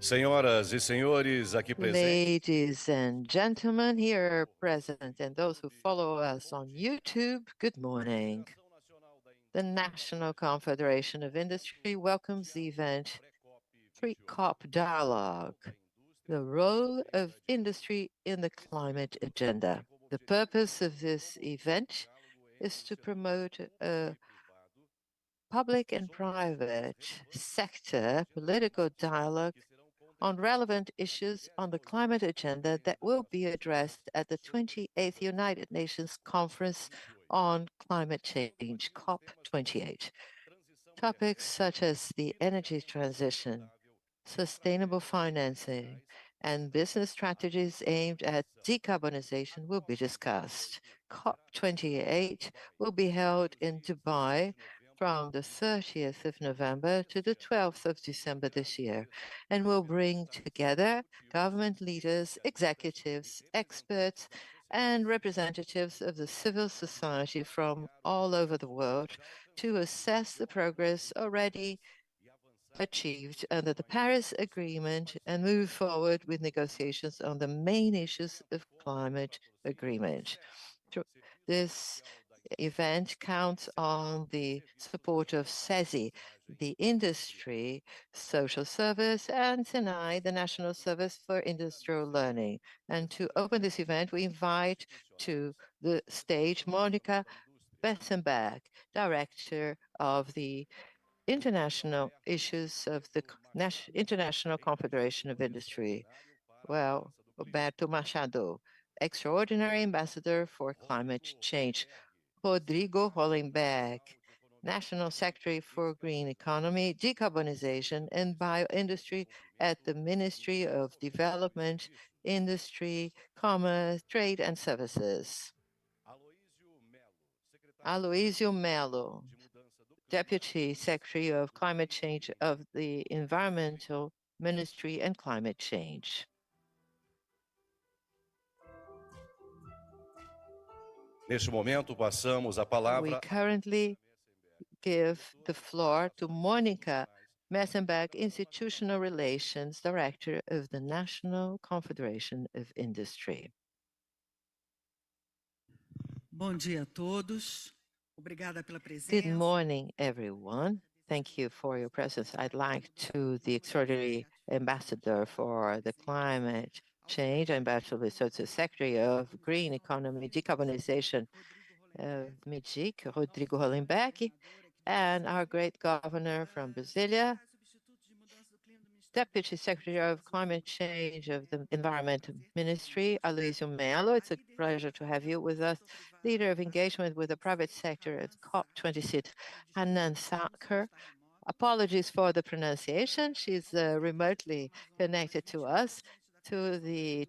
Senhoras e senhores aqui presentes, Ladies and gentlemen here present and those who follow us on YouTube, good morning. The National Confederation of Industry welcomes the event Pre-COP Dialogue, the role of industry in the climate agenda. The purpose of this event is to promote a public and private sector political dialogue on relevant issues on the climate agenda that will be addressed at the 28th United Nations Conference on Climate Change, COP28. Topics such as the energy transition, sustainable financing, and business strategies aimed at decarbonization will be discussed. COP28 will be held in Dubai from the 30th of November to the 12th of December this year, and will bring together government leaders, executives, experts, and representatives of the civil society from all over the world to assess the progress already achieved under the Paris Agreement and move forward with negotiations on the main issues of climate agreement. This event counts on the support of SESI, the Industry Social Service, and SENAI, the National Service for Industrial Learning. And to open this event, we invite to the stage Monica Bessenberg, Director of the international issues of the International Confederation of Industry. Well, Roberto Machado, Extraordinary Ambassador for Climate Change. Rodrigo Hollenberg, National Secretary for Green Economy, Decarbonization, and Bioindustry at the Ministry of Development, Industry, Commerce, Trade and Services. Aloysio Melo, Deputy Secretary of Climate Change of the Environmental Ministry and Climate Change. neste momento passamos a We palavra currently give the floor to Monica Messenberg, Institutional Relations Director of the National Confederation of Industry. Bom dia a todos. Obrigada pela Good presença. morning, everyone. Thank you for your presence. I'd like to the Extraordinary Ambassador for the Climate Change, Ambassador Associate Secretary of Green Economy Decarbonization of MIDIC, Rodrigo Hollenberg, and our great governor from Brasilia, Deputy Secretary of Climate Change of the Environment Ministry, Aloysio Melo. It's a pleasure to have you with us. Leader of Engagement with the Private Sector at COP26, Hanan Saker. Apologies for the pronunciation. She's remotely connected to us, to the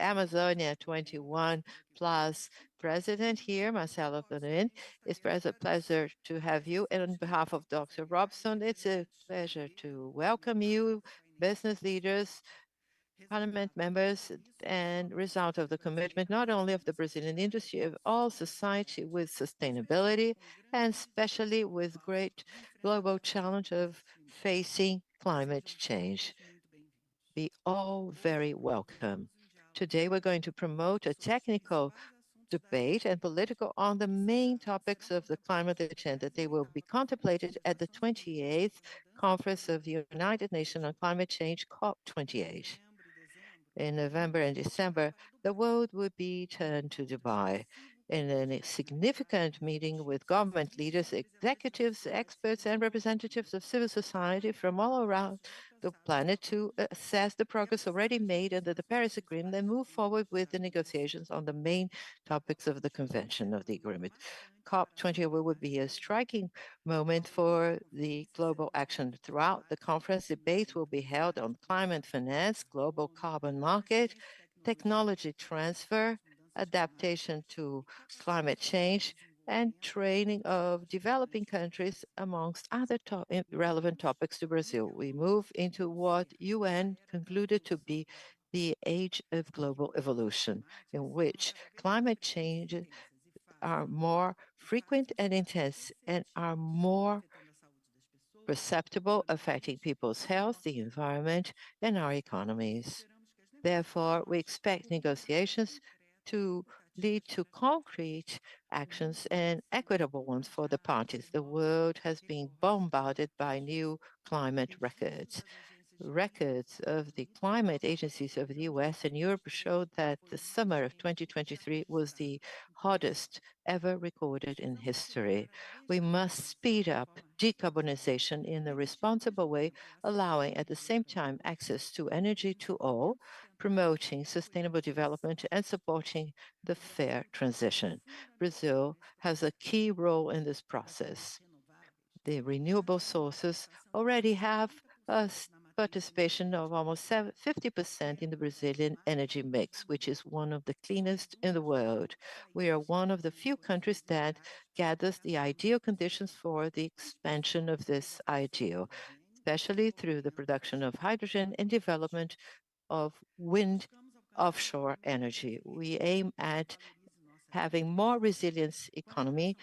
Amazonia 21 Plus president here, Marcelo Perin. It's a pleasure to have you. And on behalf of Dr. Robson, it's a pleasure to welcome you, business leaders, parliament members, and result of the commitment not only of the Brazilian industry, of all society with sustainability, and especially with great global challenge of facing climate change. Be all very welcome. Today we're going to promote a technical debate and political on the main topics of the climate agenda. They will be contemplated at the 28th Conference of the United Nations on Climate Change, COP28. In November and December, the world would be turned to Dubai in a significant meeting with government leaders, executives, experts, and representatives of civil society from all around the planet to assess the progress already made under the Paris Agreement and move forward with the negotiations on the main topics of the convention of the agreement. COP28 would be a striking moment for the global action. Throughout the conference, debates will be held on climate finance, global carbon market, technology transfer, adaptation to climate change, and training of developing countries, amongst other relevant topics to Brazil. We move into what UN concluded to be the age of global evolution, in which climate change are more frequent and intense and are more perceptible, affecting people's health, the environment, and our economies. Therefore, we expect negotiations to lead to concrete actions and equitable ones for the parties. The world has been bombarded by new climate records. Records of the climate agencies of the US and Europe showed that the summer of 2023 was the hottest ever recorded in history. We must speed up decarbonization in a responsible way, allowing at the same time access to energy to all, promoting sustainable development and supporting the fair transition. Brazil has a key role in this process. The renewable sources already have a participation of almost 50% in the Brazilian energy mix, which is one of the cleanest in the world. We are one of the few countries that gathers the ideal conditions for the expansion of this ideal, especially through the production of hydrogen and development of wind offshore energy. We aim at having more resilient economy,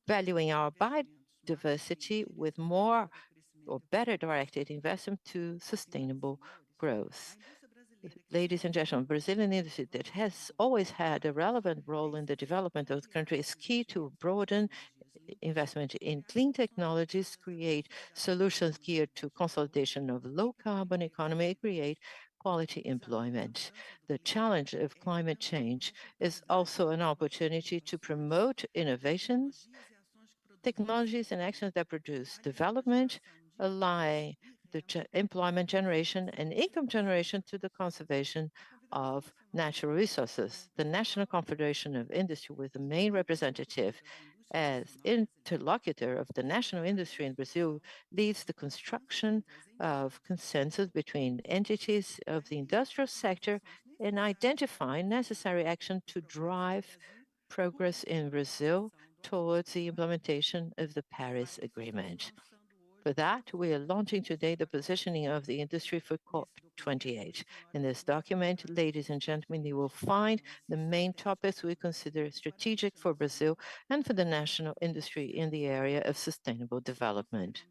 valuing our biodiversity with more or better directed investment to sustainable growth. Ladies and gentlemen, Brazilian industry that has always had a relevant role in the development of the country is key to broaden investment in clean technologies, create solutions geared to consolidation of low carbon economy, create quality employment. The challenge of climate change is also an opportunity to promote innovations, technologies and actions that produce development, align the employment generation and income generation to the conservation of natural resources. The National Confederation of Industry, with the main representative as interlocutor of the national industry in Brazil, leads the construction of consensus between entities of the industrial sector and identifying necessary action to drive progress in Brazil towards the implementation of the Paris Agreement. For that, we are launching today the positioning of the industry for COP28. In this document, ladies and gentlemen, you will find the main topics we consider strategic for Brazil and for the national industry in the area of sustainable development.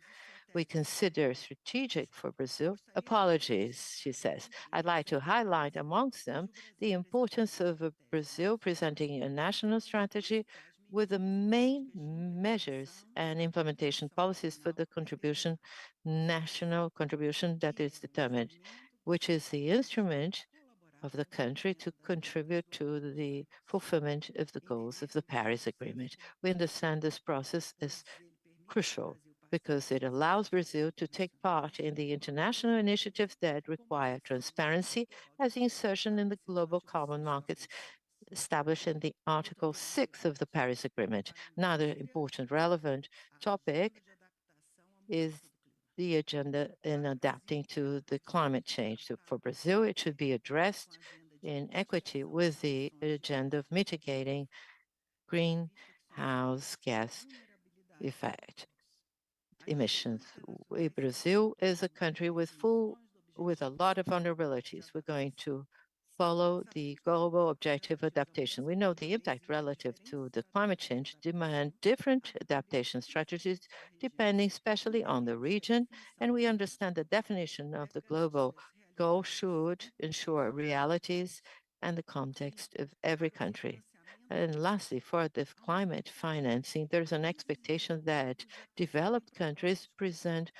We consider strategic for Brazil. Apologies, she says. I'd like to highlight amongst them the importance of Brazil presenting a national strategy with the main measures and implementation policies for the national contribution that is determined, which is the instrument of the country to contribute to the fulfillment of the goals of the Paris Agreement. We understand this process as crucial because it allows Brazil to take part in the international initiatives that require transparency as the insertion in the global carbon markets established in the Article 6 of the Paris Agreement. Another important relevant topic is the agenda in adapting to the climate change. So for Brazil, it should be addressed in equity with the agenda of mitigating greenhouse gas effect emissions. Brazil is a country with a lot of vulnerabilities. We're going to follow the global objective adaptation. We know the impact relative to the climate change demand different adaptation strategies depending especially on the region, and we understand the definition of the global goal should ensure realities and the context of every country. And lastly, for the climate financing, there's an expectation that developed countries present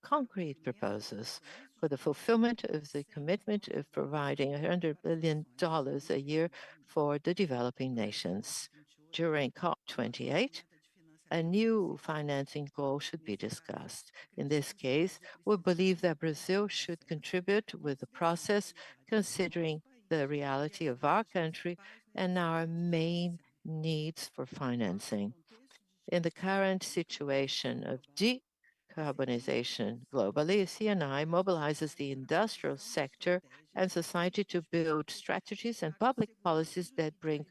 concrete proposals for the fulfillment of the commitment of providing $100 billion a year for the developing nations. During COP28, a new financing goal should be discussed. In this case, we believe that Brazil should contribute with the process, considering the reality of our country and our main needs for financing. In the current situation of decarbonization globally, CNI mobilizes the industrial sector and society to build strategies and public policies that bring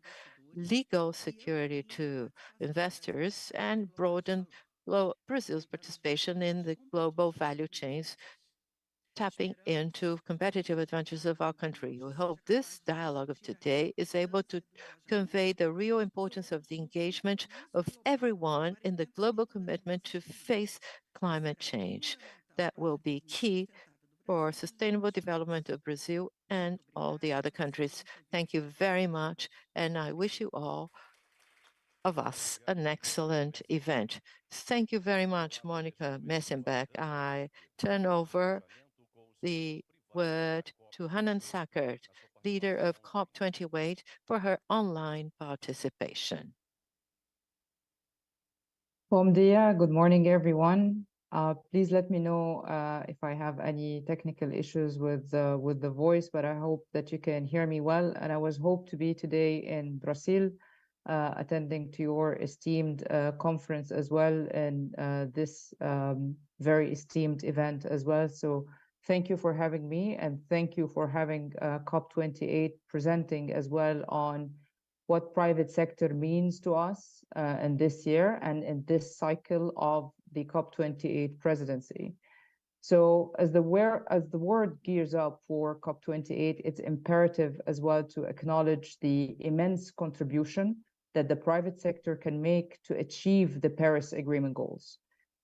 legal security to investors and broaden Brazil's participation in the global value chains tapping into competitive advantages of our country. We hope this dialogue of today is able to convey the real importance of the engagement of everyone in the global commitment to face climate change that will be key for sustainable development of Brazil and all the other countries. Thank you very much, and I wish you all of us an excellent event. Thank you very much, Monica Messenbeck. I turn over the word to Hanan Sackert, leader of COP28, for her online participation. Bom dia, good morning, everyone. Please let me know if I have any technical issues with the voice, but I hope that you can hear me well. And I was hoped to be today in Brazil, attending to your esteemed conference as well, and this very esteemed event as well. So thank you for having me, and thank you for having COP28 presenting as well on what private sector means to us in this year and in this cycle of the COP28 presidency. So as the world gears up for COP28, it's imperative as well to acknowledge the immense contribution that the private sector can make to achieve the Paris Agreement goals.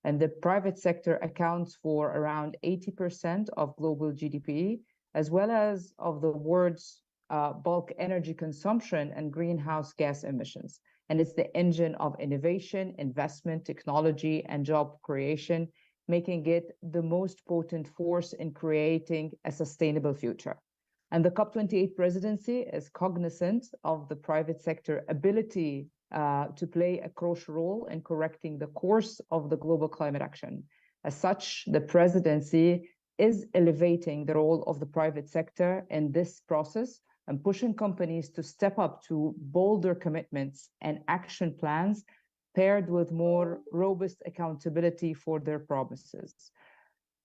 And the private sector accounts for around 80% of global GDP, as well as of the world's bulk energy consumption and greenhouse gas emissions. And it's the engine of innovation, investment, technology, and job creation, making it the most potent force in creating a sustainable future. And the COP28 presidency is cognizant of the private sector ability to play a crucial role in correcting the course of the global climate action. As such, the presidency is elevating the role of the private sector in this process and pushing companies to step up to bolder commitments and action plans paired with more robust accountability for their promises.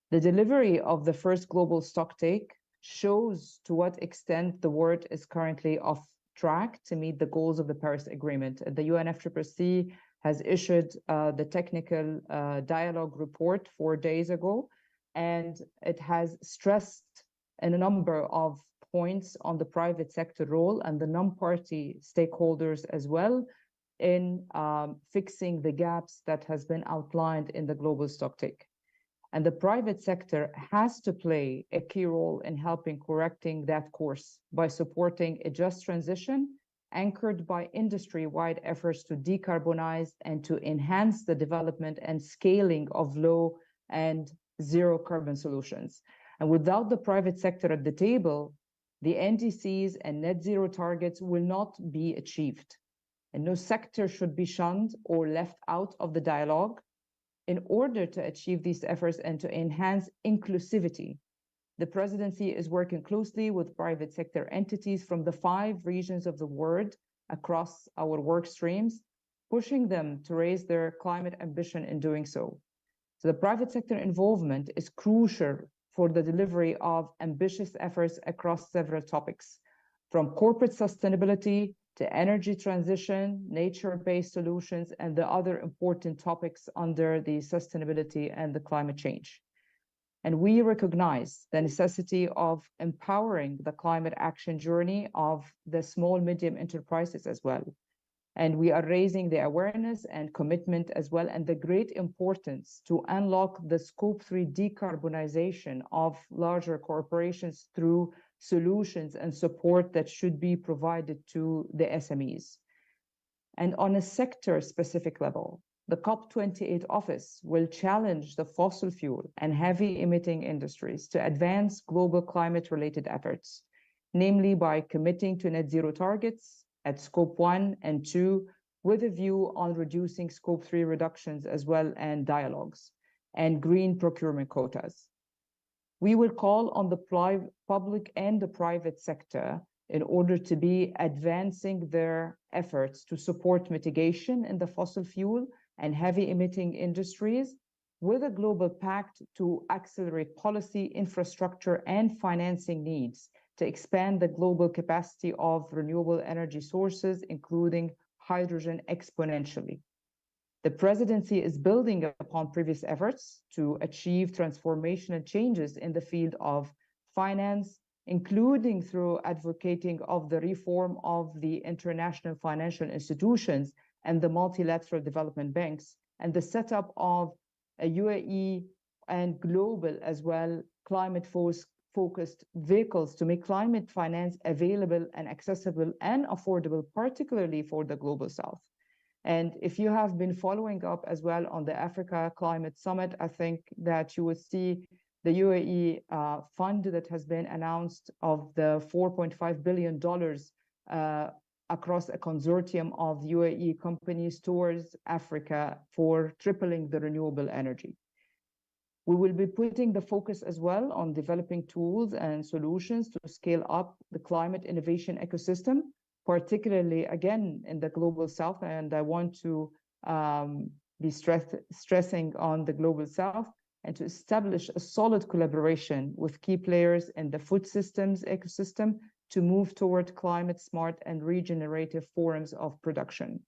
The delivery of the first global stocktake shows to what extent the world is currently off track to meet the goals of the Paris Agreement. The UNFCCC has issued the technical dialogue report 4 days ago, and it has stressed in a number of points on the private sector role and the non-party stakeholders as well in fixing the gaps that has been outlined in the global stocktake. And the private sector has to play a key role in helping correcting that course by supporting a just transition anchored by industry-wide efforts to decarbonize and to enhance the development and scaling of low and zero carbon solutions. And without the private sector at the table, the NDCs and net zero targets will not be achieved. And no sector should be shunned or left out of the dialogue in order to achieve these efforts and to enhance inclusivity. The presidency is working closely with private sector entities from the 5 regions of the world across our work streams, pushing them to raise their climate ambition in doing so. So the private sector involvement is crucial for the delivery of ambitious efforts across several topics, from corporate sustainability to energy transition, nature-based solutions, and the other important topics under the sustainability and the climate change. And we recognize the necessity of empowering the climate action journey of the small, medium enterprises as well. And we are raising the awareness and commitment as well, and the great importance to unlock the Scope 3 decarbonization of larger corporations through solutions and support that should be provided to the SMEs. And on a sector-specific level, the COP28 office will challenge the fossil fuel and heavy emitting industries to advance global climate-related efforts, namely by committing to net zero targets at Scope 1 and 2, with a view on reducing Scope 3 reductions as well, and dialogues, and green procurement quotas. We will call on the public and the private sector in order to be advancing their efforts to support mitigation in the fossil fuel and heavy emitting industries with a global pact to accelerate policy, infrastructure, and financing needs to expand the global capacity of renewable energy sources, including hydrogen, exponentially. The presidency is building upon previous efforts to achieve transformational changes in the field of finance, including through advocating of the reform of the international financial institutions and the multilateral development banks, and the setup of a UAE and global as well climate-focused vehicles to make climate finance available and accessible and affordable, particularly for the Global South. And if you have been following up as well on the Africa Climate Summit, I think that you would see the UAE fund that has been announced of the $4.5 billion across a consortium of UAE companies towards Africa for tripling the renewable energy. We will be putting the focus as well on developing tools and solutions to scale up the climate innovation ecosystem, particularly again in the Global South. And I want to be stressing on the Global South, and to establish a solid collaboration with key players in the food systems ecosystem to move toward climate smart and regenerative forms of production.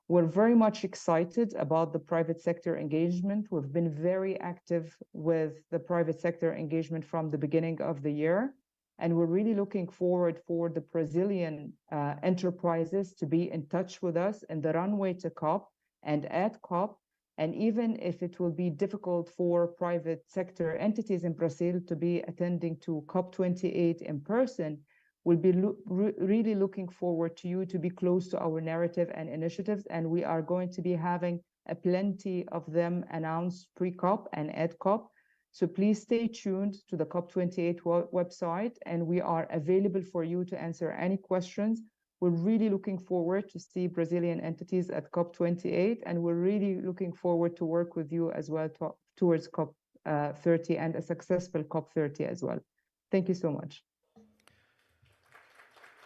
We're very much excited about the private sector engagement. We've been very active with the private sector engagement from the beginning of the year. And we're really looking forward for the Brazilian enterprises to be in touch with us in the runway to COP and at COP. And even if it will be difficult for private sector entities in Brazil to be attending to COP28 in person, we'll be really looking forward to you to be close to our narrative and initiatives. And we are going to be having plenty of them announced pre-COP and at COP. So please stay tuned to the COP28 website, and we are available for you to answer any questions. We're really looking forward to see Brazilian entities at COP28, and we're really looking forward to work with you as well towards COP30 and a successful COP30 as well. Thank you so much.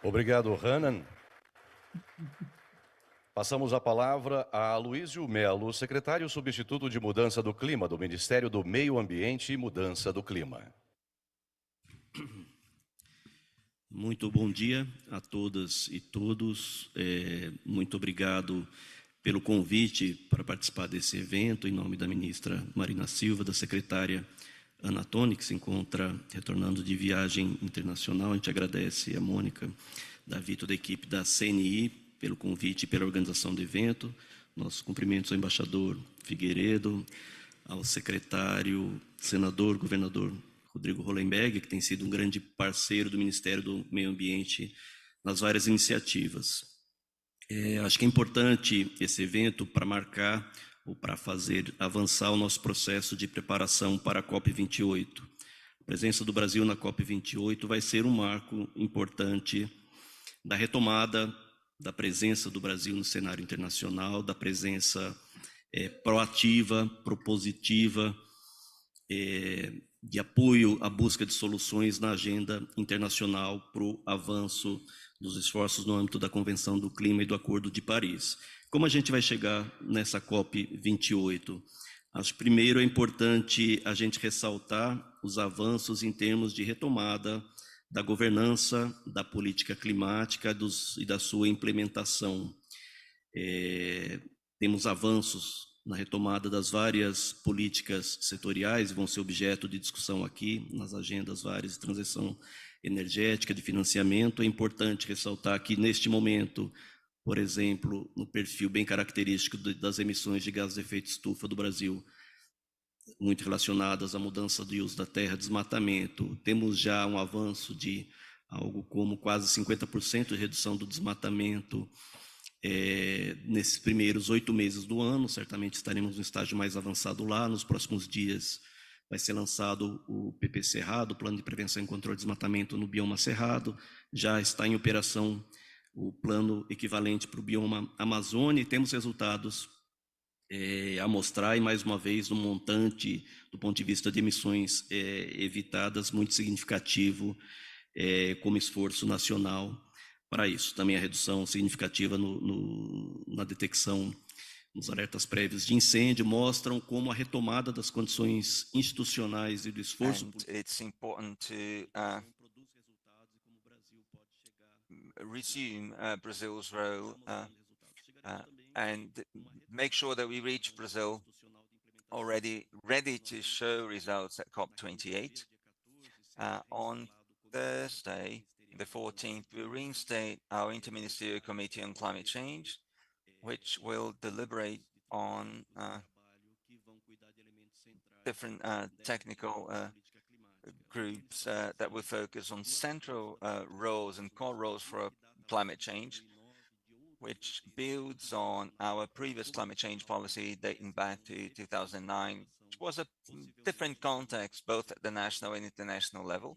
Obrigado, Hanan. Passamos a palavra a Aloísio Melo, secretário substituto de Mudança do Clima do Ministério do Meio Ambiente e Mudança do Clima. Muito bom dia a todas e todos. Muito obrigado pelo convite para participar desse evento, em nome da ministra Marina Silva, da secretária Ana Toni, que se encontra retornando de viagem internacional. A gente agradece a Mônica, Davi, toda a equipe da CNI pelo convite e pela organização do evento. Nossos cumprimentos ao embaixador Figueiredo, ao secretário, senador, governador Rodrigo Hollenberg, que tem sido um grande parceiro do Ministério do Meio Ambiente nas várias iniciativas. Acho que é importante esse evento para marcar ou para fazer avançar o nosso processo de preparação para a COP28. A presença do Brasil na COP28 vai ser um marco importante da retomada da presença do Brasil no cenário internacional, da presença proativa, propositiva, de apoio à busca de soluções na agenda internacional para o avanço dos esforços no âmbito da Convenção do Clima e do Acordo de Paris. Como a gente vai chegar nessa COP28? Acho que primeiro é importante a gente ressaltar os avanços em termos de retomada da governança, da política climática e da sua implementação. Temos avanços na retomada das várias políticas setoriais, vão ser objeto de discussão aqui, nas agendas várias de transição energética, de financiamento. É importante ressaltar que, neste momento, por exemplo, no perfil bem característico das emissões de gases de efeito estufa do Brasil, muito relacionadas à mudança do uso da terra, desmatamento, temos já um avanço de algo como quase 50% de redução do desmatamento nesses primeiros 8 meses do ano. Certamente estaremos no estágio mais avançado lá. Nos próximos dias vai ser lançado o PP Cerrado, o Plano de Prevenção e Controle de Desmatamento no bioma Cerrado. Já está em operação o plano equivalente para o bioma Amazônia, e temos resultados a mostrar, e mais uma vez um montante do ponto de vista de emissões evitadas muito significativo como esforço nacional para isso. Também a redução significativa na detecção, nos alertas prévios de incêndio, mostram como a retomada das condições institucionais e do esforço it's important to resume Brazil's role and make sure that we reach Brazil already ready to show results at COP28. On Thursday, the 14th, we reinstate our Interministerial Committee on Climate Change, which will deliberate on different technical groups that will focus on central roles and core roles for climate change, which builds on our previous climate change policy dating back to 2009, which was a different context, both at the national and international level.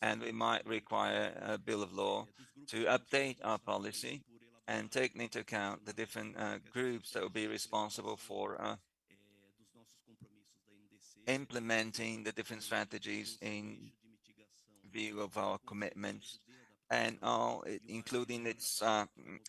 And we might require a bill of law to update our policy and take into account the different groups that will be responsible for implementing the different strategies in view of our commitments and all, including its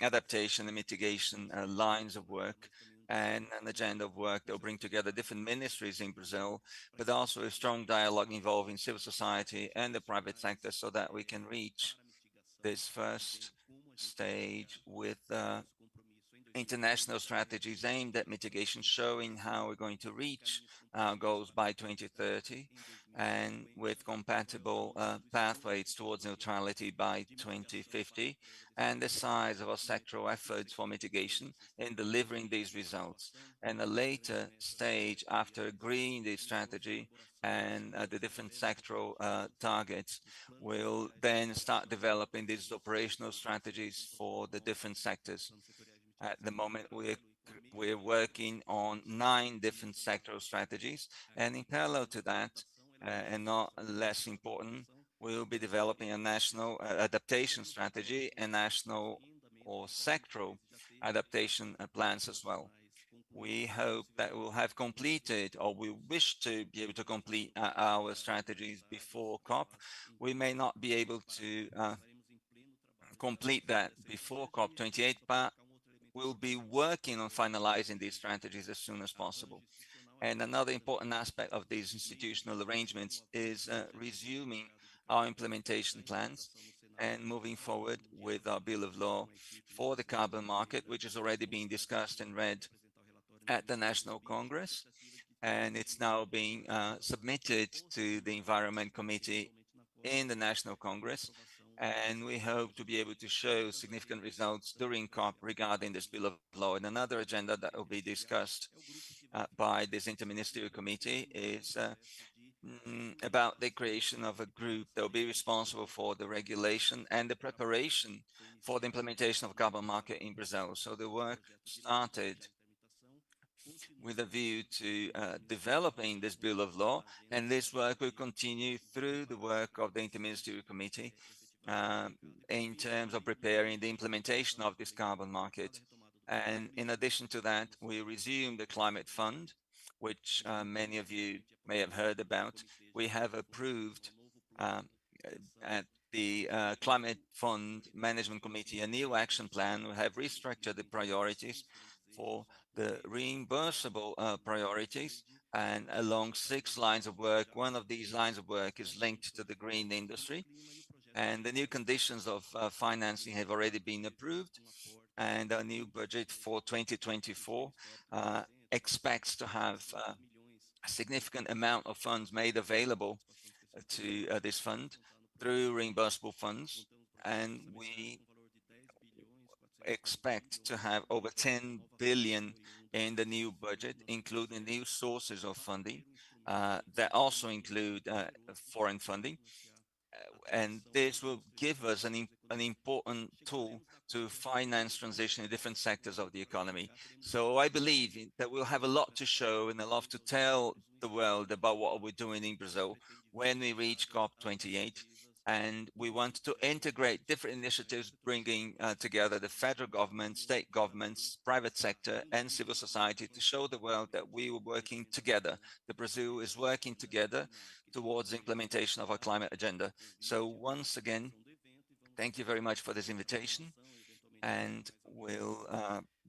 adaptation and mitigation lines of work and an agenda of work that will bring together different ministries in Brazil, but also a strong dialogue involving civil society and the private sector so that we can reach this first stage with international strategies aimed at mitigation, showing how we're going to reach our goals by 2030 and with compatible pathways towards neutrality by 2050, and the size of our sectoral efforts for mitigation in delivering these results. And a later stage, after agreeing the strategy and the different sectoral targets, will then start developing these operational strategies for the different sectors. At the moment, we're working on 9 different sectoral strategies, and in parallel to that, and not less important, we'll be developing a national adaptation strategy and national or sectoral adaptation plans as well. We hope that we'll have completed, or we wish to be able to complete our strategies before COP. We may not be able to complete that before COP28, but we'll be working on finalizing these strategies as soon as possible. And another important aspect of these institutional arrangements is resuming our implementation plans and moving forward with our bill of law for the carbon market, which is already being discussed and read at the National Congress. And it's now being submitted to the Environment Committee in the National Congress. And we hope to be able to show significant results during COP regarding this bill of law. And another agenda that will be discussed by this Interministerial Committee is about the creation of a group that will be responsible for the regulation and the preparation for the implementation of carbon market in Brazil. So the work started with a view to developing this bill of law, and this work will continue through the work of the Interministerial Committee in terms of preparing the implementation of this carbon market. And in addition to that, we resumed the Climate Fund, which many of you may have heard about. We have approved at the Climate Fund Management Committee a new action plan. We have restructured the priorities for the reimbursable priorities and along 6 lines of work. One of these lines of work is linked to the green industry, and the new conditions of financing have already been approved, and our new budget for 2024 expects to have a significant amount of funds made available to this fund through reimbursable funds, and we expect to have over 10 billion in the new budget, including new sources of funding that also include foreign funding. And this will give us an important tool to finance transition in different sectors of the economy. So I believe that we'll have a lot to show and a lot to tell the world about what we're doing in Brazil when we reach COP28. And we want to integrate different initiatives, bringing together the federal government, state governments, private sector, and civil society to show the world that we were working together. That Brazil is working together towards the implementation of our climate agenda. So once again, thank you very much for this invitation, and we'll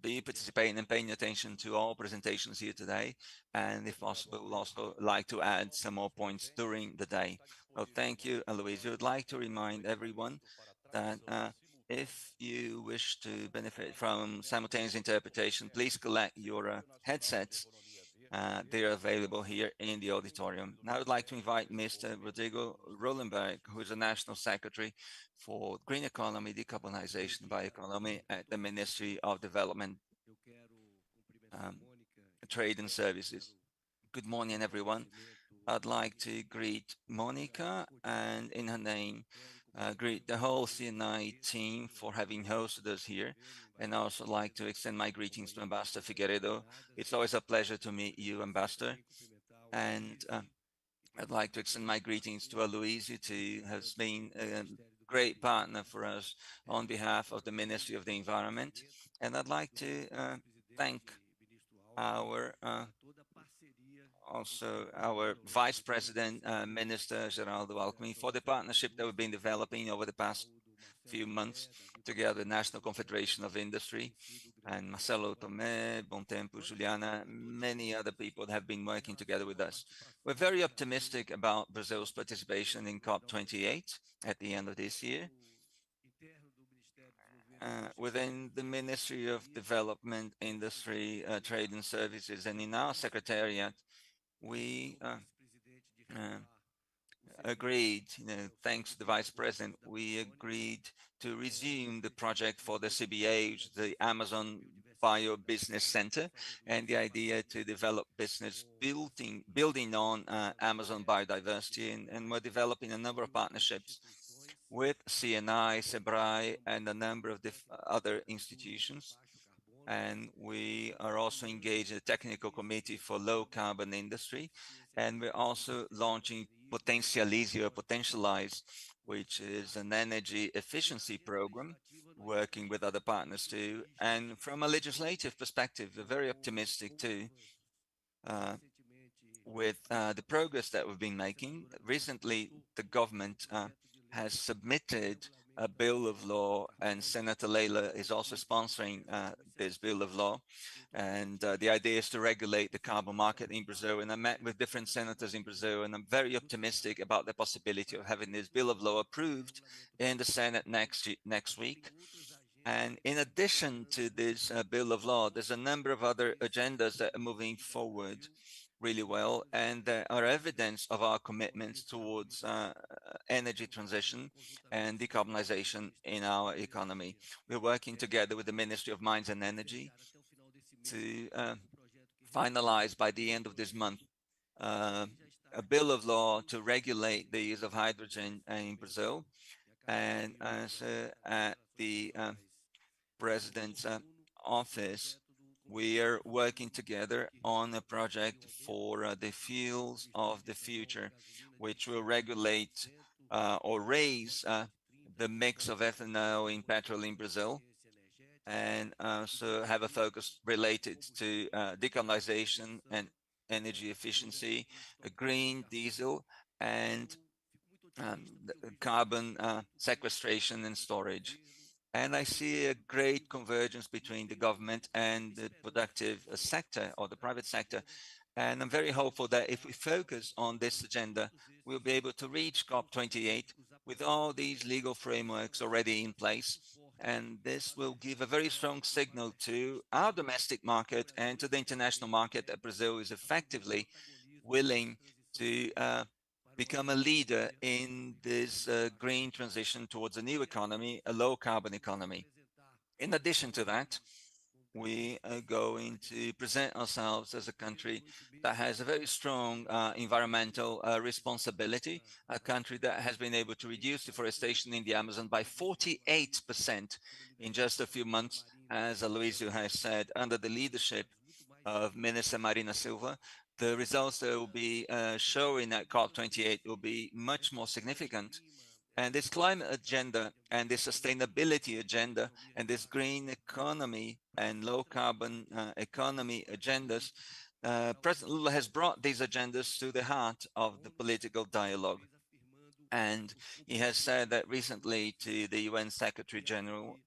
be participating and paying attention to all presentations here today, and if possible, we'll also like to add some more points during the day. Well, thank you, Aloysio. I would like to remind everyone that If you wish to benefit from simultaneous interpretation, please collect your headsets. They're available here in the auditorium. Now I would like to invite Mr. Rodrigo Rolenberg, who is the National Secretary for Green Economy, Decarbonization, Bioeconomy at the Ministry of Development, Trade and Services. Good morning, everyone. I'd like to greet Monica and in her name, greet the whole CNI team for having hosted us here. And I also like to extend my greetings to Ambassador Figueiredo. It's always a pleasure to meet you, Ambassador. And I'd like to extend my greetings to Aloysio, who has been a great partner for us on behalf of the Ministry of the Environment. And I'd like to thank our also our Vice President, Minister Geraldo Alckmin, for the partnership that we've been developing over the past few months together with the National Confederation of Industry and Marcelo Tomé, Bontempo, Juliana, many other people that have been working together with us. We're very optimistic about Brazil's participation in COP28 at the end of this year. Within the Ministry of Development, Industry, Trade and Services, and in our Secretariat, we agreed, thanks to the Vice President, we agreed to resume the project for the CBA, the Amazon Bio Business Center, and the idea to develop business building on Amazon biodiversity, and we're developing a number of partnerships with CNI, SEBRAE, and a number of other institutions. And we are also engaged in a technical committee for low carbon industry. And we're also launching Potentialize, which is an energy efficiency program, working with other partners too. And from a legislative perspective, we're very optimistic too, with the progress that we've been making. Recently, the government has submitted a bill of law, and Senator Leila is also sponsoring this bill of law. And the idea is to regulate the carbon market in Brazil. And I met with different senators in Brazil, and I'm very optimistic about the possibility of having this bill of law approved in the Senate next week. And in addition to this bill of law, there's a number of other agendas that are moving forward really well, and are evidence of our commitments towards energy transition and decarbonization in our economy. We're working together with the Ministry of Mines and Energy to finalize by the end of this month a bill of law to regulate the use of hydrogen in Brazil. And at the President's office, we are working together on a project for the fuels of the future, which will regulate or raise the mix of ethanol in petrol in Brazil, and also have a focus related to decarbonization and energy efficiency, green diesel, and carbon sequestration and storage. And I see a great convergence between the government and the productive sector or the private sector. And I'm very hopeful that if we focus on this agenda, we'll be able to reach COP28 with all these legal frameworks already in place. And this will give a very strong signal to our domestic market and to the international market that Brazil is effectively willing to become a leader in this green transition towards a new economy, a low carbon economy. In addition to that, we are going to present ourselves as a country that has a very strong environmental responsibility, a country that has been able to reduce deforestation in the Amazon by 48% in just a few months, as Aloysio has said, under the leadership of Minister Marina Silva. The results that will be showing at COP28 will be much more significant. And this climate agenda and this sustainability agenda and this green economy and low carbon economy agendas, President Lula has brought these agendas to the heart of the political dialogue. And he has said that recently to the UN Secretary General,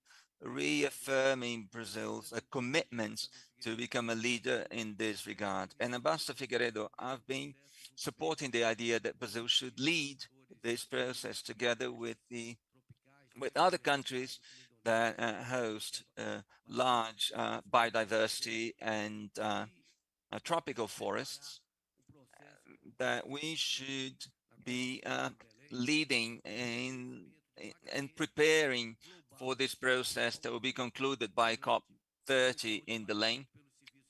reaffirming Brazil's commitment to become a leader in this regard. And Ambassador Figueiredo, I've been supporting the idea that Brazil should lead this process together with other countries that host large biodiversity and tropical forests, that we should be leading in preparing for this process that will be concluded by COP30 in Belém,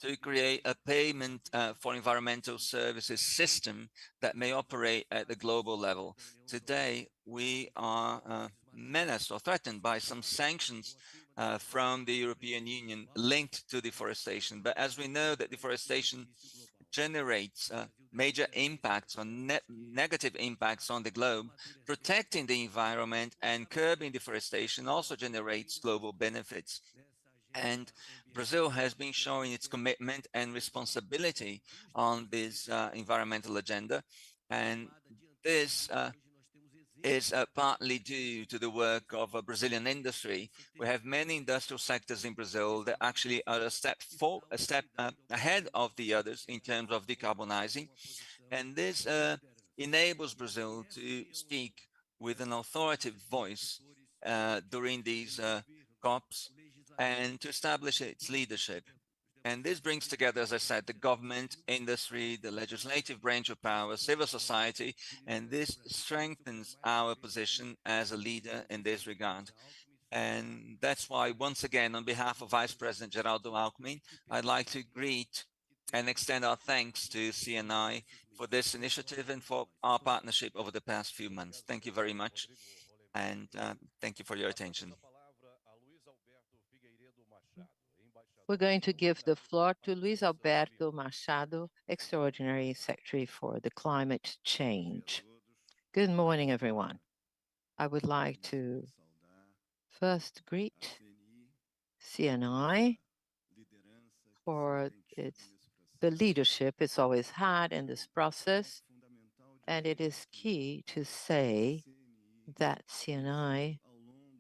to create a payment for environmental services system that may operate at the global level. Today, we are menaced or threatened by some sanctions from the European Union linked to deforestation. But as we know that deforestation generates major impacts on negative impacts on the globe, protecting the environment and curbing deforestation also generates global benefits. And Brazil has been showing its commitment and responsibility on this environmental agenda. And this is partly due to the work of a Brazilian industry. We have many industrial sectors in Brazil that actually are a step ahead of the others in terms of decarbonizing. And this enables Brazil to speak with an authoritative voice during these COPs and to establish its leadership. And this brings together, as I said, the government, industry, the legislative branch of power, civil society, and this strengthens our position as a leader in this regard. And that's why, once again, on behalf of Vice President Geraldo Alckmin, I'd like to greet and extend our thanks to CNI for this initiative and for our partnership over the past few months. Thank you very much, and thank you for your attention. We're going to give the floor to Luis Alberto Machado, Extraordinary Secretary for the Climate Change. Good morning, everyone. I would like to first greet CNI for the leadership it's always had in this process, and it is key to say that CNI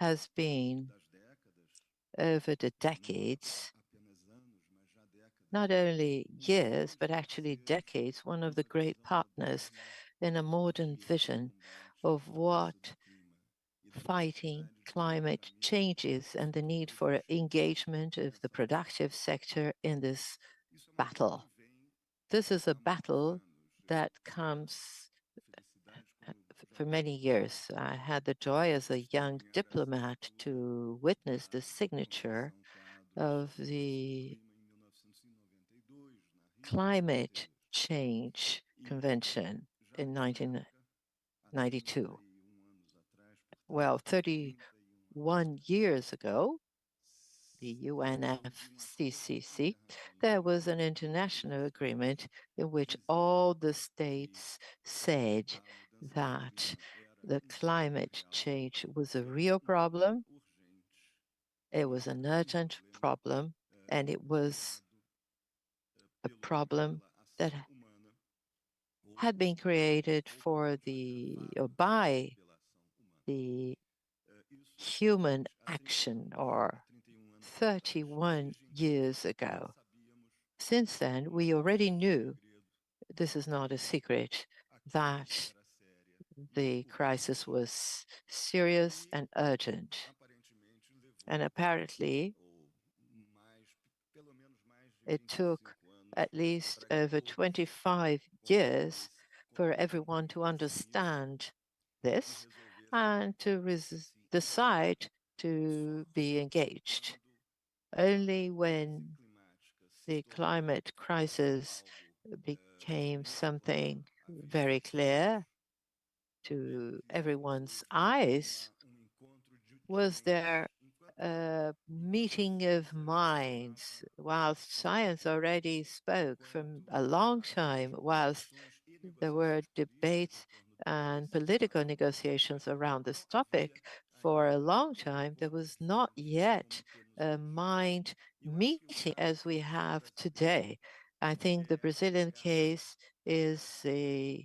has been, over the decades, not only years, but actually decades, one of the great partners in a modern vision of what fighting climate changes and the need for engagement of the productive sector in this battle. This is a battle that comes for many years. I had the joy as a young diplomat to witness the signature of the Climate Change Convention in 1992. Well, 31 years ago, the UNFCCC, there was an international agreement in which all the states said that the climate change was a real problem, it was an urgent problem, and it was a problem that had been created for or by the human action, or 31 years ago. Since then, we already knew, this is not a secret, that the crisis was serious and urgent. And apparently, it took at least over 25 years for everyone to understand this and to decide to be engaged. Only when the climate crisis became something very clear to everyone's eyes was there a meeting of minds, whilst science already spoke for a long time, whilst there were debates and political negotiations around this topic for a long time. There was not yet a mind meeting as we have today. I think the Brazilian case is a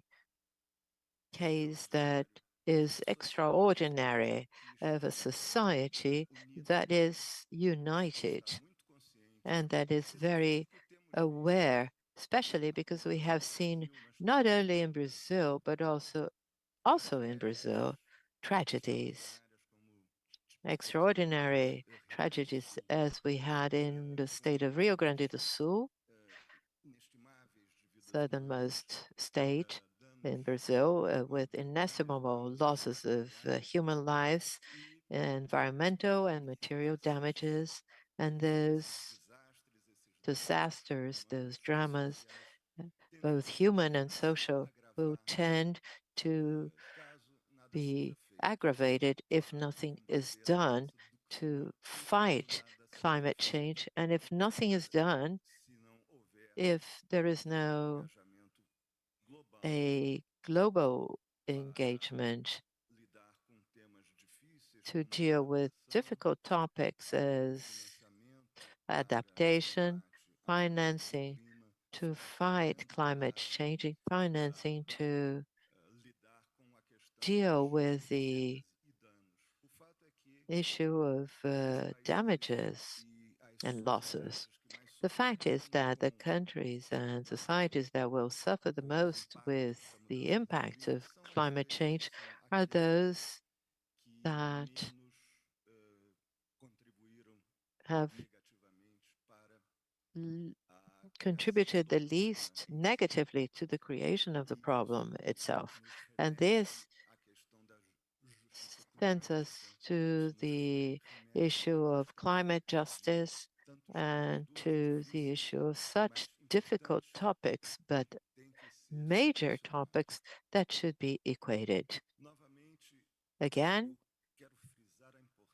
case that is extraordinary, of a society that is united and that is very aware, especially because we have seen not only in Brazil, but also in Brazil, tragedies extraordinary tragedies as we had in the state of Rio Grande do Sul, southernmost state in Brazil, with inestimable losses of human lives, environmental and material damages, and those disasters, those dramas, both human and social, will tend to be aggravated if nothing is done to fight climate change. And if nothing is done, if there is no a global engagement to deal with difficult topics as adaptation, financing to fight climate change, financing to deal with the issue of damages and losses. The fact is that the countries and societies that will suffer the most with the impact of climate change are those that have contributed the least negatively to the creation of the problem itself. And this sends us to the issue of climate justice and to the issue of such difficult topics, but major topics that should be equated. Again,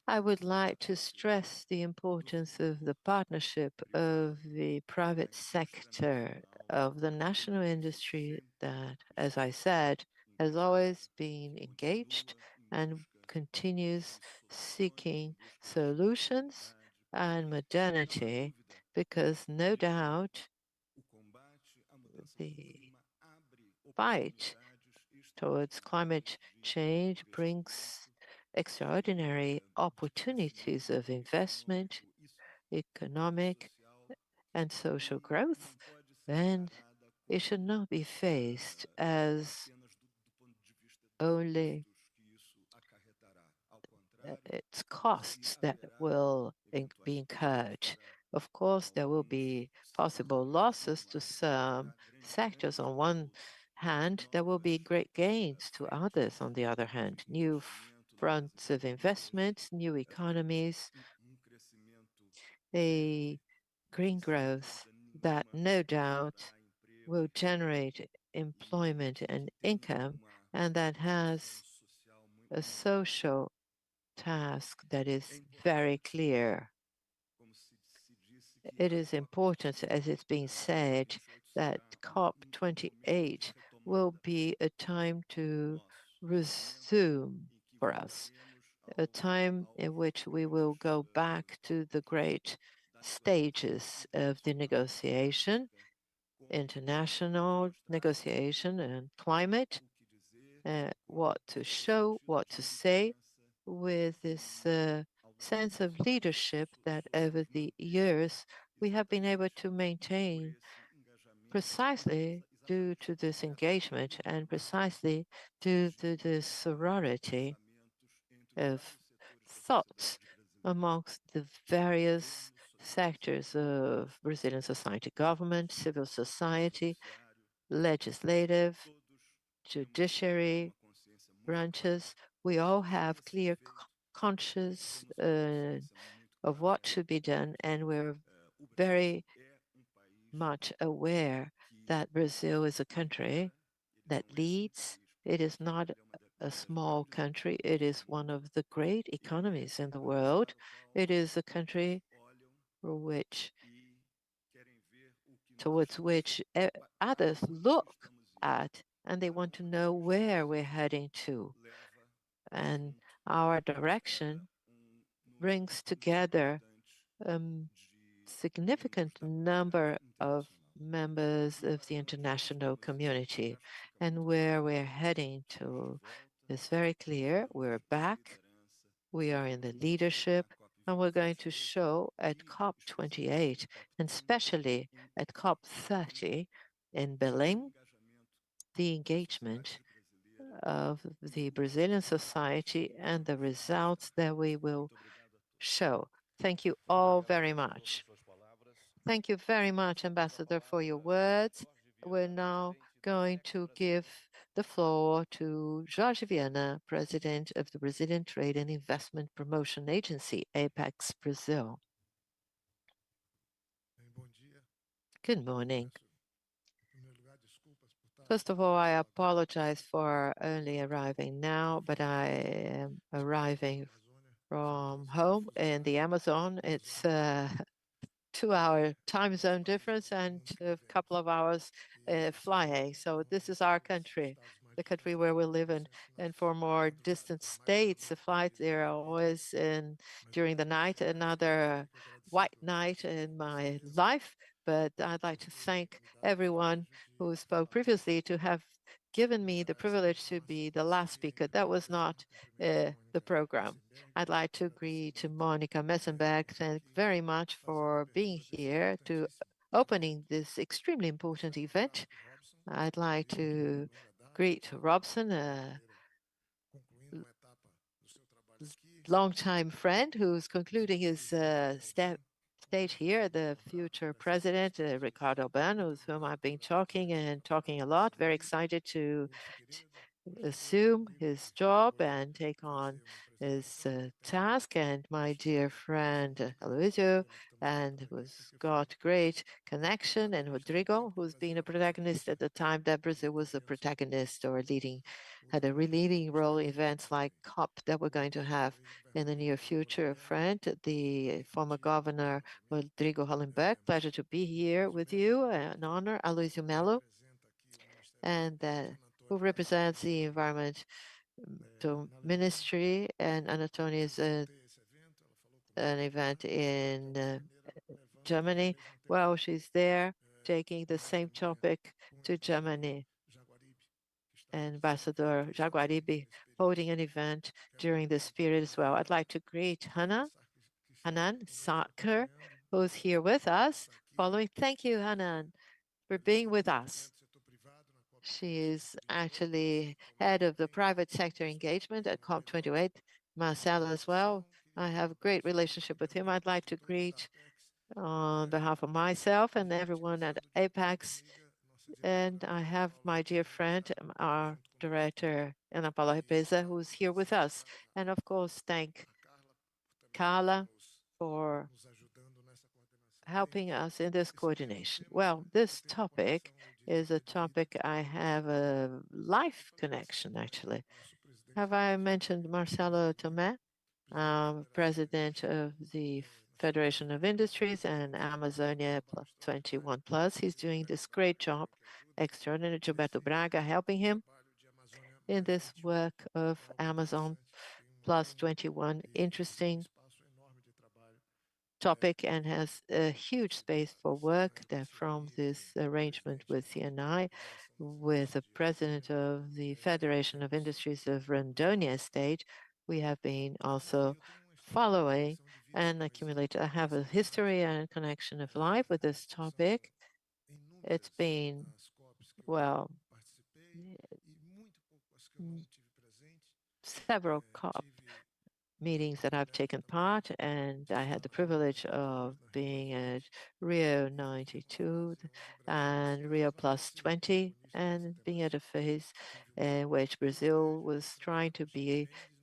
I would like to stress the importance of the partnership of the private sector, of the national industry that, as I said, has always been engaged and continues seeking solutions and modernity, because no doubt the fight towards climate change brings extraordinary opportunities of investment, economic and social growth, and it should not be faced as only its costs that will be incurred. Of course, there will be possible losses to some sectors on one hand, there will be great gains to others on the other hand. New fronts of investments, new economies, a green growth that no doubt will generate employment and income, and that has a social task that is very clear. It is important, as it's been said, that COP28 will be a time to resume for us, a time in which we will go back to the great stages of the negotiation, international negotiation and climate, what to show, what to say, with this sense of leadership that over the years we have been able to maintain precisely due to this engagement and precisely due to this sorority of thoughts amongst the various sectors of Brazilian society, government, civil society, legislative, judiciary branches. We all have clear conscious of what should be done, and we're very much aware that Brazil is a country that leads. It is not a small country. It is one of the great economies in the world. It is a country towards which others look at, and they want to know where we're heading to. And our direction brings together a significant number of members of the international community. And where we're heading to is very clear. We're back. We are in the leadership, and we're going to show at COP28, and especially at COP30 in Belém, the engagement of the Brazilian society and the results that we will show. Thank you all very much. Thank you very much, Ambassador, for your words. We're now going to give the floor to Jorge Viana, President of the Brazilian Trade and Investment Promotion Agency, Apex Brazil. Good morning. First of all, I apologize for only arriving now, but I am arriving from home in the Amazon. It's 2-hour time zone difference and a couple of hours flying. So this is our country, the country where we live in. And for more distant states, the flights there are always during the night, another white night in my life. But I'd like to thank everyone who spoke previously to have given me the privilege to be the last speaker. That was not the program. I'd like to agree to Monica Messenberg. Thank very much for being here to opening this extremely important event. I'd like to greet Robson, a longtime friend who's concluding his stage here, the future president, Ricardo Albano, with whom I've been talking a lot. Very excited to assume his job and take on his task. And my dear friend Aloysio, and who's got great connection, and Rodrigo, who's been a protagonist at the time that Brazil was a protagonist or had a leading role in events like COP that we're going to have in the near future. Friend, the former governor Rodrigo Hollenberg, pleasure to be here with you, an honor. Aloysio Melo, and who represents the environment ministry, and Anatoly is an event in Germany. Well, she's there taking the same topic to Germany. Ambassador Jaguaribe holding an event during this period as well. I'd like to greet Hanan Saker, who's here with us following. Thank you, Hanan, for being with us. She is actually head of the private sector engagement at COP28. Marcelo as well. I have a great relationship with him. I'd like to greet on behalf of myself and everyone at Apex. And I have my dear friend, our director, Ana Paula Repesa, who's here with us. And of course, thank Carla for helping us in this coordination. Well, this topic is a topic I have a life connection, actually. Have I mentioned Marcelo Tomé, president of the Federation of Industries and Amazonia 21 Plus? He's doing this great job, extraordinary. Gilberto Braga helping him in this work of Amazon Plus 21, interesting topic, and has a huge space for work that from this arrangement with CNI, with the president of the Federation of Industries of Rondônia State, we have been also following and accumulating. I have a history and connection of life with this topic. It's been, well, several COP meetings that I've taken part, and I had the privilege of being at Rio 92 and Rio Plus 20, and being at a phase in which Brazil was trying to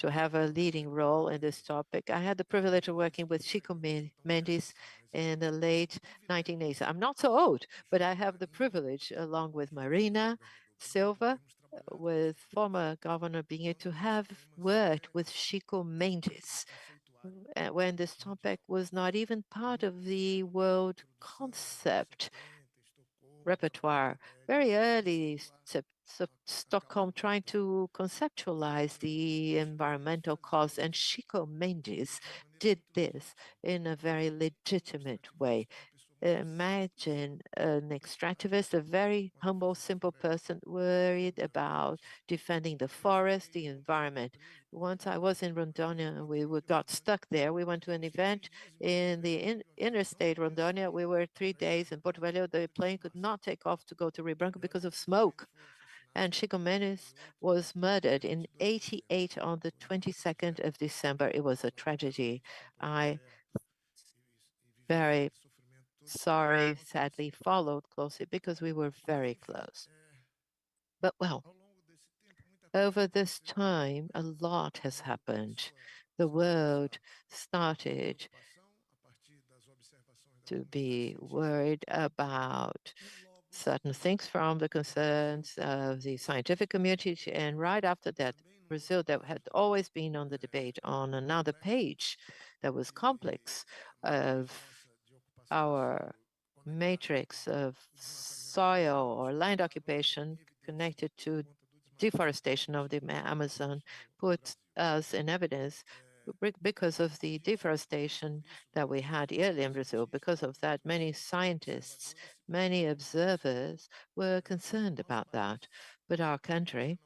have a leading role in this topic. I had the privilege of working with Chico Mendes in the late 1980s. I'm not so old, but I have the privilege, along with Marina Silva, with former Governor Binha, to have worked with Chico Mendes when this topic was not even part of the world concept repertoire. Very early, Stockholm trying to conceptualize the environmental cause, and Chico Mendes did this in a very legitimate way. Imagine an extractivist, a very humble, simple person worried about defending the forest, the environment. Once I was in Rondônia, we got stuck there. We went to an event in the interstate Rondônia. We were 3 days in Porto Velho. The plane could not take off to go to Rio Branco because of smoke. And Chico Mendes was murdered in 88 on the 22nd of December. It was a tragedy. I very sorry, sadly followed closely because we were very close. But well, over this time, a lot has happened. The world started to be worried about certain things from the concerns of the scientific community. And right after that, Brazil, that had always been on the debate on another page that was complex of our matrix of soil or land occupation connected to deforestation of the Amazon, put us in evidence because of the deforestation that we had here in Brazil. Because of that, many scientists, many observers were concerned about that. But our country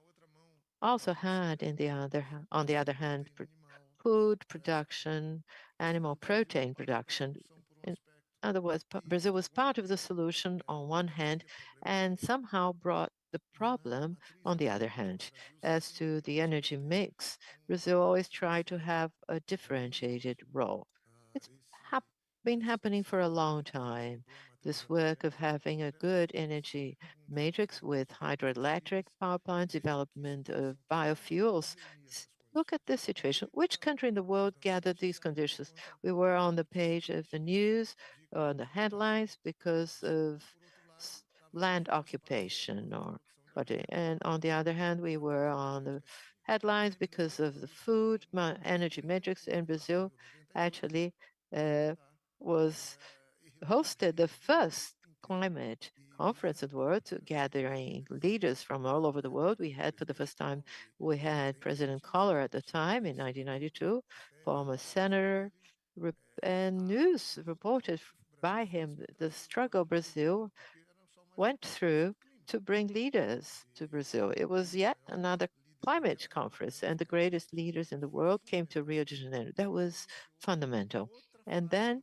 also had, on the other hand, food production, animal protein production. In other words, Brazil was part of the solution on one hand and somehow brought the problem on the other hand. As to the energy mix, Brazil always tried to have a differentiated role. It's been happening for a long time. This work of having a good energy matrix with hydroelectric power plants, development of biofuels. Look at this situation. Which country in the world gathered these conditions? We were on the page of the news, on the headlines, because of land occupation or and on the other hand, we were on the headlines because of the food energy matrix in Brazil. Actually, was hosted the first climate conference in the world, gathering leaders from all over the world. We had, for the first time, we had President Collor at the time in 1992, former senator, and news reported by him the struggle Brazil went through to bring leaders to Brazil. It was yet another climate conference, and the greatest leaders in the world came to Rio de Janeiro. That was fundamental. And then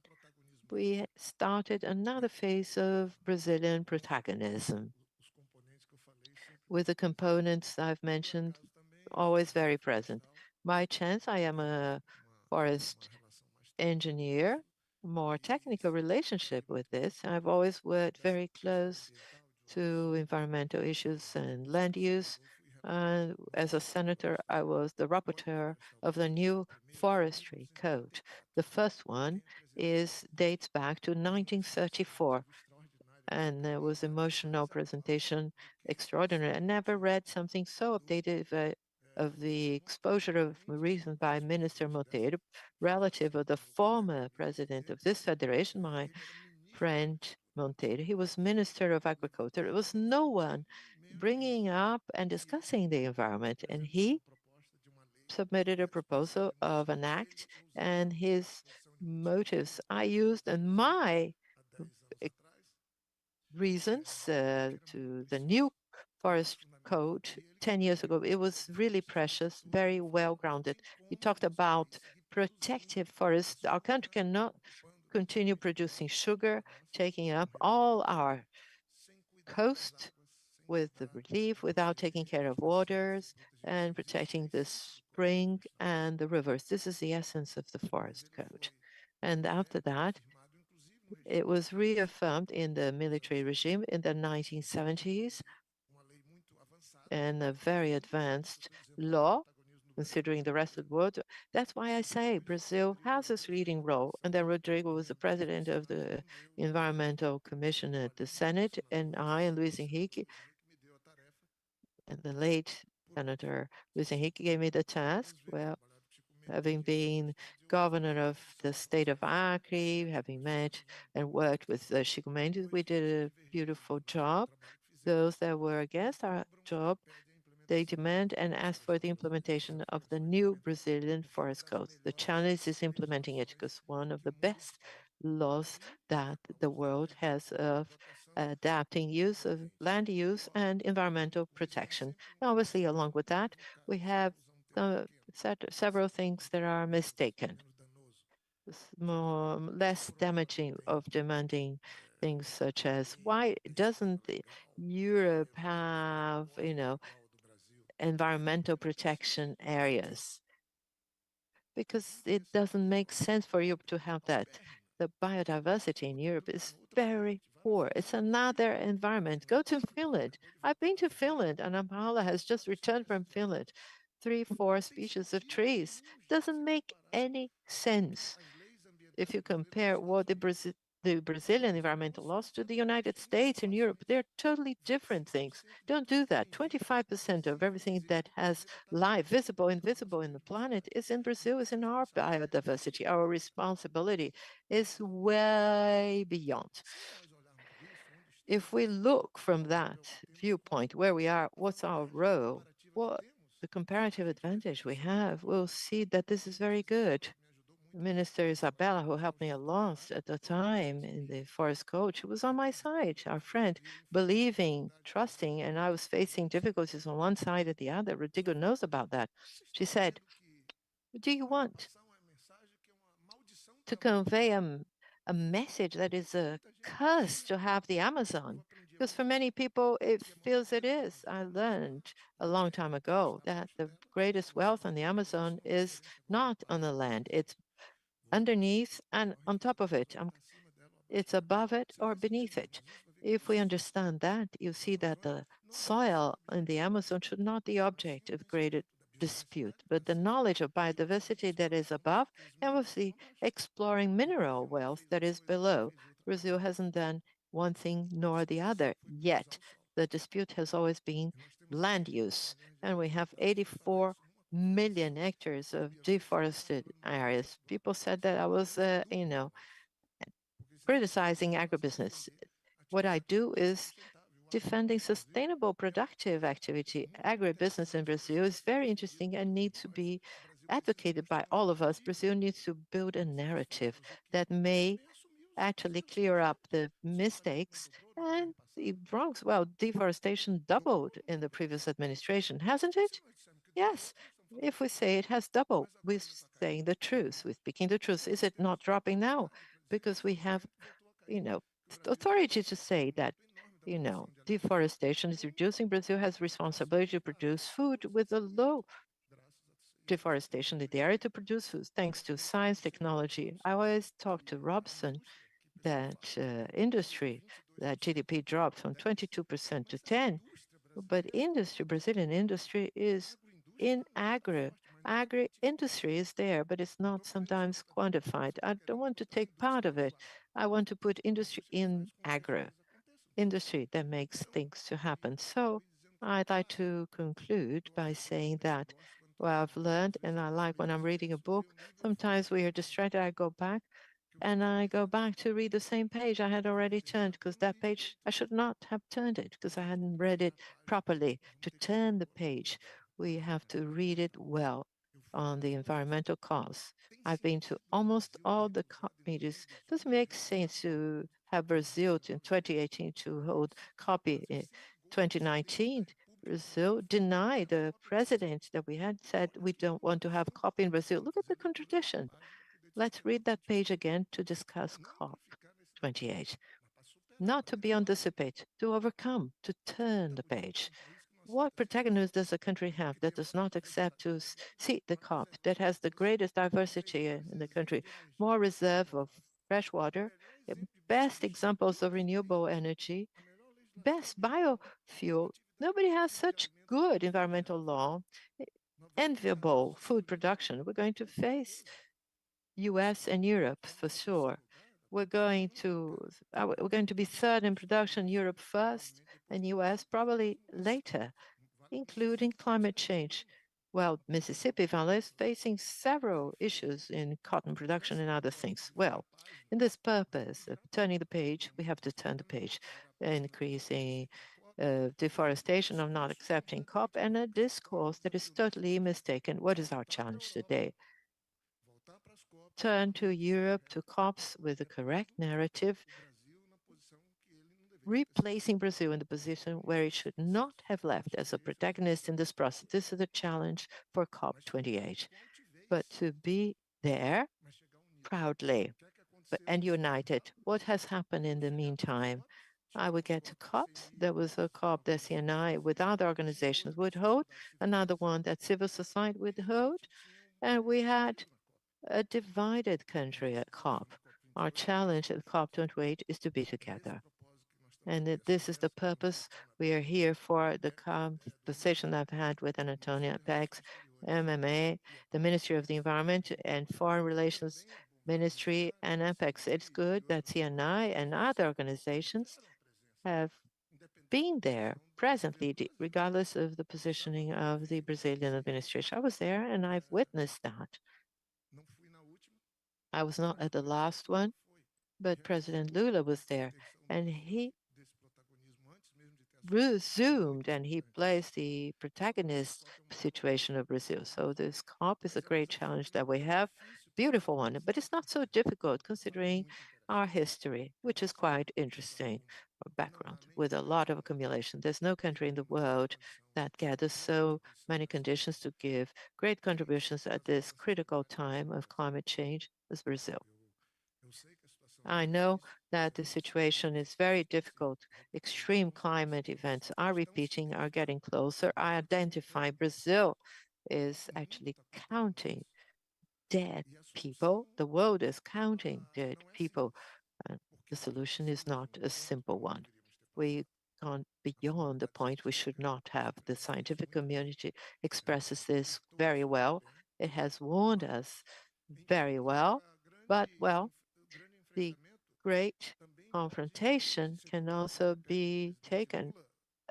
we started another phase of Brazilian protagonism with the components I've mentioned always very present. By chance, I am a forest engineer, more technical relationship with this. I've always worked very close to environmental issues and land use. As a senator, I was the rapporteur of the new forestry code. The first one dates back to 1934, and there was emotional presentation, extraordinary. I never read something so updated of the exposure of reason by Minister Monteiro, relative of the former president of this federation, my friend Monteiro. He was Minister of Agriculture. It was no one bringing up and discussing the environment, and he submitted a proposal of an act, and his motives I used, and my reasons to the new forest code 10 years ago. It was really precious, very well grounded. He talked about protective forests. Our country cannot continue producing sugar, taking up all our coast with the relief without taking care of waters and protecting the spring and the rivers. This is the essence of the forest code. And after that, it was reaffirmed in the military regime in the 1970s, and a very advanced law considering the rest of the world. That's why I say Brazil has this leading role. And then Rodrigo was the president of the Environmental Commission at the Senate, and I and Luiz Henrique, and the late Senator Luiz Henrique gave me the task. Well, having been governor of the state of Acre, having met and worked with Chico Mendes, we did a beautiful job. Those that were against our job, they demand and ask for the implementation of the new Brazilian forest codes. The challenge is implementing it because one of the best laws that the world has of adapting use of land use and environmental protection. And obviously, along with that, we have several things that are mistaken. Less damaging of demanding things such as why doesn't Europe have, environmental protection areas? Because it doesn't make sense for Europe to have that. The biodiversity in Europe is very poor. It's another environment. Go to Finland. I've been to Finland, and Paula has just returned from Finland. 3, 4 species of trees. Doesn't make any sense if you compare what the Brazilian environmental laws to the United States and Europe. They're totally different things. Don't do that. 25% of everything that has life, visible, invisible in the planet, is in Brazil, is in our biodiversity. Our responsibility is way beyond. If we look from that viewpoint, where we are, what's our role, what the comparative advantage we have, we'll see that this is very good. Minister Isabella, who helped me a lot at the time in the forest code, she was on my side, our friend, believing, trusting, and I was facing difficulties on one side or the other. Rodrigo knows about that. She said, do you want to convey a message that is a curse to have the Amazon? Because for many people, it feels it is. I learned a long time ago that the greatest wealth on the Amazon is not on the land. It's underneath and on top of it. It's above it or beneath it. If we understand that, you see that the soil in the Amazon should not be the object of greater dispute, but the knowledge of biodiversity that is above, and we'll see exploring mineral wealth that is below. Brazil hasn't done one thing nor the other yet. The dispute has always been land use, and we have 84 million hectares of deforested areas. People said that I was, criticizing agribusiness. What I do is defending sustainable productive activity. Agribusiness in Brazil is very interesting and needs to be advocated by all of us. Brazil needs to build a narrative that may actually clear up the mistakes and the wrongs. Well, deforestation doubled in the previous administration, hasn't it? Yes. If we say it has doubled, we're saying the truth, we're speaking the truth. Is it not dropping now? Because we have, authority to say that, deforestation is reducing. Brazil has responsibility to produce food with a low deforestation in the area to produce food, thanks to science, technology. I always talk to Robson that industry, that GDP dropped from 22% to 10, but industry, Brazilian industry is in agri. Agri-industry is there, but it's not sometimes quantified. I don't want to take part of it. I want to put industry in agri, industry that makes things to happen. So I'd like to conclude by saying that, well, I've learned, and I like when I'm reading a book, sometimes we are distracted, I go back to read the same page I had already turned, because that page, I should not have turned it because I hadn't read it properly. To turn the page, we have to read it well on the environmental cause. I've been to almost all the COP meetings. It doesn't make sense to have Brazil in 2018 to hold COP in 2019. Brazil denied the president that we had said we don't want to have COP in Brazil. Look at the contradiction. Let's read that page again to discuss COP28. Not to be anticipated, to overcome, to turn the page. What protagonist does a country have that does not accept to see the COP, that has the greatest diversity in the country, more reserve of fresh water, best examples of renewable energy, best biofuel? Nobody has such good environmental law, enviable food production. We're going to face US and Europe for sure. We're going to be third in production, Europe first, and US probably later, including climate change. Well, Mississippi Valley is facing several issues in cotton production and other things. Well, in this purpose of turning the page, we have to turn the page, increasing deforestation, of not accepting COP, and a discourse that is totally mistaken. What is our challenge today? Turn to Europe, to COPs with the correct narrative, replacing Brazil in the position where it should not have left as a protagonist in this process. This is the challenge for COP28. But to be there proudly, and united. What has happened in the meantime? I would get to COPs. There was a COP that CNI with other organizations would hold, another one that civil society would hold, and we had a divided country at COP. Our challenge at COP28 is to be together. And this is the purpose. We are here for the conversation I've had with Antonio Pex, MMA, the Ministry of the Environment, and Foreign Relations Ministry, and Apex. It's good that CNI and other organizations have been there presently, regardless of the positioning of the Brazilian administration. I was there and I've witnessed that. I was not at the last one, but President Lula was there, and he resumed and he plays the protagonist situation of Brazil. So this COP is a great challenge that we have, beautiful one, but it's not so difficult considering our history, which is quite interesting, our background, with a lot of accumulation. There's no country in the world that gathers so many conditions to give great contributions at this critical time of climate change as Brazil. I know that the situation is very difficult. Extreme climate events are repeating, are getting closer. I identify Brazil is actually counting dead people. The world is counting dead people. And the solution is not a simple one. We gone beyond the point we should not have. The scientific community expresses this very well. It has warned us very well, but well, the great confrontation can also be taken.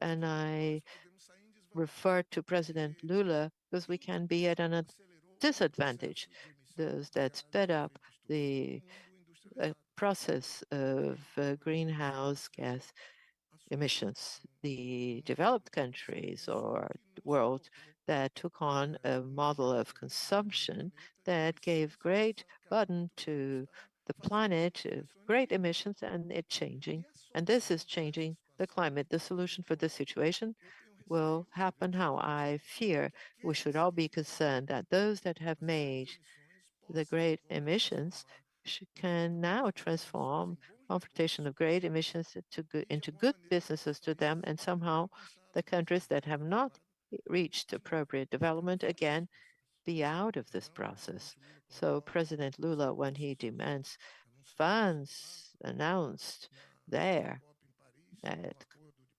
And I refer to President Lula because we can be at a disadvantage. Those that sped up the process of greenhouse gas emissions, the developed countries or world that took on a model of consumption that gave great burden to the planet, of great emissions, and it changing. And this is changing the climate. The solution for this situation will happen how I fear we should all be concerned that those that have made the great emissions can now transform confrontation of great emissions into good businesses to them, and somehow the countries that have not reached appropriate development again be out of this process. So President Lula, when he demands funds announced there at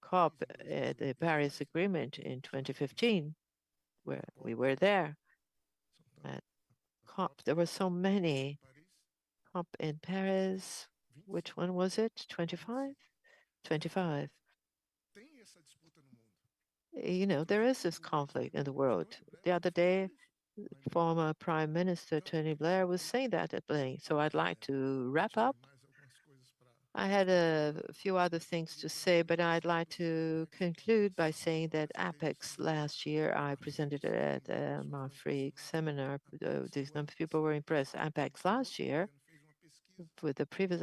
COP, at the Paris Agreement in 2015, where we were there at COP, there were so many COP in Paris. Which one was it? 25? 25. You know, there is this conflict in the world. The other day, former Prime Minister Tony Blair was saying that at length. So I'd like to wrap up. I had a few other things to say, but I'd like to conclude by saying that Apex last year, I presented it at a Marfrig seminar. These number of people were impressed. Apex last year, with the previous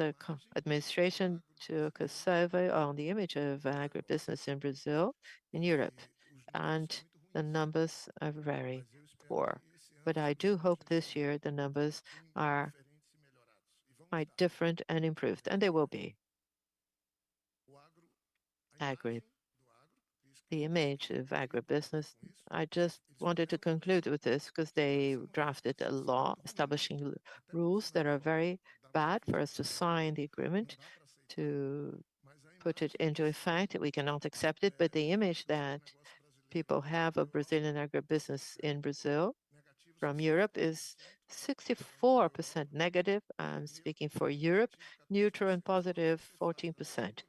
administration, took a survey on the image of agribusiness in Brazil, in Europe, and the numbers are very poor. But I do hope this year the numbers are quite different and improved, and they will be. The image of agribusiness, I just wanted to conclude with this because they drafted a law establishing rules that are very bad for us to sign the agreement, to put it into effect. We cannot accept it, but the image that people have of Brazilian agribusiness in Brazil from Europe is 64% negative. I'm speaking for Europe, neutral and positive 14%.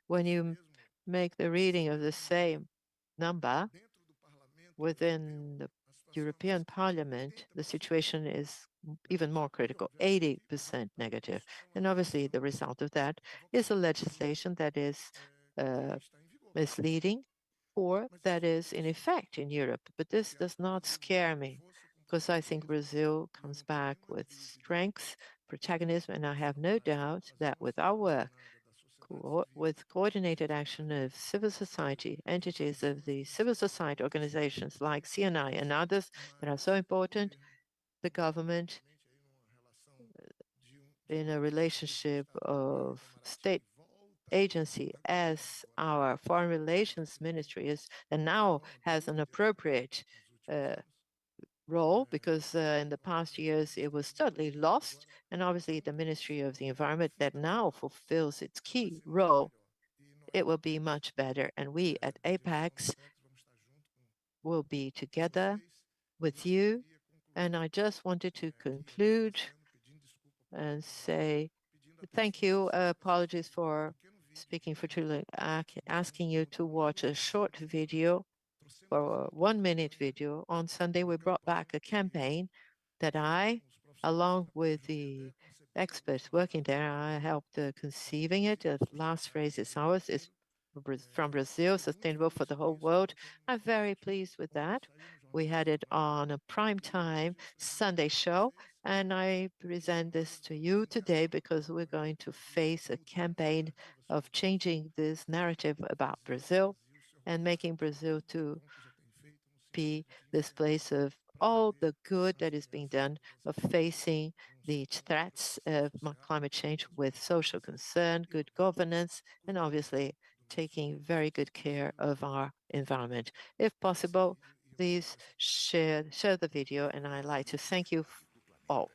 When you make the reading of the same number within the European Parliament, the situation is even more critical, 80% negative. And obviously the result of that is a legislation that is misleading or that is in effect in Europe. But this does not scare me because I think Brazil comes back with strength, protagonism, and I have no doubt that with our work, with coordinated action of civil society, entities of the civil society organizations like CNI and others that are so important, the government in a relationship of state agency as our foreign relations ministry is, and now has an appropriate role, because in the past years it was totally lost, and obviously the Ministry of the Environment that now fulfills its key role, it will be much better. And we at Apex will be together with you. And I just wanted to conclude and say thank you. Apologies for speaking for too long, asking you to watch a short video, for a 1-minute video. On Sunday, we brought back a campaign that I, along with the experts working there, I helped conceiving it. The last phrase is ours. It's from Brazil, sustainable for the whole world. I'm very pleased with that. We had it on a prime time Sunday show, and I present this to you today because we're going to face a campaign of changing this narrative about Brazil and making Brazil to be this place of all the good that is being done, of facing the threats of climate change with social concern, good governance, and obviously taking very good care of our environment. If possible, please share the video, and I'd like to thank you all.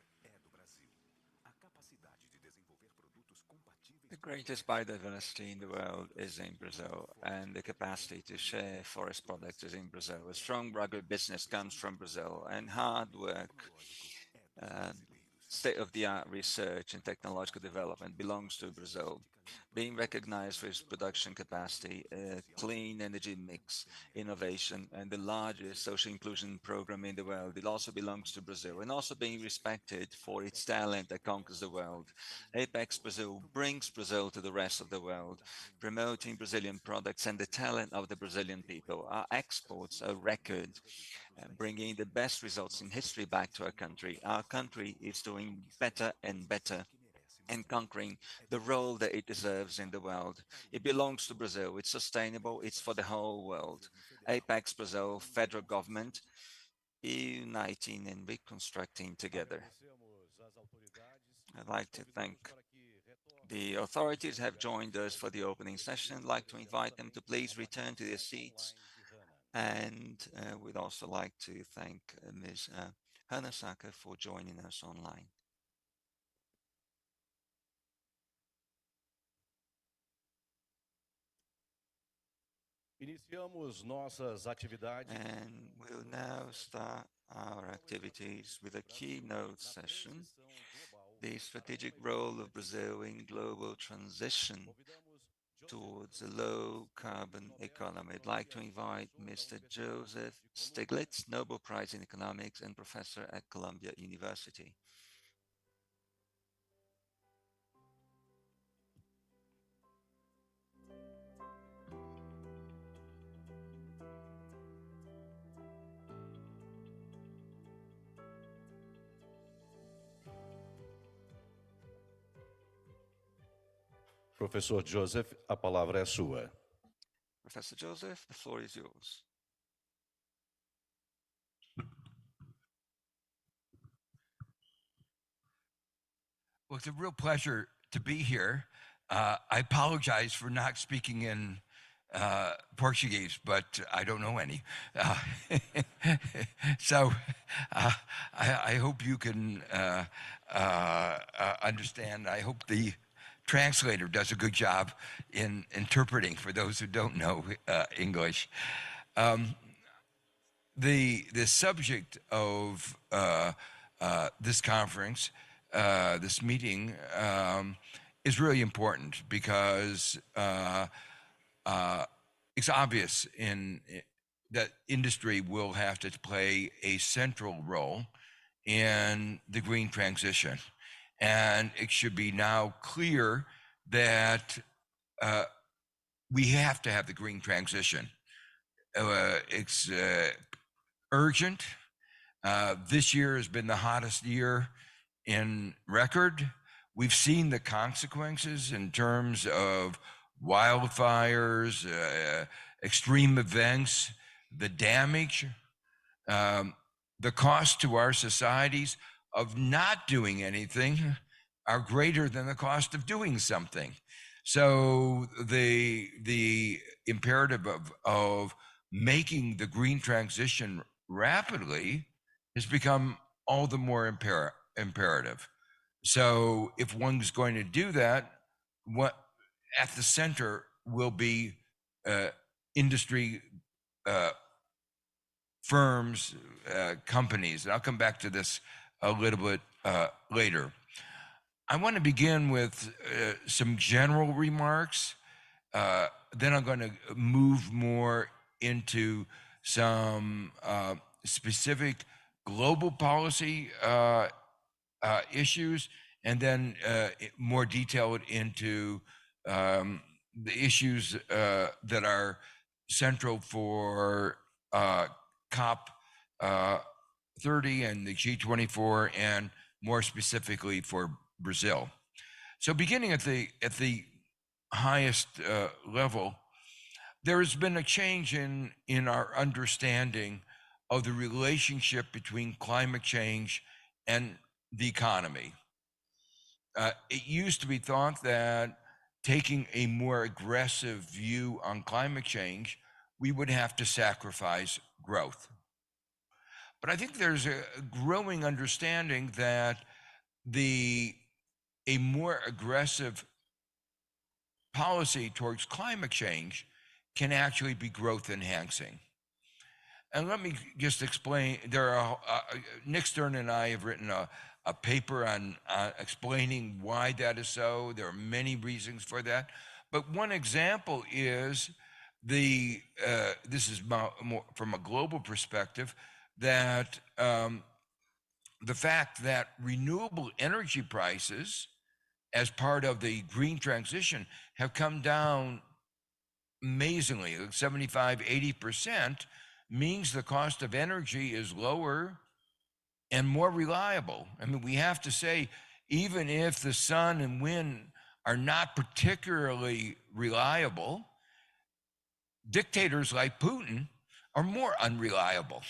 The greatest biodiversity in the world is in Brazil, and the capacity to share forest products is in Brazil. A strong agribusiness comes from Brazil, and hard work, state-of-the-art research and technological development belongs to Brazil. Being recognized for its production capacity, clean energy mix, innovation, and the largest social inclusion program in the world, it also belongs to Brazil, and also being respected for its talent that conquers the world. Apex Brazil brings Brazil to the rest of the world, promoting Brazilian products and the talent of the Brazilian people. Our exports are record, bringing the best results in history back to our country. Our country is doing better and better and conquering the role that it deserves in the world. It belongs to Brazil. It's sustainable. It's for the whole world. Apex Brazil, federal government, uniting and reconstructing together. I'd like to thank the authorities have joined us for the opening session. I'd like to invite them to please return to their seats. And we'd also like to thank Ms. Hanasaka for joining us online. Iniciamos nossas atividades. And we'll now start our activities with a keynote session, the strategic role of Brazil in global transition towards a low-carbon economy. I'd like to invite Mr. Joseph Stiglitz, Nobel Prize in Economics and professor at Columbia University. Professor Joseph, a palavra é sua. Professor Joseph, the floor is yours. Well, it's a real pleasure to be here. I apologize for not speaking in Portuguese, but I don't know any. So I hope you can understand. I hope the translator does a good job in interpreting for those who don't know English. The subject of this conference, this meeting, is really important because it's obvious that industry will have to play a central role in the green transition. And it should be now clear that we have to have the green transition. It's urgent. This year has been the hottest year in record. We've seen the consequences in terms of wildfires, extreme events, the damage, the cost to our societies of not doing anything are greater than the cost of doing something. So the imperative of making the green transition rapidly has become all the more imperative. So if one's going to do that, what at the center will be industry firms, companies. And I'll come back to this a little bit later. I want to begin with some general remarks. Then I'm going to move more into some specific global policy issues, and then more detailed into the issues that are central for COP 30 and the G24, and more specifically for Brazil. So beginning at the highest level, there has been a change in our understanding of the relationship between climate change and the economy. It used to be thought that taking a more aggressive view on climate change, we would have to sacrifice growth. But I think there's a growing understanding that a more aggressive policy towards climate change can actually be growth enhancing. And let me just explain, Nick Stern and I have written a paper on explaining why that is so. There are many reasons for that. But one example is this is more from a global perspective, that the fact that renewable energy prices as part of the green transition have come down amazingly, like 75, 80%, means the cost of energy is lower and more reliable. I mean, we have to say, even if the sun and wind are not particularly reliable, dictators like Putin are more unreliable.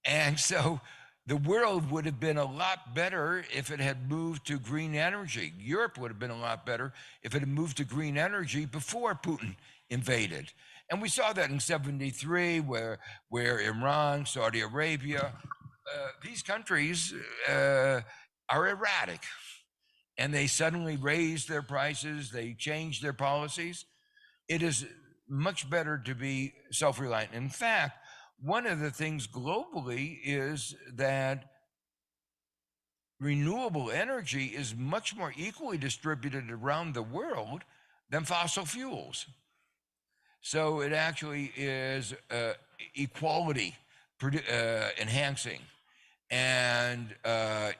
And so the world would have been a lot better if it had moved to green energy. Europe would have been a lot better if it had moved to green energy before Putin invaded. And we saw that in '73, where Iran, Saudi Arabia, these countries are erratic. And they suddenly raised their prices, they changed their policies. It is much better to be self-reliant. In fact, one of the things globally is that renewable energy is much more equally distributed around the world than fossil fuels. So it actually is equality enhancing, and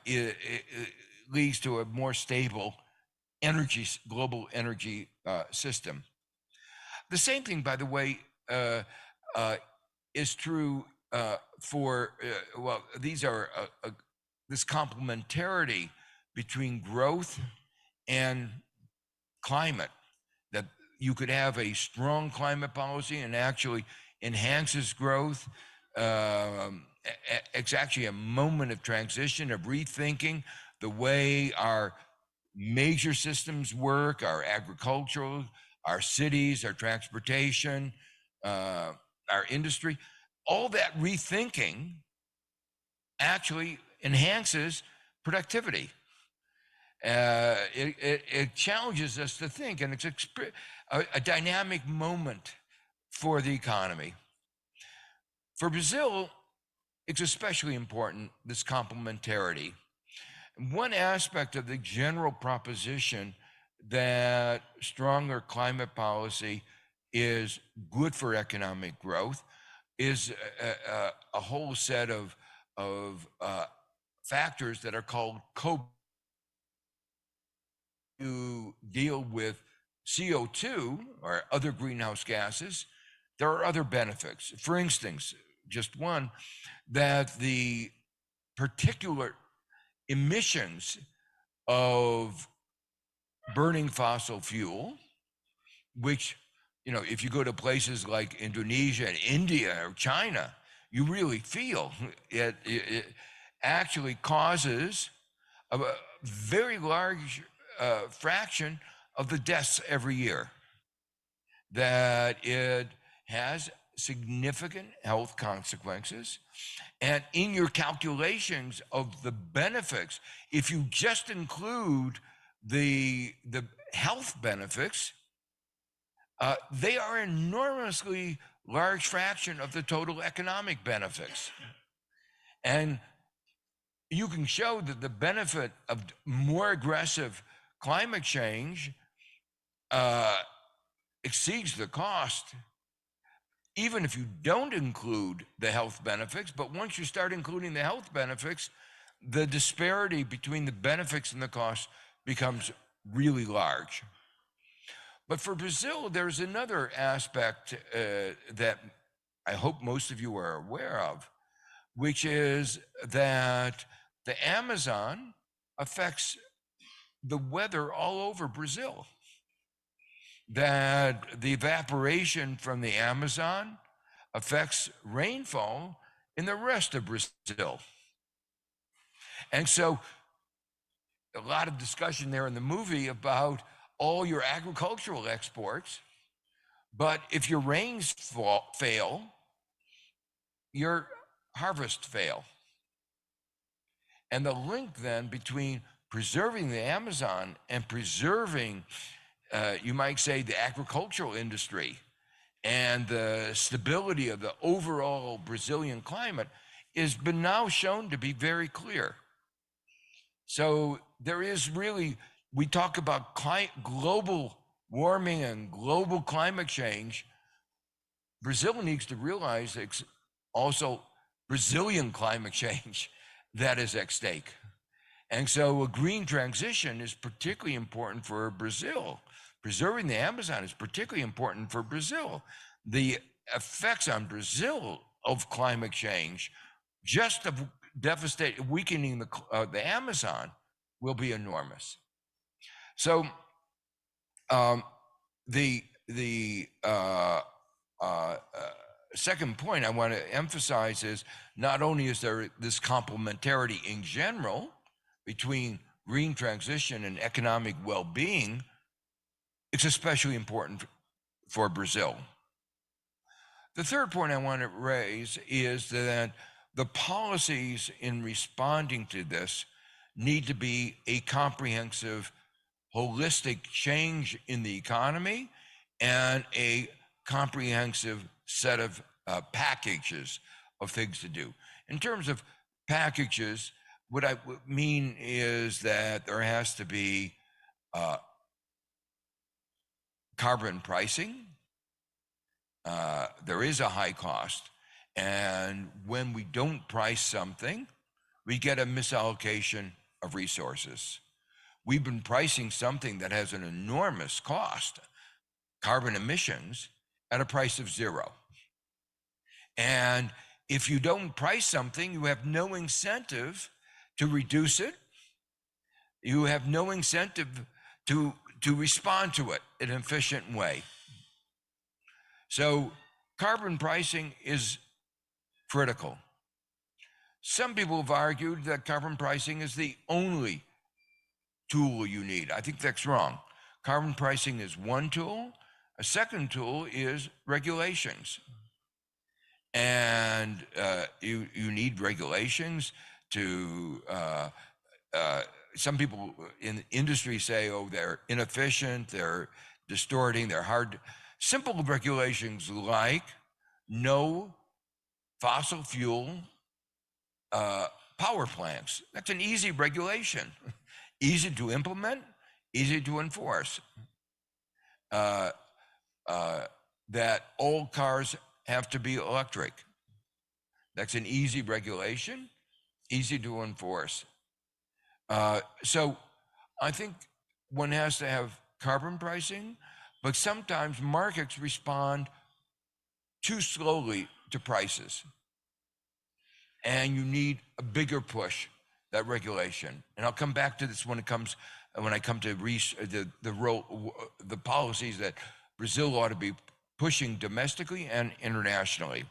it leads to a more stable global energy system. The same thing, by the way, is true for, well, these are this complementarity between growth and climate, that you could have a strong climate policy and actually enhances growth. It's actually a moment of transition, of rethinking the way our major systems work, our agricultural, our cities, our transportation, our industry. All that rethinking actually enhances productivity. It challenges us to think, and it's a dynamic moment for the economy. For Brazil, it's especially important, this complementarity. One aspect of the general proposition that stronger climate policy is good for economic growth is a whole set of factors that are called to deal with CO2 or other greenhouse gases. There are other benefits. For instance, just one, that the particular emissions of burning fossil fuel, which, you know, if you go to places like Indonesia and India or China, you really feel it actually causes a very large fraction of the deaths every year, that it has significant health consequences. And in your calculations of the benefits, if you just include the health benefits, they are an enormously large fraction of the total economic benefits. And you can show that the benefit of more aggressive climate change exceeds the cost, even if you don't include the health benefits. But once you start including the health benefits, the disparity between the benefits and the costs becomes really large. But for Brazil, there's another aspect that I hope most of you are aware of, which is that the Amazon affects the weather all over Brazil. That the evaporation from the Amazon affects rainfall in the rest of Brazil. And so a lot of discussion there in the movie about all your agricultural exports, but if your rains fail, your harvests fail. And the link then between preserving the Amazon and preserving, you might say, the agricultural industry and the stability of the overall Brazilian climate has been now shown to be very clear. So there is really, we talk about global warming and global climate change. Brazil needs to realize it's also Brazilian climate change that is at stake. And so a green transition is particularly important for Brazil. Preserving the Amazon is particularly important for Brazil. The effects on Brazil of climate change, just of weakening the Amazon, will be enormous. So the second point I want to emphasize is not only is there this complementarity in general between green transition and economic well-being, it's especially important for Brazil. The third point I want to raise is that the policies in responding to this need to be a comprehensive, holistic change in the economy and a comprehensive set of packages of things to do. In terms of packages, what I mean is that there has to be carbon pricing. There is a high cost, and when we don't price something, we get a misallocation of resources. We've been pricing something that has an enormous cost, carbon emissions, at a price of zero. And if you don't price something, you have no incentive to reduce it. You have no incentive to respond to it in an efficient way. So carbon pricing is critical. Some people have argued that carbon pricing is the only tool you need. I think that's wrong. Carbon pricing is one tool. A second tool is regulations. And you need regulations to, some people in the industry say, oh, they're inefficient, they're distorting, they're hard. Simple regulations like no fossil fuel power plants. That's an easy regulation. Easy to implement, easy to enforce. That all cars have to be electric. That's an easy regulation, easy to enforce. So I think one has to have carbon pricing, but sometimes markets respond too slowly to prices. And you need a bigger push, that regulation. And I'll come back to this when I come to the policies that Brazil ought to be pushing domestically and internationally.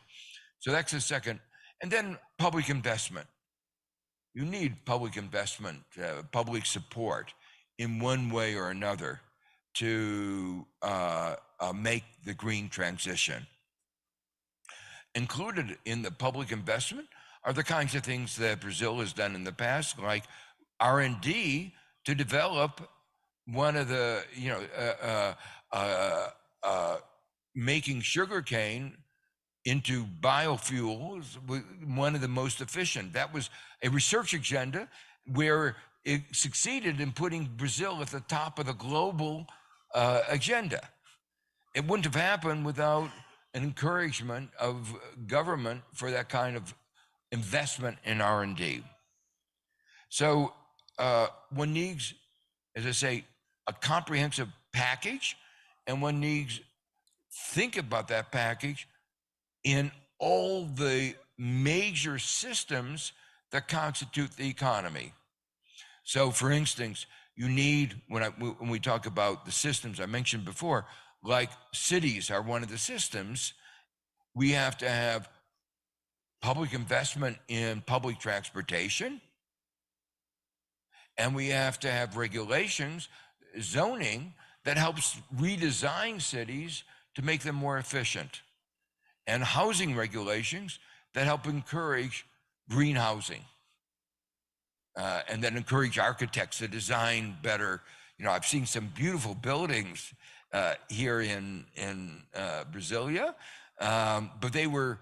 So that's the second. And then public investment. you need public investment, public support in one way or another to make the green transition. Included in the public investment are the kinds of things that Brazil has done in the past, like R&D to develop one of the, making sugarcane into biofuels, one of the most efficient. That was a research agenda where it succeeded in putting Brazil at the top of the global agenda. It wouldn't have happened without an encouragement of government for that kind of investment in R&D. So one needs, as I say, a comprehensive package, and one needs think about that package in all the major systems that constitute the economy. So for instance, you need, when we talk about the systems I mentioned before, like cities are one of the systems, we have to have public investment in public transportation, and we have to have regulations, zoning, that helps redesign cities to make them more efficient, and housing regulations that help encourage green housing, and then encourage architects to design better. I've seen some beautiful buildings here in Brasilia, but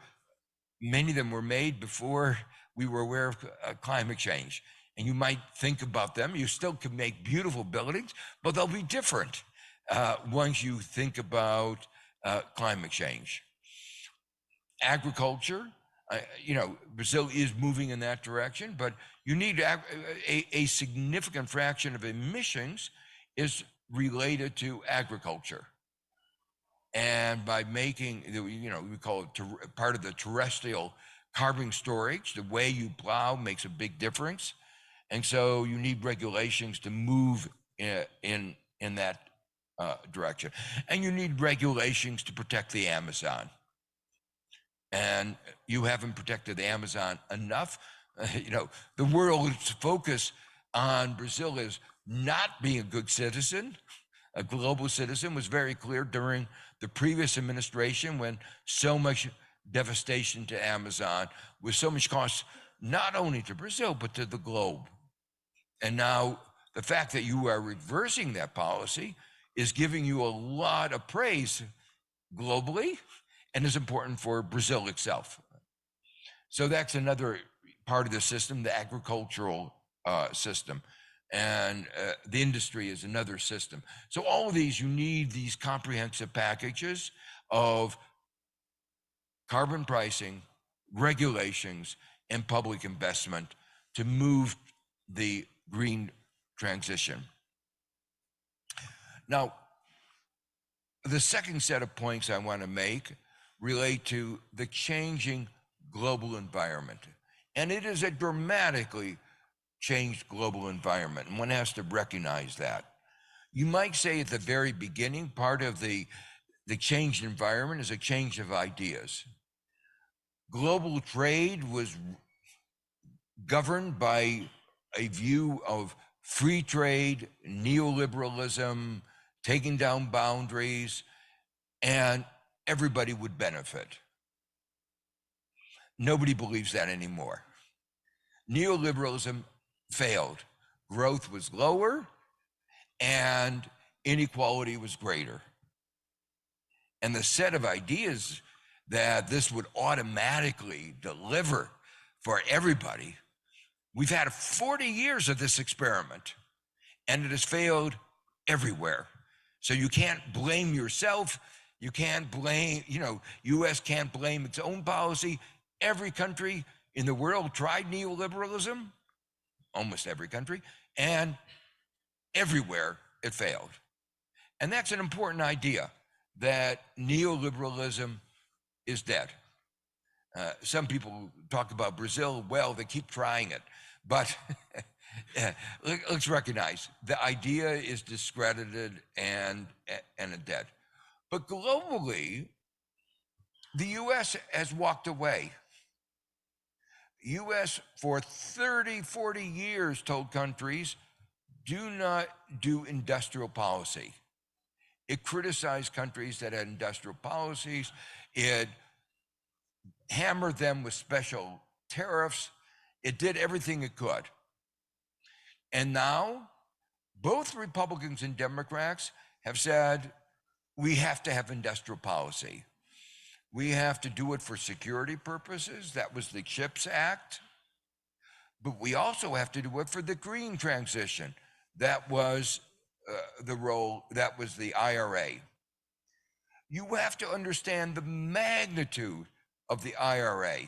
many of them were made before we were aware of climate change. And you might think about them, you still can make beautiful buildings, but they'll be different once you think about climate change. Agriculture, Brazil is moving in that direction, but you need a significant fraction of emissions is related to agriculture. And by making, we call it part of the terrestrial carbon storage, the way you plow makes a big difference. And so you need regulations to move in that direction. And you need regulations to protect the Amazon. And you haven't protected the Amazon enough. The world's focus on Brazil is not being a good citizen. A global citizen was very clear during the previous administration, when so much devastation to Amazon, with so much cost, not only to Brazil, but to the globe. And now the fact that you are reversing that policy is giving you a lot of praise globally, and is important for Brazil itself. So that's another part of the system, the agricultural system. And the industry is another system. So all of these, you need these comprehensive packages of carbon pricing, regulations, and public investment to move the green transition. Now, the second set of points I want to make relate to the changing global environment. And it is a dramatically changed global environment, and one has to recognize that. You might say at the very beginning, part of the changed environment is a change of ideas. Global trade was governed by a view of free trade, neoliberalism, taking down boundaries, and everybody would benefit. Nobody believes that anymore. Neoliberalism failed. Growth was lower and inequality was greater. And the set of ideas that this would automatically deliver for everybody, we've had 40 years of this experiment, and it has failed everywhere. So you can't blame yourself. You can't blame, US can't blame its own policy. Every country in the world tried neoliberalism, almost every country, and everywhere it failed. And that's an important idea, that neoliberalism is dead. Some people talk about Brazil, well, they keep trying it, but let's recognize the idea is discredited and dead. But globally, the US has walked away. US for 30, 40 years told countries, do not do industrial policy. It criticized countries that had industrial policies. It hammered them with special tariffs. It did everything it could. And now, both Republicans and Democrats have said, we have to have industrial policy. We have to do it for security purposes. That was the CHIPS Act. But we also have to do it for the green transition. That was the IRA. You have to understand the magnitude of the IRA.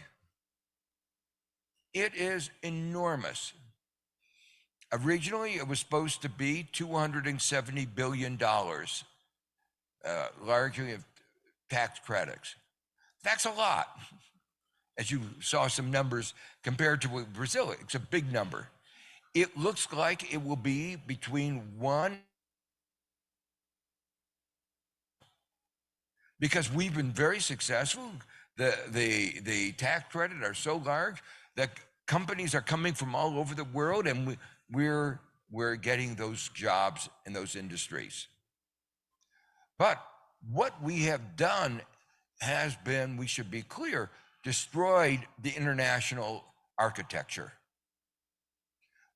It is enormous. Originally, it was supposed to be $270 billion, largely of tax credits. That's a lot. As you saw some numbers compared to Brazil, it's a big number. It looks like it will be between because we've been very successful. The tax credit are so large that companies are coming from all over the world, and we're getting those jobs in those industries. But what we have done has been, we should be clear, destroyed the international architecture.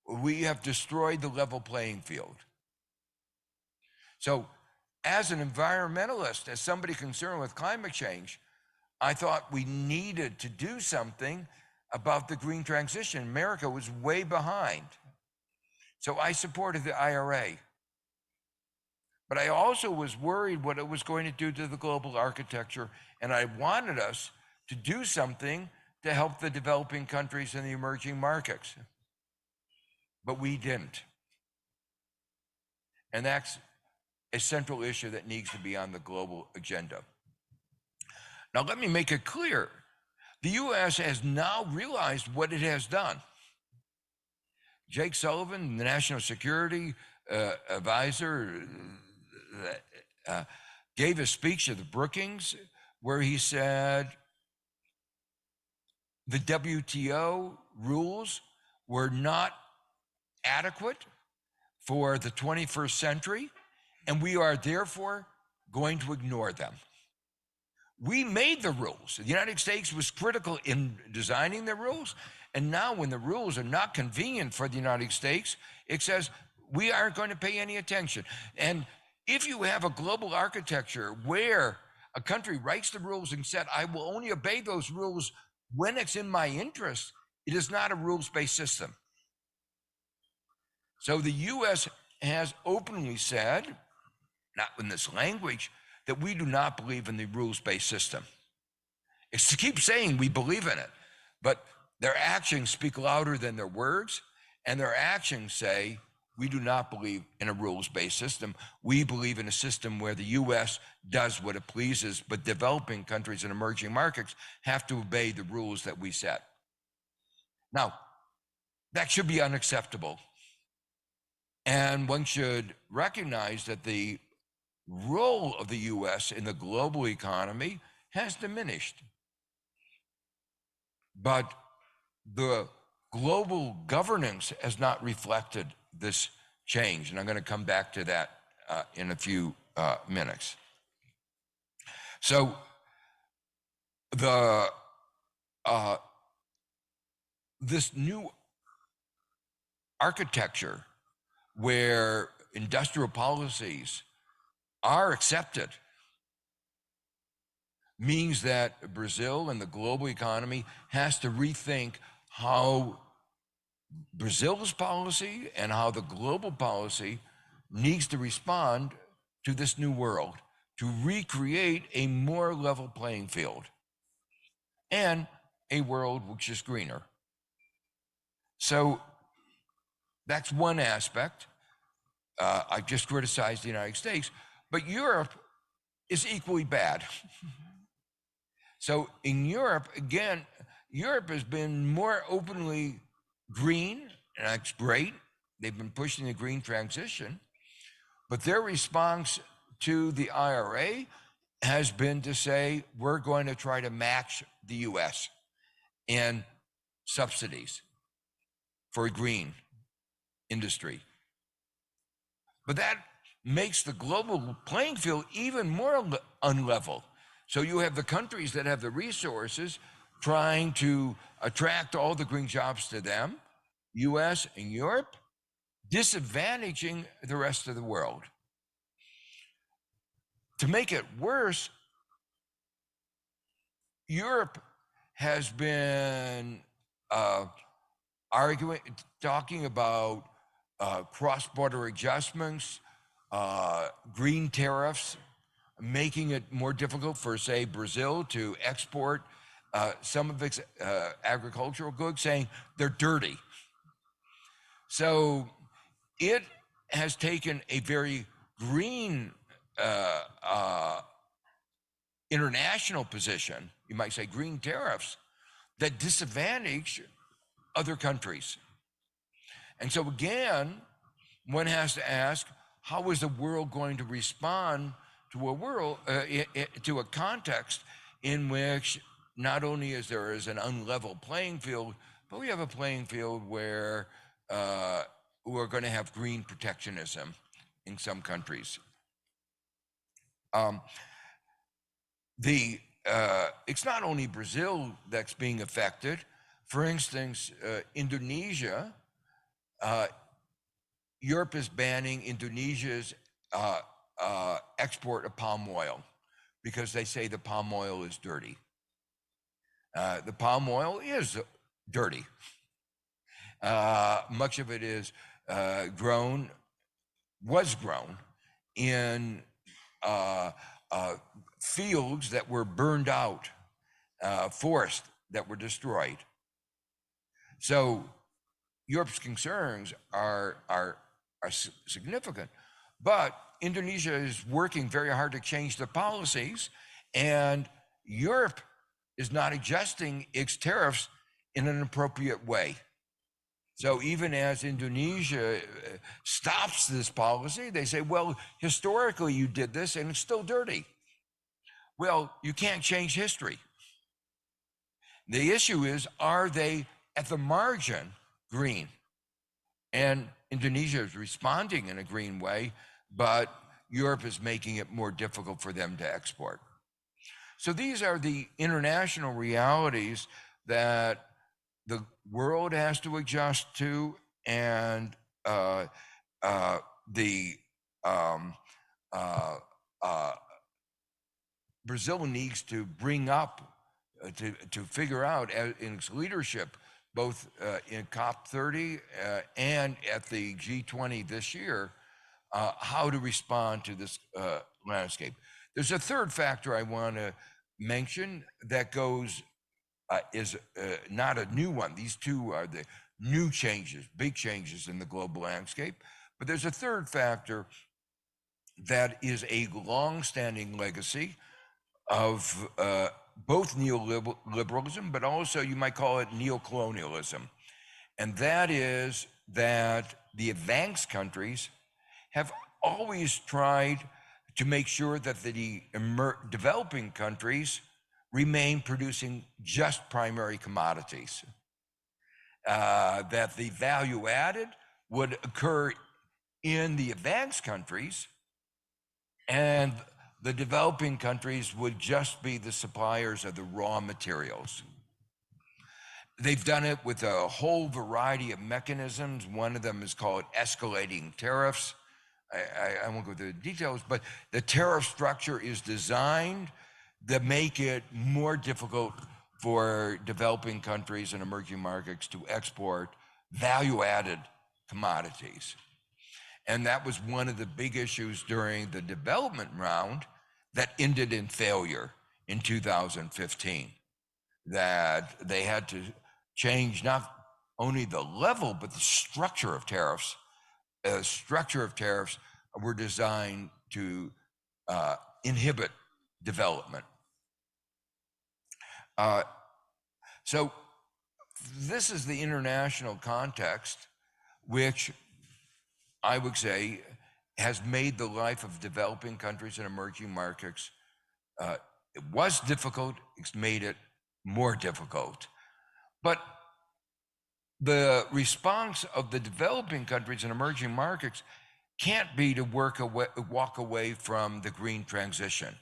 We have destroyed the level playing field. So as an environmentalist, as somebody concerned with climate change, I thought we needed to do something about the green transition. America was way behind. So I supported the IRA. But I also was worried what it was going to do to the global architecture, and I wanted us to do something to help the developing countries and the emerging markets. But we didn't. And that's a central issue that needs to be on the global agenda. Now, let me make it clear. The U.S. has now realized what it has done. Jake Sullivan, the National Security Advisor, gave a speech at the Brookings where he said the WTO rules were not adequate for the 21st century, and we are therefore going to ignore them. We made the rules. The United States was critical in designing the rules, and now when the rules are not convenient for the United States, it says we aren't going to pay any attention. And if you have a global architecture where a country writes the rules and said, I will only obey those rules when it's in my interest, it is not a rules-based system. So the U.S. has openly said, not in this language, that we do not believe in the rules-based system. It's to keep saying we believe in it, but their actions speak louder than their words, and their actions say, we do not believe in a rules-based system. We believe in a system where the U.S. does what it pleases, but developing countries and emerging markets have to obey the rules that we set. Now, that should be unacceptable. And one should recognize that the role of the U.S. in the global economy has diminished. But the global governance has not reflected this change. And I'm going to come back to that in a few minutes. So this new architecture where industrial policies are accepted means that Brazil and the global economy has to rethink how Brazil's policy and how the global policy needs to respond to this new world, to recreate a more level playing field and a world which is greener. So that's one aspect. I just criticized the United States, but Europe is equally bad. So in Europe, again, Europe has been more openly green, and that's great. They've been pushing the green transition, but their response to the IRA has been to say, we're going to try to match the US. And subsidies for green industry. But that makes the global playing field even more unlevel. So you have the countries that have the resources trying to attract all the green jobs to them, US and Europe, disadvantaging the rest of the world. To make it worse, Europe has been talking about cross-border adjustments, green tariffs, making it more difficult for, say, Brazil to export some of its agricultural goods, saying they're dirty. So it has taken a very green international position, you might say green tariffs, that disadvantage other countries. And so again, one has to ask, how is the world going to respond to a world, to a context in which not only is there an unlevel playing field, but we have a playing field where we're going to have green protectionism in some countries. It's not only Brazil that's being affected. For instance, Indonesia, Europe is banning Indonesia's export of palm oil because they say the palm oil is dirty. The palm oil is dirty. Much of it is was grown in fields that were burned out, forests that were destroyed. So Europe's concerns are significant, but Indonesia is working very hard to change the policies, and Europe is not adjusting its tariffs in an appropriate way. So even as Indonesia stops this policy, they say, well, historically you did this and it's still dirty. Well, you can't change history. The issue is, are they at the margin green? And Indonesia is responding in a green way, but Europe is making it more difficult for them to export. So these are the international realities that the world has to adjust to, and Brazil needs to bring up, to figure out in its leadership, both in COP30 and at the G20 this year, how to respond to this landscape. There's a third factor I want to mention that is not a new one. These two are the new changes, big changes in the global landscape. But there's a third factor that is a long-standing legacy of both neoliberalism, but also you might call it neocolonialism. And that is that the advanced countries have always tried to make sure that the developing countries remain producing just primary commodities, that the value added would occur in the advanced countries, and the developing countries would just be the suppliers of the raw materials. They've done it with a whole variety of mechanisms. One of them is called escalating tariffs. I won't go through the details, but the tariff structure is designed to make it more difficult for developing countries and emerging markets to export value-added commodities. And that was one of the big issues during the development round that ended in failure in 2015, that they had to change not only the level, but the structure of tariffs. The structure of tariffs were designed to inhibit development. So this is the international context, which I would say has made the life of developing countries and emerging markets, it was difficult, it's made it more difficult. But the response of the developing countries and emerging markets can't be to walk away from the green transition.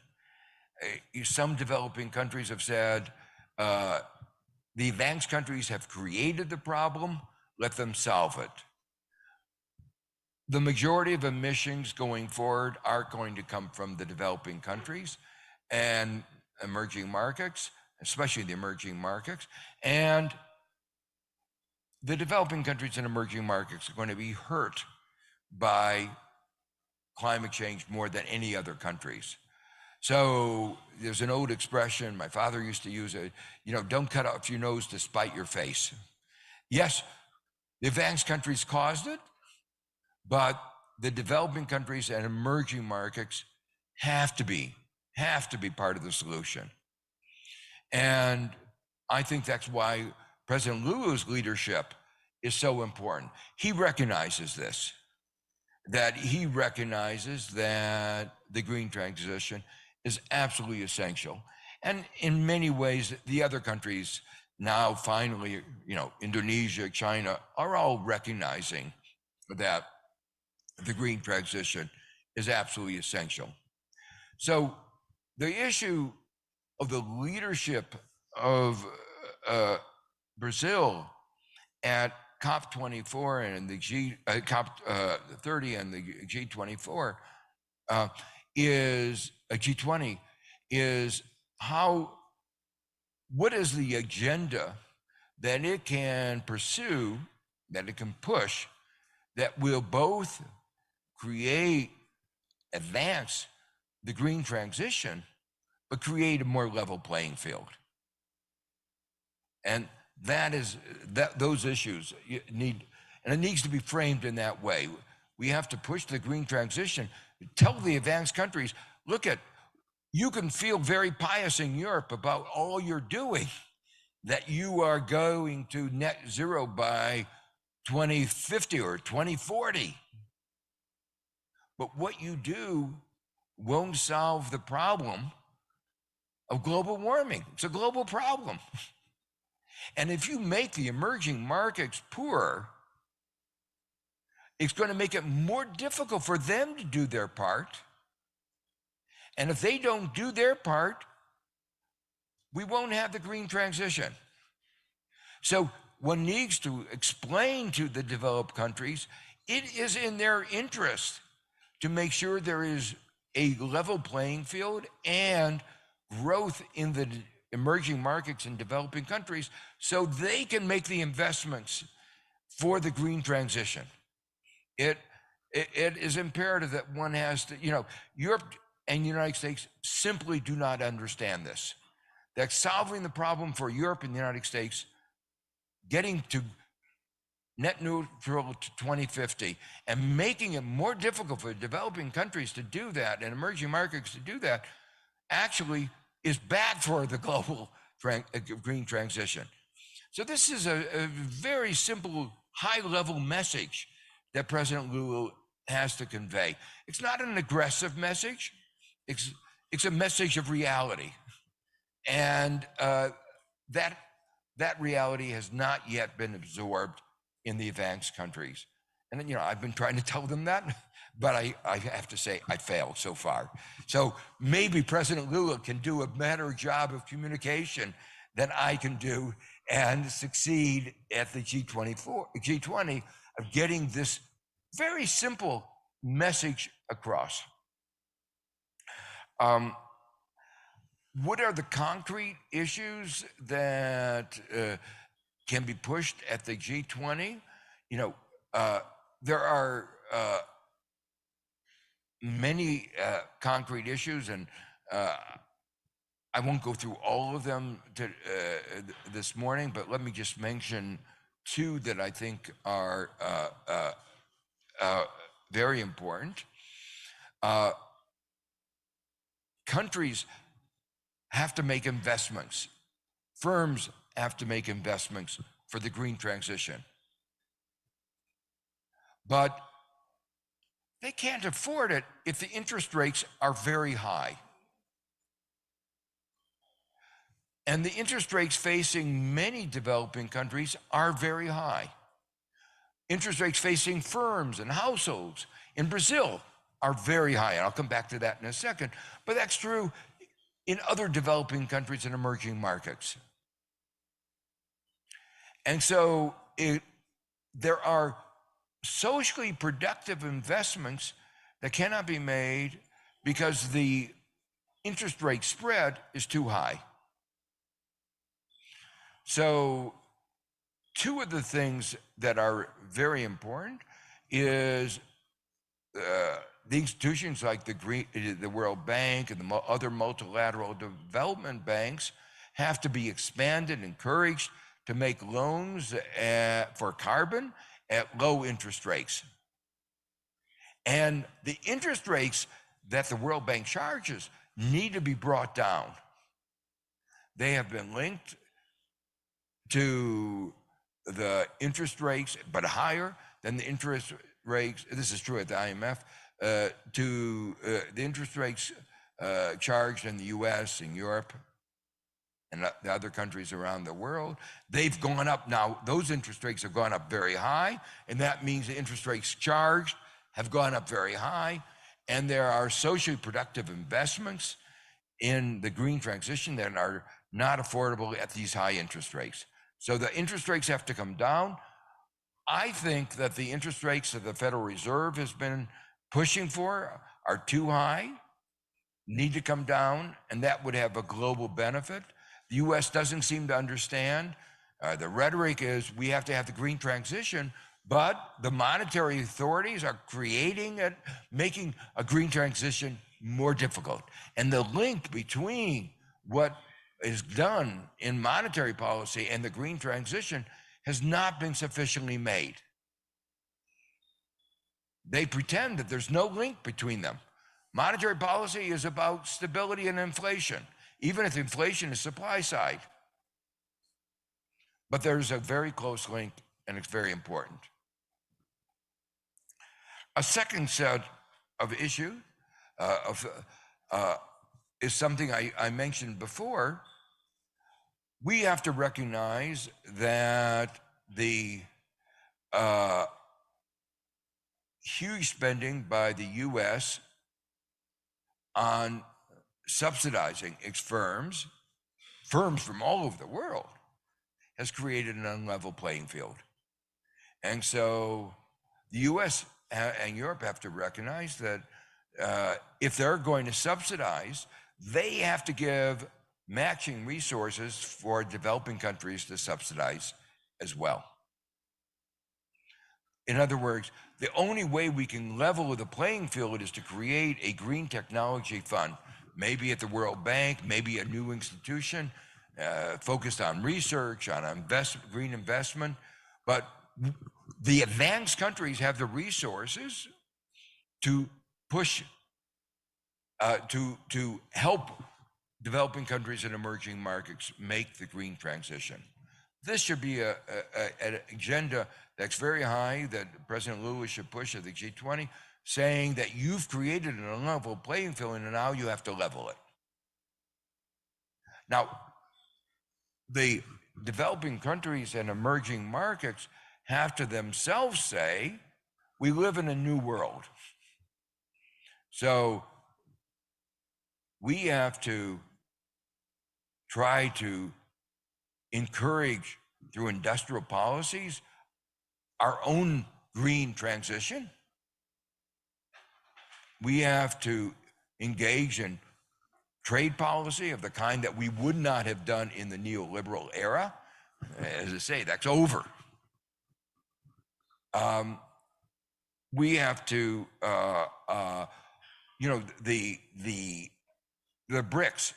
Some developing countries have said, the advanced countries have created the problem, let them solve it. The majority of emissions going forward are going to come from the developing countries and emerging markets, especially the emerging markets. And the developing countries and emerging markets are going to be hurt by climate change more than any other countries. So there's an old expression my father used to use, don't cut off your nose to spite your face. Yes, the advanced countries caused it, but the developing countries and emerging markets have to be part of the solution. And I think that's why President Lula's leadership is so important. He recognizes this, that he recognizes that the green transition is absolutely essential. And in many ways, the other countries now finally, Indonesia, China, are all recognizing that the green transition is absolutely essential. So the issue of the leadership of Brazil at COP24 and the COP30 and the G24 is G20 is what is the agenda that it can pursue, that it can push, that will both advance the green transition, but create a more level playing field. And those issues and it needs to be framed in that way. We have to push the green transition, tell the advanced countries, you can feel very pious in Europe about all you're doing, that you are going to net zero by 2050 or 2040. But what you do won't solve the problem of global warming. It's a global problem. And if you make the emerging markets poorer, it's going to make it more difficult for them to do their part. And if they don't do their part, we won't have the green transition. So one needs to explain to the developed countries, it is in their interest to make sure there is a level playing field and growth in the emerging markets and developing countries so they can make the investments for the green transition. It is imperative that one has to, Europe and the United States simply do not understand this. That solving the problem for Europe and the United States, getting to net neutral to 2050 and making it more difficult for developing countries to do that and emerging markets to do that actually is bad for the global green transition. So this is a very simple, high-level message that President Lula has to convey. It's not an aggressive message. It's a message of reality. And that reality has not yet been absorbed in the advanced countries. And then, I've been trying to tell them that, but I have to say I failed so far. So maybe President Lula can do a better job of communication than I can do and succeed at the G20 of getting this very simple message across. What are the concrete issues that can be pushed at the G20? There are many concrete issues, and I won't go through all of them this morning, but let me just mention two that I think are very important. Countries have to make investments. Firms have to make investments for the green transition. But they can't afford it if the interest rates are very high. And the interest rates facing many developing countries are very high. Interest rates facing firms and households in Brazil are very high. And I'll come back to that in a second. But that's true in other developing countries and emerging markets. And so there are socially productive investments that cannot be made because the interest rate spread is too high. So two of the things that are very important is the institutions like the World Bank and the other multilateral development banks have to be expanded, encouraged to make loans for carbon at low interest rates. And the interest rates that the World Bank charges need to be brought down. They have been linked to the interest rates, but higher than the interest rates, this is true at the IMF, to the interest rates charged in the US and Europe and the other countries around the world. They've gone up now. Those interest rates have gone up very high, and that means the interest rates charged have gone up very high, and there are socially productive investments in the green transition that are not affordable at these high interest rates. So the interest rates have to come down. I think that the interest rates that the Federal Reserve has been pushing for are too high, need to come down, and that would have a global benefit. The US doesn't seem to understand. The rhetoric is we have to have the green transition, but the monetary authorities are creating it, making a green transition more difficult. And the link between what is done in monetary policy and the green transition has not been sufficiently made. They pretend that there's no link between them. Monetary policy is about stability and inflation, even if inflation is supply side. But there's a very close link, and it's very important. A second set of issues is something I mentioned before. We have to recognize that the huge spending by the US on subsidizing its firms from all over the world, has created an unlevel playing field. And so the US and Europe have to recognize that if they're going to subsidize, they have to give matching resources for developing countries to subsidize as well. In other words, the only way we can level the playing field is to create a green technology fund, maybe at the World Bank, maybe a new institution focused on research, on green investment. But the advanced countries have the resources to push, to help developing countries and emerging markets make the green transition. This should be an agenda that's very high that President Lula should push at the G20, saying that you've created an unlevel playing field and now you have to level it. Now, the developing countries and emerging markets have to themselves say, we live in a new world. So we have to try to encourage through industrial policies our own green transition. We have to engage in trade policy of the kind that we would not have done in the neoliberal era. As I say, that's over. We have to, the BRICS,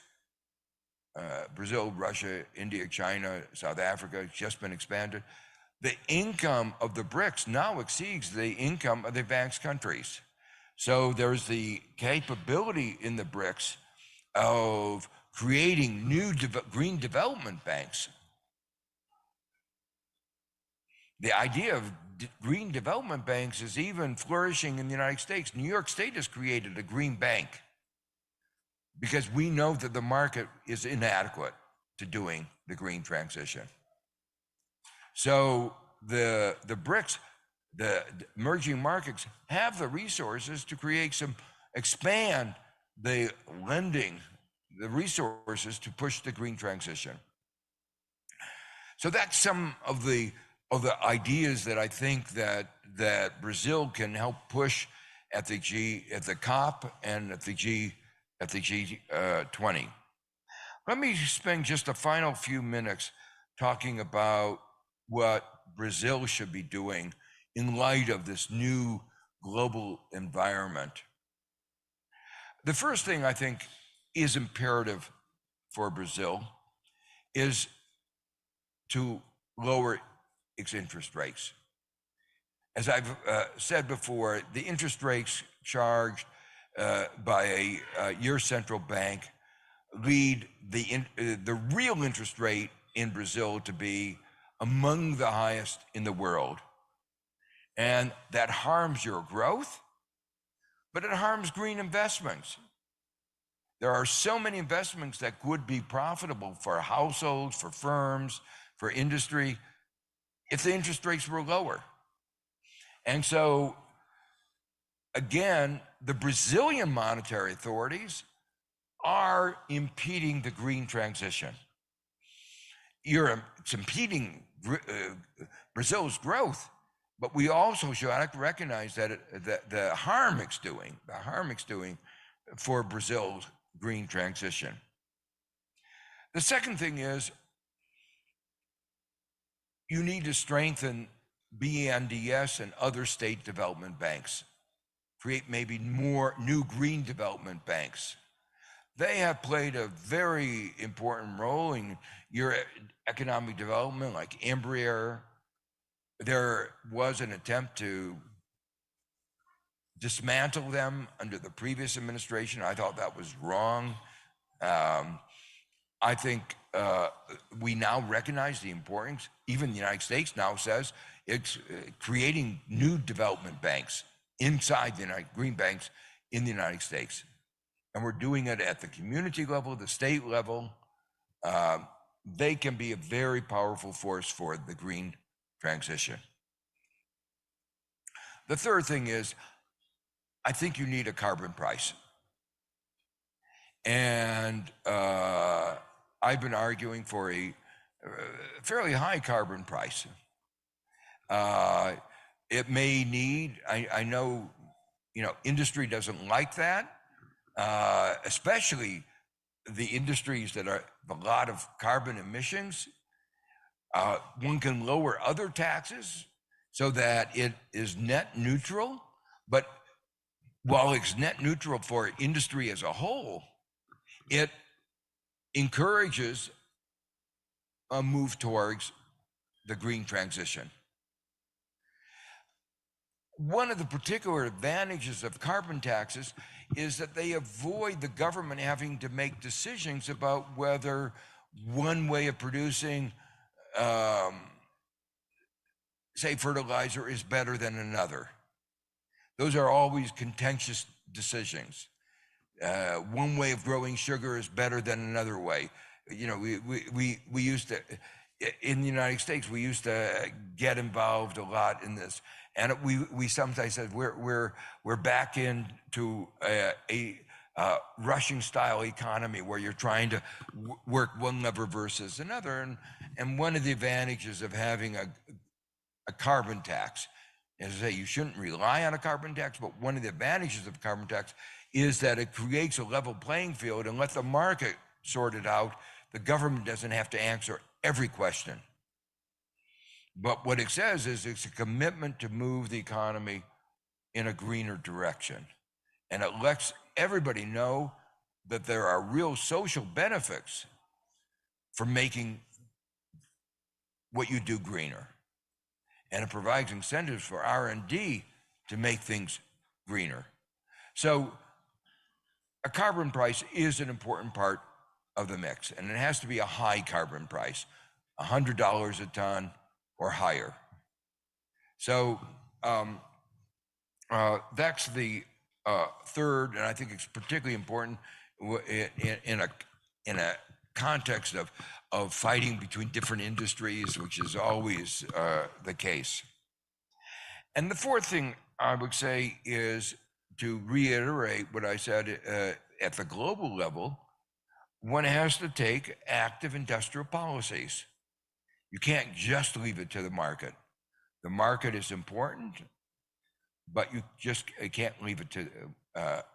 Brazil, Russia, India, China, South Africa, has just been expanded. The income of the BRICS now exceeds the income of the advanced countries. So there's the capability in the BRICS of creating new green development banks. The idea of green development banks is even flourishing in the United States. New York State has created a green bank because we know that the market is inadequate to doing the green transition. So the BRICS, the emerging markets, have the resources to expand the lending, the resources to push the green transition. So that's some of the ideas that I think that Brazil can help push at the COP and at the G20. Let me spend just the final few minutes talking about what Brazil should be doing in light of this new global environment. The first thing I think is imperative for Brazil is to lower its interest rates. As I've said before, the interest rates charged by your central bank lead the real interest rate in Brazil to be among the highest in the world. And that harms your growth, but it harms green investments. There are so many investments that could be profitable for households, for firms, for industry, if the interest rates were lower. And so, again, the Brazilian monetary authorities are impeding the green transition. It's impeding Brazil's growth, but we also should recognize that the harm it's doing for Brazil's green transition. The second thing is you need to strengthen BNDES and other state development banks, create maybe more new green development banks. They have played a very important role in your economic development, like Embraer. There was an attempt to dismantle them under the previous administration. I thought that was wrong. I think we now recognize the importance. Even the United States now says it's creating new development banks inside the green banks in the United States. And we're doing it at the community level, the state level. They can be a very powerful force for the green transition. The third thing is, I think you need a carbon price. And I've been arguing for a fairly high carbon price. It may need, I know, industry doesn't like that, especially the industries that have a lot of carbon emissions. One can lower other taxes so that it is net neutral, but while it's net neutral for industry as a whole, it encourages a move towards the green transition. One of the particular advantages of carbon taxes is that they avoid the government having to make decisions about whether one way of producing, say, fertilizer is better than another. Those are always contentious decisions. One way of growing sugar is better than another way. We used to, in the United States, we used to get involved a lot in this. And we sometimes said we're back into a Russian style economy where you're trying to work one lever versus another. And one of the advantages of having a carbon tax, as I say, you shouldn't rely on a carbon tax, but one of the advantages of carbon tax is that it creates a level playing field and let the market sort it out. The government doesn't have to answer every question. But what it says is it's a commitment to move the economy in a greener direction. And it lets everybody know that there are real social benefits for making what you do greener. And it provides incentives for R&D to make things greener. So a carbon price is an important part of the mix, and it has to be a high carbon price, $100 a ton or higher. So that's the third, and I think it's particularly important in a context of of fighting between different industries, which is always the case. And the fourth thing I would say is to reiterate what I said at the global level, one has to take active industrial policies. You can't just leave it to the market. The market is important, but you just can't leave it to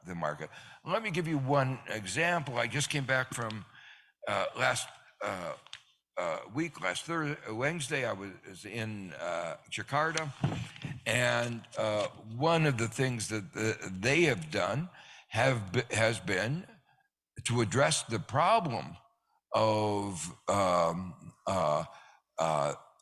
the market. Let me give you one example. I just came back from last Wednesday, I was in Jakarta, and one of the things that they have done has been to address the problem of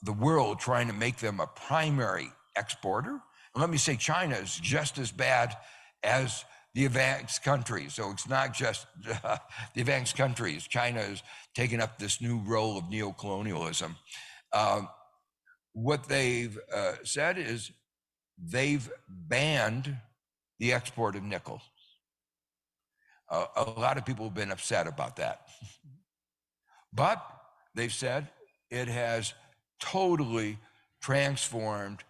the world trying to make them a primary exporter. And let me say, China is just as bad as the advanced countries. So it's not just the advanced countries. China is taking up this new role of neocolonialism. What they've said is they've banned the export of nickel. A lot of people have been upset about that. But they've said it has totally transformed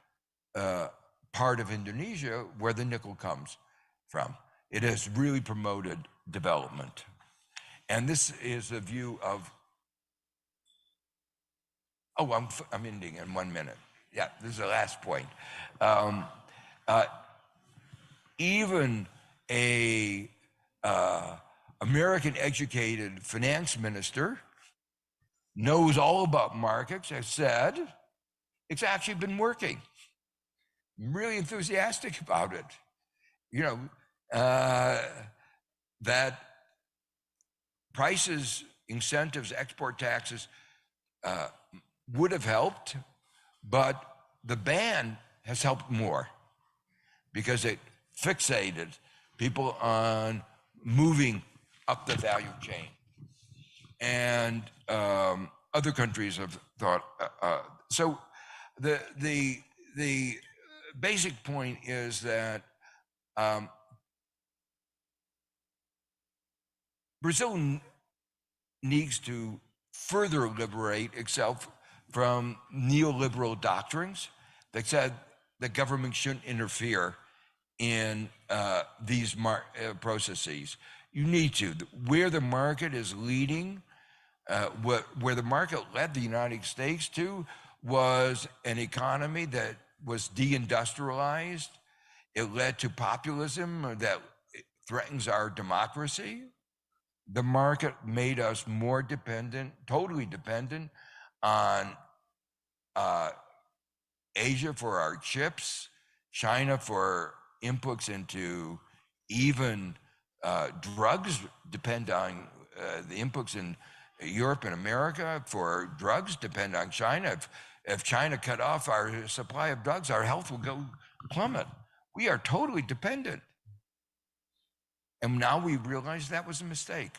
part of Indonesia where the nickel comes from. It has really promoted development. And this is a view of, oh, I'm ending in 1 minute. Yeah, this is the last point. Even a American educated finance minister knows all about markets, has said it's actually been working. I'm really enthusiastic about it. You know, that prices, incentives, export taxes would have helped, but the ban has helped more because it fixated people on moving up the value chain. And other countries have thought, so the basic point is that Brazil needs to further liberate itself from neoliberal doctrines that said the government shouldn't interfere in these processes. You need to. Where the market is leading, where the market led the United States to was an economy that was deindustrialized. It led to populism that threatens our democracy. The market made us more dependent, totally dependent on Asia for our chips, China for inputs into even drugs, depend on the inputs in Europe and America for drugs depend on China. If China cut off our supply of drugs, our health will go plummet. We are totally dependent. And now we realize that was a mistake.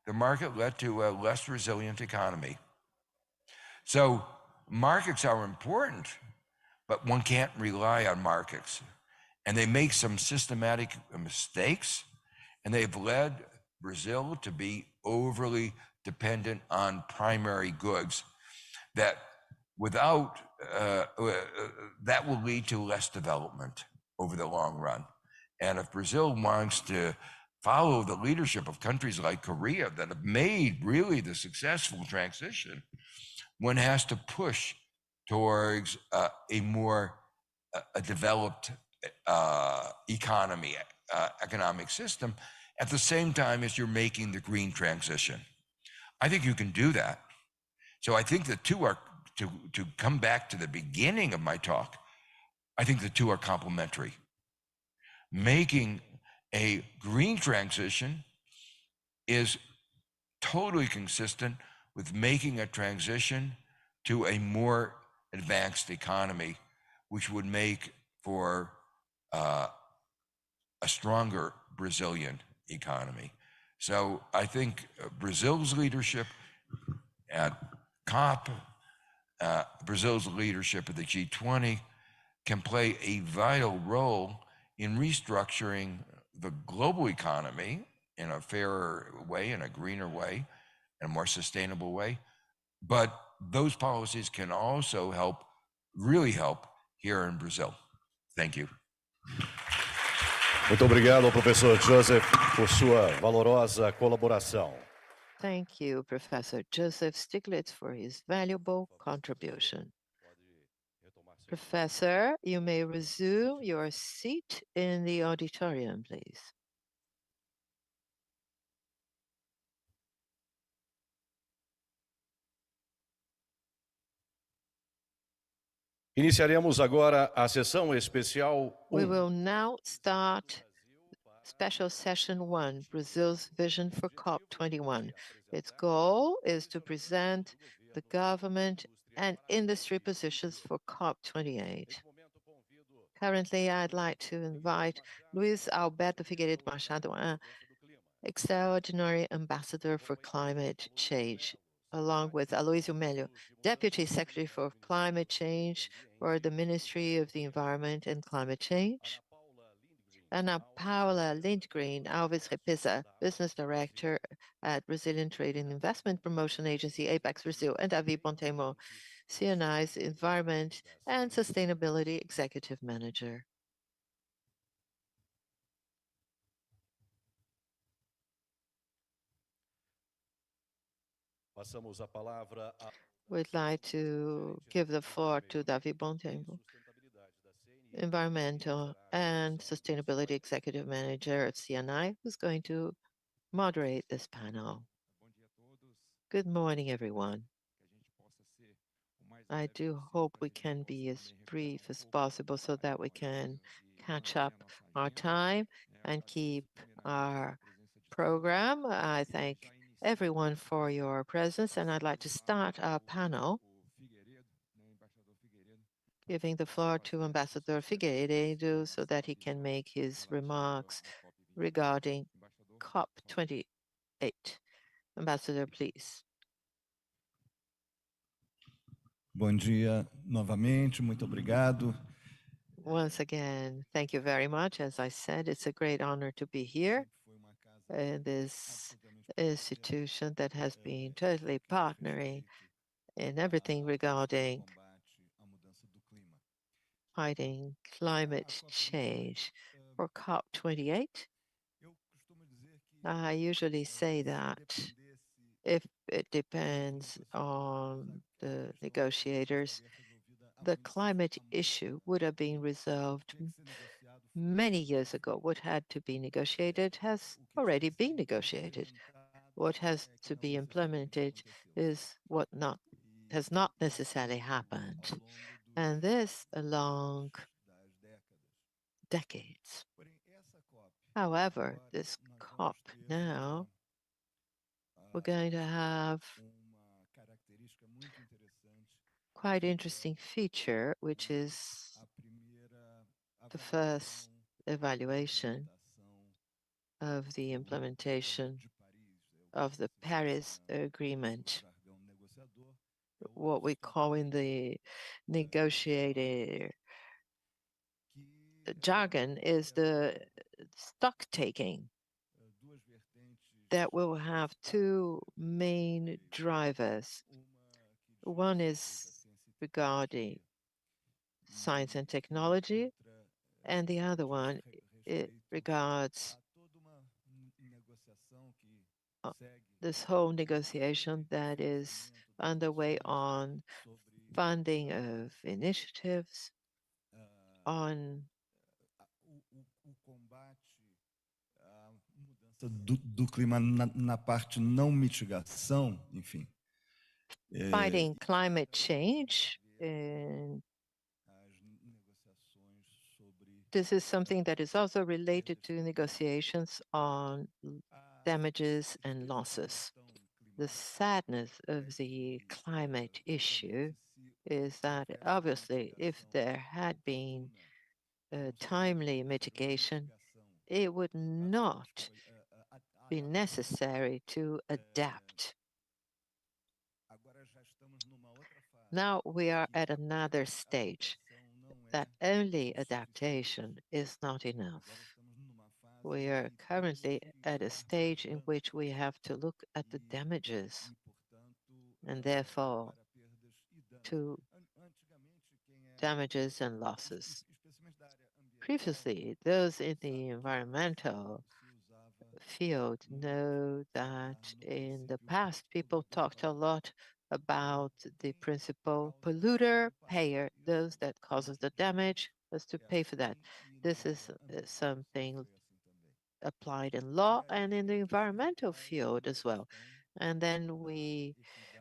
The market led to a less resilient economy. So markets are important, but one can't rely on markets. And they make some systematic mistakes, and they've led Brazil to be overly dependent on primary goods that without, that will lead to less development over the long run. And if Brazil wants to follow the leadership of countries like Korea that have made really the successful transition, one has to push towards a more developed economy, economic system, at the same time as you're making the green transition. I think you can do that. So I think the two are, to come back to the beginning of my talk, I think the two are complementary. Making a green transition is totally consistent with making a transition to a more advanced economy, which would make for a stronger Brazilian economy. So I think Brazil's leadership at COP, Brazil's leadership at the G20 can play a vital role in restructuring the global economy in a fairer way, in a greener way, in a more sustainable way, but those policies can also help, really help here in Brazil. Thank you. Muito obrigado ao professor Joseph por sua valorosa colaboração. Thank you, Professor Joseph Stiglitz, for his valuable contribution. Professor, you may resume your seat in the auditorium, please. Iniciaremos agora a sessão especial We will now start Special Session 1, Brazil's Vision for COP21. Its goal is to present the government and industry positions for COP28. Currently, I'd like to invite Luiz Alberto Figueiredo Machado, Extraordinary Ambassador for Climate Change, along with Aloysio Mello, Deputy Secretary for Climate Change for the Ministry of the Environment and Climate Change, Ana Paula Lindgren Alves Repisa, Business Director at Brazilian Trade and Investment Promotion Agency, Apex Brazil, and Davi Bontemo, CNI's Environment and Sustainability Executive Manager. We'd like to give the floor to Davi Bontemo, Environmental and Sustainability Executive Manager at CNI, who's going to moderate this panel. Good morning, everyone. I do hope we can be as brief as possible so that we can catch up our time and keep our program. I thank everyone for your presence, and I'd like to start our panel giving the floor to Ambassador Figueiredo so that he can make his remarks regarding COP28. Ambassador, please. Bom dia novamente, muito obrigado. Once again, thank you very much. As I said, it's a great honor to be here in this institution that has been totally partnering in everything regarding fighting climate change. For COP28, I usually say that if it depends on the negotiators, the climate issue would have been resolved many years ago. What had to be negotiated has already been negotiated. What has to be implemented is what has not necessarily happened. And this along decades. However, this COP now, we're going to have quite interesting feature, which is the first evaluation of the implementation of the Paris Agreement, what we call in the negotiator jargon is the stock taking, that will have two main drivers. One is regarding science and technology, and the other one it regards this whole negotiation that is underway on funding of initiatives, on do clima na parte não mitigação, enfim. Fighting climate change. And this is something that is also related to negotiations on damages and losses. The sadness of the climate issue is that obviously if there had been a timely mitigation, it would not be necessary to adapt. Now we are at another stage that only adaptation is not enough. We are currently at a stage in which we have to look at the damages. and therefore to damages and losses. Previously, those in the environmental field know that in the past people talked a lot about the principle polluter payer, those that causes the damage has to pay for that. This is something applied in law and in the environmental field as well. And then we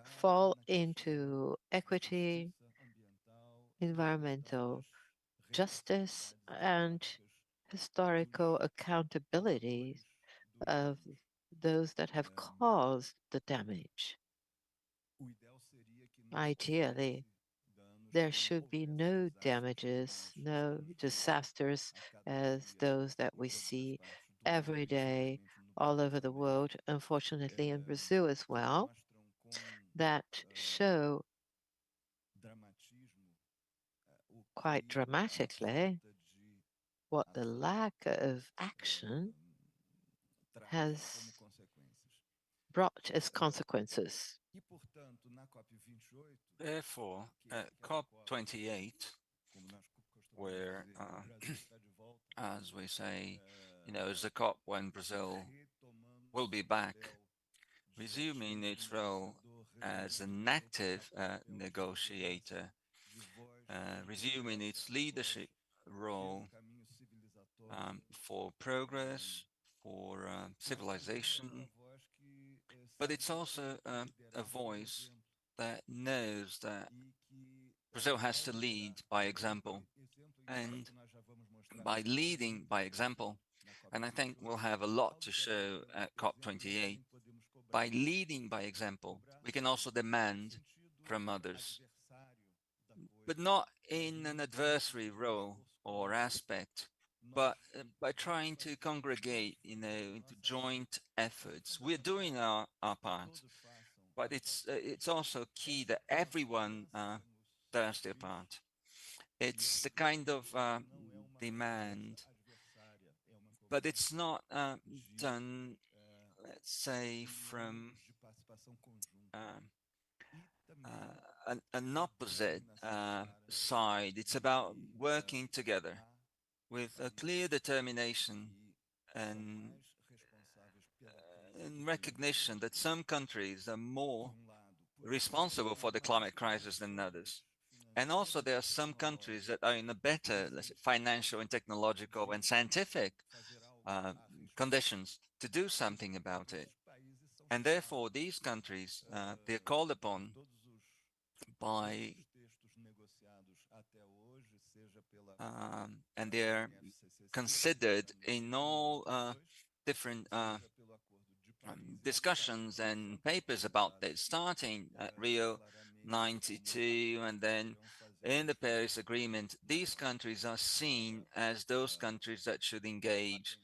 fall into equity, environmental justice, and historical accountability of those that have caused the damage. Ideally, there should be no damages, no disasters as those that we see every day all over the world, unfortunately in Brazil as well, that show quite dramatically what the lack of action has brought as consequences. Therefore, COP28, where, as we say, is the COP when Brazil will be back, resuming its role as an active negotiator, resuming its leadership role for progress, for civilization, but it's also a voice that knows that Brazil has to lead by example. And by leading by example, and I think we'll have a lot to show at COP28, by leading by example, we can also demand from others, but not in an adversary role or aspect, but by trying to congregate, into joint efforts. We're doing our part, but it's also key that everyone does their part. It's the kind of demand, but it's not done, let's say, from an opposite side. It's about working together with a clear determination and recognition that some countries are more responsible for the climate crisis than others. And also there are some countries that are in a better, let's say, financial and technological and scientific conditions to do something about it. And therefore these countries, they're called upon by, and they're considered in all different discussions and papers about this, starting at Rio 92 and then in the Paris Agreement. These countries are seen as those countries that should engage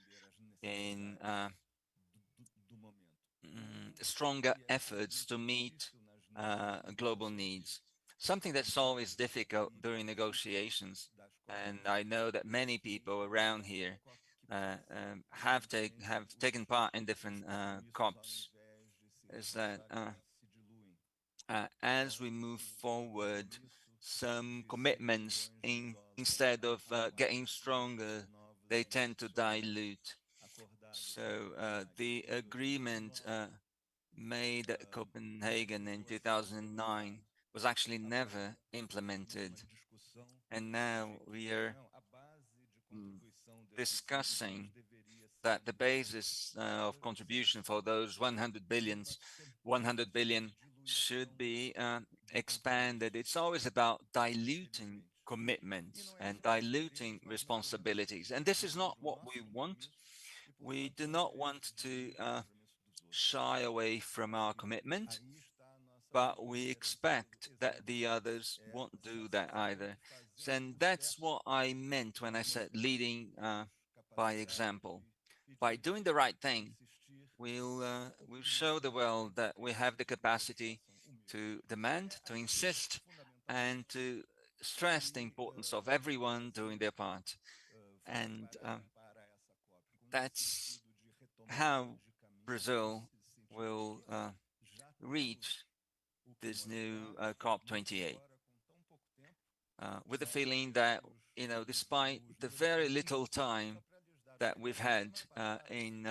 in stronger efforts to meet global needs. Something that's always difficult during negotiations, and I know that many people around here have taken part in different COPs, is that as we move forward, some commitments, instead of getting stronger, they tend to dilute. So the agreement made at Copenhagen in 2009 was actually never implemented. And now we are discussing that the basis of contribution for those 100 billion should be expanded. It's always about diluting commitments and diluting responsibilities. And this is not what we want. We do not want to shy away from our commitment, but we expect that the others won't do that either. And that's what I meant when I said leading by example. By doing the right thing, we'll show the world that we have the capacity to demand, to insist, and to stress the importance of everyone doing their part. And that's how Brazil will reach this new COP28 with the feeling that, despite the very little time that we've had in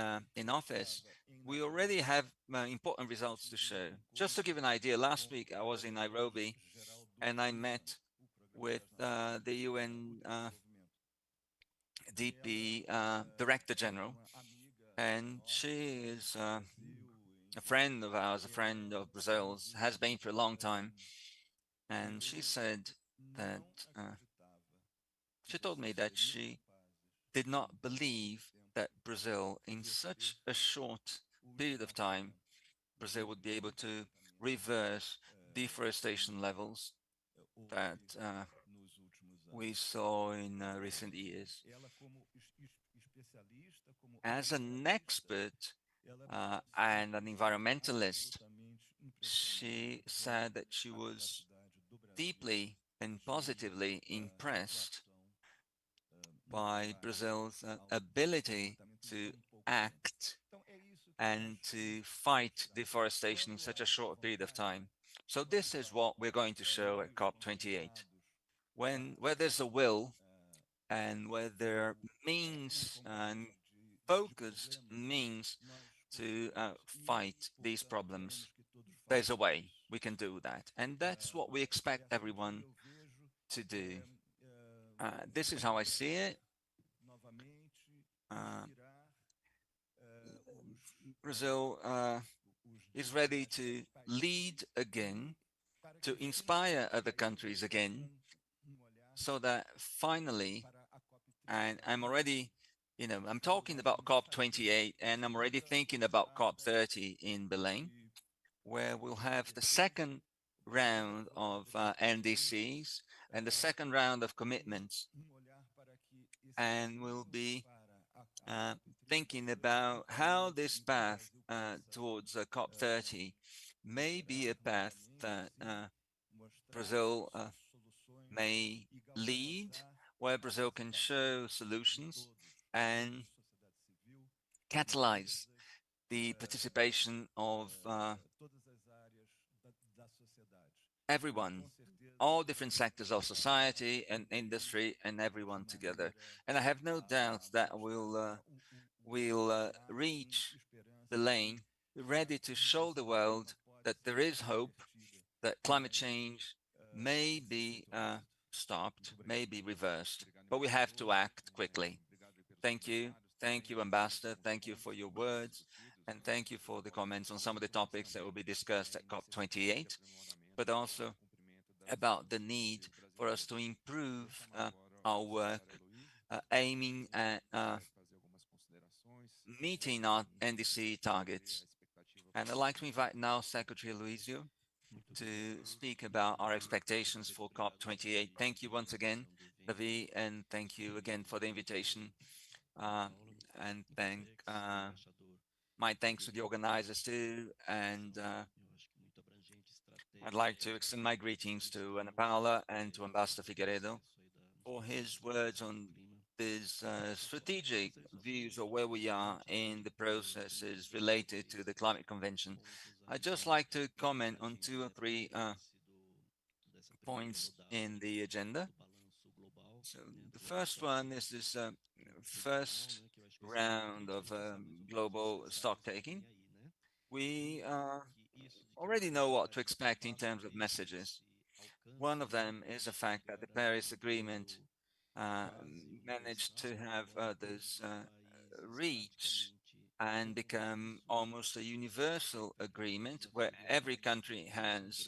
office, we already have important results to show. Just to give an idea, last week I was in Nairobi and I met with the UN DP Director General, and she is a friend of ours, a friend of Brazil's, has been for a long time. And she said that she told me that she did not believe that Brazil, in such a short period of time, Brazil would be able to reverse deforestation levels that we saw in recent years. As an expert and an environmentalist, she said that she was deeply and positively impressed by Brazil's ability to act and to fight deforestation in such a short period of time. So this is what we're going to show at COP28. Where there's a will and where there are means and focused means to fight these problems, there's a way we can do that. And that's what we expect everyone to do. This is how I see it. Brazil is ready to lead again, to inspire other countries again, so that finally, and I'm already, I'm talking about COP28 and I'm already thinking about COP30 in Belém, where we'll have the second round of NDCs and the second round of commitments. And we'll be thinking about how this path towards COP30 may be a path that Brazil may lead, where Brazil can show solutions and catalyze the participation of everyone, all different sectors of society and industry, and everyone together. And I have no doubt that we'll reach the lane ready to show the world that there is hope, that climate change may be stopped, may be reversed, but we have to act quickly. Thank you. Thank you, Ambassador. Thank you for your words. And thank you for the comments on some of the topics that will be discussed at COP28, but also about the need for us to improve our work, aiming at meeting our NDC targets. And I'd like to invite now Secretary Aloysio to speak about our expectations for COP28. Thank you once again, Davi, and thank you again for the invitation. And my thanks to the organizers too. And I'd like to extend my greetings to Ana Paula and to Ambassador Figueiredo for his words on these strategic views of where we are in the processes related to the Climate Convention. I'd just like to comment on 2 or 3 points in the agenda. So the first one is this first round of global stock taking. We already know what to expect in terms of messages. One of them is the fact that the Paris Agreement managed to have others reach and become almost a universal agreement where every country has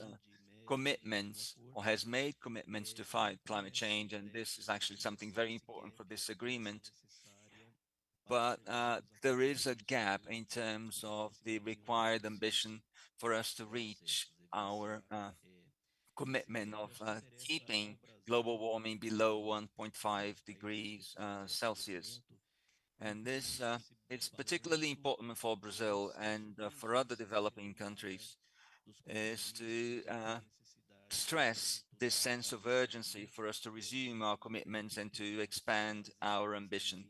commitments or has made commitments to fight climate change. And this is actually something very important for this agreement. But there is a gap in terms of the required ambition for us to reach our commitment of keeping global warming below 1.5 degrees Celsius. And this is particularly important for Brazil and for other developing countries, is to stress this sense of urgency for us to resume our commitments and to expand our ambition.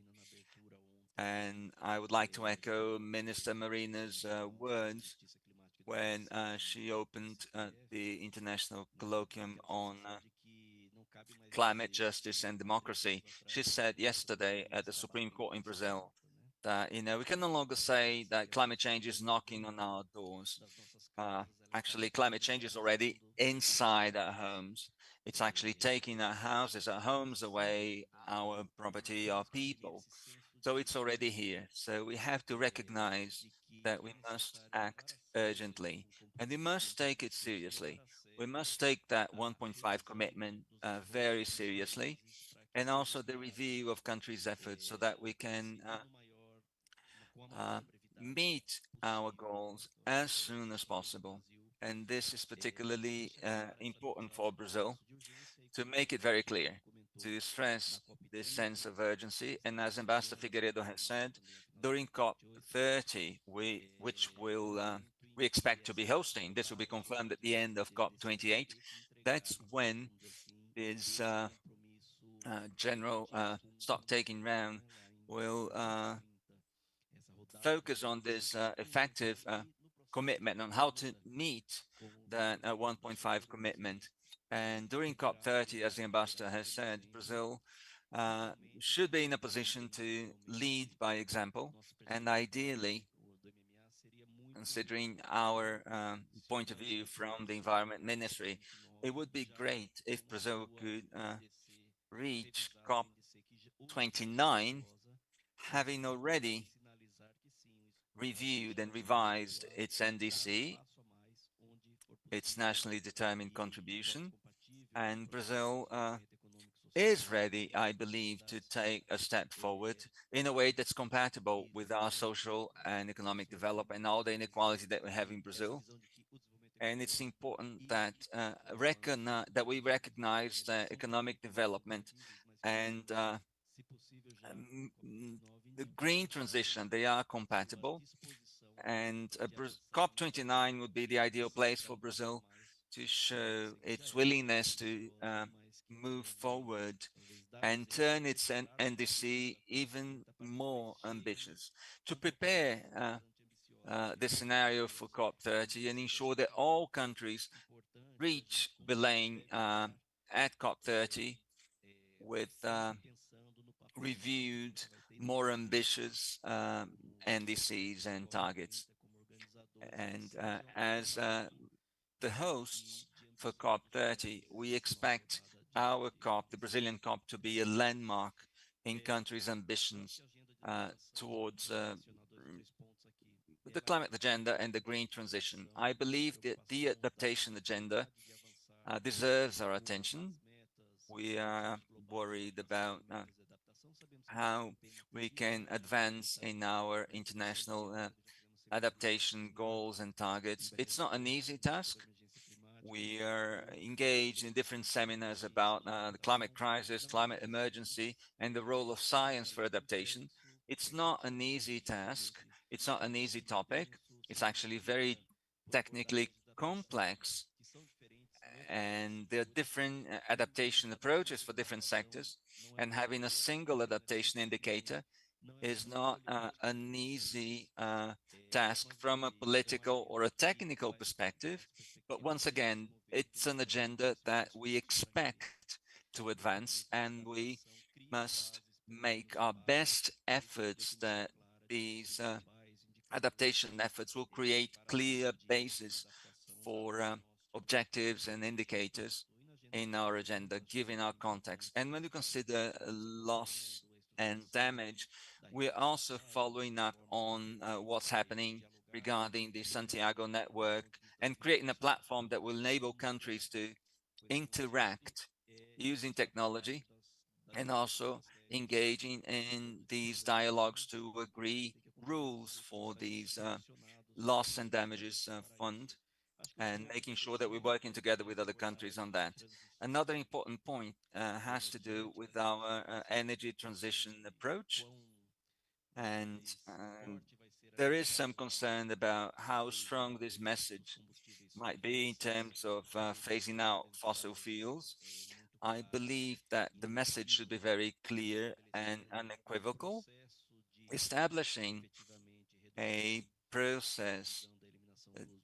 And I would like to echo Minister Marina's words when she opened the International Colloquium on Climate Justice and Democracy. She said yesterday at the Supreme Court in Brazil that, we can no longer say that climate change is knocking on our doors. Actually, climate change is already inside our homes. It's actually taking our houses, our homes away, our property, our people. So it's already here. So we have to recognize that we must act urgently and we must take it seriously. We must take that 1.5 commitment very seriously, and also the review of countries' efforts so that we can uh, meet our goals as soon as possible. And this is particularly important for Brazil, to make it very clear, to stress this sense of urgency. And as Ambassador Figueiredo has said, during COP30, which we expect to be hosting, this will be confirmed at the end of COP28. That's when this general stock-taking round will focus on this effective commitment on how to meet that 1.5 commitment. And during COP30, as the ambassador has said, Brazil should be in a position to lead by example, and ideally, considering our point of view from the Environment Ministry, it would be great if Brazil could reach COP29, having already reviewed and revised its NDC, its nationally determined contribution, and Brazil is ready, I believe, to take a step forward in a way that's compatible with our social and economic development and all the inequality that we have in Brazil. And it's important that we recognize the economic development and the green transition. They are compatible, and COP29 would be the ideal place for Brazil to show its willingness to move forward and turn its NDC even more ambitious, to prepare the scenario for COP30 and ensure that all countries reach Belém at COP30 with reviewed, more ambitious NDCs and targets. And as the hosts for COP30, we expect our COP, the Brazilian COP, to be a landmark in countries' ambitions towards the climate agenda and the green transition. I believe that the adaptation agenda deserves our attention. We are worried about how we can advance in our international adaptation goals and targets. It's not an easy task. We are engaged in different seminars about the climate crisis, climate emergency, and the role of science for adaptation. It's not an easy task. It's not an easy topic. It's actually very technically complex. And there are different adaptation approaches for different sectors. And having a single adaptation indicator is not an easy task from a political or a technical perspective. But once again, it's an agenda that we expect to advance, and we must make our best efforts that these adaptation efforts will create clear basis for objectives and indicators in our agenda, given our context. And when you consider loss and damage, we're also following up on what's happening regarding the Santiago network and creating a platform that will enable countries to interact using technology and also engaging in these dialogues to agree rules for these loss and damages fund, and making sure that we're working together with other countries on that. Another important point has to do with our energy transition approach. And there is some concern about how strong this message might be in terms of phasing out fossil fuels. I believe that the message should be very clear and unequivocal, establishing a process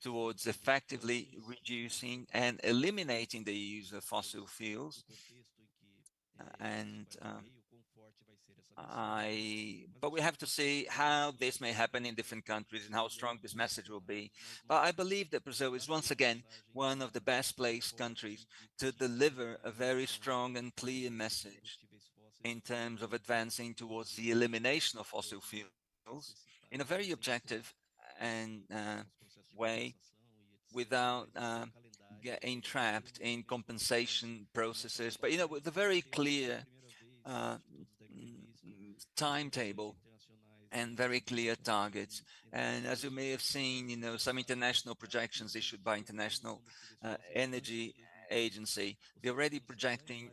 towards effectively reducing and eliminating the use of fossil fuels. But we have to see how this may happen in different countries and how strong this message will be. But I believe that Brazil is once again one of the best placed countries to deliver a very strong and clear message in terms of advancing towards the elimination of fossil fuels in a very objective and way, without getting trapped in compensation processes, but with a very clear timetable and very clear targets. And as you may have seen, some international projections issued by International Energy Agency, they're already projecting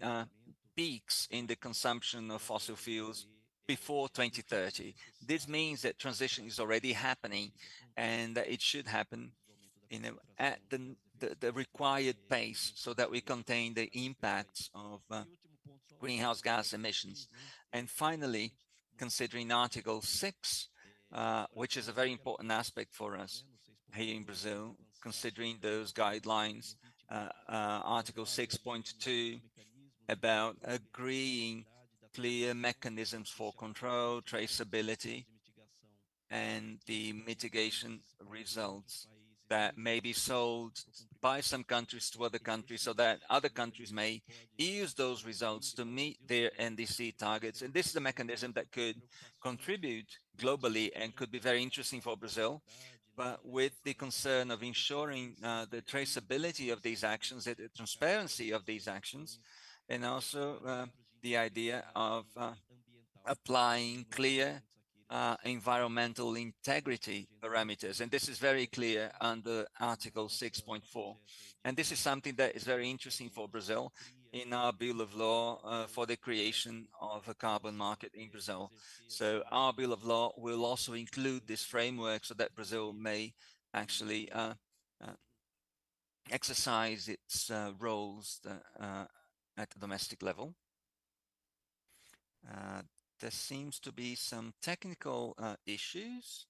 peaks in the consumption of fossil fuels before 2030. This means that transition is already happening, and that it should happen at the required pace, so that we contain the impacts of greenhouse gas emissions. And finally, considering Article 6, which is a very important aspect for us here in Brazil, considering those guidelines, Article 6.2, about agreeing clear mechanisms for control, traceability, and the mitigation results that may be sold by some countries to other countries, so that other countries may use those results to meet their NDC targets. And this is a mechanism that could contribute globally and could be very interesting for Brazil, but with the concern of ensuring the traceability of these actions, the transparency of these actions, and also the idea of applying clear environmental integrity parameters. And this is very clear under Article 6.4. And this is something that is very interesting for Brazil in our Bill of Law for the creation of a carbon market in Brazil. So our Bill of Law will also include this framework, so that Brazil may actually exercise its roles at the domestic level. There seems to be some technical issues.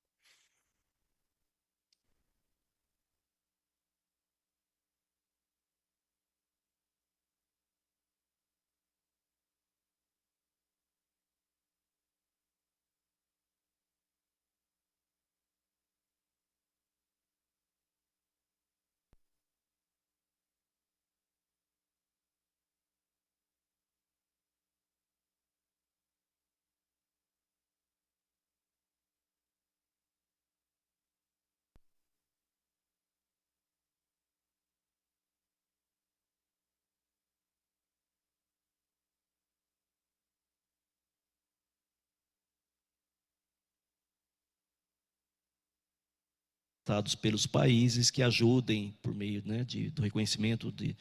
Pelos países que ajudem, por meio do reconhecimento de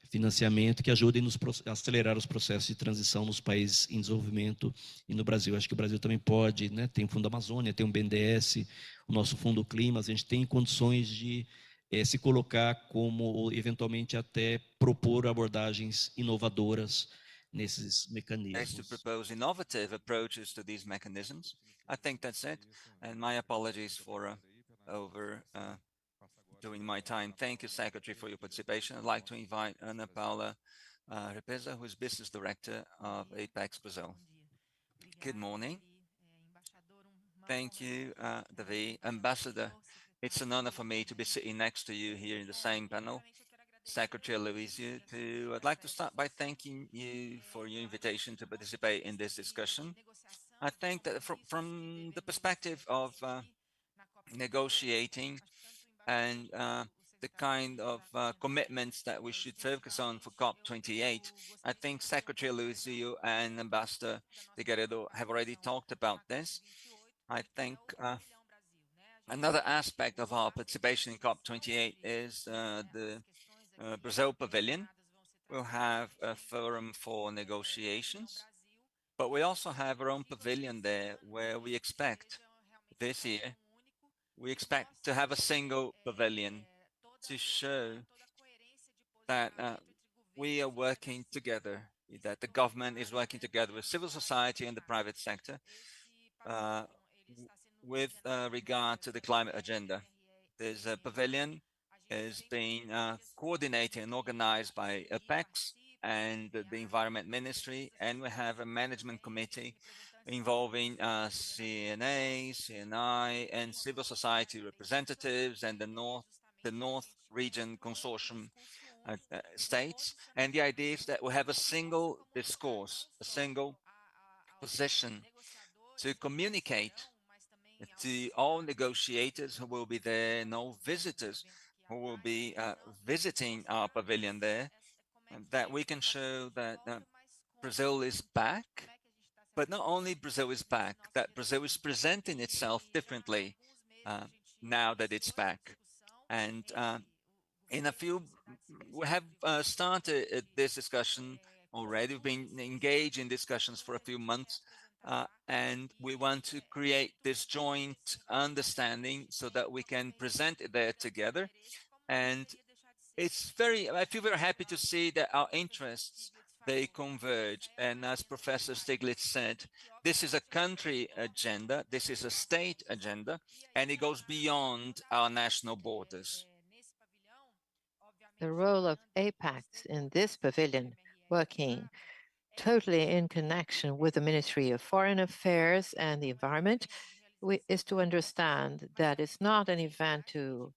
financiamento, que ajudem a acelerar os processos de transição nos países em desenvolvimento e no Brasil. Acho que o Brasil também pode, tem o Fundo Amazônia, tem o BNDES, o nosso Fundo Clima, a gente tem condições de se colocar como, eventualmente, até propor abordagens inovadoras nesses mecanismos. To propose innovative approaches to these mechanisms. I think that's it. And my apologies for during my time. Thank you, Secretary, for your participation. I'd like to invite Ana Paula Repesa, who is Business Director of Apex Brazil. Good morning. Thank you, Davi. Ambassador, it's an honor for me to be sitting next to you here in the same panel. Secretary Aloysio, I'd like to start by thanking you for your invitation to participate in this discussion. I think that from the perspective of negotiating and the kind of commitments that we should focus on for COP28, I think Secretary Aloysio and Ambassador Figueiredo have already talked about this. I think another aspect of our participation in COP28 is the Brazil Pavilion. We'll have a forum for negotiations, but we also have our own pavilion there, where we expect this year, we expect to have a single pavilion to show that we are working together, that the government is working together with civil society and the private sector with regard to the climate agenda. This pavilion is being coordinated and organized by APEX and the Environment Ministry, and we have a management committee involving CNA, CNI, and civil society representatives, and the North Region Consortium states. And the idea is that we have a single discourse, a single position to communicate to all negotiators who will be there and all visitors who will be visiting our pavilion there, and that we can show that Brazil is back, but not only Brazil is back, that Brazil is presenting itself differently now that it's back. And in a few, we have started this discussion already. We've been engaged in discussions for a few months, and we want to create this joint understanding so that we can present it there together. And I feel very happy to see that our interests, they converge. And as Professor Stiglitz said, this is a country agenda, this is a state agenda, and it goes beyond our national borders. The role of APEX in this pavilion, working totally in connection with the Ministry of Foreign Affairs and the Environment, is to understand that it's not an event to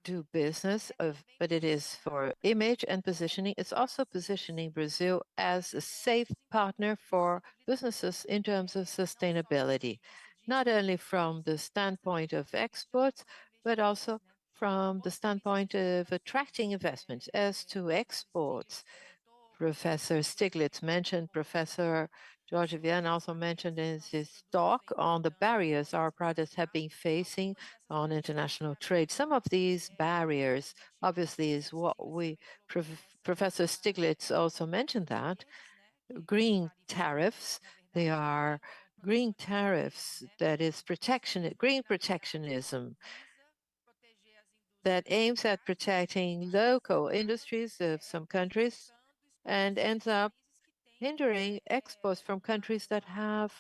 do business but it is for image and positioning. It's also positioning Brazil as a safe partner for businesses in terms of sustainability, not only from the standpoint of exports, but also from the standpoint of attracting investments. As to exports, Professor Stiglitz mentioned, Professor George Vian also mentioned in his talk on the barriers our products have been facing on international trade. Some of these barriers, obviously, is what Professor Stiglitz also mentioned that, green tariffs, they are green tariffs, that is green protectionism that aims at protecting local industries of some countries and ends up hindering exports from countries that have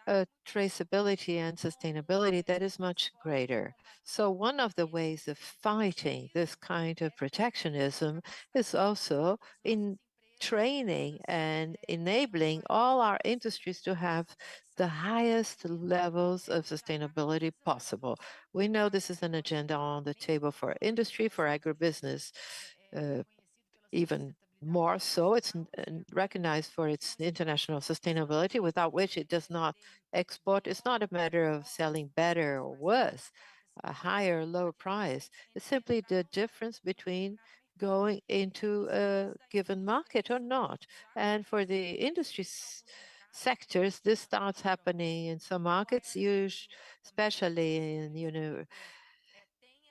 a traceability and sustainability that is much greater. So one of the ways of fighting this kind of protectionism is also in training and enabling all our industries to have the highest levels of sustainability possible. We know this is an agenda on the table for industry, for agribusiness, even more so. It's recognized for its international sustainability, without which it does not export. It's not a matter of selling better or worse, a higher or lower price. It's simply the difference between going into a given market or not. And for the industry sectors, this starts happening in some markets, especially in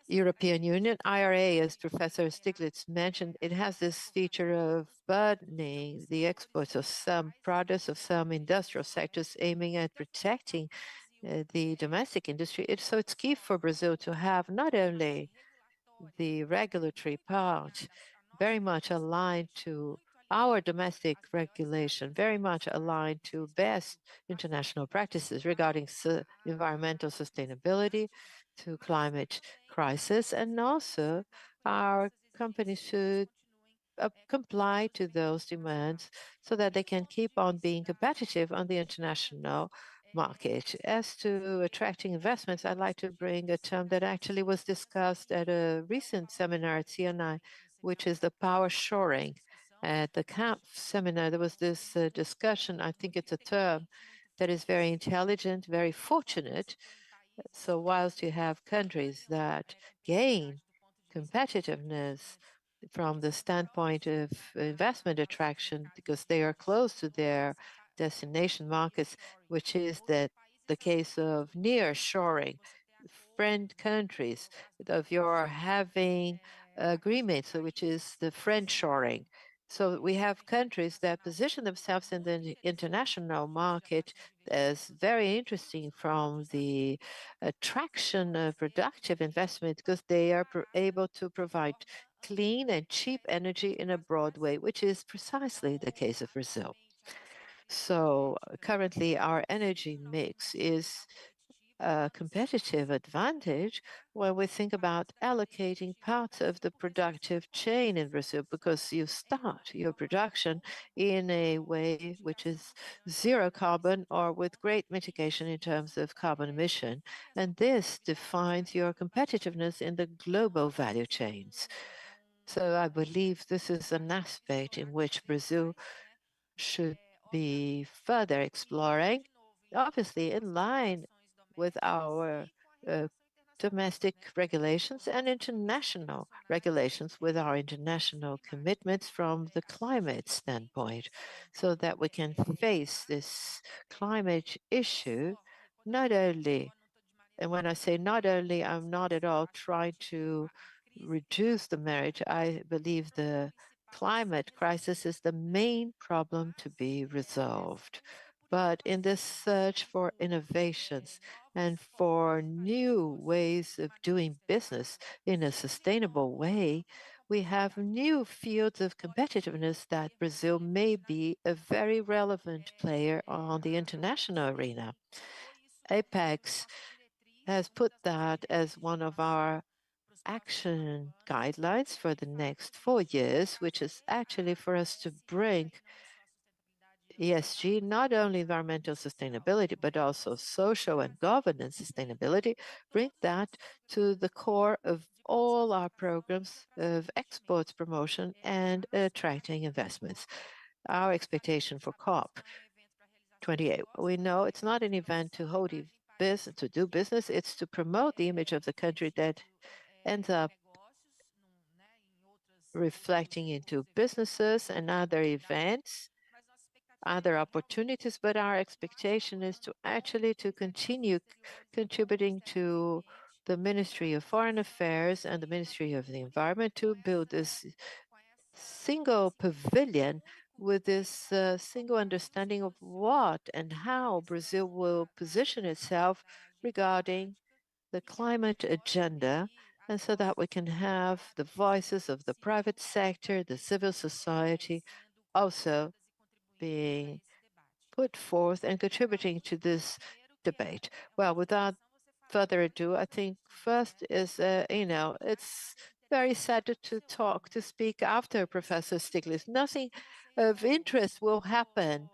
European Union. IRA, as Professor Stiglitz mentioned, it has this feature of burdening the exports of some products of some industrial sectors, aiming at protecting the domestic industry. So it's key for Brazil to have not only the regulatory part very much aligned to our domestic regulation, very much aligned to best international practices regarding environmental sustainability, to climate crisis, and also our companies should comply to those demands so that they can keep on being competitive on the international market. As to attracting investments, I'd like to bring a term that actually was discussed at a recent seminar at CNI, which is the power shoring. At the CAMP seminar, there was this discussion. I think it's a term that is very intelligent, very fortunate. So whilst you have countries that gain competitiveness from the standpoint of investment attraction because they are close to their destination markets, which is the case of near-shoring, friend countries, of your having agreements, which is the friend-shoring. So we have countries that position themselves in the international market as very interesting from the attraction of productive investment because they are able to provide clean and cheap energy in a broad way, which is precisely the case of Brazil. So currently our energy mix is a competitive advantage when we think about allocating parts of the productive chain in Brazil, because you start your production in a way which is zero carbon or with great mitigation in terms of carbon emission. And this defines your competitiveness in the global value chains. So I believe this is an aspect in which Brazil should be further exploring, obviously in line with our uh, domestic regulations and international regulations, with our international commitments from the climate standpoint, so that we can face this climate issue not only, and when I say not only, I'm not at all trying to reduce the merit. I believe the climate crisis is the main problem to be resolved. But in this search for innovations and for new ways of doing business in a sustainable way, we have new fields of competitiveness that Brazil may be a very relevant player on the international arena. Apex has put that as one of our action guidelines for the next 4 years, which is actually for us to bring ESG, not only environmental sustainability, but also social and governance sustainability, bring that to the core of all our programs of exports promotion and attracting investments. Our expectation for COP28, we know it's not an event to hold business, to do business, it's to promote the image of the country that ends up reflecting into businesses and other events, other opportunities, but our expectation is to actually to continue contributing to the Ministry of Foreign Affairs and the Ministry of the Environment to build this single pavilion with this single understanding of what and how Brazil will position itself regarding the climate agenda, and so that we can have the voices of the private sector, the civil society, also being put forth and contributing to this debate. Well, without further ado, I think first is, it's very sad to speak after Professor Stiglitz. Nothing of interest will happen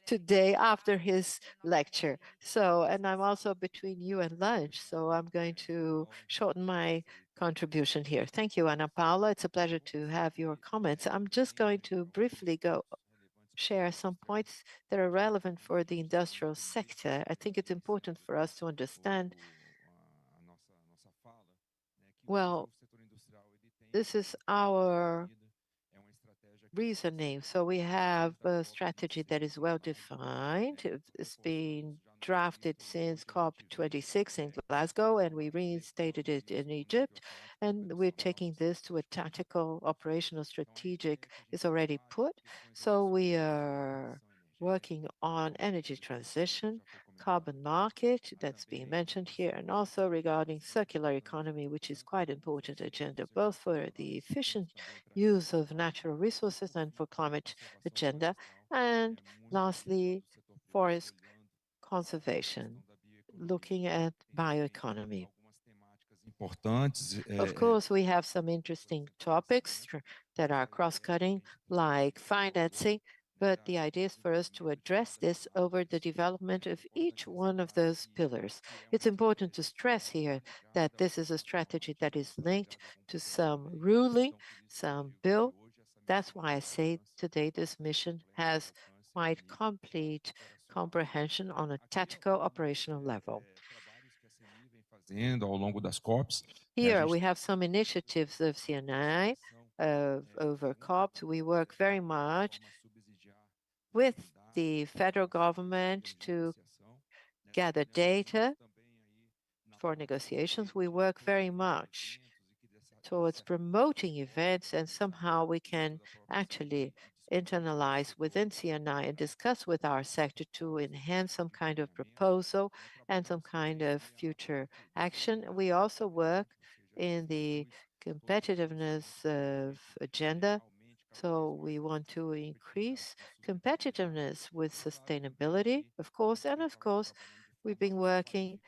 today after his lecture. So, and I'm also between you and lunch, so I'm going to shorten my contribution here. Thank you, Ana Paula. It's a pleasure to have your comments. I'm just going to briefly share some points that are relevant for the industrial sector. I think it's important for us to understand, well, this is our reasoning. So we have a strategy that is well defined. It's been drafted since COP26 in Glasgow, and we reinstated it in Egypt. And we're taking this to a tactical, operational, strategic, is already put. So we are working on energy transition, carbon market that's being mentioned here, and also regarding circular economy, which is quite important agenda, both for the efficient use of natural resources and for climate agenda. And lastly, forest conservation, looking at bioeconomy. Of course, we have some interesting topics that are cross-cutting, like financing, but the idea is for us to address this over the development of each one of those pillars. It's important to stress here that this is a strategy that is linked to some ruling, some bill. That's why I say today this mission has quite complete comprehension on a tactical operational level. Here we have some initiatives of CNI over COPs. We work very much with the federal government to gather data for negotiations. We work very much towards promoting events, and somehow we can actually internalize within CNI and discuss with our sector to enhance some kind of proposal and some kind of future action. We also work in the competitiveness of agenda. So we want to increase competitiveness with sustainability, of course, and of course, we've been working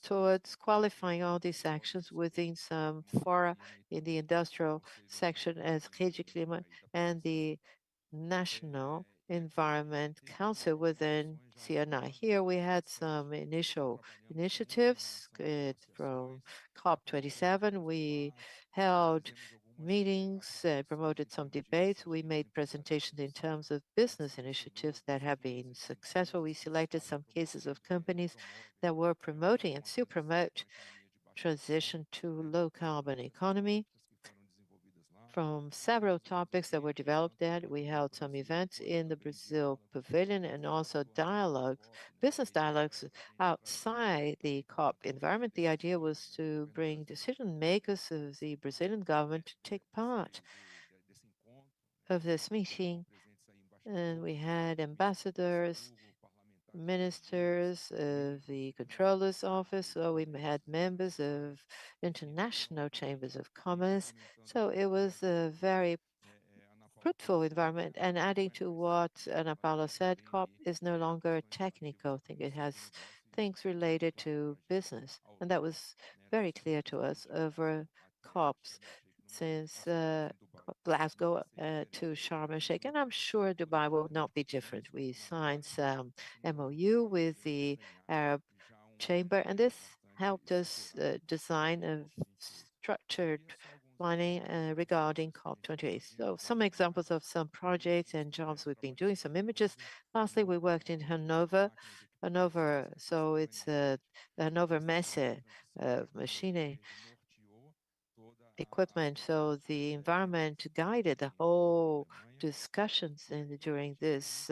towards qualifying all these actions within some fora in the industrial section as Rede Clima and the National Environment Council within CNI. Here we had some initial initiatives from COP27. We held meetings, promoted some debates. We made presentations in terms of business initiatives that have been successful. We selected some cases of companies that were promoting and still promote transition to low carbon economy. From several topics that were developed there, we held some events in the Brazil Pavilion and also dialogues, business dialogues outside the COP environment. The idea was to bring decision makers of the Brazilian government to take part of this meeting. And we had ambassadors, ministers of the controller's office. So we had members of international chambers of commerce. So it was a very fruitful environment. And adding to what Ana Paula said, COP is no longer a technical thing. It has things related to business. And that was very clear to us over COPs since Glasgow to Sharm el-Sheikh. And I'm sure Dubai will not be different. We signed some MOU with the Arab Chamber, and this helped us design a structured planning regarding COP28. So some examples of some projects and jobs we've been doing, some images. Lastly, we worked in Hanover. So it's the Hanover Messe machining equipment. So the environment guided the whole discussions during this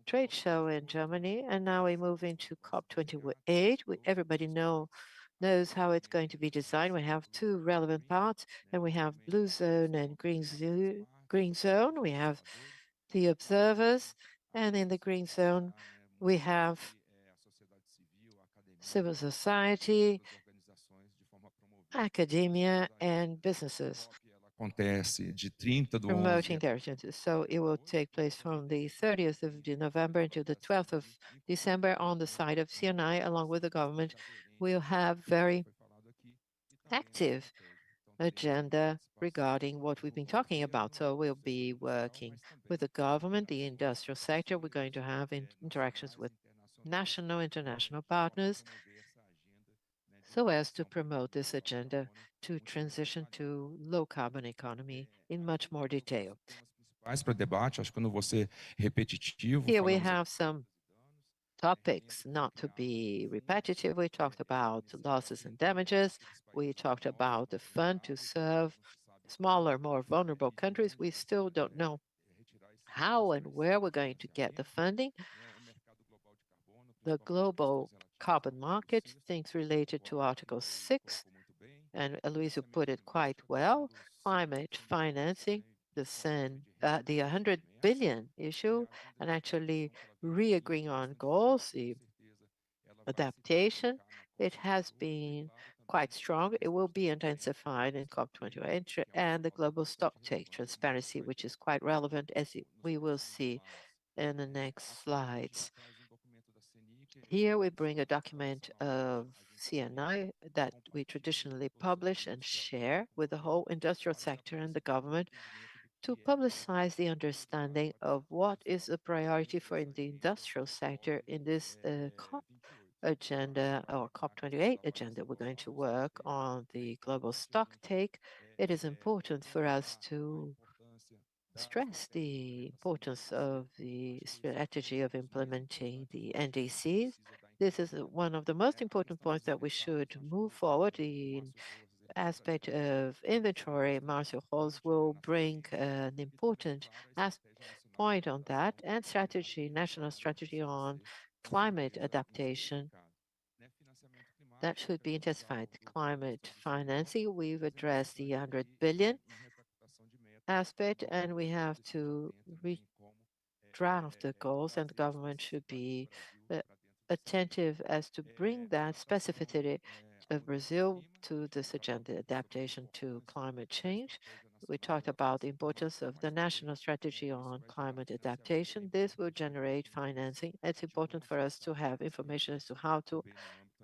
trade show in Germany. And now we move into COP28. Everybody knows how it's going to be designed. We have two relevant parts, and we have blue zone and green zone. We have the observers, and in the green zone, we have civil society, academia, and businesses Acontece de 30 do 11 promoting their agendas. So it will take place from the 30th of November until the 12th of December on the side of CNI, along with the government. We'll have very active agenda regarding what we've been talking about. So we'll be working with the government, the industrial sector. We're going to have interactions with national, international partners so as to promote this agenda to transition to low carbon economy in much more detail. para debate, acho que eu não vou ser repetitivo. Here we have some topics, not to be repetitive. We talked about losses and damages. We talked about the fund to serve smaller, more vulnerable countries. We still don't know how and where we're going to get the funding. The global carbon market, things related to Article 6, and Aloysio put it quite well, climate financing, the 100 billion issue, and actually re-agreeing on goals, the adaptation. It has been quite strong. It will be intensified in COP28, and the global stock take transparency, which is quite relevant, as we will see in the next slides. Here we bring a document of CNI that we traditionally publish and share with the whole industrial sector and the government to publicize the understanding of what is a priority for the industrial sector in this COP agenda or COP28 agenda. We're going to work on the global stock take. It is important for us to stress the importance of the strategy of implementing the NDCs. This is one of the most important points that we should move forward. In aspect of inventory, Marcio Holz will bring an important point on that, and strategy, national strategy on climate adaptation. That should be intensified. Climate financing, we've addressed the 100 billion aspect, and we have to redraft the goals, and the government should be attentive as to bring that specificity of Brazil to this agenda, adaptation to climate change. We talked about the importance of the national strategy on climate adaptation. This will generate financing. It's important for us to have information as to how to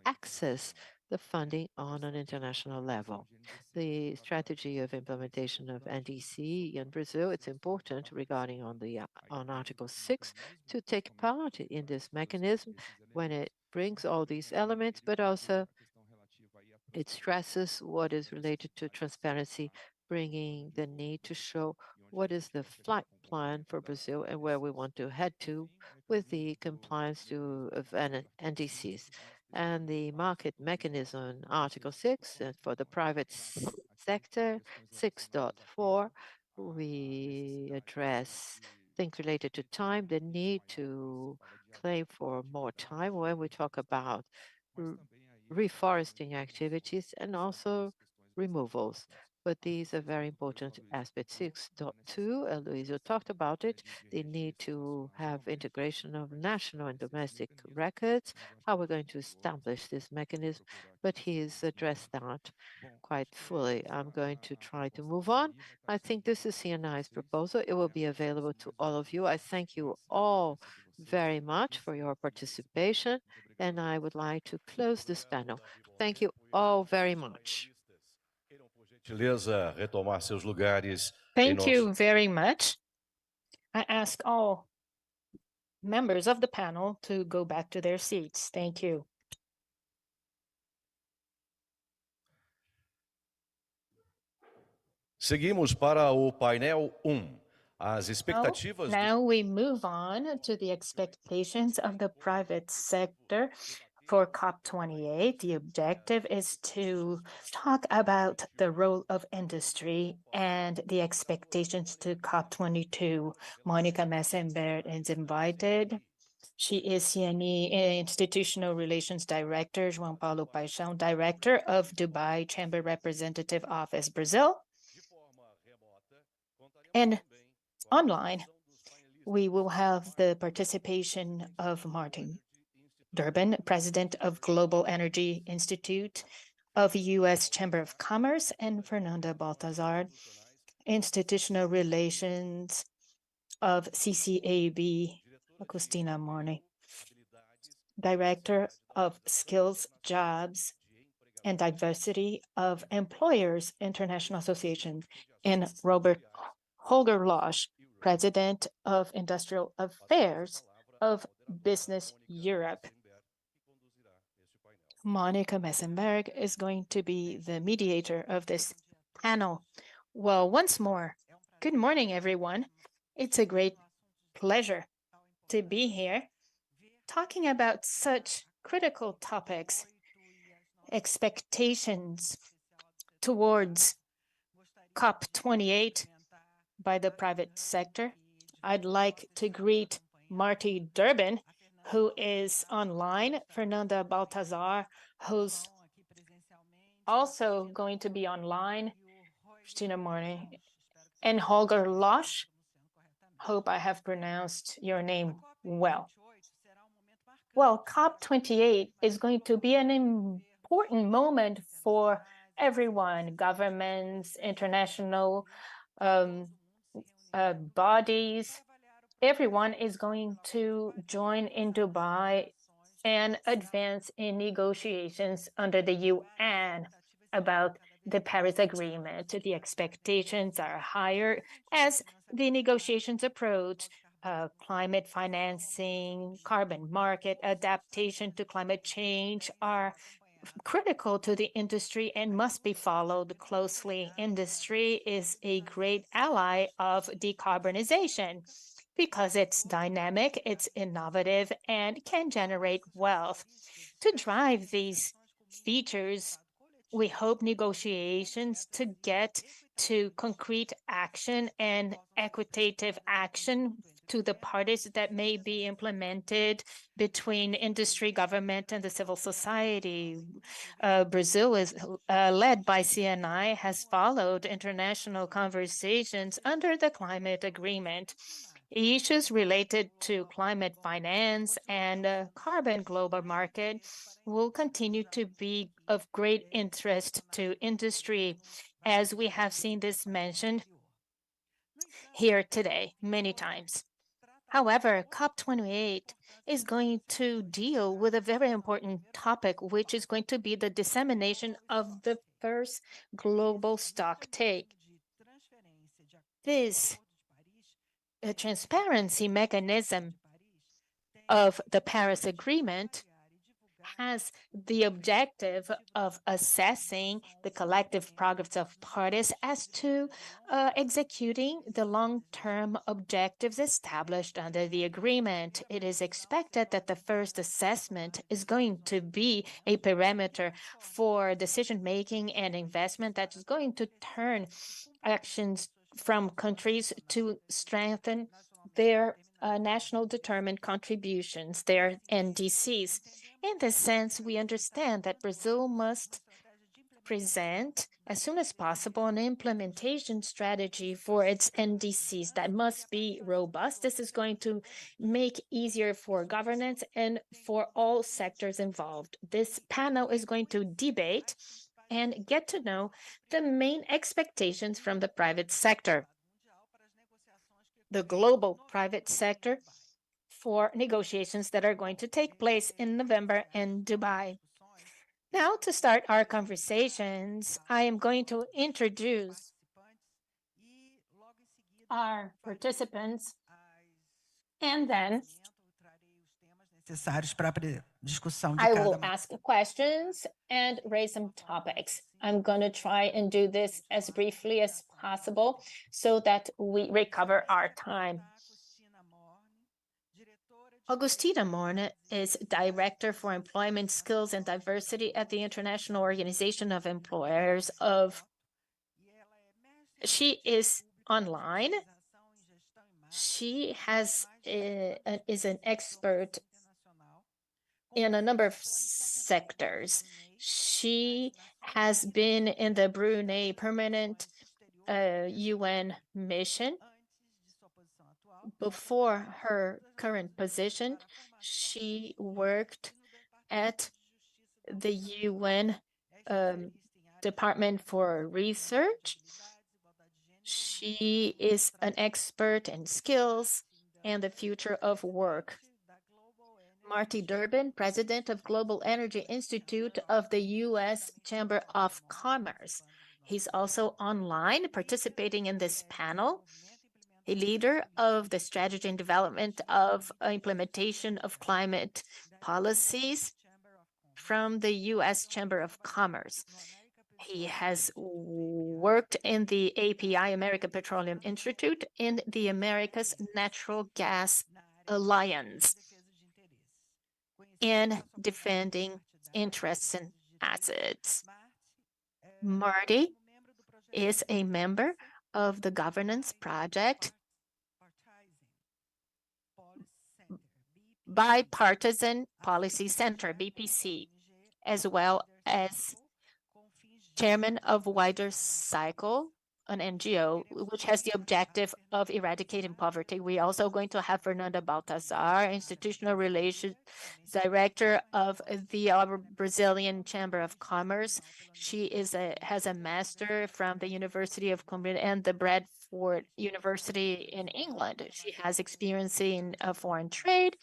access the funding on an international level. The strategy of implementation of NDC in Brazil, it's important regarding on Article 6 to take part in this mechanism when it brings all these elements, but also it stresses what is related to transparency, bringing the need to show what is the flight plan for Brazil and where we want to head to with the compliance of NDCs. And the market mechanism, Article 6, for the private sector, 6.4, we address things related to time, the need to claim for more time when we talk about reforesting activities and also removals. But these are very important aspects. 6.2, Luiso talked about it, the need to have integration of national and domestic records, how we're going to establish this mechanism, but he's addressed that quite fully. I'm going to try to move on. I think this is CNI's proposal. It will be available to all of you. I thank you all very much for your participation, and I would like to close this panel. Thank you all very much. Gentileza, retomar seus lugares. Thank you very much. I ask all members of the panel to go back to their seats. Thank you. Seguimos para o painel 1. As expectativas. Now we move on to the expectations of the private sector for COP28. The objective is to talk about the role of industry and the expectations to COP22. Monica Messenberg is invited. She is CNE Institutional Relations Director, João Paulo Paixão, Director of Dubai Chamber Representative Office, Brazil. And online, we will have the participation of Martin Durbin, President of Global Energy Institute of U.S. Chamber of Commerce, and Fernanda Baltazar, Institutional Relations of CCAB, Agustina Morney, Director of Skills, Jobs, and Diversity of Employers International Association, and Robert Holger Losch, President of Industrial Affairs of Business Europe. Monica Messenberg is going to be the mediator of this panel. Well, once more, good morning, everyone. It's a great pleasure to be here talking about such critical topics, expectations towards COP28 by the private sector. I'd like to greet Marty Durbin, who is online, Fernanda Baltazar, who's also going to be online, Christina Morning, and Holger Losch. Hope I have pronounced your name well. Well, COP28 is going to be an important moment for everyone, governments, international bodies. Everyone is going to join in Dubai and advance in negotiations under the UN about the Paris Agreement. The expectations are higher as the negotiations approach. Climate financing, carbon market, adaptation to climate change are critical to the industry and must be followed closely. Industry is a great ally of decarbonization because it's dynamic, it's innovative, and can generate wealth. To drive these features, we hope negotiations to get to concrete action and equitative action to the parties that may be implemented between industry, government, and the civil society. Brazil is led by CNI, has followed international conversations under the climate agreement. Issues related to climate finance and carbon global market will continue to be of great interest to industry, as we have seen this mentioned here today many times. However, COP28 is going to deal with a very important topic, which is going to be the dissemination of the first global stock take. This transparency mechanism of the Paris Agreement has the objective of assessing the collective progress of parties as to executing the long-term objectives established under the agreement. It is expected that the first assessment is going to be a parameter for decision-making and investment that is going to turn actions from countries to strengthen their national determined contributions, their NDCs. In this sense, we understand that Brazil must present as soon as possible an implementation strategy for its NDCs that must be robust. This is going to make easier for governance and for all sectors involved. This panel is going to debate and get to know the main expectations from the private sector, the global private sector, for negotiations that are going to take place in November in Dubai. Now, to start our conversations, I am going to introduce our participants, and then I will ask questions and raise some topics. I'm going to try and do this as briefly as possible so that we recover our time. Agostina Morne is Director for Employment Skills and Diversity at the International Organization of Employers of... She is online. She is an expert in a number of sectors. She has been in the Brunei Permanent UN mission. Before her current position, she worked at the UN Department for Research. She is an expert in skills and the future of work. Marty Durbin, President of Global Energy Institute of the U.S. Chamber of Commerce. He's also online participating in this panel. A leader of the strategy and development of implementation of climate policies from the U.S. Chamber of Commerce. He has worked in the API, American Petroleum Institute, in the America's Natural Gas Alliance, in defending interests and assets. Marty is a member of the Governance Project Bipartisan Policy Center, BPC, as well as chairman of Wider Cycle, an NGO, which has the objective of eradicating poverty. We're also going to have Fernanda Baltazar, Institutional Relations Director of the Brazilian Chamber of Commerce. She has a master from the University of Cambridge and the Bradford University in England. She has experience in foreign trade.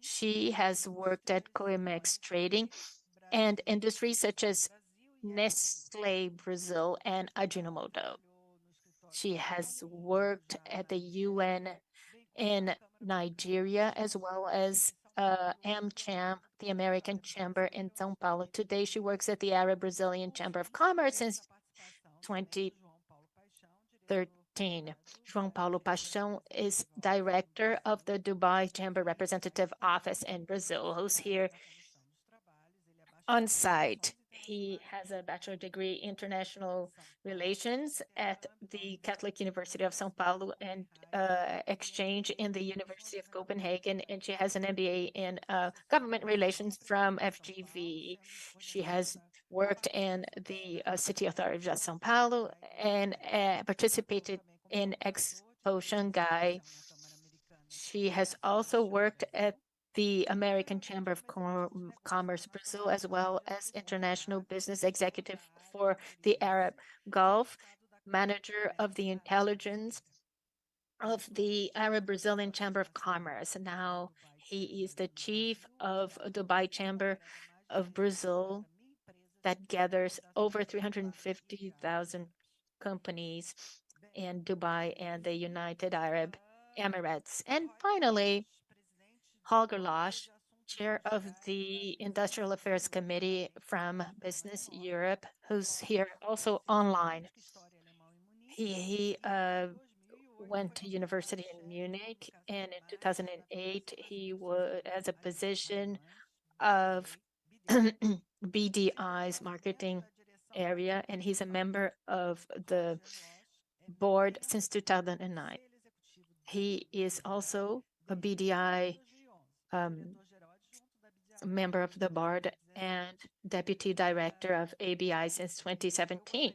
She has worked at Coimex Trading and industries such as Nestlé Brazil and Ajinomoto. She has worked at the UN in Nigeria, as well as AmCham, the American Chamber in São Paulo. Today, she works at the Arab-Brazilian Chamber of Commerce since 2013. João Paulo Paixão is director of the Dubai Chamber Representative Office in Brazil, who's here on site. He has a bachelor degree in international relations at the Catholic University of São Paulo and exchange in the University of Copenhagen, and she has an MBA in government relations from FGV. She has worked in the City Authority of São Paulo and participated in Expo Shanghai. She has also worked at the American Chamber of Commerce Brazil, as well as International Business Executive for the Arab Gulf, manager of the intelligence of the Arab Brazilian Chamber of Commerce. Now he is the chief of Dubai Chamber of Brazil that gathers over 350,000 companies in Dubai and the United Arab Emirates. And finally, Holger Losch, chair of the Industrial Affairs Committee from Business Europe, who's here also online. He went to university in Munich, and in 2008, he was as a position of BDI's marketing area, and he's a member of the board since 2009. He is also a BDI member of the board and deputy director of ABI since 2017.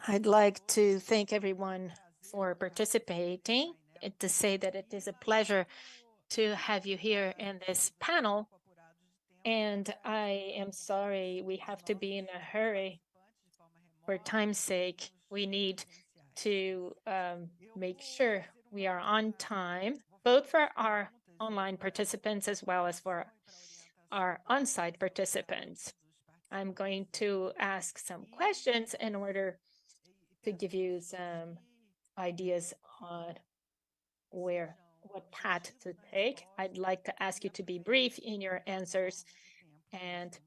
I'd like to thank everyone for participating and to say that it is a pleasure to have you here in this panel. And I am sorry we have to be in a hurry. For time's sake, we need to make sure we are on time, both for our online participants as well as for our on-site participants. I'm going to ask some questions in order to give you some ideas on what path to take. I'd like to ask you to be brief in your answers and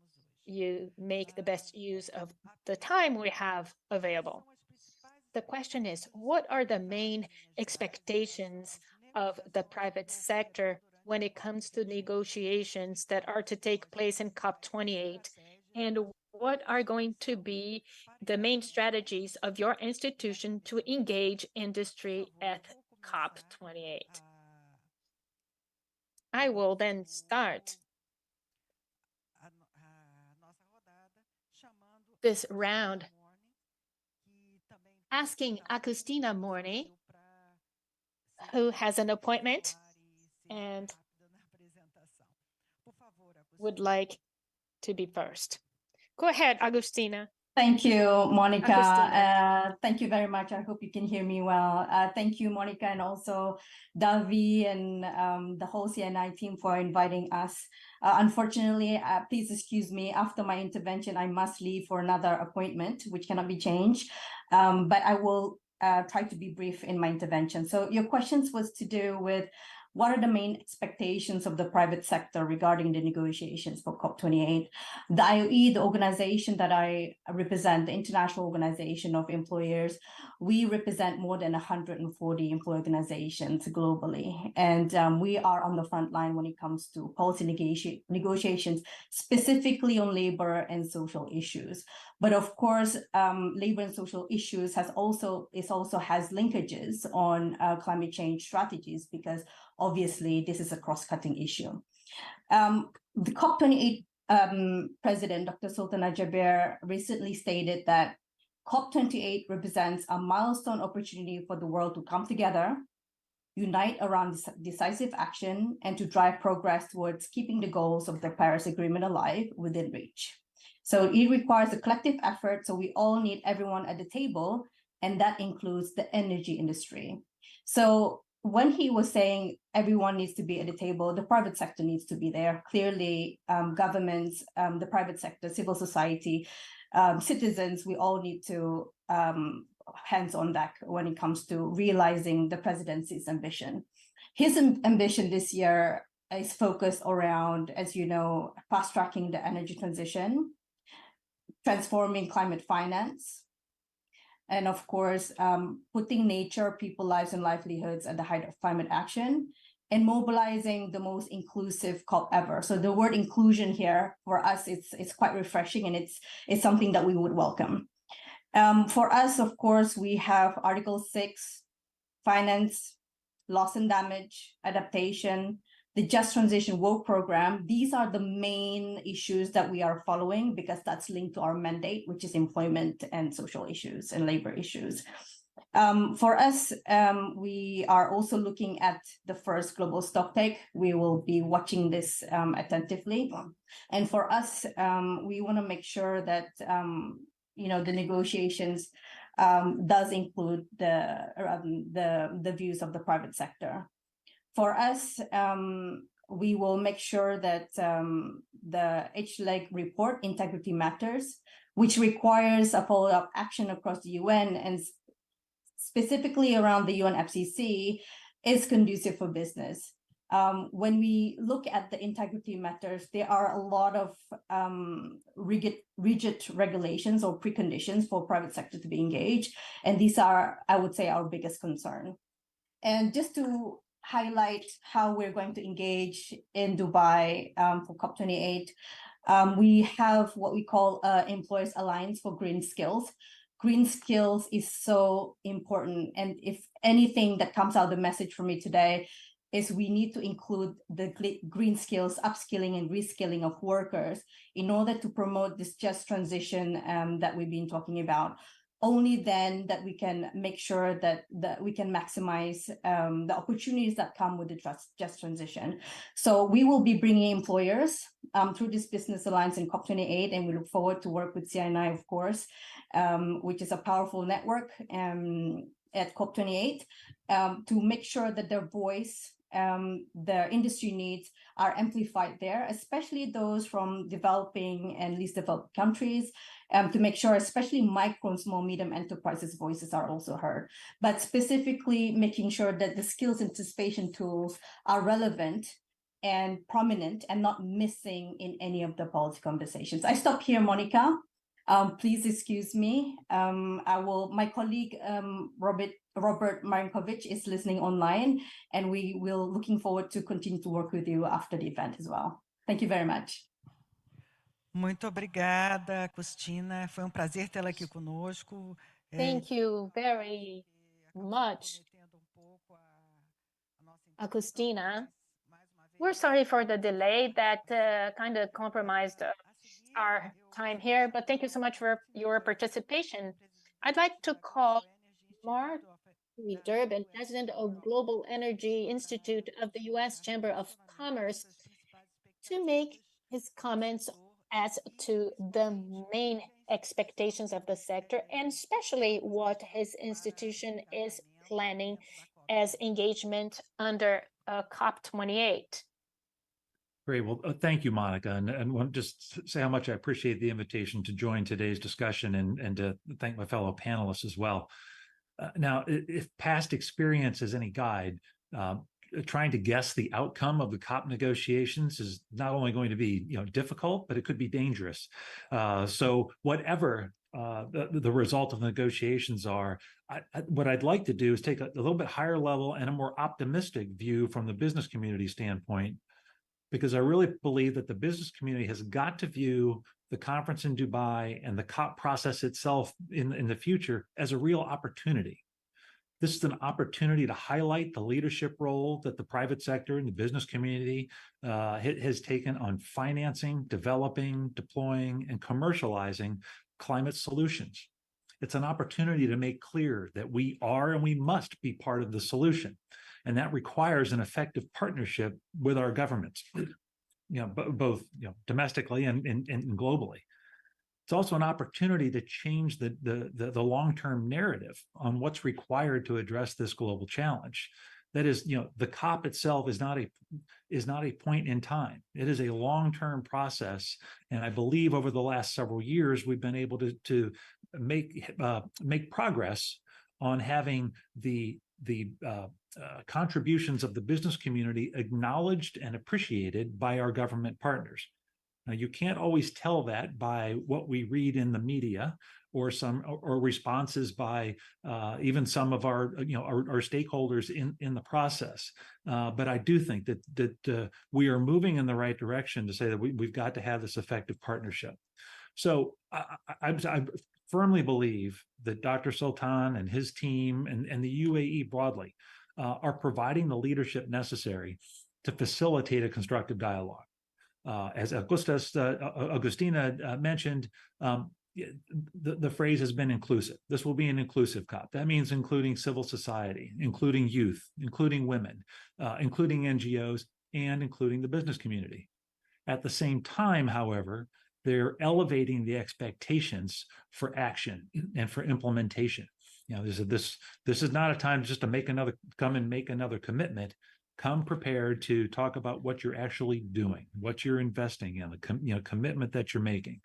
you make the best use of the time we have available. The question is, what are the main expectations of the private sector when it comes to negotiations that are to take place in COP28? And what are going to be the main strategies of your institution to engage industry at COP28? I will then start this round asking Agostina Morni, who has an appointment and would like to be first. Go ahead, Agostina. Thank you, Monica. Thank you very much. I hope you can hear me well. Thank you, Monica, and also Davi and the whole CNI team for inviting us. Unfortunately, please excuse me, after my intervention, I must leave for another appointment, which cannot be changed. But I will try to be brief in my intervention. So your questions was to do with what are the main expectations of the private sector regarding the negotiations for COP28? The IOE, the organization that I represent, the International Organization of Employers, we represent more than 140 employee organizations globally. And we are on the front line when it comes to policy negotiations, specifically on labor and social issues. But of course, labor and social issues also has linkages on climate change strategies, because obviously this is a cross-cutting issue. The COP28 president, Dr. Sultana Jaber, recently stated that COP28 represents a milestone opportunity for the world to come together, unite around decisive action, and to drive progress towards keeping the goals of the Paris Agreement alive within reach. So it requires a collective effort, so we all need everyone at the table, and that includes the energy industry. So when he was saying everyone needs to be at the table, the private sector needs to be there. Clearly, governments, the private sector, civil society, citizens, we all need to hands on deck when it comes to realizing the presidency's ambition. His ambition this year is focused around, as you know, fast-tracking the energy transition, transforming climate finance, and of course, putting nature, people lives and livelihoods at the height of climate action, and mobilizing the most inclusive COP ever. So the word inclusion here for us, it's quite refreshing, and it's something that we would welcome. For us, of course, we have Article 6, finance, loss and damage, adaptation, the Just Transition Work Program. These are the main issues that we are following, because that's linked to our mandate, which is employment and social issues and labor issues. For us, we are also looking at the first global stocktake. We will be watching this attentively. And for us, we want to make sure that the negotiations does include the views of the private sector. For us, we will make sure that the H-leg report, Integrity Matters, which requires a follow-up action across the UN and specifically around the UNFCCC, is conducive for business. When we look at the Integrity Matters, there are a lot of rigid regulations or preconditions for private sector to be engaged. And these are, I would say, our biggest concern. And just to highlight how we're going to engage in Dubai for COP28, we have what we call Employers Alliance for Green Skills. Green skills is so important. And if anything that comes out of the message from me today is we need to include the green skills, upskilling and reskilling of workers in order to promote this just transition that we've been talking about. Only then that we can make sure that we can maximize the opportunities that come with the just transition. So we will be bringing employers through this business alliance in COP28, and we look forward to work with CNI, of course, which is a powerful network at COP28, to make sure that their voice, the industry needs are amplified there, especially those from developing and least developed countries, to make sure especially micro and small medium enterprises voices are also heard, but specifically making sure that the skills anticipation tools are relevant and prominent and not missing in any of the policy conversations. I stop here, Monica. Please excuse me. My colleague, Robert Marinkovic is listening online, and we will looking forward to continue to work with you after the event as well. Thank you very much. Muito obrigada, Cristina. Foi prazer tê-la aqui conosco. Thank you very much, Agustina. We're sorry for the delay that kind of compromised our time here, but thank you so much for your participation. I'd like to call Mark Durbin, President of Global Energy Institute of the U.S. Chamber of Commerce, to make his comments as to the main expectations of the sector, and especially what his institution is planning as engagement under COP28. Great. Well, thank you, Monica. And want to just say how much I appreciate the invitation to join today's discussion, and to thank my fellow panelists as well. Now, if past experience is any guide, trying to guess the outcome of the COP negotiations is not only going to be difficult, but it could be dangerous. So whatever the result of the negotiations are, what I'd like to do is take a little bit higher level and a more optimistic view from the business community standpoint, because I really believe that the business community has got to view the conference in Dubai and the COP process itself in the future as a real opportunity. This is an opportunity to highlight the leadership role that the private sector and the business community has taken on financing, developing, deploying, and commercializing climate solutions. It's an opportunity to make clear that we are and we must be part of the solution. And that requires an effective partnership with our governments, both domestically and globally. It's also an opportunity to change the long-term narrative on what's required to address this global challenge. That is, the COP itself is not a point in time. It is a long-term process, and I believe over the last several years we've been able to make progress on having the contributions of the business community acknowledged and appreciated by our government partners. Now, you can't always tell that by what we read in the media or responses by even some of our stakeholders in the process. But I do think that we are moving in the right direction to say that we've got to have this effective partnership. So I firmly believe that Dr. Sultan and his team and the UAE broadly are providing the leadership necessary to facilitate a constructive dialogue. As Agustina mentioned, the phrase has been inclusive. This will be an inclusive COP. That means including civil society, including youth, including women, including NGOs, and including the business community. At the same time, however, they're elevating the expectations for action and for implementation. You know, this is not a time just to come and make another commitment. Come prepared to talk about what you're actually doing, what you're investing in, the commitment that you're making.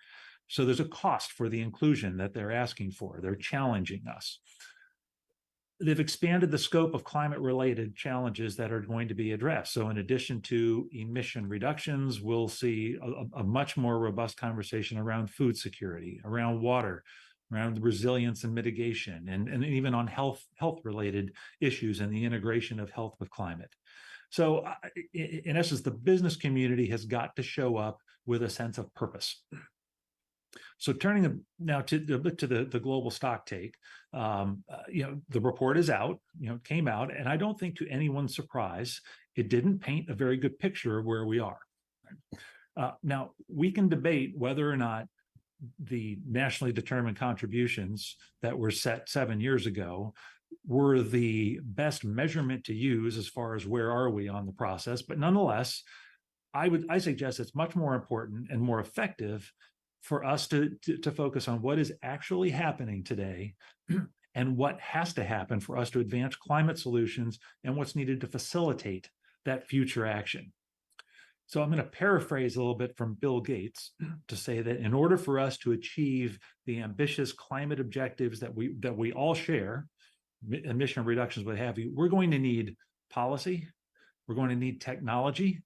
So there's a cost for the inclusion that they're asking for. They're challenging us. They've expanded the scope of climate-related challenges that are going to be addressed. So in addition to emission reductions, we'll see a much more robust conversation around food security, around water, around resilience and mitigation, and even on health-related issues and the integration of health with climate. So in essence, the business community has got to show up with a sense of purpose. So turning now to the global stock take, the report is out, came out, and I don't think to anyone's surprise, it didn't paint a very good picture of where we are. Now, we can debate whether or not the nationally determined contributions that were set 7 years ago were the best measurement to use as far as where are we on the process. But nonetheless, I suggest it's much more important and more effective for us to focus on what is actually happening today and what has to happen for us to advance climate solutions and what's needed to facilitate that future action. So I'm going to paraphrase a little bit from Bill Gates to say that in order for us to achieve the ambitious climate objectives that we all share, emission reductions, what have you, we're going to need policy, we're going to need technology,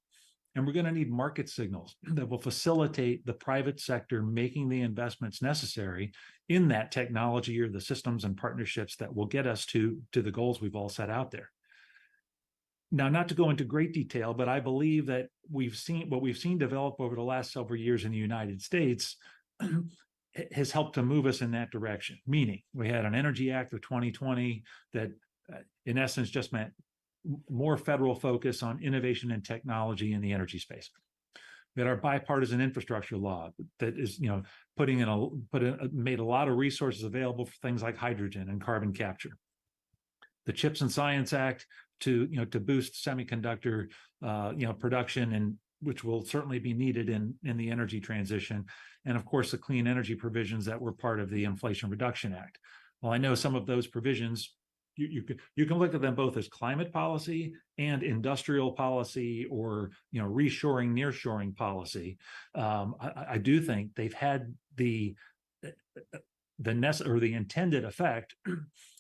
and we're going to need market signals that will facilitate the private sector making the investments necessary in that technology or the systems and partnerships that will get us to the goals we've all set out there. Now, not to go into great detail, but I believe that what we've seen develop over the last several years in the United States has helped to move us in that direction. Meaning, we had an Energy Act of 2020 that, in essence, just meant more federal focus on innovation and technology in the energy space. We had our bipartisan infrastructure law that is, made a lot of resources available for things like hydrogen and carbon capture. The Chips and Science Act to boost semiconductor production, and which will certainly be needed in the energy transition, and of course the clean energy provisions that were part of the Inflation Reduction Act. Well, I know some of those provisions you can look at them both as climate policy and industrial policy, or reshoring, nearshoring policy. I do think they've had the intended effect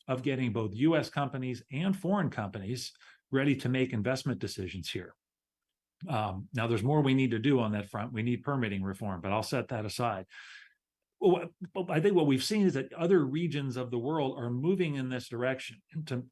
of getting both U.S. companies and foreign companies ready to make investment decisions here. Now, there's more we need to do on that front. We need permitting reform, but I'll set that aside. Well, I think what we've seen is that other regions of the world are moving in this direction to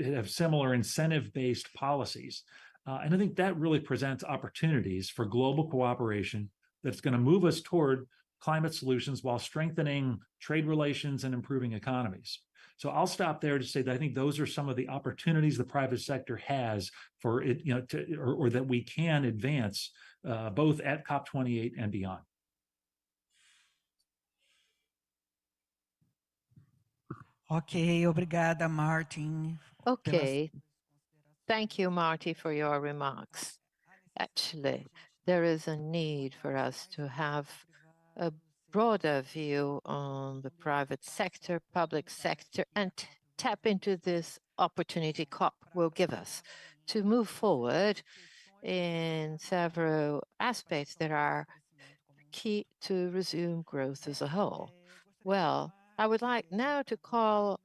have similar incentive-based policies. And I think that really presents opportunities for global cooperation that's going to move us toward climate solutions while strengthening trade relations and improving economies. So I'll stop there to say that I think those are some of the opportunities the private sector has for it, or that we can advance both at COP28 and beyond. Okay, obrigada, Martin. Okay, thank you, Marty, for your remarks. Actually, there is a need for us to have a broader view on the private sector, public sector, and tap into this opportunity COP will give us to move forward in several aspects that are key to resume growth as a whole. Well, I would like now to call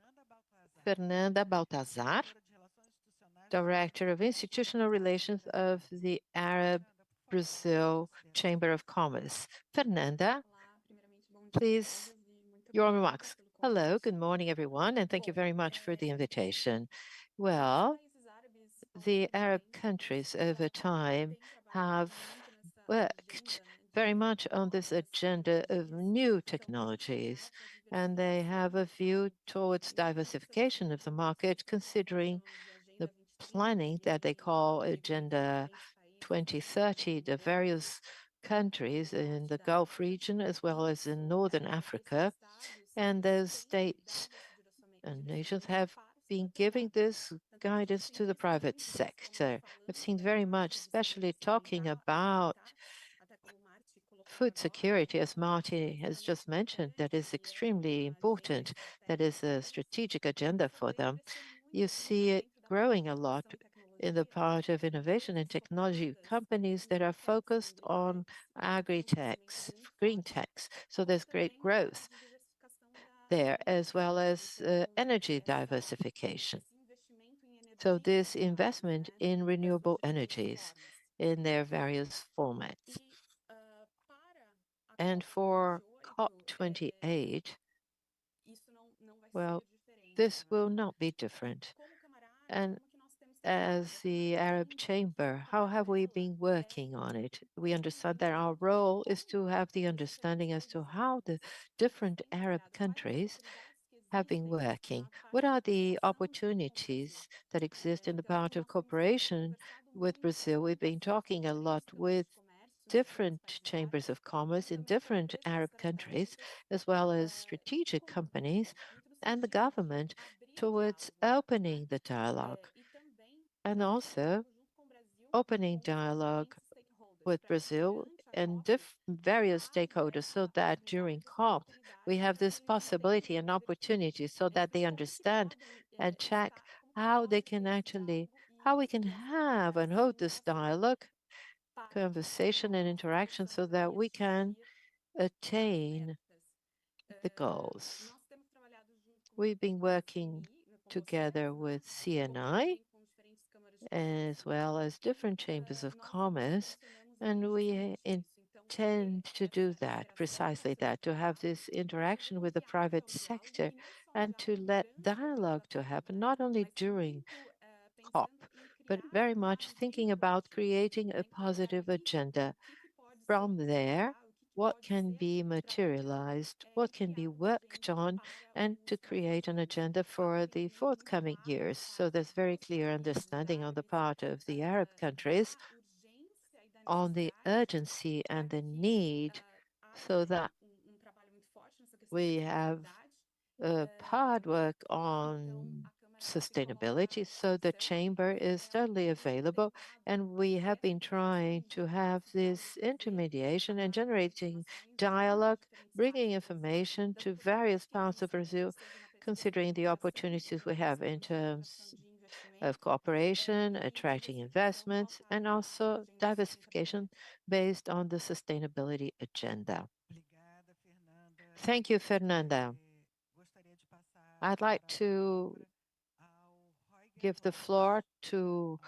Fernanda Baltazar, Director of Institutional Relations of the Arab-Brazil Chamber of Commerce. Fernanda, please, your remarks. Hello, good morning, everyone, and thank you very much for the invitation. Well, the Arab countries over time have worked very much on this agenda of new technologies, and they have a view towards diversification of the market, considering the planning that they call Agenda 2030, the various countries in the Gulf region as well as in Northern Africa. And those states and nations have been giving this guidance to the private sector. I've seen very much, especially talking about food security, as Marty has just mentioned, that is extremely important. That is a strategic agenda for them. You see it growing a lot in the part of innovation and technology companies that are focused on agri-techs, green techs. So there's great growth there, as well as energy diversification. So this investment in renewable energies in their various formats. And for COP28, well, this will not be different. And as the Arab Chamber, how have we been working on it? We understand that our role is to have the understanding as to how the different Arab countries have been working. What are the opportunities that exist in the part of cooperation with Brazil? We've been talking a lot with different chambers of commerce in different Arab countries, as well as strategic companies and the government towards opening the dialogue and also opening dialogue with Brazil and various stakeholders so that during COP we have this possibility and opportunity so that they understand and check how they can how we can have and hold this dialogue, conversation and interaction so that we can attain the goals. We've been working together with CNI as well as different chambers of commerce, and we intend to do that, precisely that, to have this interaction with the private sector and to let dialogue to happen, not only during COP, but very much thinking about creating a positive agenda. From there, what can be materialized, what can be worked on, and to create an agenda for the forthcoming years. So there's very clear understanding on the part of the Arab countries on the urgency and the need so that we have hard work on sustainability. So the chamber is totally available, and we have been trying to have this intermediation and generating dialogue, bringing information to various parts of Brazil, considering the opportunities we have in terms of cooperation, attracting investments, and also diversification based on the sustainability agenda. Thank you, Fernanda. I'd like to give the floor to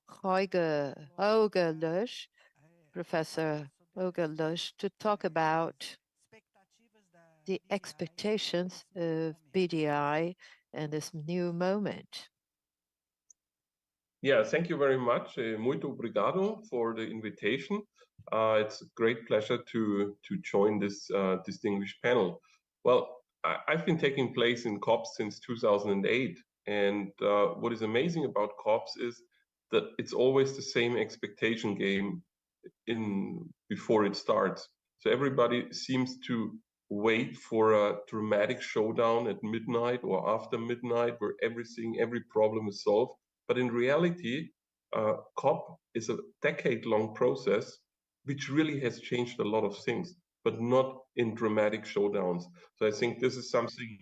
Holger Lusch, Professor Holger Lusch, to talk about the expectations of BDI and this new moment. Yeah, thank you very much. Muito obrigado for the invitation. It's a great pleasure to join this distinguished panel. Well, I've been taking place in COPs since 2008. And what is amazing about COPs is that it's always the same expectation game before it starts. So everybody seems to wait for a dramatic showdown at midnight or after midnight where every problem is solved. But in reality, COP is a decade-long process which really has changed a lot of things, but not in dramatic showdowns. So I think this is something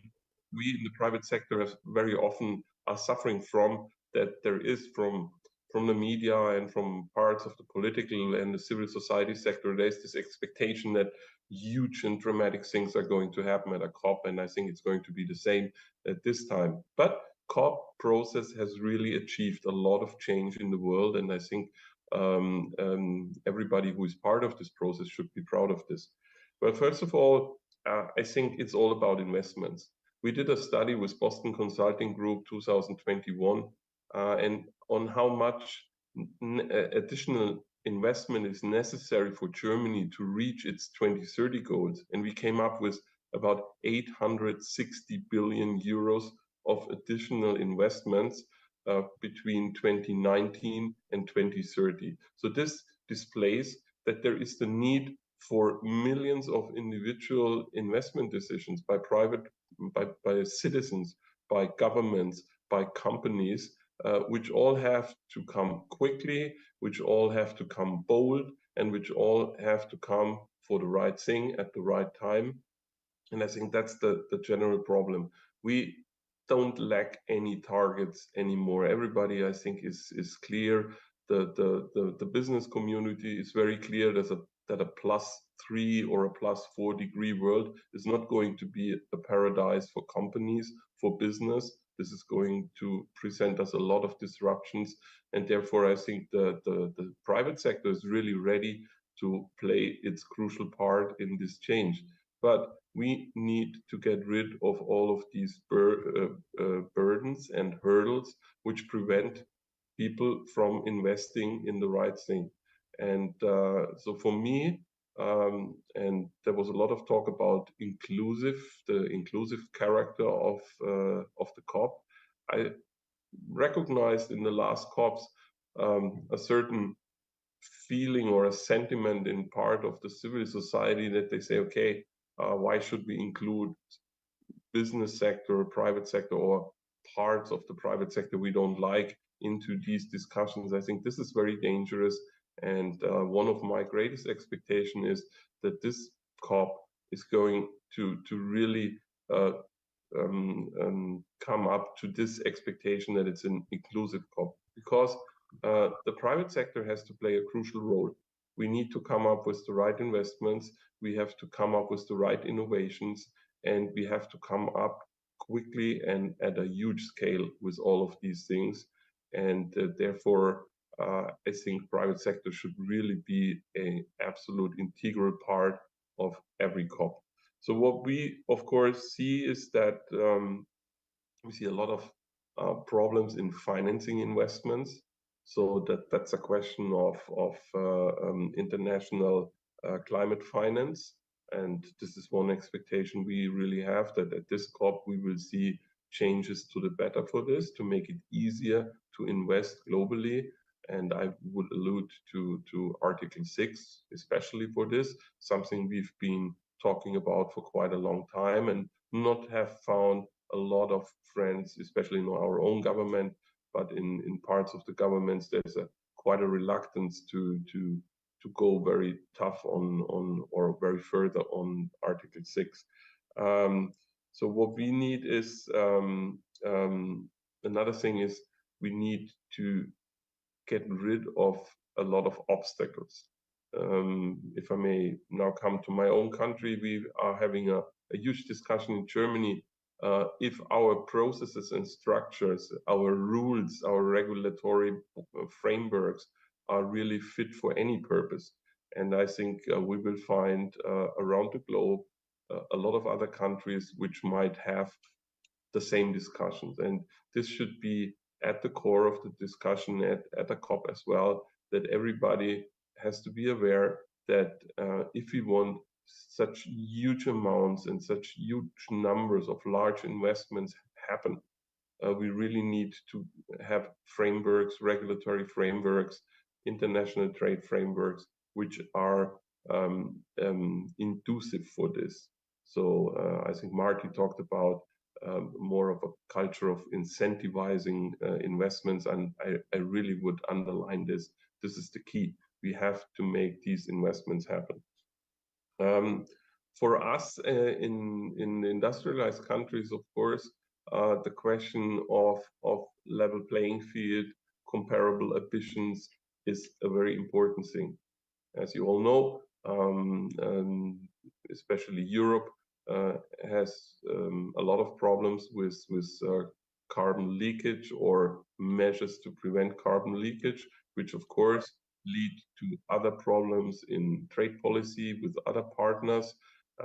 we in the private sector very often are suffering from, that there is from the media and from parts of the political and the civil society sector, there's this expectation that huge and dramatic things are going to happen at a COP, and I think it's going to be the same at this time. But COP process has really achieved a lot of change in the world, and I think everybody who is part of this process should be proud of this. Well, first of all, I think it's all about investments. We did a study with Boston Consulting Group 2021 and on how much additional investment is necessary for Germany to reach its 2030 goals. And we came up with about 860 billion euros of additional investments between 2019 and 2030. So this displays that there is the need for millions of individual investment decisions by by citizens, by governments, by companies, which all have to come quickly, which all have to come bold, and which all have to come for the right thing at the right time. And I think that's the general problem. We don't lack any targets anymore. Everybody, I think, is clear. The business community is very clear that a +3 or a +4 degree world is not going to be a paradise for companies, for business. This is going to present us a lot of disruptions. And therefore, I think the private sector is really ready to play its crucial part in this change. But we need to get rid of all of these burdens and hurdles which prevent people from investing in the right thing. And so for me, and there was a lot of talk about the inclusive character of the COP. I recognized in the last COPs a certain feeling or a sentiment in part of the civil society that they say, okay, why should we include business sector or private sector or parts of the private sector we don't like into these discussions? I think this is very dangerous. And one of my greatest expectations is that this COP is going to really come up to this expectation that it's an inclusive COP, because the private sector has to play a crucial role. We need to come up with the right investments, we have to come up with the right innovations, and we have to come up quickly and at a huge scale with all of these things. And therefore, I think private sector should really be an absolute integral part of every COP. So what we, of course, see is that we see a lot of problems in financing investments. So that's a question of international climate finance. And this is one expectation we really have, that at this COP we will see changes to the better for this, to make it easier to invest globally. And I would allude to Article 6, especially for this, something we've been talking about for quite a long time and not have found a lot of friends, especially in our own government, but in parts of the governments, there's quite a reluctance to go very tough on or very further on Article 6. So what we need is, another thing is we need to get rid of a lot of obstacles. If I may now come to my own country, we are having a huge discussion in Germany if our processes and structures, our rules, our regulatory frameworks are really fit for any purpose. And I think we will find around the globe a lot of other countries which might have the same discussions. And this should be at the core of the discussion at the COP as well, that everybody has to be aware that if we want such huge amounts and such huge numbers of large investments happen, we really need to have frameworks, regulatory frameworks, international trade frameworks, which are inducive for this. So I think Marty talked about more of a culture of incentivizing investments, and I really would underline this. This is the key. We have to make these investments happen. For us in industrialized countries, of course, the question of level playing field, comparable ambitions is a very important thing. As you all know, especially Europe has a lot of problems with carbon leakage or measures to prevent carbon leakage, which of course lead to other problems in trade policy with other partners.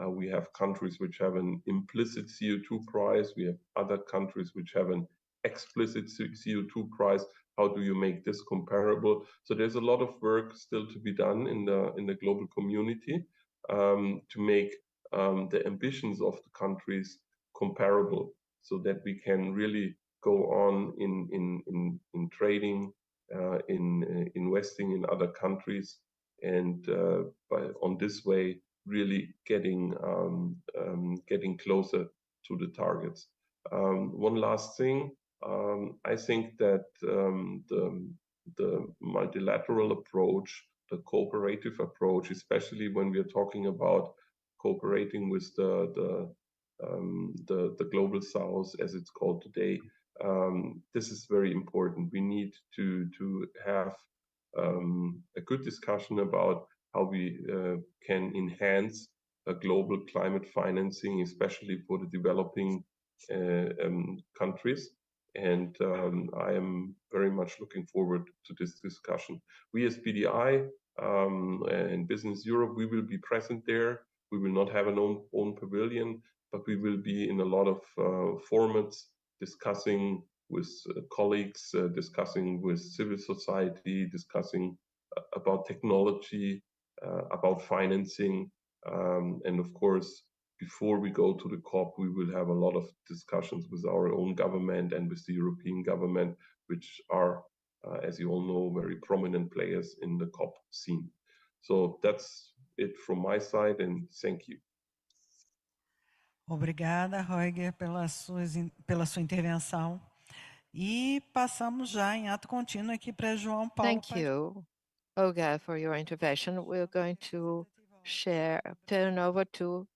We have countries which have an implicit CO2 price. We have other countries which have an explicit CO2 price. How do you make this comparable? So there's a lot of work still to be done in the global community to make the ambitions of the countries comparable, so that we can really go on in trading, in investing in other countries, and on this way really getting closer to the targets. One last thing, I think that the multilateral approach the cooperative approach, especially when we are talking about cooperating with the global south, as it's called today. This is very important. We need to have a good discussion about how we can enhance a global climate financing, especially for the developing countries. And I am very much looking forward to this discussion. We as PDI and Business Europe, we will be present there. We will not have an own pavilion, but we will be in a lot of formats discussing with colleagues, discussing with civil society, discussing about technology, about financing. And of course, before we go to the COP, we will have a lot of discussions with our own government and with the European government, which are, as you all know, very prominent players in the COP scene. So that's it from my side, and thank you. Obrigada, Roger, pela sua intervenção. E passamos já em ato contínuo aqui para João Paulo. Thank you, Olga, for your intervention. We're going to turn over to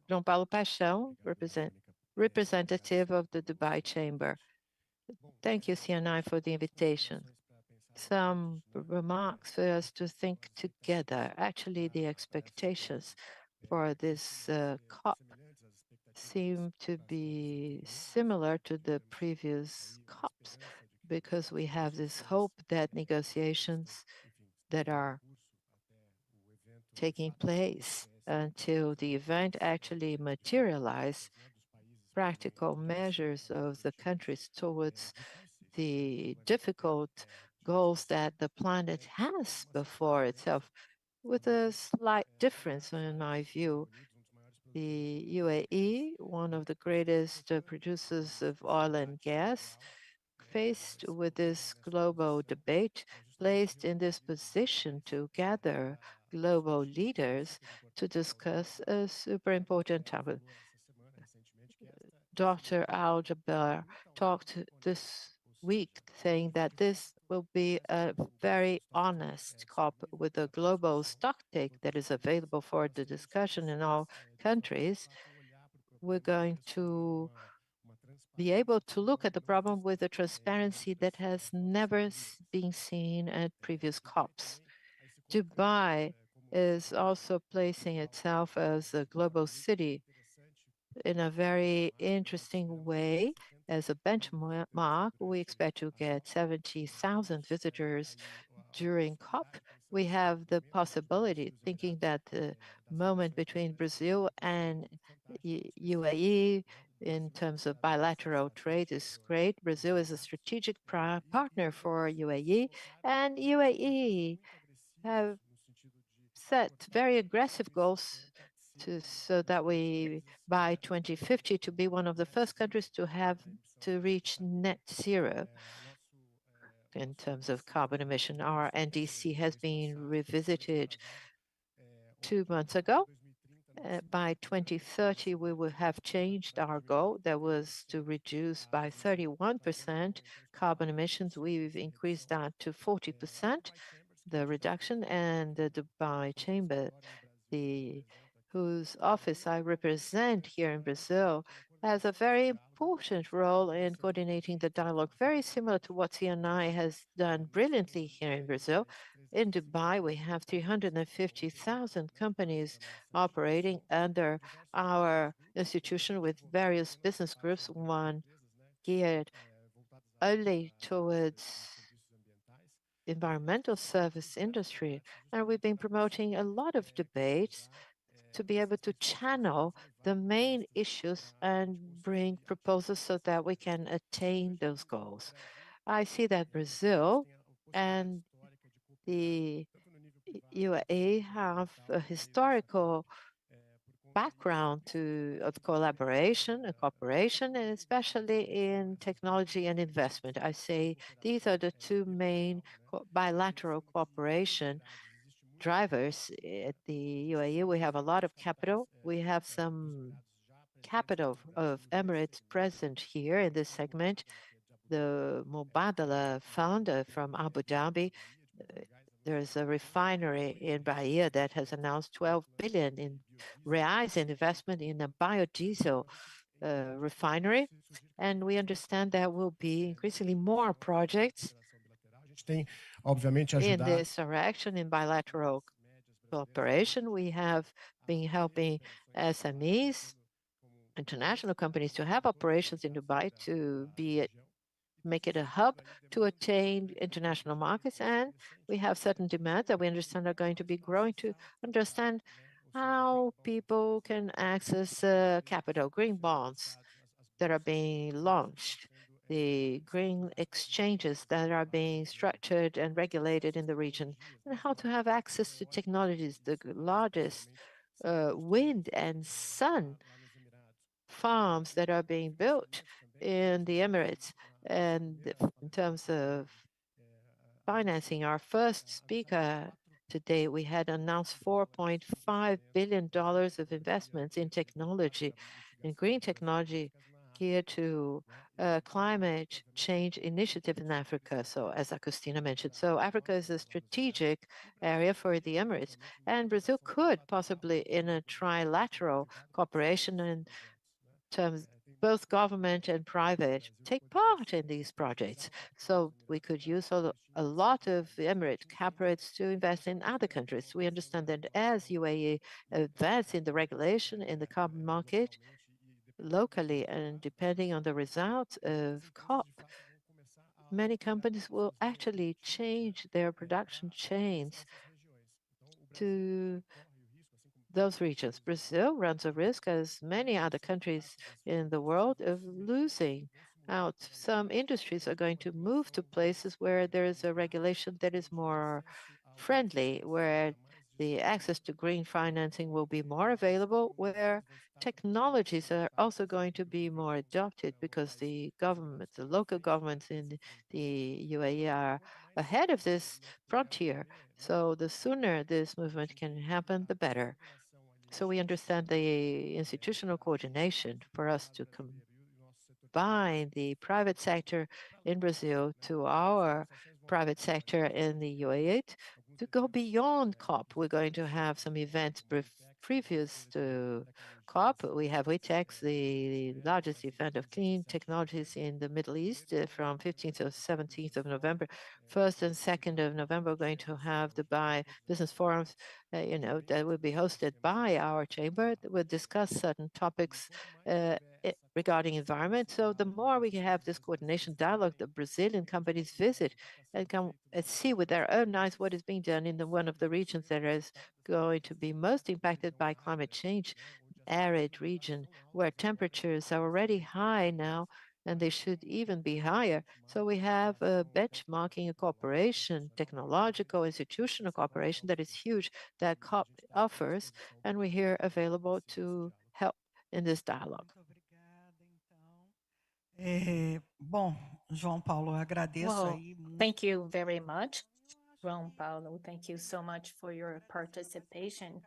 João Paulo Paixão, representative of the Dubai Chamber. Thank you, CNI, for the invitation. Some remarks for us to think together. Actually, the expectations for this COP seem to be similar to the previous COPs, because we have this hope that negotiations that are taking place until the event actually materialize practical measures of the countries towards the difficult goals that the planet has before itself, with a slight difference in my view. The UAE, one of the greatest producers of oil and gas, faced with this global debate, placed in this position to gather global leaders to discuss a super important topic. Dr. Al-Jaber talked this week saying that this will be a very honest COP with a global stocktake that is available for the discussion in all countries. We're going to be able to look at the problem with a transparency that has never been seen at previous COPs. Dubai is also placing itself as a global city in a very interesting way. As a benchmark, we expect to get 70,000 visitors during COP. We have the possibility, thinking that the moment between Brazil and UAE in terms of bilateral trade is great. Brazil is a strategic partner for UAE, and UAE have set very aggressive goals so that we, by 2050, to be one of the first countries to reach net zero in terms of carbon emission. Our NDC has been revisited 2 months ago. By 2030, we will have changed our goal. That was to reduce by 31% carbon emissions. We've increased that to 40%, the reduction, and the Dubai Chamber, whose office I represent here in Brazil, has a very important role in coordinating the dialogue, very similar to what CNI has done brilliantly here in Brazil. In Dubai, we have 350,000 companies operating under our institution with various business groups, one geared only towards environmental service industry. And we've been promoting a lot of debates to be able to channel the main issues and bring proposals so that we can attain those goals. I see that Brazil and the UAE have a historical background of collaboration and cooperation, and especially in technology and investment. I say these are the two main bilateral cooperation drivers. At the UAE, we have a lot of capital. We have some capital of Emirates present here in this segment. The Mubadala founder from Abu Dhabi There is a refinery in Bahia that has announced 12 billion in reais in investment in a biodiesel refinery, and we understand there will be increasingly more projects in this direction in bilateral cooperation. We have been helping SMEs, international companies, to have operations in Dubai to make it a hub to attain international markets. And we have certain demands that we understand are going to be growing to understand how people can access capital, green bonds that are being launched, the green exchanges that are being structured and regulated in the region, and how to have access to technologies, the largest wind and sun farms that are being built in the Emirates. And in terms of financing, our first speaker today, we had announced $4.5 billion of investments in technology, in green technology geared to climate change initiative in Africa. So as Agostina mentioned, so Africa is a strategic area for the Emirates, and Brazil could possibly, in a trilateral cooperation in terms both government and private, take part in these projects. So we could use a lot of Emirate corporates to invest in other countries. We understand that as UAE advances in the regulation in the carbon market locally, and depending on the results of COP, many companies will actually change their production chains to those regions. Brazil runs a risk, as many other countries in the world, of losing out. Some industries are going to move to places where there is a regulation that is more friendly, where the access to green financing will be more available, where technologies are also going to be more adopted because the governments, the local governments in the UAE are ahead of this frontier. So the sooner this movement can happen, the better. So we understand the institutional coordination for us to combine the private sector in Brazil to our private sector in the UAE to go beyond COP. We're going to have some events previous to COP. We have WITEX, the largest event of clean technologies in the Middle East, from 15th to 17th of November. 1st and 2nd of November, we're going to have Dubai Business Forums, that will be hosted by our chamber that will discuss certain topics regarding environment. So the more we can have this coordination dialogue, the Brazilian companies visit and come and see with their own eyes what is being done in one of the regions that is going to be most impacted by climate change, arid region, where temperatures are already high now, and they should even be higher. So we have a benchmarking, a cooperation, technological, institutional cooperation that is huge, that COP offers, and we're here available to help in this dialogue. Bom, João Paulo, agradeço Well, aí muito. thank you very much, João Paulo. Thank you so much for your participation.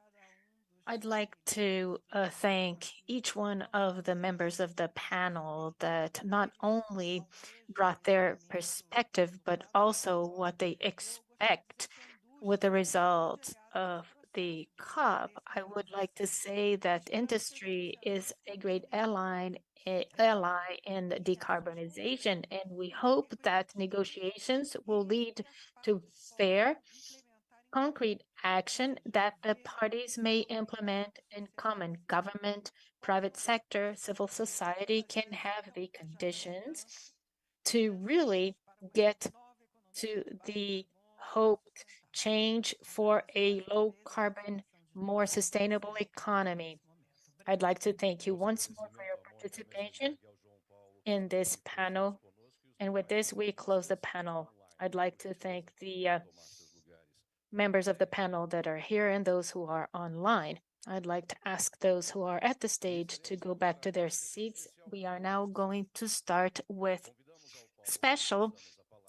I'd like to thank each one of the members of the panel that not only brought their perspective, but also what they expect with the results of the COP. I would like to say that industry is a great ally in decarbonization, and we hope that negotiations will lead to fair, concrete action that the parties may implement in common. Government, private sector, civil society can have the conditions to really get to the hoped change for a low carbon, more sustainable economy. I'd like to thank you once more for your participation in this panel. And with this, we close the panel. I'd like to thank the members of the panel that are here and those who are online. I'd like to ask those who are at the stage to go back to their seats. We are now going to start with special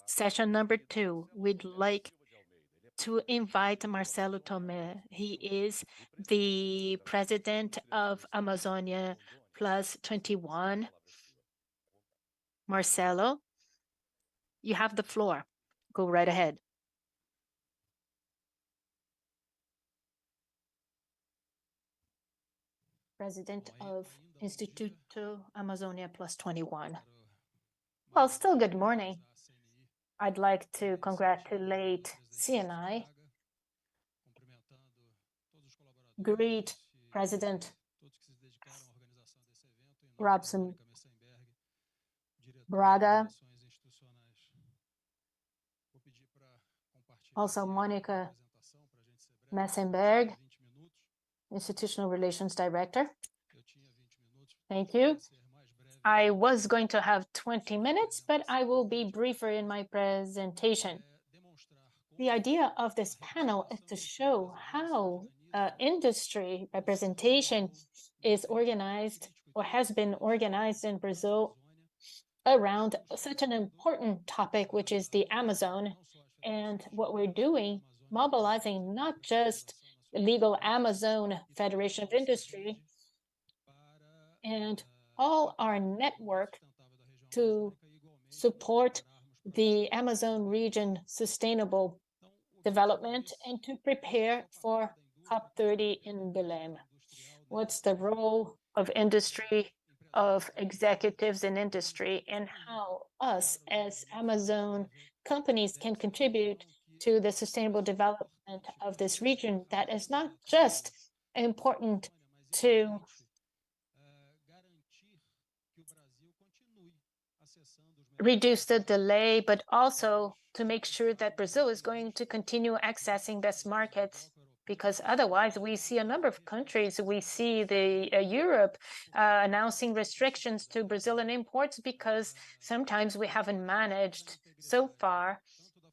session number 2. We'd like to invite Marcelo Tomé. He is the president of Amazonia Plus 21. Marcelo, you have the floor. Go right ahead. president of Instituto Amazônia Plus 21. Well, still good morning. I'd like to congratulate CNI, greet President Robson Braga, also Monica Massenberg, Institutional Relations Director. Thank you. I was going to have 20 minutes, but I will be briefer in my presentation. The idea of this panel is to show how industry representation is organized or has been organized in Brazil around such an important topic, which is the Amazon, and what we're doing, mobilizing not just the legal Amazon Federation of Industry and all our network to support the Amazon region sustainable development and to prepare for COP30 in Belém. What's the role of industry, of executives in industry, and how us as Amazon companies can contribute to the sustainable development of this region that is not just important to reduce the delay, but also to make sure that Brazil is going to continue accessing best markets, because otherwise we see a number of countries, we see the Europe announcing restrictions to Brazilian imports because sometimes we haven't managed so far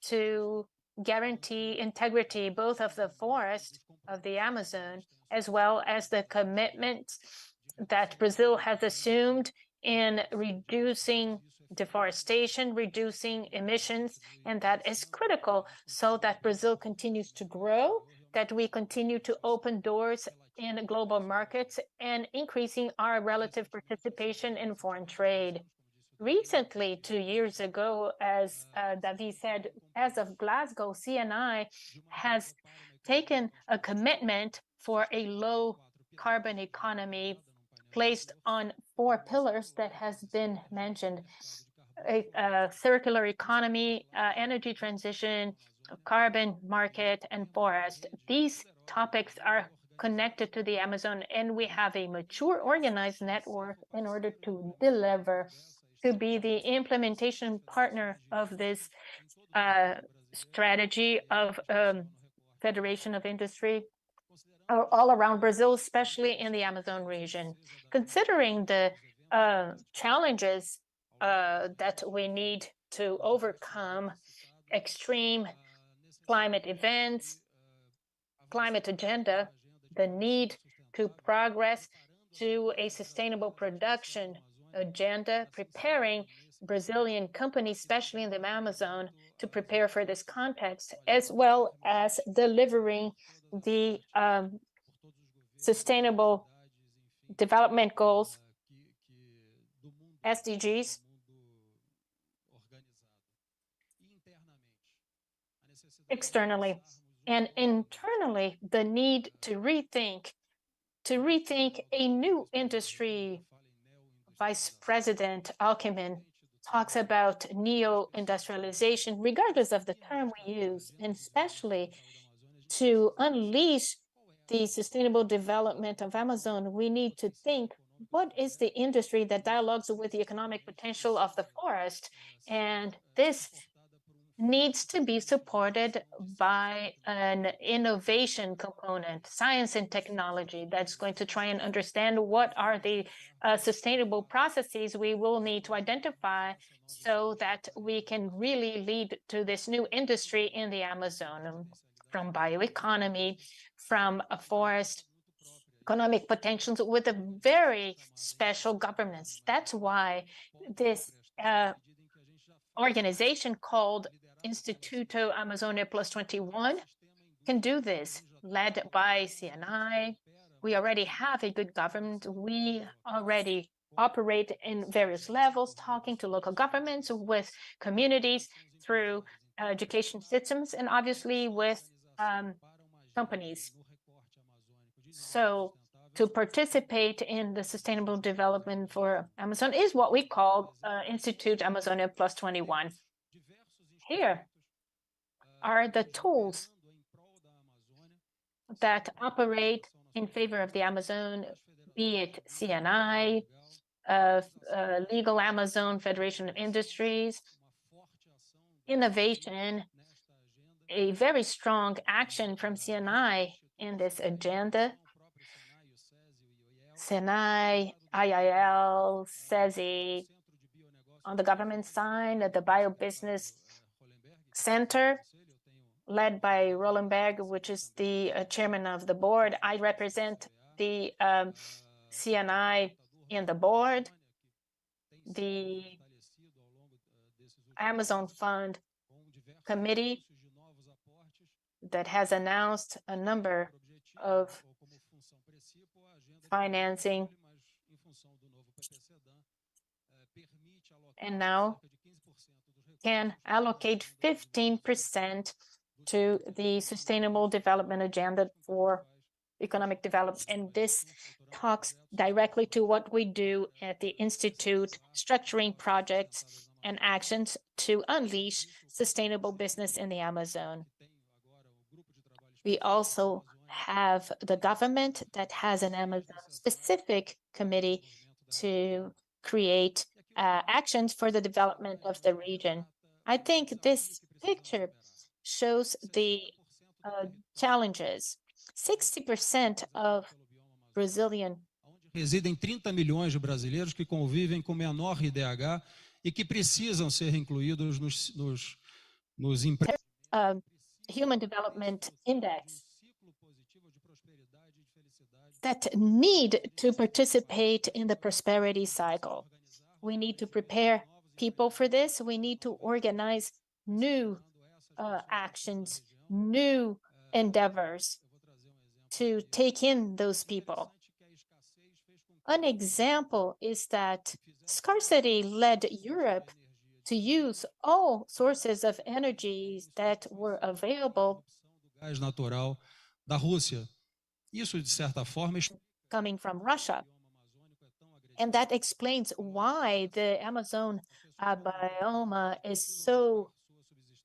to guarantee integrity both of the forest of the Amazon as well as the commitments that Brazil has assumed in reducing deforestation, reducing emissions, and that is critical so that Brazil continues to grow, that we continue to open doors in global markets, and increasing our relative participation in foreign trade. Recently, 2 years ago, as David said, as of Glasgow, CNI has taken a commitment for a low carbon economy placed on 4 pillars that has been mentioned: a circular economy, energy transition, carbon market, and forest. These topics are connected to the Amazon, and we have a mature, organized network in order to deliver, to be the implementation partner of this strategy of Federation of Industry all around Brazil, especially in the Amazon region. Considering the challenges that we need to overcome, extreme climate events, climate agenda, the need to progress to a sustainable production agenda, preparing Brazilian companies, especially in the Amazon, to prepare for this context, as well as delivering the Sustainable Development Goals, SDGs, externally and internally, the need to rethink a new industry. Vice President Alckmin talks about neo-industrialization, regardless of the term we use, and especially to unleash the sustainable development of Amazon, we need to think, what is the industry that dialogues with the economic potential of the forest? And this needs to be supported by an innovation component, science and technology, that's going to try and understand what are the sustainable processes we will need to identify so that we can really lead to this new industry in the Amazon, from bioeconomy, from a forest, economic potentials with a very special governance. That's why this organization called Instituto Amazônia Plus 21 can do this, led by CNI. We already have a good government. We already operate in various levels, talking to local governments, with communities, through education systems, and obviously with companies. So to participate in the sustainable development for Amazon is what we call Institute Amazonia Plus 21. Here are the tools that operate in favor of the Amazon, be it CNI, Legal Amazon, Federation of Industries, innovation, a very strong action from CNI in this agenda. CNI, IIL, SESI, on the government side, the Bio-Business Center, led by Rolenberg, which is the chairman of the board. I represent the CNI in the board, the Amazon Fund Committee that has announced a number of financing, and now can allocate 15% to the Sustainable Development Agenda for economic development. And this talks directly to what we do at the Institute, structuring projects and actions to unleash sustainable business in the Amazon. We also have the government that has an Amazon-specific committee to create actions for the development of the region. I think this picture shows the challenges. 60% of Brazilian residem 30 milhões de brasileiros que convivem com menor IDH e que precisam ser incluídos nos Human Development Index that need to participate in the prosperity cycle. We need to prepare people for this. We need to organize new actions, new endeavors to take in those people. An example is that scarcity led Europe to use all sources of energy that were available gás natural da Rússia. Isso, de certa forma, coming from Russia. And that explains why the Amazon biome is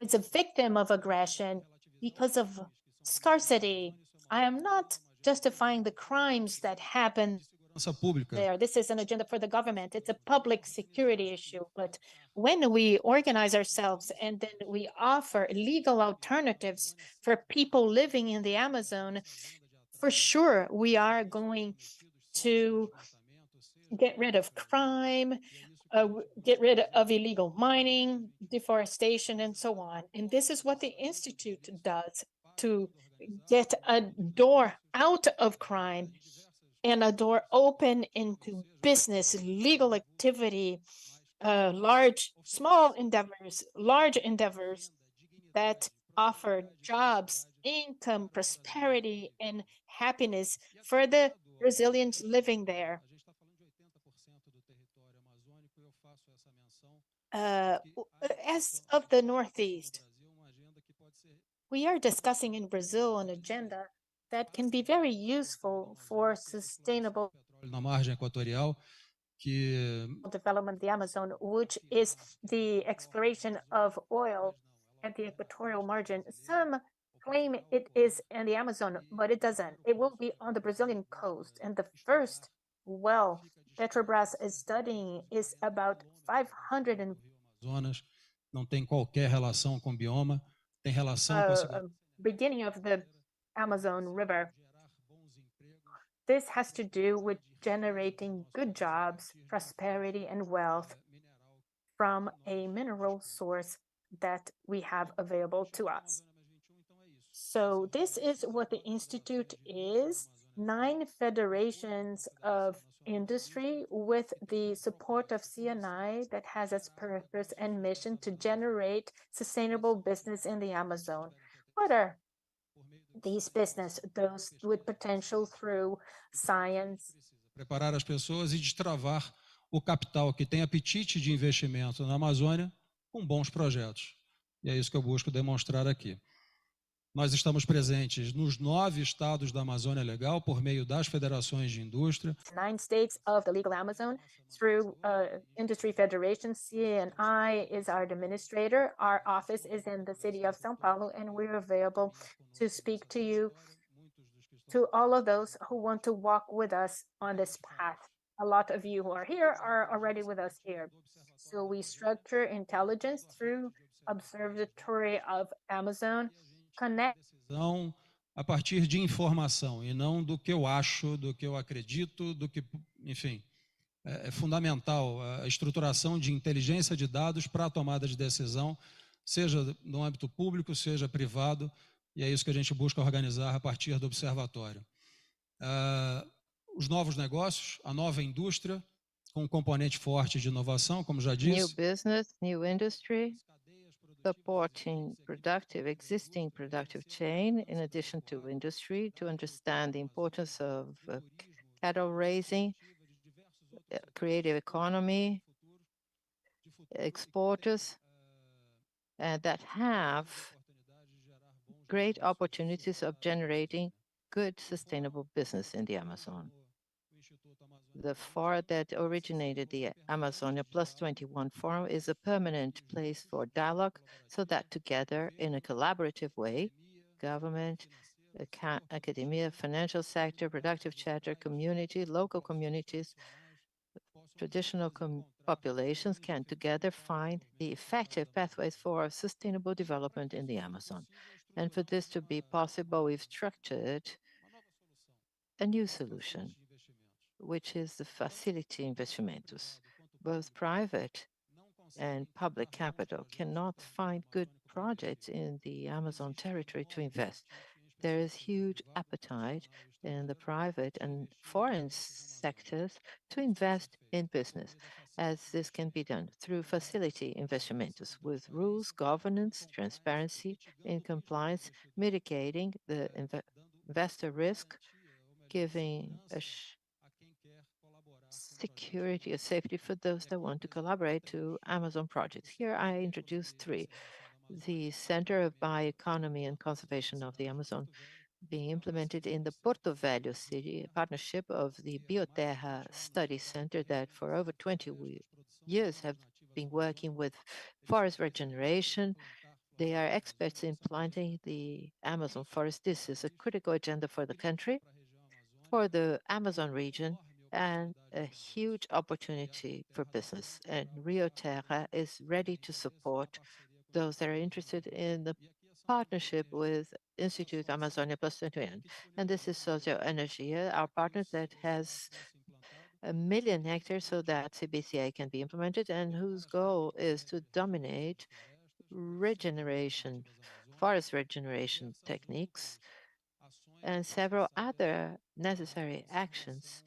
it's a victim of aggression because of scarcity. I am not justifying the crimes that happen there. This is an agenda for the government. It's a public security issue. But when we organize ourselves and then we offer legal alternatives for people living in the Amazon, for sure we are going to get rid of crime, get rid of illegal mining, deforestation, and so on. And this is what the Institute does to get a door out of crime and a door open into business, legal activity, small endeavors, large endeavors that offer jobs, income, prosperity, and happiness for the Brazilians living there. As of the Northeast, we are discussing in Brazil an agenda that can be very useful for sustainable na margem equatorial, development of the Amazon, which is the exploration of oil at the equatorial margin. Some claim it is in the Amazon, but it doesn't. It will be on the Brazilian coast. And the first well Petrobras is studying is about 500 Amazonas, não tem qualquer relação com bioma, tem relação com a beginning of the Amazon River. This has to do with generating good jobs, prosperity, and wealth from a mineral source that we have available to us. So this is what the Institute is. 9 federations of industry with the support of CNI that has its purpose and mission to generate sustainable business in the Amazon. What are these business? Those with potential through science. Preparar as pessoas e destravar o capital que tem apetite de investimento na Amazônia com bons projetos. E é isso que eu busco demonstrar aqui. Nós estamos presentes nos 9 estados da Amazônia Legal por meio das federações de indústria. 9 states of the legal Amazon through industry federation. CNI is our administrator. Our office is in the city of São Paulo, and we're available to speak to you, to all of those who want to walk with us on this path. A lot of you who are here are already with us here. So we structure intelligence through Observatory of Amazon, connect A partir de informação e não do que eu acho, do que eu acredito, do que, enfim, é fundamental a estruturação de inteligência de dados para a tomada de decisão, seja no âmbito público, seja privado, e é isso que a gente busca organizar a partir do observatório. Os novos negócios, a nova indústria, com um componente forte de inovação, como já disse. New business, new industry, supporting existing productive chain, in addition to industry, to understand the importance of cattle raising, creative economy, exporters, that have great opportunities of generating good, sustainable business in the Amazon. The forum that originated the Amazonia Plus 21 Forum is a permanent place for dialogue, so that together, in a collaborative way, government, academia, financial sector, productive sector, community, local communities, traditional populations can together find the effective pathways for sustainable development in the Amazon. And for this to be possible, we've structured a new solution, which is the Facility Investimentos. Both private and public capital cannot find good projects in the Amazon territory to invest. There is huge appetite in the private and foreign sectors to invest in business, as this can be done through Facility Investimentos with rules, governance, transparency, in compliance, mitigating the investor risk, giving a security or safety for those that want to collaborate to Amazon projects. Here I introduced 3. The Center of Bioeconomy and Conservation of the Amazon being implemented in the Porto Velho city, a partnership of the Bioterra Study Center that for over 20 years have been working with forest regeneration. They are experts in planting the Amazon forest. This is a critical agenda for the country, for the Amazon region, and a huge opportunity for business. And Rio Terra is ready to support those that are interested in the partnership with Institute Amazonia Plus 21. And this is Socio Energia, our partner that has 1 million hectares so that CBCA can be implemented, and whose goal is to dominate regeneration, forest regeneration techniques, and several other necessary actions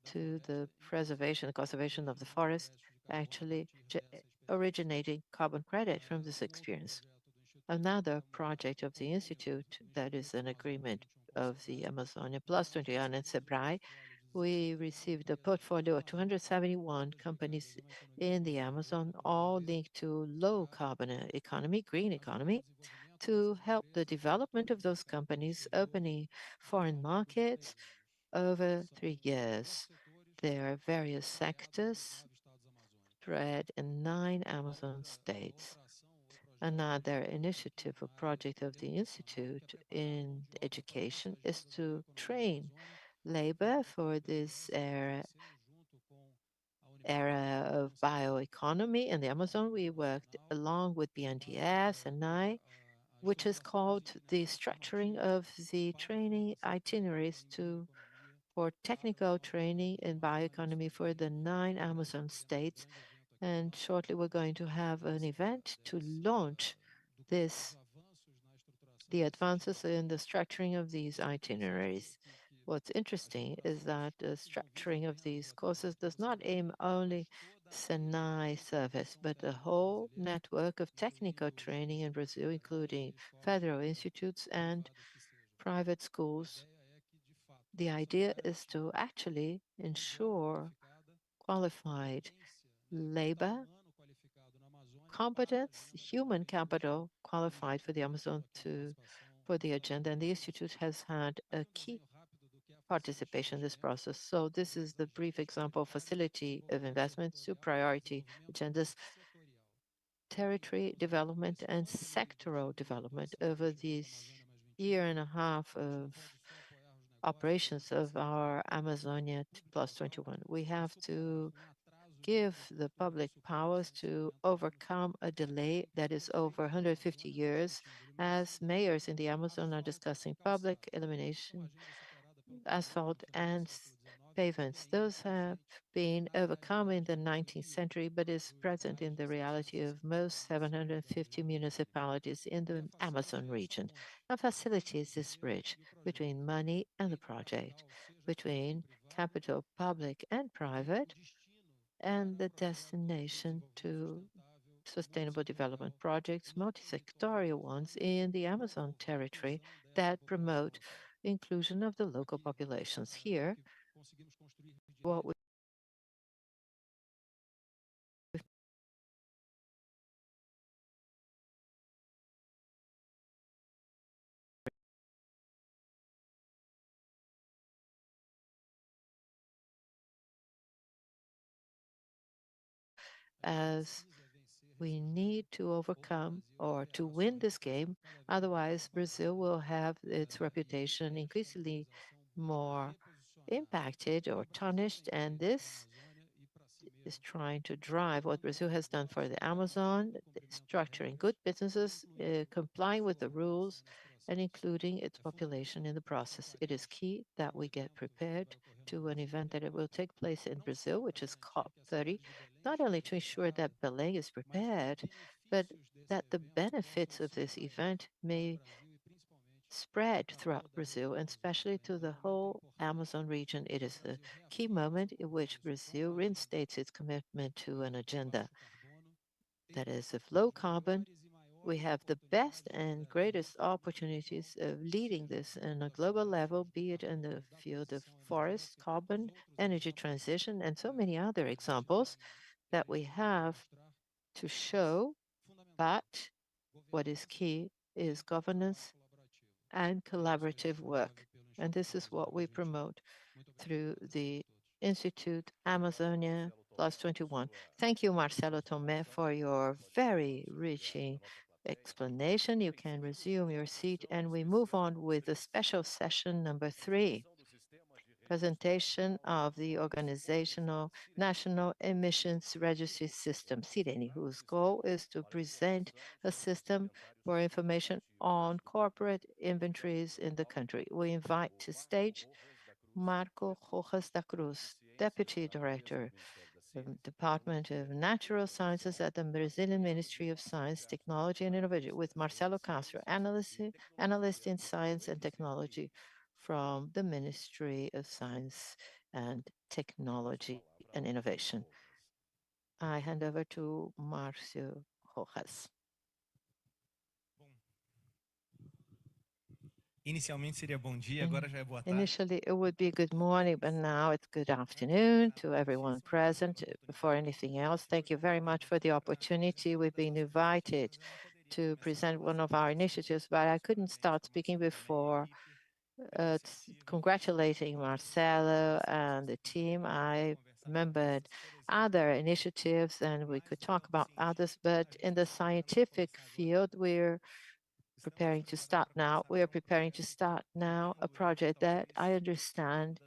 to the preservation and conservation of the forest, actually originating carbon credit from this experience. Another project of the Institute that is an agreement of the Amazonia Plus 21 and SEBRAE, we received a portfolio of 271 companies in the Amazon, all linked to low carbon economy, green economy, to help the development of those companies, opening foreign markets over 3 years. There are various sectors spread in 9 Amazon states. Another initiative or project of the Institute in education is to train labor for this era of bioeconomy in the Amazon. We worked along with BNDES and NI, which is called the structuring of the training itineraries for technical training in bioeconomy for the 9 Amazon states. And shortly we're going to have an event to launch the advances in the structuring of these itineraries. What's interesting is that the structuring of these courses does not aim only Senai service, but the whole network of technical training in Brazil, including federal institutes and private schools. The idea is to actually ensure qualified labor, competence, human capital qualified for the Amazon to for the agenda, and the Institute has had a key participation in this process. So this is the brief example of facility of investments to priority agendas, territory development and sectoral development over this year and a half of operations of our Amazonia Plus 21. We have to give the public powers to overcome a delay that is over 150 years, as mayors in the Amazon are discussing public elimination, asphalt and pavements. Those have been overcome in the 19th century, but is present in the reality of most 750 municipalities in the Amazon region, and facilitates this bridge between money and the project, between capital, public and private, and the destination to sustainable development projects, multi-sectorial ones in the Amazon territory that promote inclusion of the local populations. Here, what we as we need to overcome or to win this game. Otherwise, Brazil will have its reputation increasingly more impacted or tarnished. And this is trying to drive what Brazil has done for the Amazon, structuring good businesses, complying with the rules, and including its population in the process. It is key that we get prepared to an event that it will take place in Brazil, which is COP30, not only to ensure that Belém is prepared, but that the benefits of this event may spread throughout Brazil and especially to the whole Amazon region. It is a key moment in which Brazil reinstates its commitment to an agenda that is of low carbon. We have the best and greatest opportunities of leading this on a global level, be it in the field of forest, carbon, energy transition, and so many other examples that we have to show. But what is key is governance and collaborative work. And this is what we promote through the Institute Amazonia Plus 21. Thank you, Marcelo Tomé, for your very reaching explanation. You can resume your seat, and we move on with the special session number 3, presentation of the organizational National Emissions Registry System, SIRENE, whose goal is to present a system for information on corporate inventories in the country. We invite to stage Marco Rojas da Cruz, Deputy Director, Department of Natural Sciences at the Brazilian Ministry of Science, Technology and Innovation, with Marcelo Castro, analyst in Science and Technology from the Ministry of Science and Technology and Innovation. I hand over to Marcio Rojas. Initially, it would be good morning, but now it's good afternoon to everyone present. Before anything else, thank you very much for the opportunity. We've been invited to present one of our initiatives, but I couldn't start speaking before congratulating Marcelo and the team. I remembered other initiatives, and we could talk about others, but in the scientific field, we're preparing to start now. We are preparing to start now a project that I understand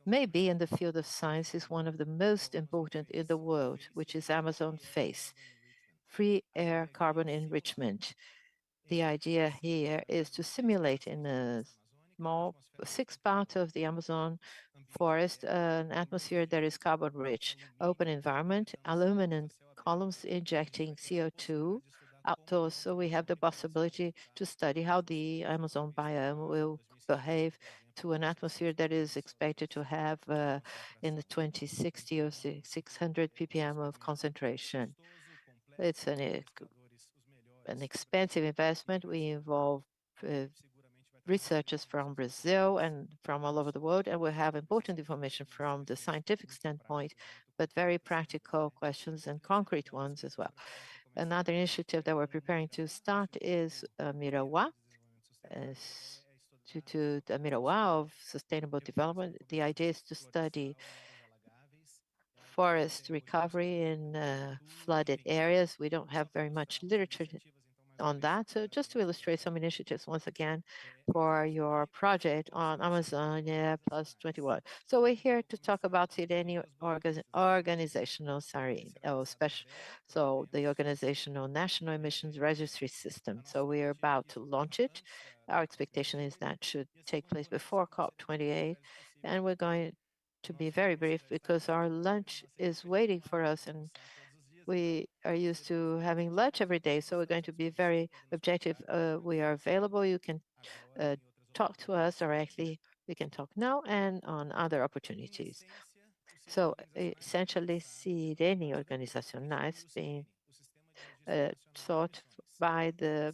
maybe in the field of science is one of the most important in the world, which is Amazon FACE, free air carbon enrichment. The idea here is to simulate in a small 6 parts of the Amazon forest an atmosphere that is carbon rich, open environment, aluminum columns injecting CO2 outdoors. So we have the possibility to study how the Amazon biome will behave to an atmosphere that is expected to have in the 2060 or 600 ppm of concentration. It's an expensive investment. We involve researchers from Brazil and from all over the world, and we have important information from the scientific standpoint, but very practical questions and concrete ones as well. Another initiative that we're preparing to start is Mirawa, Institute, I mean, a wow of sustainable development. The idea is to study forest recovery in flooded areas. We don't have very much literature on that. So just to illustrate some initiatives once again for your project on Amazonia plus 21. So we're here to talk about Sirene organizational SARIN, special. So the organizational national emissions registry system. So we are about to launch it. Our expectation is that should take place before COP28, and we're going to be very brief because our lunch is waiting for us, and we are used to having lunch every day, so we're going to be very objective. We are available. You can talk to us directly. We can talk now and on other opportunities. So essentially, Sirene Organizacionais being sought by the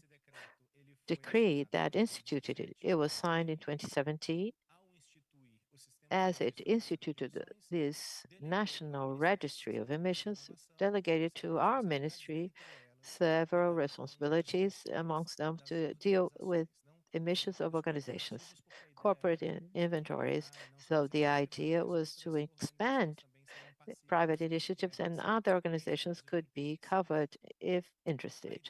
decree that instituted it. It was signed in 2017. As it instituted this national registry of emissions, delegated to our ministry several responsibilities, amongst them to deal with emissions of organizations, corporate inventories. So the idea was to expand private initiatives, and other organizations could be covered if interested.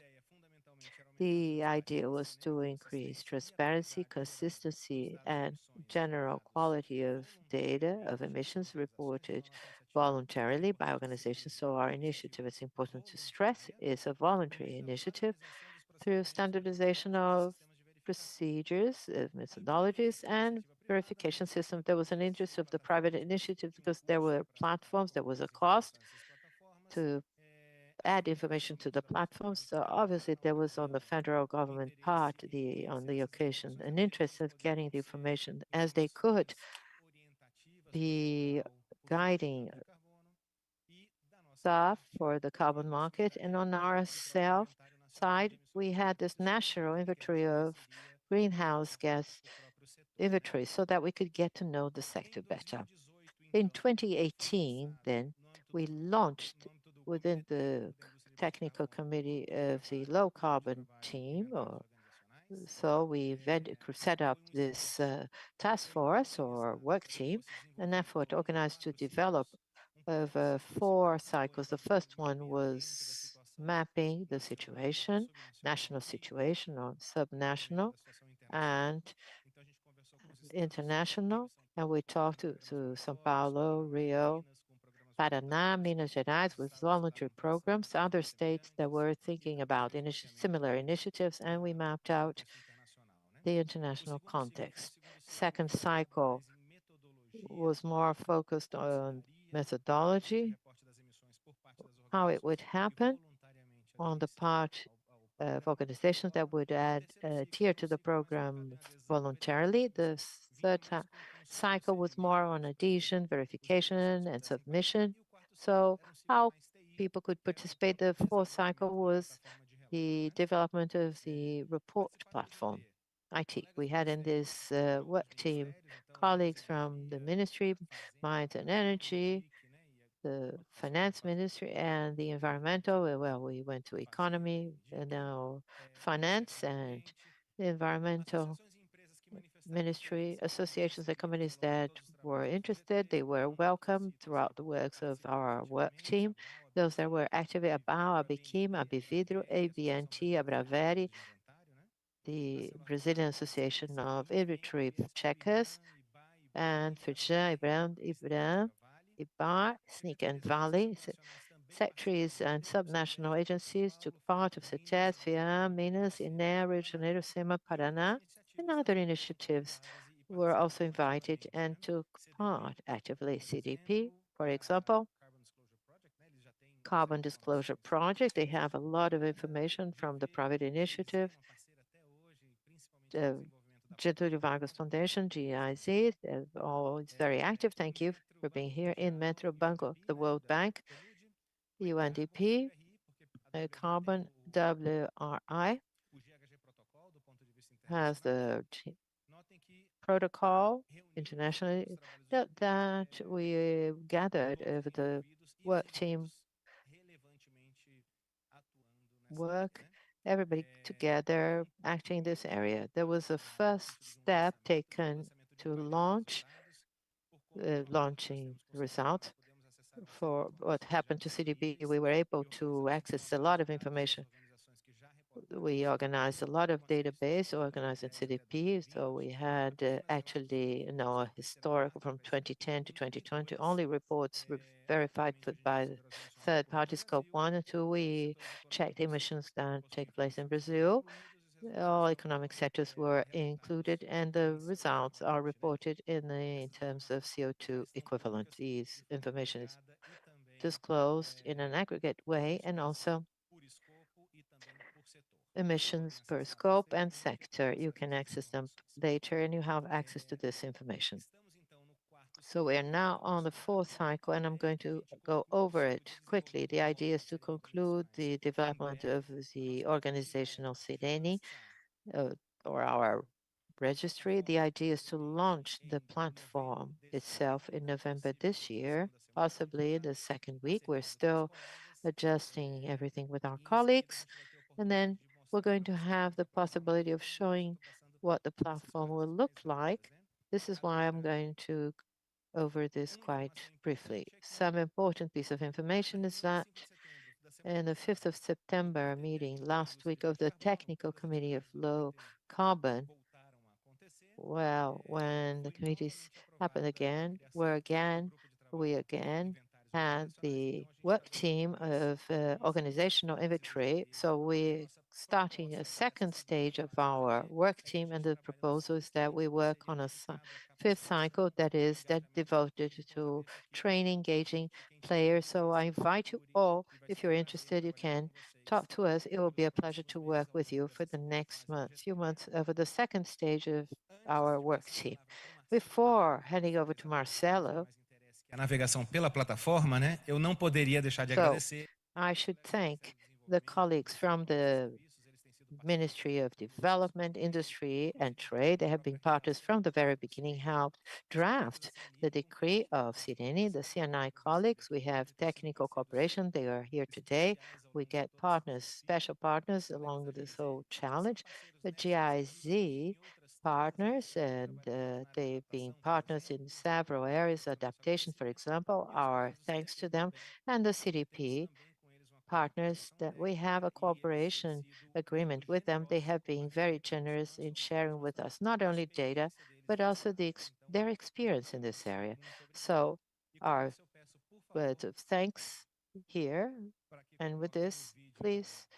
The idea was to increase transparency, consistency, and general quality of data of emissions reported voluntarily by organizations. So our initiative, it's important to stress, is a voluntary initiative through standardization of procedures, methodologies, and verification systems. There was an interest of the private initiative because there were platforms, there was a cost to add information to the platforms. So obviously there was on the federal government part, on the occasion, an interest of getting the information as they could be guiding stuff for the carbon market. And on our side, we had this national inventory of greenhouse gas inventory so that we could get to know the sector better. In 2018, then, we launched within the technical committee of the low carbon team, so we set up this task force or work team, an effort organized to develop over 4 cycles. The first one was mapping the situation, national situation or subnational and international. And we talked to São Paulo, Rio, Paraná, Minas Gerais with voluntary programs, other states that were thinking about similar initiatives, and we mapped out the international context. Second cycle was more focused on methodology, how it would happen on the part of organizations that would adhere to the program voluntarily. The third cycle was more on adhesion, verification, and submission. So how people could participate. The fourth cycle was the development of the report platform, IT. We had in this work team colleagues from the Ministry, Mines and Energy, the Finance Ministry, and the Environmental. Well, we went to Economy, and now Finance and the Environmental Ministry, associations and companies that were interested. They were welcome throughout the works of our work team. Those that were active, ABAU, ABIQUIM, ABIVIDRO, ABNT, ABRAVERI, the Brazilian Association of Inventory Checkers, and FIRJAN, IBRAM, IBAR, Sneak and Valley. Secretaries and subnational agencies took part of CETES, FIAM, Minas, INEA, Rio de Janeiro, SEMA, Paraná, and other initiatives were also invited and took part actively. CDP, for example, Carbon Disclosure Project, they have a lot of information from the private initiative. Getúlio Vargas Foundation, GIZ, they're always very active. Thank you for being here. In Metro Banco, the World Bank, UNDP, Carbon WRI has the protocol internationally that we gathered over the work team work. everybody together acting in this area. There was a first step taken to launching results for what happened to CDB. We were able to access a lot of information. We organized a lot of database organized in CDP. So we had actually, a historical from 2010 to 2020, only reports verified by the third party scope 1 and 2. We checked emissions that take place in Brazil. All economic sectors were included, and the results are reported in terms of CO2 equivalent. This information is disclosed in an aggregate way, and also emissions per scope and sector. You can access them later, and you have access to this information. So we are now on the fourth cycle, and I'm going to go over it quickly. The idea is to conclude the development of the organizational Sirene, or our registry. The idea is to launch the platform itself in November this year, possibly the second week. We're still adjusting everything with our colleagues. And then we're going to have the possibility of showing what the platform will look like. This is why I'm going to over this quite briefly. Some important piece of information is that in the 5th of September meeting last week of the Technical Committee of Low Carbon, well, when the committees happened again, we again had the work team of organizational inventory. So we're starting a second stage of our work team, and the proposal is that we work on a fifth cycle that is devoted to training, engaging players. So I invite you all, if you're interested, you can talk to us. It will be a pleasure to work with you for the next few months over the second stage of our work team. Before handing over to Marcelo, a navegação pela plataforma, né? Eu não poderia deixar de agradecer. I should thank the colleagues from the Ministry of Development, Industry and Trade. They have been partners from the very beginning, helped draft the decree of Sirene, the CNI colleagues. We have technical cooperation. They are here today. We get partners, special partners along with this whole challenge. The GIZ partners, and they've been partners in several areas, adaptation, for example, our thanks to them, and the CDP partners that we have a cooperation agreement with them. They have been very generous in sharing with us not only data, but also their experience in this area. So our words of thanks here. And with this, please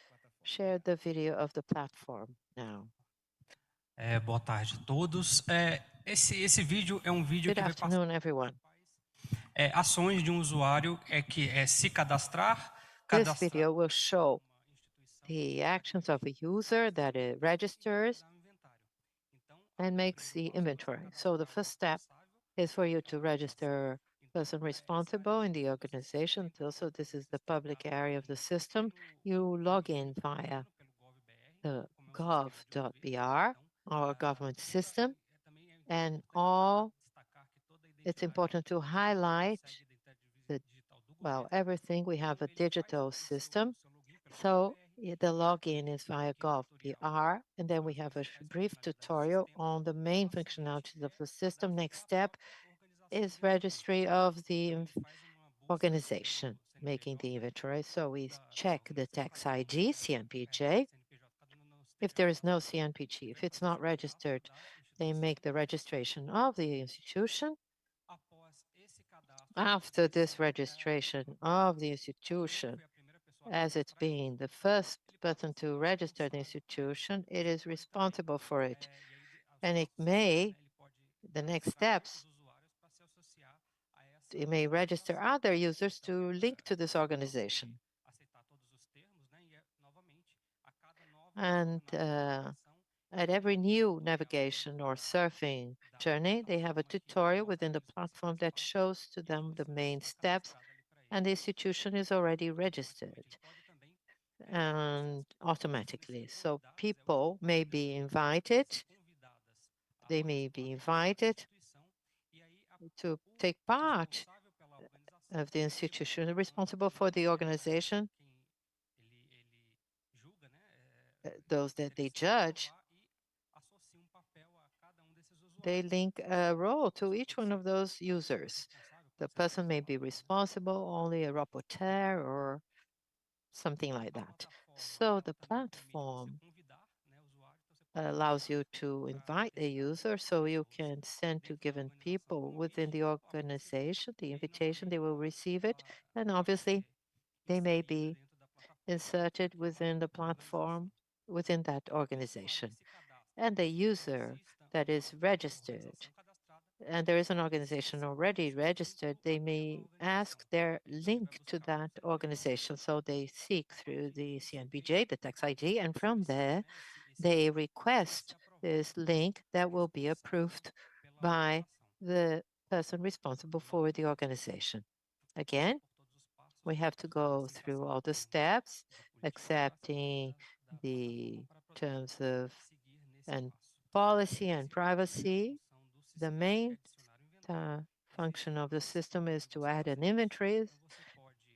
share the video of the platform now. Boa tarde a todos. Esse vídeo é vídeo Good que vai afternoon, everyone. ações de usuário que é se cadastrar. This video will show the actions of a user that it registers and makes the inventory. So the first step is for you to register person responsible in the organization. So this is the public area of the system. You log in via the gov.br, our government system, and it's important to highlight everything. We have a digital system. So the login is via gov.br, and then we have a brief tutorial on the main functionalities of the system. Next step is registry of the organization, making the inventory. So we check the tax ID, CNPJ. If there is no CNPJ, if it's not registered, they make the registration of the institution. After this registration of the institution, as it's being the first person to register the institution, it is responsible for it. And the next steps, it may register other users to link to this organization. And at every new navigation or surfing journey, they have a tutorial within the platform that shows to them the main steps, and the institution is already registered and automatically. So people may be invited, they may be invited to take part of the institution responsible for the organization. those that they judge, they link a role to each one of those users. The person may be responsible, only a rapporteur or something like that. So the platform allows you to invite a user, so you can send to given people within the organization the invitation, they will receive it, and obviously they may be inserted within the platform within that organization. And the user that is registered, and there is an organization already registered, they may ask their link to that organization. So they seek through the CNBJ, the tax ID, and from there they request this link that will be approved by the person responsible for the organization. Again, we have to go through all the steps, accepting the terms of and policy and privacy. The main function of the system is to add an inventory.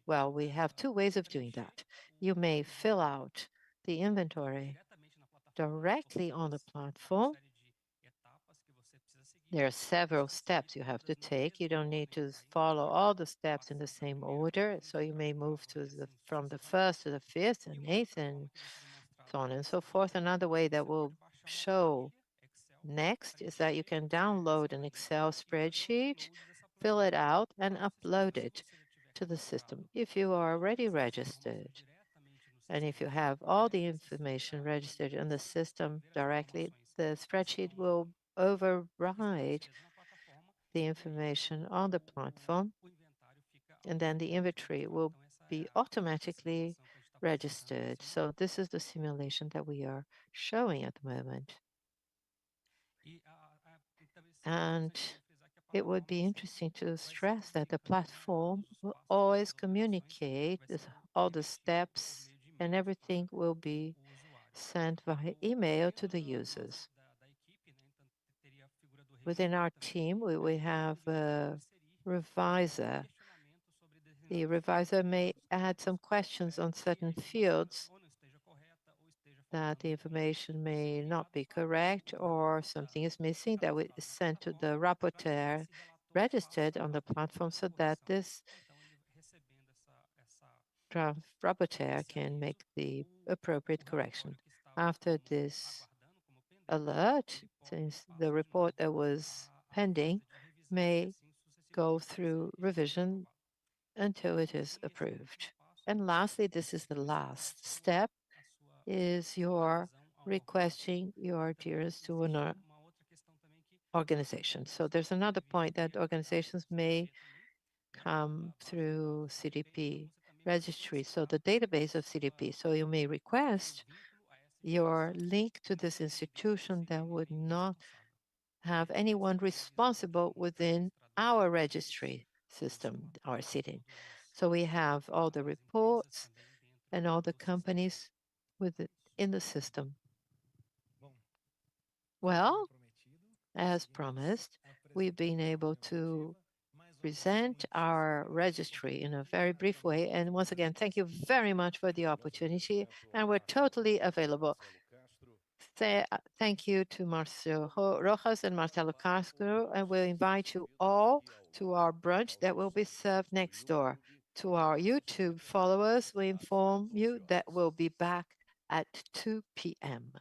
Well, we have two ways of doing that. You may fill out the inventory directly on the platform. There are several steps you have to take. You don't need to follow all the steps in the same order. So you may move from the first to the fifth and eighth and so on and so forth. Another way that will show next is that you can download an Excel spreadsheet, fill it out, and upload it to the system. If you are already registered, and if you have all the information registered in the system directly, the spreadsheet will override the information on the platform, and then the inventory will be automatically registered. So this is the simulation that we are showing at the moment. And it would be interesting to stress that the platform will always communicate all the steps, and everything will be sent via email to the users. Within our team, we have a reviser. The reviser may add some questions on certain fields that the information may not be correct or something is missing that is sent to the rapporteur registered on the platform so that this draft rapporteur can make the appropriate correction. After this alert, since the report that was pending may go through revision until it is approved. And lastly, this is the last step, is your requesting your adherence to an organization. So there's another point that organizations may come through CDP registry, so the database of CDP. So you may request your link to this institution that would not have anyone responsible within our registry system, our sitting. So we have all the reports and all the companies in the system. Well, as promised, we've been able to present our registry in a very brief way. And once again, thank you very much for the opportunity, and we're totally available. Thank you to Marcio Rojas and Marcelo Castro, and we'll invite you all to our brunch that will be served next door. To our YouTube followers, we inform you that we'll be back at 2 p.m.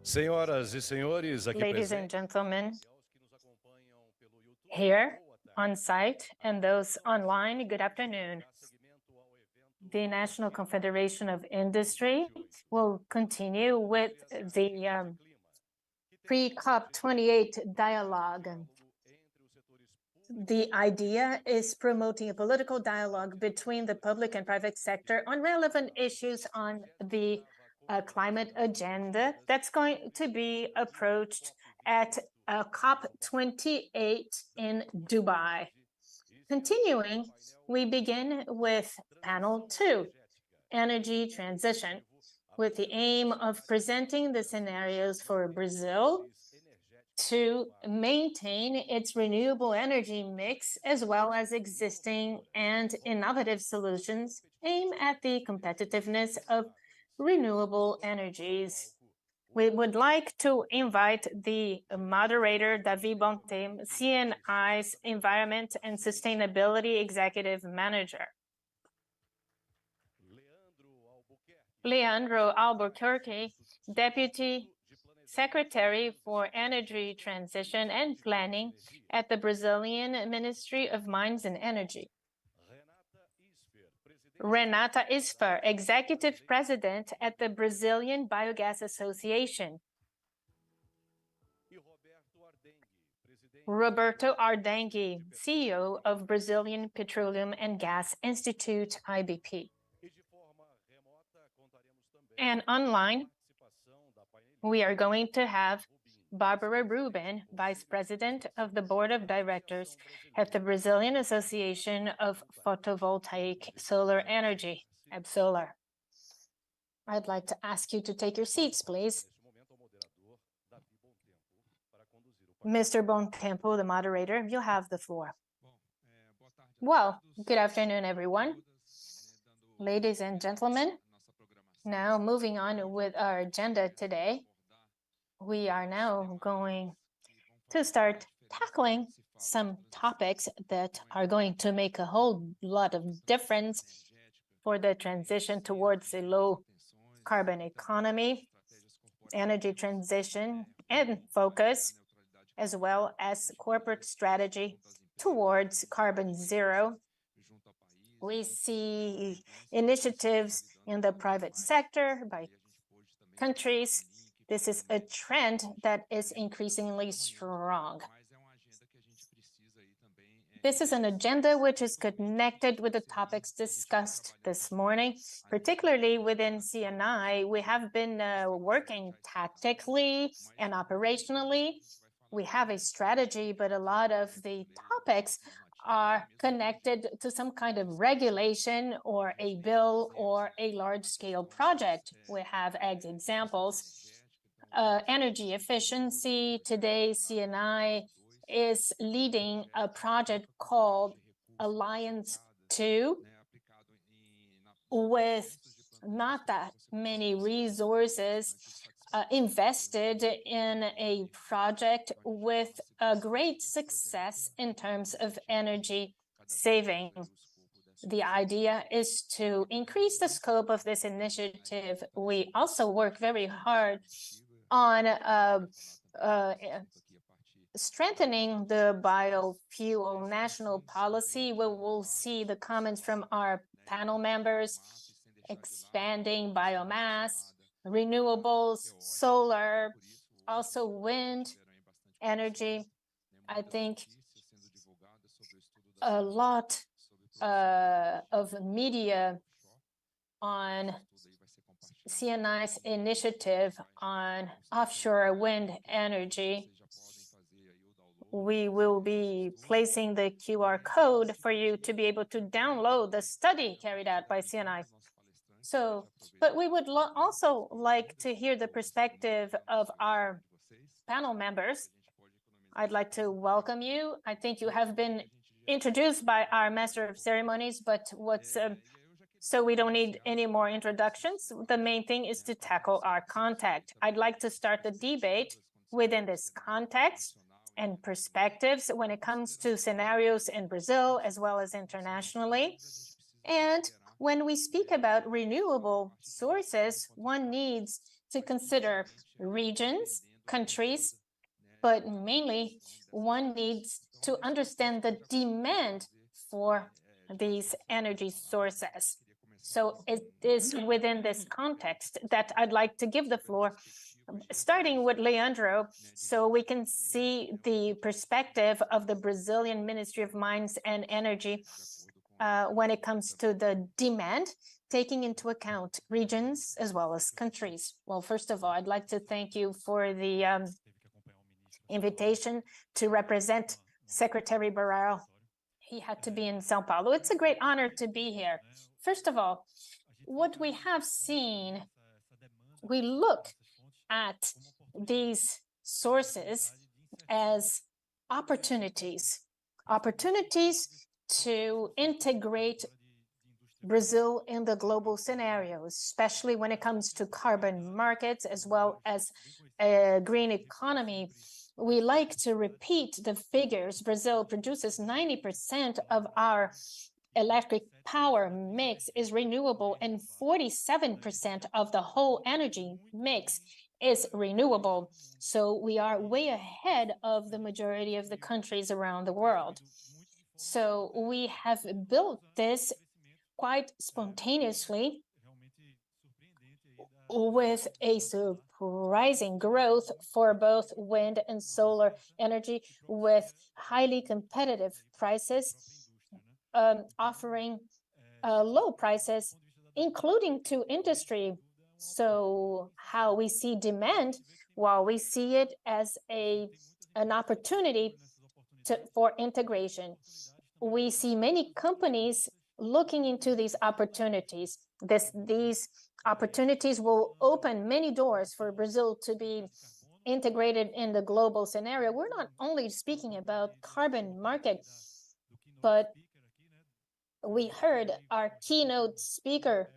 Senhoras e senhores, aqui Ladies and presentes, gentlemen, here on site and those online, good afternoon. The National Confederation of Industry will continue with the Pre-COP28 Dialogue. The idea is promoting a political dialogue between the public and private sector on relevant issues on the climate agenda that's going to be approached at COP28 in Dubai. Continuing, we begin with panel 2, energy transition, with the aim of presenting the scenarios for Brazil to maintain its renewable energy mix, as well as existing and innovative solutions aimed at the competitiveness of renewable energies. We would like to invite the moderator, Davi Bontempo, CNI's Environment and Sustainability Executive Manager. Leandro Albuquerque, Deputy Secretary for Energy Transition and Planning at the Brazilian Ministry of Mines and Energy. Renata Isfer, Executive President at the Brazilian Biogas Association. Roberto Ardengue, CEO of Brazilian Petroleum and Gas Institute, IBP. And online, we are going to have Barbara Rubin, Vice President of the Board of Directors at the Brazilian Association of Photovoltaic Solar Energy, ABSolar. I'd like to ask you to take your seats, please. Mr. Bontempo, the moderator, you have the floor. Well, good afternoon, everyone. Ladies and gentlemen, now moving on with our agenda today, we are now going to start tackling some topics that are going to make a whole lot of difference for the transition towards a low carbon economy, energy transition and focus, as well as corporate strategy towards carbon zero. We see initiatives in the private sector by countries. This is a trend that is increasingly strong. This is an agenda which is connected with the topics discussed this morning, particularly within CNI. We have been working tactically and operationally. We have a strategy, but a lot of the topics are connected to some kind of regulation or a bill or a large-scale project. We have examples. Energy efficiency. Today, CNI is leading a project called Alliance 2 with not that many resources invested in a project with a great success in terms of energy saving. The idea is to increase the scope of this initiative. We also work very hard on strengthening the biofuel national policy. We will see the comments from our panel members, expanding biomass, renewables, solar, also wind energy. I think a lot of media on CNI's initiative on offshore wind energy. We will be placing the QR code for you to be able to download the study carried out by CNI. But we would also like to hear the perspective of our panel members. I'd like to welcome you. I think you have been introduced by our Master of Ceremonies, but so we don't need any more introductions. The main thing is to tackle our contact. I'd like to start the debate within this context and perspectives when it comes to scenarios in Brazil as well as internationally. And when we speak about renewable sources, one needs to consider regions, countries, but mainly one needs to understand the demand for these energy sources. So it is within this context that I'd like to give the floor, starting with Leandro, so we can see the perspective of the Brazilian Ministry of Mines and Energy when it comes to the demand, taking into account regions as well as countries. Well, first of all, I'd like to thank you for the invitation to represent Secretary Barral. He had to be in Sao Paulo. It's a great honor to be here. First of all, what we have seen, we look at these sources as opportunities to integrate Brazil in the global scenario, especially when it comes to carbon markets as well as a green economy. We like to repeat the figures. Brazil produces 90% of our electric power mix is renewable, and 47% of the whole energy mix is renewable. So we are way ahead of the majority of the countries around the world. So we have built this quite spontaneously with a surprising growth for both wind and solar energy, with highly competitive prices, offering low prices, including to industry. So how we see demand, while we see it as an opportunity for integration. We see many companies looking into these opportunities. These opportunities will open many doors for Brazil to be integrated in the global scenario. We're not only speaking about carbon market, but we heard our keynote speaker,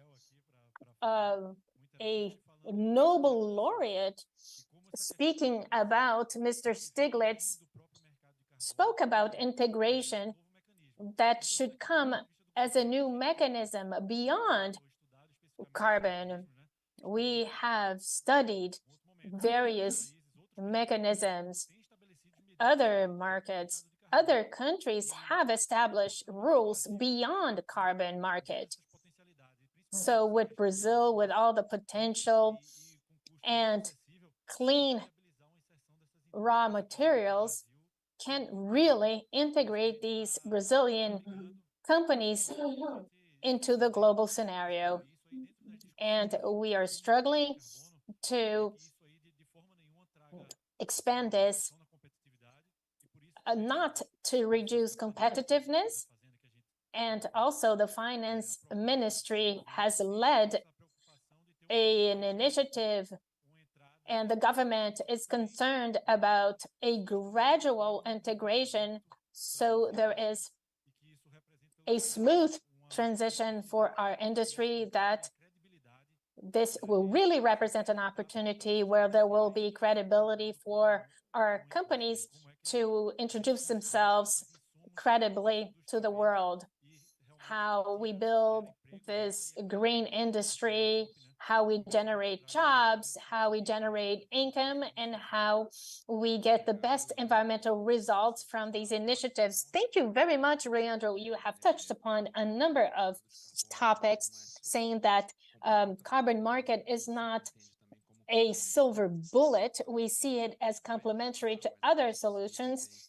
a Nobel laureate, speaking about Mr. Stiglitz, spoke about integration that should come as a new mechanism beyond carbon. We have studied various mechanisms. Other markets, other countries have established rules beyond carbon market. So with Brazil, with all the potential and clean raw materials, can really integrate these Brazilian companies into the global scenario. And we are struggling to expand this, not to reduce competitiveness. And also the finance ministry has led an initiative, and the government is concerned about a gradual integration, so there is a smooth transition for our industry, that this will really represent an opportunity where there will be credibility for our companies to introduce themselves credibly to the world. How we build this green industry, how we generate jobs, how we generate income, and how we get the best environmental results from these initiatives. Thank you very much, Leandro. You have touched upon a number of topics, saying that carbon market is not a silver bullet. We see it as complementary to other solutions.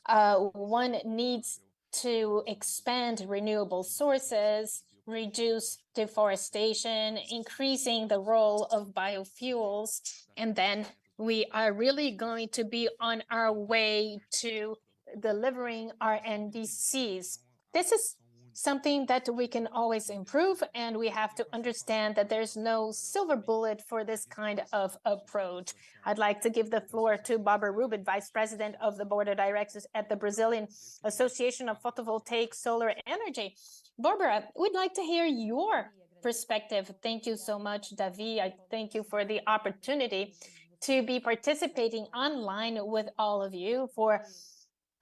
One needs to expand renewable sources, reduce deforestation, increasing the role of biofuels, and then we are really going to be on our way to delivering our NDCs. This is something that we can always improve, and we have to understand that there's no silver bullet for this kind of approach. I'd like to give the floor to Barbara Rubin, Vice President of the Board of Directors at the Brazilian Association of Photovoltaic Solar Energy. Barbara, we'd like to hear your perspective. Thank you so much, Davi. I thank you for the opportunity to be participating online with all of you. For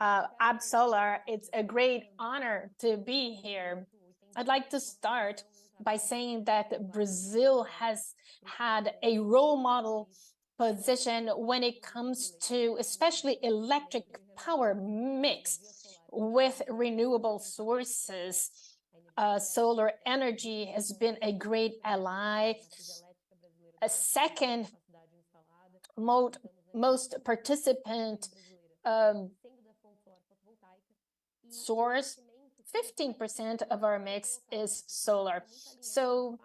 Absolar, it's a great honor to be here. I'd like to start by saying that Brazil has had a role model position when it comes to especially electric power mix with renewable sources. Solar energy has been a great ally. A second most participant source, 15% of our mix is solar. So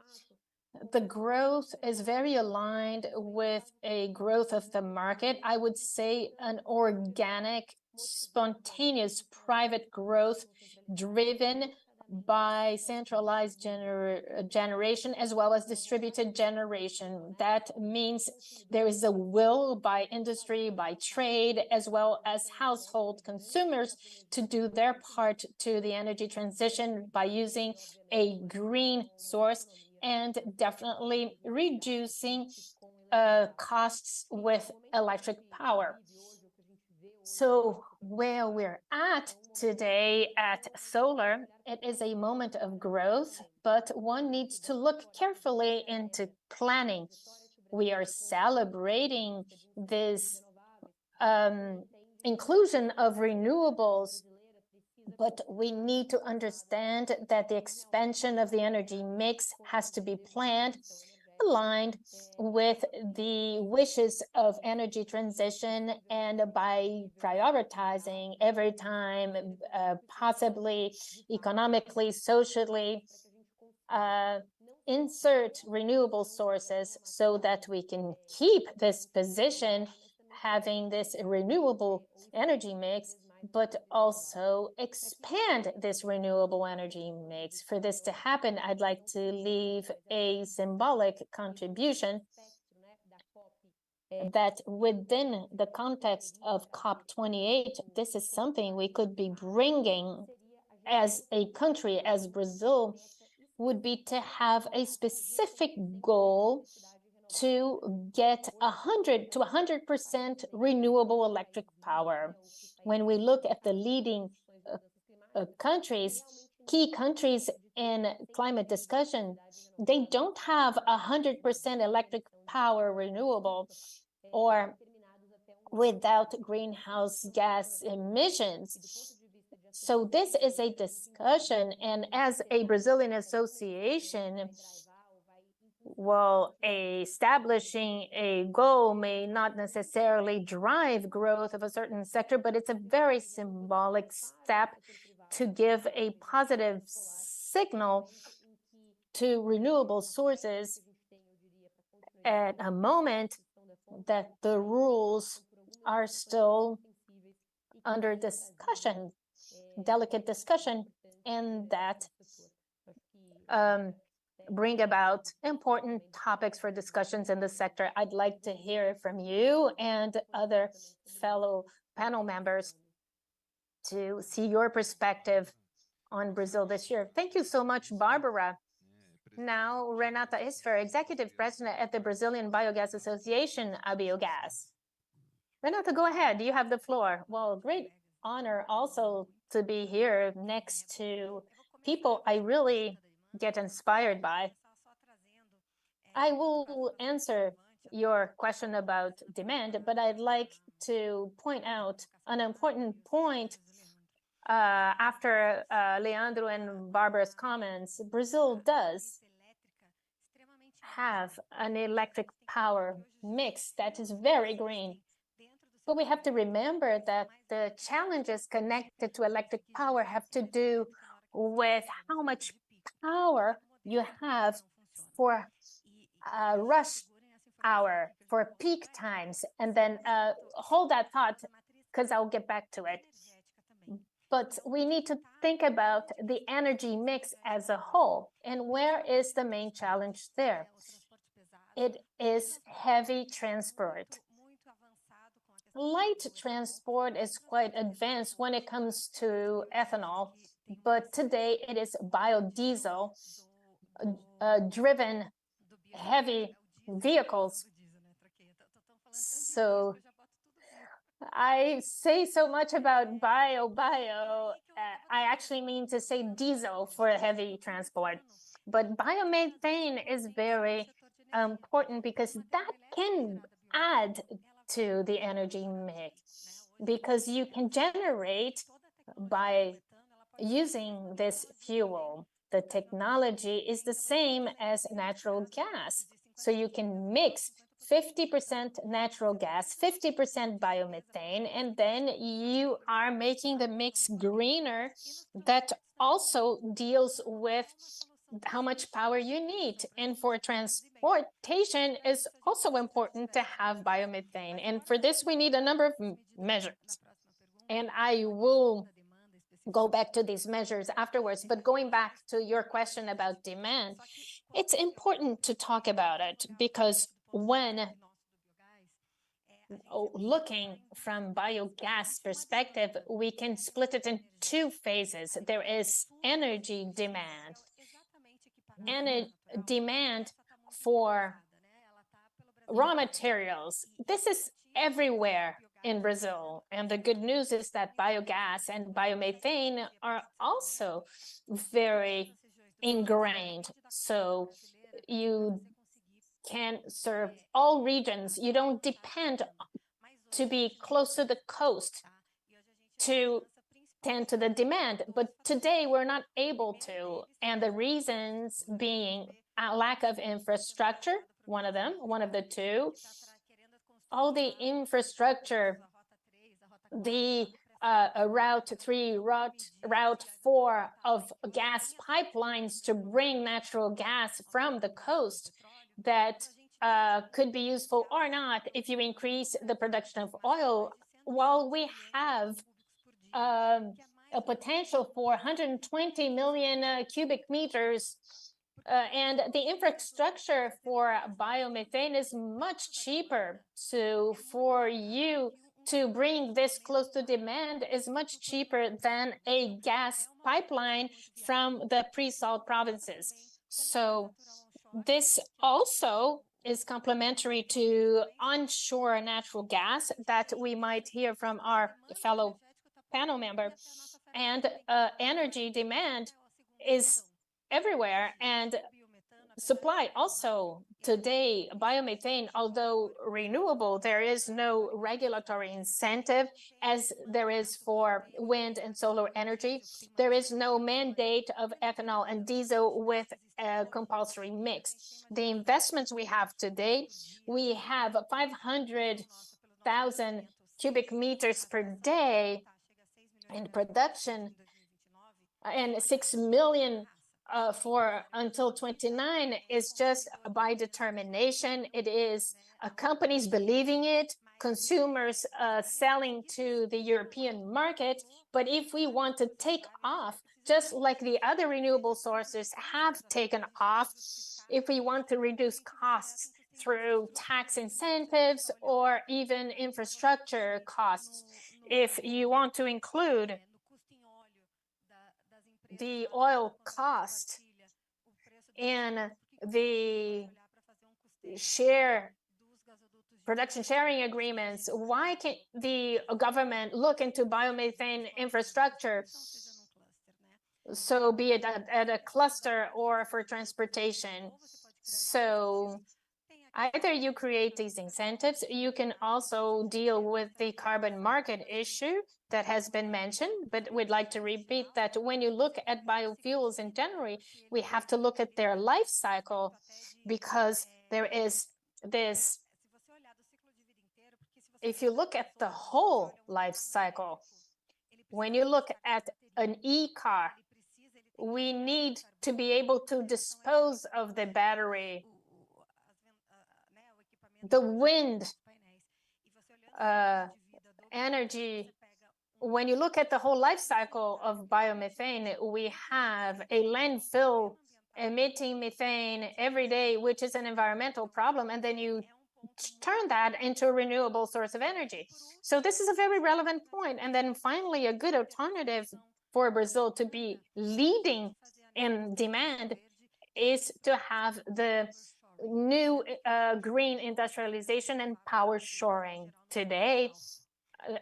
the growth is very aligned with a growth of the market. I would say an organic, spontaneous private growth driven by centralized generation as well as distributed generation. That means there is a will by industry, by trade, as well as household consumers to do their part to the energy transition by using a green source and definitely reducing costs with electric power. So where we're at today at solar, it is a moment of growth, but one needs to look carefully into planning. We are celebrating this inclusion of renewables, but we need to understand that the expansion of the energy mix has to be planned, aligned with the wishes of energy transition, and by prioritizing every time, possibly economically, socially, insert renewable sources so that we can keep this position, having this renewable energy mix, but also expand this renewable energy mix. For this to happen, I'd like to leave a symbolic contribution that within the context of COP28, this is something we could be bringing as a country, as Brazil, would be to have a specific goal to get 100% renewable electric power. When we look at the leading countries, key countries in climate discussion, they don't have 100% electric power renewable or without greenhouse gas emissions. So this is a discussion, and as a Brazilian association, well, establishing a goal may not necessarily drive growth of a certain sector, but it's a very symbolic step to give a positive signal to renewable sources at a moment that the rules are still under discussion, delicate discussion, and that bring about important topics for discussions in the sector. I'd like to hear from you and other fellow panel members to see your perspective on Brazil this year. Thank you so much, Barbara. Now, Renata Isfer, Executive President at the Brazilian Biogas Association, Abiogás. Renata, go ahead. You have the floor. Well, great honor also to be here next to people I really get inspired by. I will answer your question about demand, but I'd like to point out an important point after Leandro and Barbara's comments. Brazil does have an electric power mix that is very green. But we have to remember that the challenges connected to electric power have to do with how much power you have for rush hour, for peak times, and then hold that thought because I'll get back to it. But we need to think about the energy mix as a whole. And where is the main challenge there? It is heavy transport. Light transport is quite advanced when it comes to ethanol, but today it is biodiesel driven heavy vehicles. So I say so much about bio. I actually mean to say diesel for heavy transport. But biomethane is very important because that can add to the energy mix, because you can generate by using this fuel. The technology is the same as natural gas. So you can mix 50% natural gas, 50% biomethane, and then you are making the mix greener that also deals with how much power you need. And for transportation, is also important to have biomethane. And for this, we need a number of measures. And I will go back to these measures afterwards. But going back to your question about demand, it's important to talk about it, because when looking from biogas perspective, we can split it in two phases. There is energy demand, and a demand for raw materials. This is everywhere in Brazil. And the good news is that biogas and biomethane are also very ingrained. So you can serve all regions. You don't depend to be close to the coast to tend to the demand. But today we're not able to. And the reasons being a lack of infrastructure, one of the two. All the infrastructure, the Route 3, Route 4 of gas pipelines to bring natural gas from the coast that could be useful or not if you increase the production of oil. While we have a potential for 120 million cubic meters, and the infrastructure for biomethane is much cheaper. So for you to bring this close to demand is much cheaper than a gas pipeline from the pre-salt provinces. So this also is complementary to onshore natural gas that we might hear from our fellow panel member. And energy demand is everywhere, and supply also. Today, biomethane, although renewable, there is no regulatory incentive as there is for wind and solar energy. There is no mandate of ethanol and diesel with a compulsory mix. The investments we have today, we have 500,000 cubic meters per day in production, and 6 million for until 29 is just by determination. It is companies believing it, consumers selling to the European market. But if we want to take off, just like the other renewable sources have taken off, if we want to reduce costs through tax incentives or even infrastructure costs, if you want to include the oil cost in the production sharing agreements, why can't the government look into biomethane infrastructure? So be it at a cluster or for transportation. So either you create these incentives, you can also deal with the carbon market issue that has been mentioned, but we'd like to repeat that when you look at biofuels in general, we have to look at their life cycle, because there is this, if you look at the whole life cycle, when you look at an e-car, we need to be able to dispose of the battery, the wind energy. When you look at the whole life cycle of biomethane, we have a landfill emitting methane every day, which is an environmental problem, and then you turn that into a renewable source of energy. So this is a very relevant point. And then finally, a good alternative for Brazil to be leading in demand is to have the new green industrialization and power shoring. Today,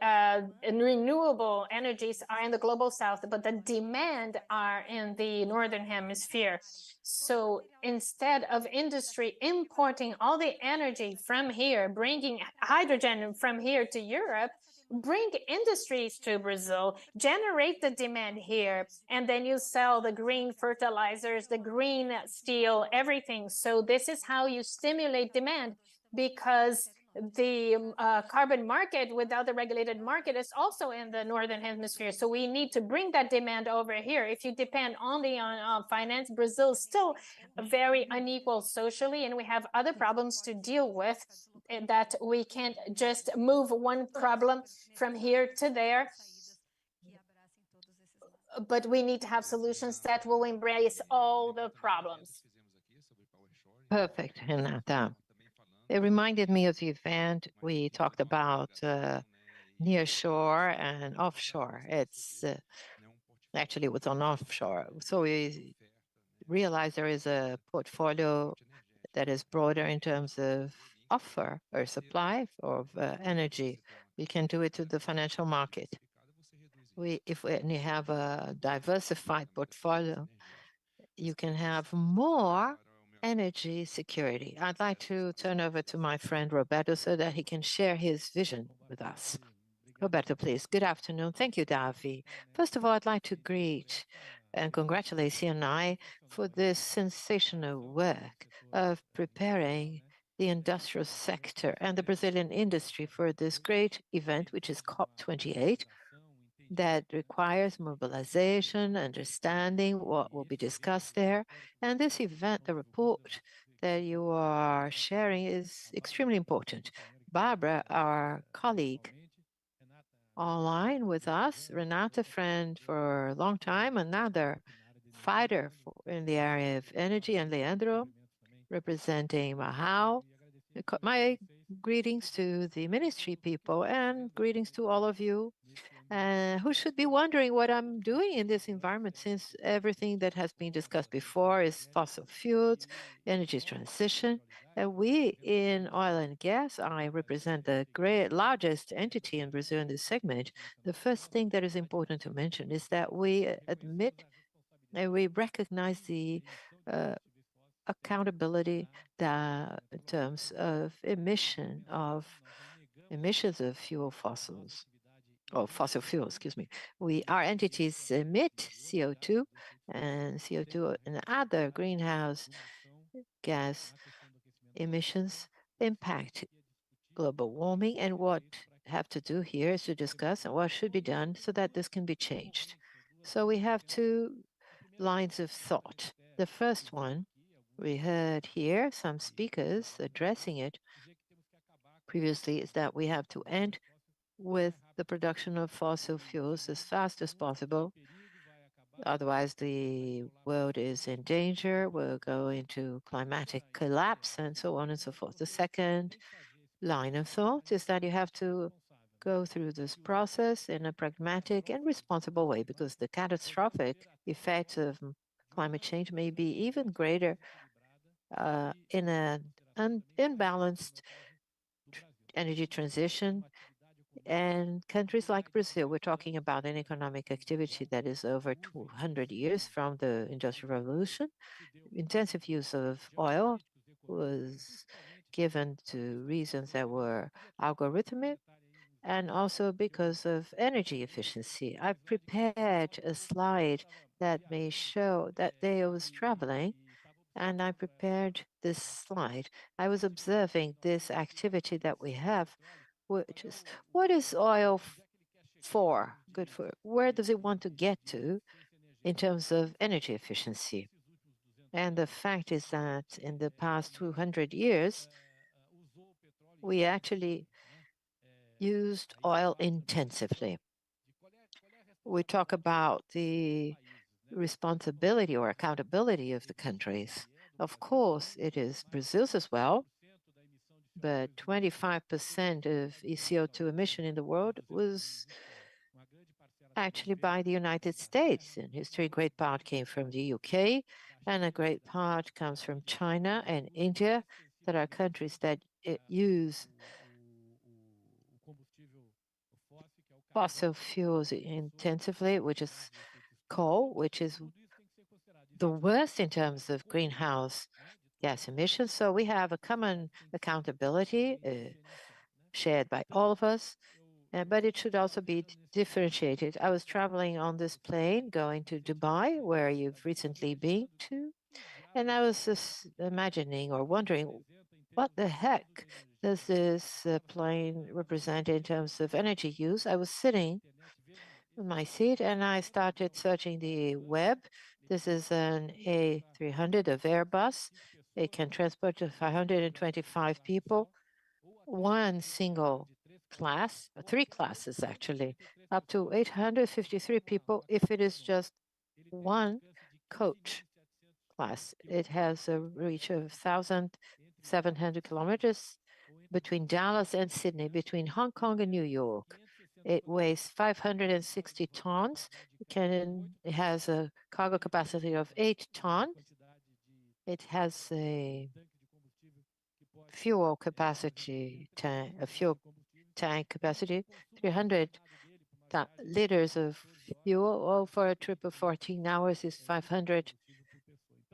and renewable energies are in the global south, but the demand are in the northern hemisphere. So instead of industry importing all the energy from here, bringing hydrogen from here to Europe, bring industries to Brazil, generate the demand here, and then you sell the green fertilizers, the green steel, everything. So this is how you stimulate demand, because the carbon market without the regulated market is also in the northern hemisphere. So we need to bring that demand over here. If you depend only on finance, Brazil is still very unequal socially, and we have other problems to deal with, that we can't just move one problem from here to there. But we need to have solutions that will embrace all the problems. Perfect, Renata. It reminded me of the event we talked about, nearshore and offshore. It's actually it was on offshore. So we realized there is a portfolio that is broader in terms of offer or supply of energy. We can do it to the financial market. If we have a diversified portfolio, you can have more energy security. I'd like to turn over to my friend Roberto so that he can share his vision with us. Roberto, please. Good afternoon. Thank you, Davi. First of all, I'd like to greet and congratulate CNI for this sensational work of preparing the industrial sector and the Brazilian industry for this great event, which is COP28, that requires mobilization, understanding what will be discussed there. And this event, the report that you are sharing, is extremely important. Barbara, our colleague, online with us, Renata, friend for a long time, another fighter in the area of energy, and Leandro, representing Mahau. My greetings to the ministry people and greetings to all of you who should be wondering what I'm doing in this environment, since everything that has been discussed before is fossil fuels, energy transition. And we in oil and gas, I represent the largest entity in Brazil in this segment. The first thing that is important to mention is that we admit and we recognize the accountability that in terms of emissions of fossil fuels, excuse me. Our entities emit CO2, and CO2 and other greenhouse gas emissions impact global warming. And what have to do here is to discuss what should be done so that this can be changed. So we have two lines of thought. The first one, we heard here some speakers addressing it previously, is that we have to end with the production of fossil fuels as fast as possible. Otherwise, the world is in danger. We'll go into climatic collapse and so on and so forth. The second line of thought is that you have to go through this process in a pragmatic and responsible way, because the catastrophic effects of climate change may be even greater in an imbalanced energy transition. And countries like Brazil, we're talking about an economic activity that is over 200 years from the Industrial Revolution. Intensive use of oil was given to reasons that were algorithmic, and also because of energy efficiency. I've prepared a slide that may show that day I was traveling, and I prepared this slide. I was observing this activity that we have, which is, what is oil for? Good for? Where does it want to get to in terms of energy efficiency? And the fact is that in the past 200 years, we actually used oil intensively. We talk about the responsibility or accountability of the countries. Of course, it is Brazil's as well, but 25% of CO2 emission in the world was actually by the United States. In history, a great part came from the UK, and a great part comes from China and India, that are countries that use fossil fuels intensively, which is coal, which is the worst in terms of greenhouse gas emissions. So we have a common accountability shared by all of us, but it should also be differentiated. I was traveling on this plane going to Dubai, where you've recently been to, and I was just imagining or wondering what the heck does this plane represent in terms of energy use? I was sitting in my seat and I started searching the web. This is an A300 of Airbus. It can transport to 525 people, one single class, three classes actually, up to 853 people if it is just one coach class. It has a reach of 1,700 kilometers between Dallas and Sydney, between Hong Kong and New York. It weighs 560 tons. It has a cargo capacity of 8 tons. It has a fuel capacity, a fuel tank capacity, 300 liters of fuel. Well, for a trip of 14 hours is 500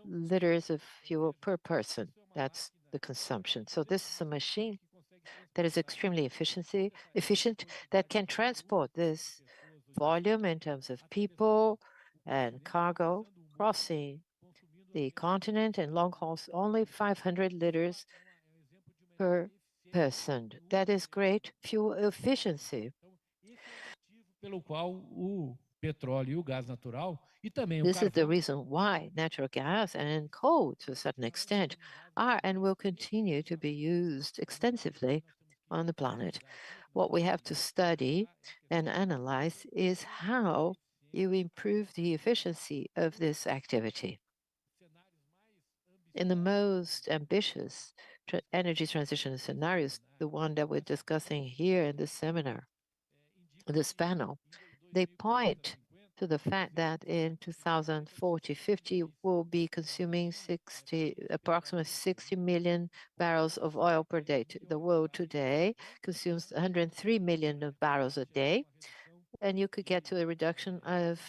liters of fuel per person. That's the consumption. So this is a machine that is extremely efficient, that can transport this volume in terms of people and cargo crossing the continent and long hauls, only 500 liters per person. That is great fuel efficiency. This is the reason why natural gas and coal, to a certain extent, are and will continue to be used extensively on the planet. What we have to study and analyze is how you improve the efficiency of this activity. In the most ambitious energy transition scenarios, the one that we're discussing here in this seminar, this panel, they point to the fact that in 2040-50, we'll be consuming approximately 60 million barrels of oil per day. The world today consumes 103 million barrels a day, and you could get to a reduction of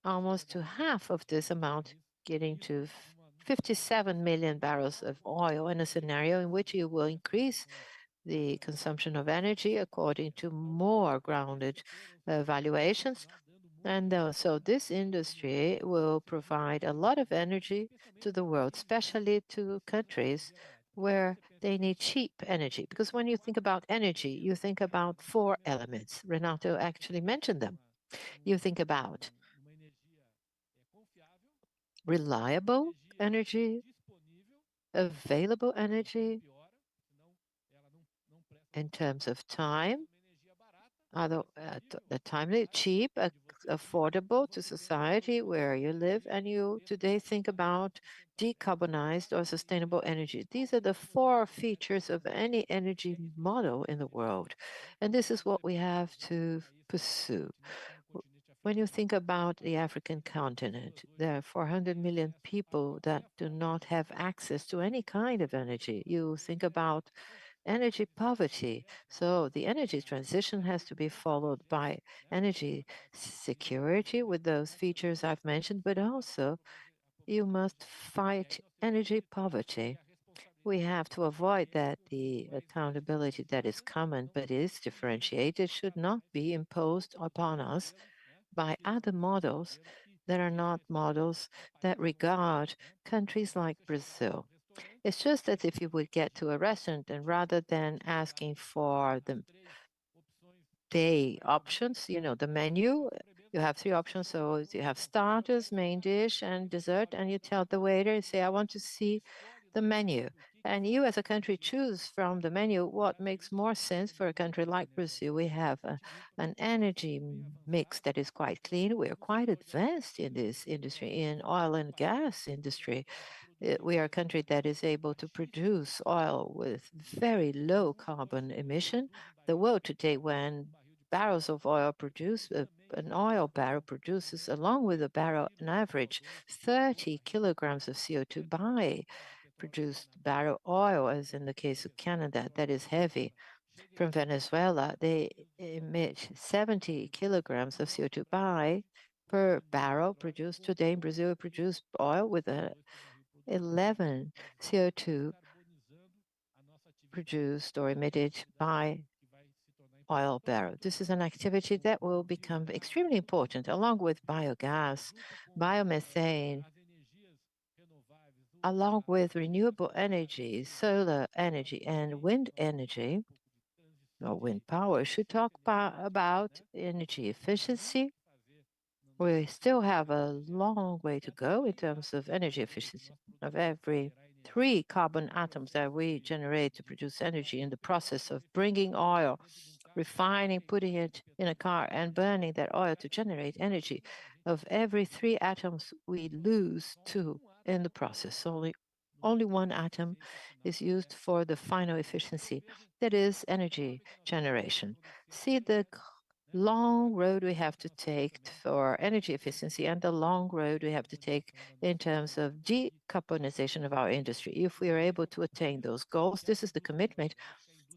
almost to half of this amount, getting to 57 million barrels of oil in a scenario in which you will increase the consumption of energy according to more grounded valuations. And so this industry will provide a lot of energy to the world, especially to countries where they need cheap energy. Because when you think about energy, you think about four elements. Renato actually mentioned them. You think about reliable energy, available energy in terms of time, timely, cheap, affordable to society where you live, and you today think about decarbonized or sustainable energy. These are the four features of any energy model in the world, and this is what we have to pursue. When you think about the African continent, there are 400 million people that do not have access to any kind of energy. You think about energy poverty. So the energy transition has to be followed by energy security with those features I've mentioned, but also you must fight energy poverty. We have to avoid that the accountability that is common but is differentiated should not be imposed upon us by other models that are not models that regard countries like Brazil. It's just that if you would get to a restaurant and rather than asking for the day options, the menu, you have three options. So you have starters, main dish, and dessert, and you tell the waiter, you say, I want to see the menu. And you as a country choose from the menu what makes more sense for a country like Brazil. We have an energy mix that is quite clean. We are quite advanced in this industry, in oil and gas industry. We are a country that is able to produce oil with very low carbon emission. The world today, when barrels of oil produce, an oil barrel produces, along with a barrel, an average 30 kilograms of CO2 by produced barrel oil, as in the case of Canada, that is heavy. from Venezuela, they emit 70 kilograms of CO2 per barrel produced. Today in Brazil, we produce oil with 11 CO2 produced or emitted by oil barrel. This is an activity that will become extremely important, along with biogas, biomethane, along with renewable energy, solar energy, and wind energy, or wind power. Should talk about energy efficiency. We still have a long way to go in terms of energy efficiency. Of every 3 carbon atoms that we generate to produce energy in the process of bringing oil, refining, putting it in a car, and burning that oil to generate energy, of every 3 atoms, we lose 2 in the process. Only 1 atom is used for the final efficiency, that is energy generation. See the long road we have to take for energy efficiency and the long road we have to take in terms of decarbonization of our industry. If we are able to attain those goals, this is the commitment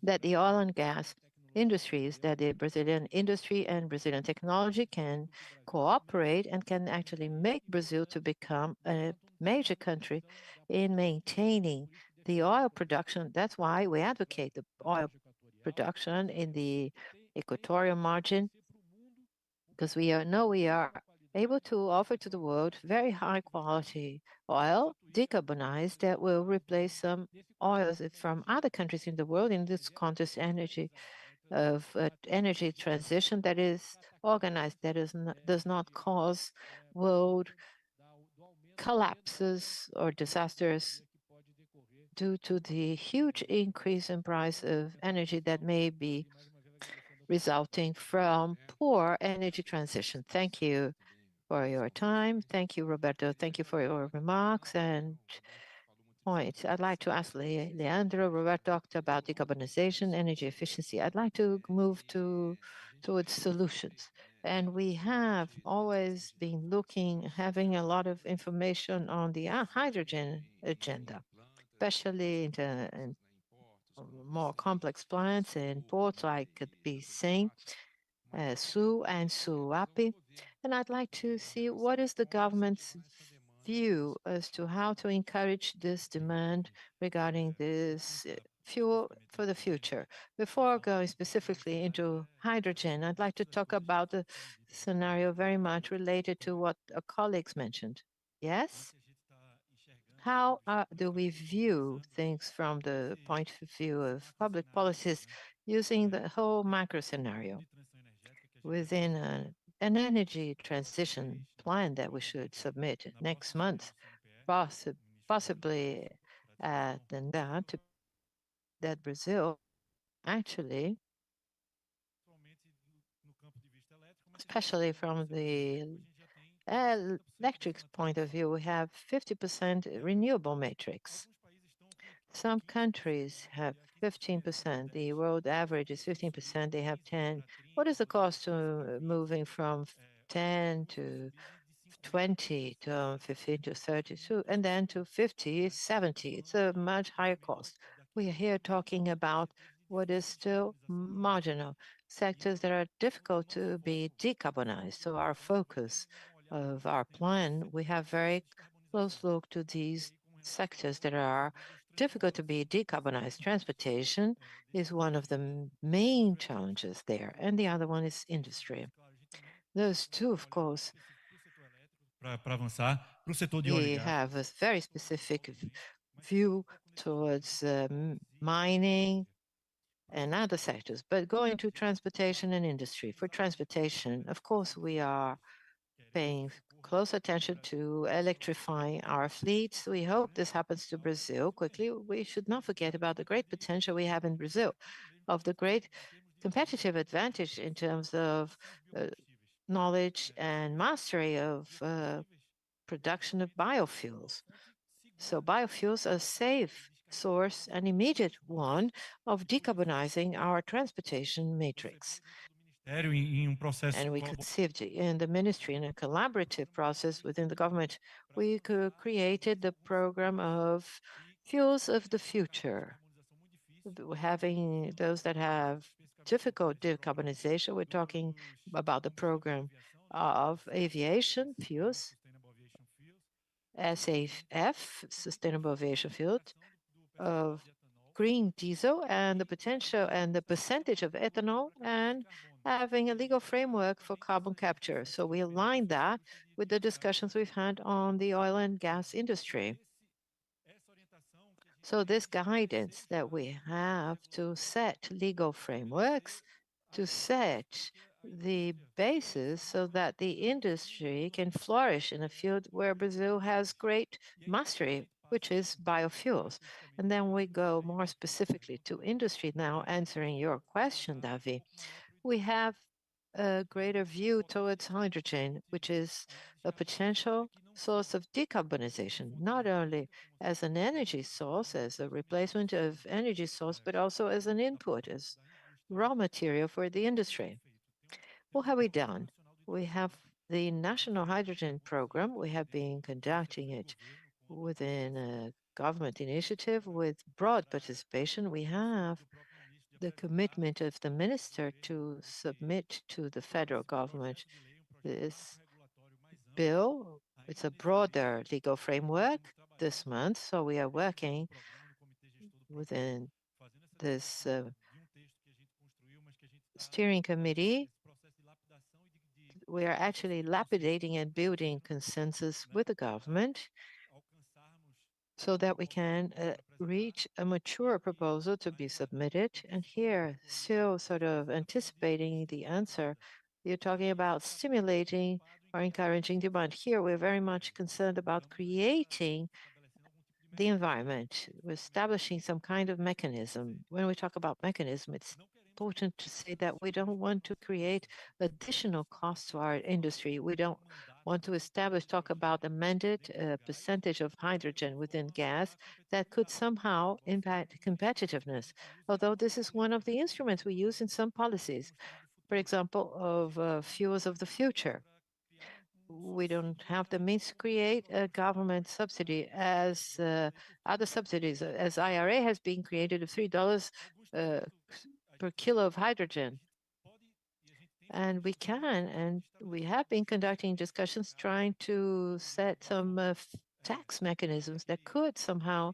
that the oil and gas industries, that the Brazilian industry and Brazilian technology can cooperate and can actually make Brazil to become a major country in maintaining the oil production. That's why we advocate the oil production in the equatorial margin, because we know we are able to offer to the world very high quality oil, decarbonized, that will replace some oils from other countries in the world in this context energy transition that is organized, that does not cause world collapses or disasters due to the huge increase in price of energy that may be resulting from poor energy transition. Thank you for your time. Thank you, Roberto. Thank you for your remarks and points. I'd like to ask Leandro. Roberto talked about decarbonization, energy efficiency. I'd like to move towards solutions. And we have always been having a lot of information on the hydrogen agenda, especially in more complex plants in ports like BC, Sul and Suape. And I'd like to see what is the government's view as to how to encourage this demand regarding this fuel for the future. Before going specifically into hydrogen, I'd like to talk about the scenario very much related to what colleagues mentioned. Yes? How do we view things from the point of view of public policies using the whole macro scenario within an energy transition plan that we should submit next month, possibly than that Brazil actually, especially from the electric point of view, we have 50% renewable matrix. Some countries have 15%. The world average is 15%. They have 10. What is the cost to moving from 10 to 20 to 15 to 32 and then to 50, 70? It's a much higher cost. We are here talking about what is still marginal sectors that are difficult to be decarbonized. So our focus of our plan, we have very close look to these sectors that are difficult to be decarbonized. Transportation is one of the main challenges there, and the other one is industry. Those two, of course, we have a very specific view towards mining and other sectors, but going to transportation and industry. For transportation, of course, we are paying close attention to electrifying our fleets. We hope this happens to Brazil quickly. We should not forget about the great potential we have in Brazil, of the great competitive advantage in terms of knowledge and mastery of production of biofuels. So biofuels are a safe source, an immediate one of decarbonizing our transportation matrix. And we conceived in the ministry, in a collaborative process within the government, we created the program of fuels of the future. having those that have difficult decarbonization. We're talking about the program of aviation fuels, SAF, Sustainable Aviation Fuel, of green diesel, and the potential and the percentage of ethanol, and having a legal framework for carbon capture. So we align that with the discussions we've had on the oil and gas industry. So this guidance that we have to set legal frameworks, to set the basis so that the industry can flourish in a field where Brazil has great mastery, which is biofuels. And then we go more specifically to industry now, answering your question, Davi. We have a greater view towards hydrogen, which is a potential source of decarbonization, not only as an energy source, as a replacement of energy source, but also as an input, as raw material for the industry. What have we done? We have the National Hydrogen Program. We have been conducting it within a government initiative with broad participation. We have the commitment of the minister to submit to the federal government this bill. It's a broader legal framework this month, so we are working within this steering committee. We are actually lapidating and building consensus with the government so that we can reach a mature proposal to be submitted. And here, still sort of anticipating the answer, you're talking about stimulating or encouraging demand. Here, we're very much concerned about creating the environment, we're establishing some kind of mechanism. When we talk about mechanism, it's important to say that we don't want to create additional costs to our industry. We don't want to talk about a mandated percentage of hydrogen within gas that could somehow impact competitiveness, although this is one of the instruments we use in some policies, for example, of fuels of the future. We don't have the means to create a government subsidy as other subsidies, as IRA has been created of $3 per kilo of hydrogen. And we can, and we have been conducting discussions trying to set some tax mechanisms that could somehow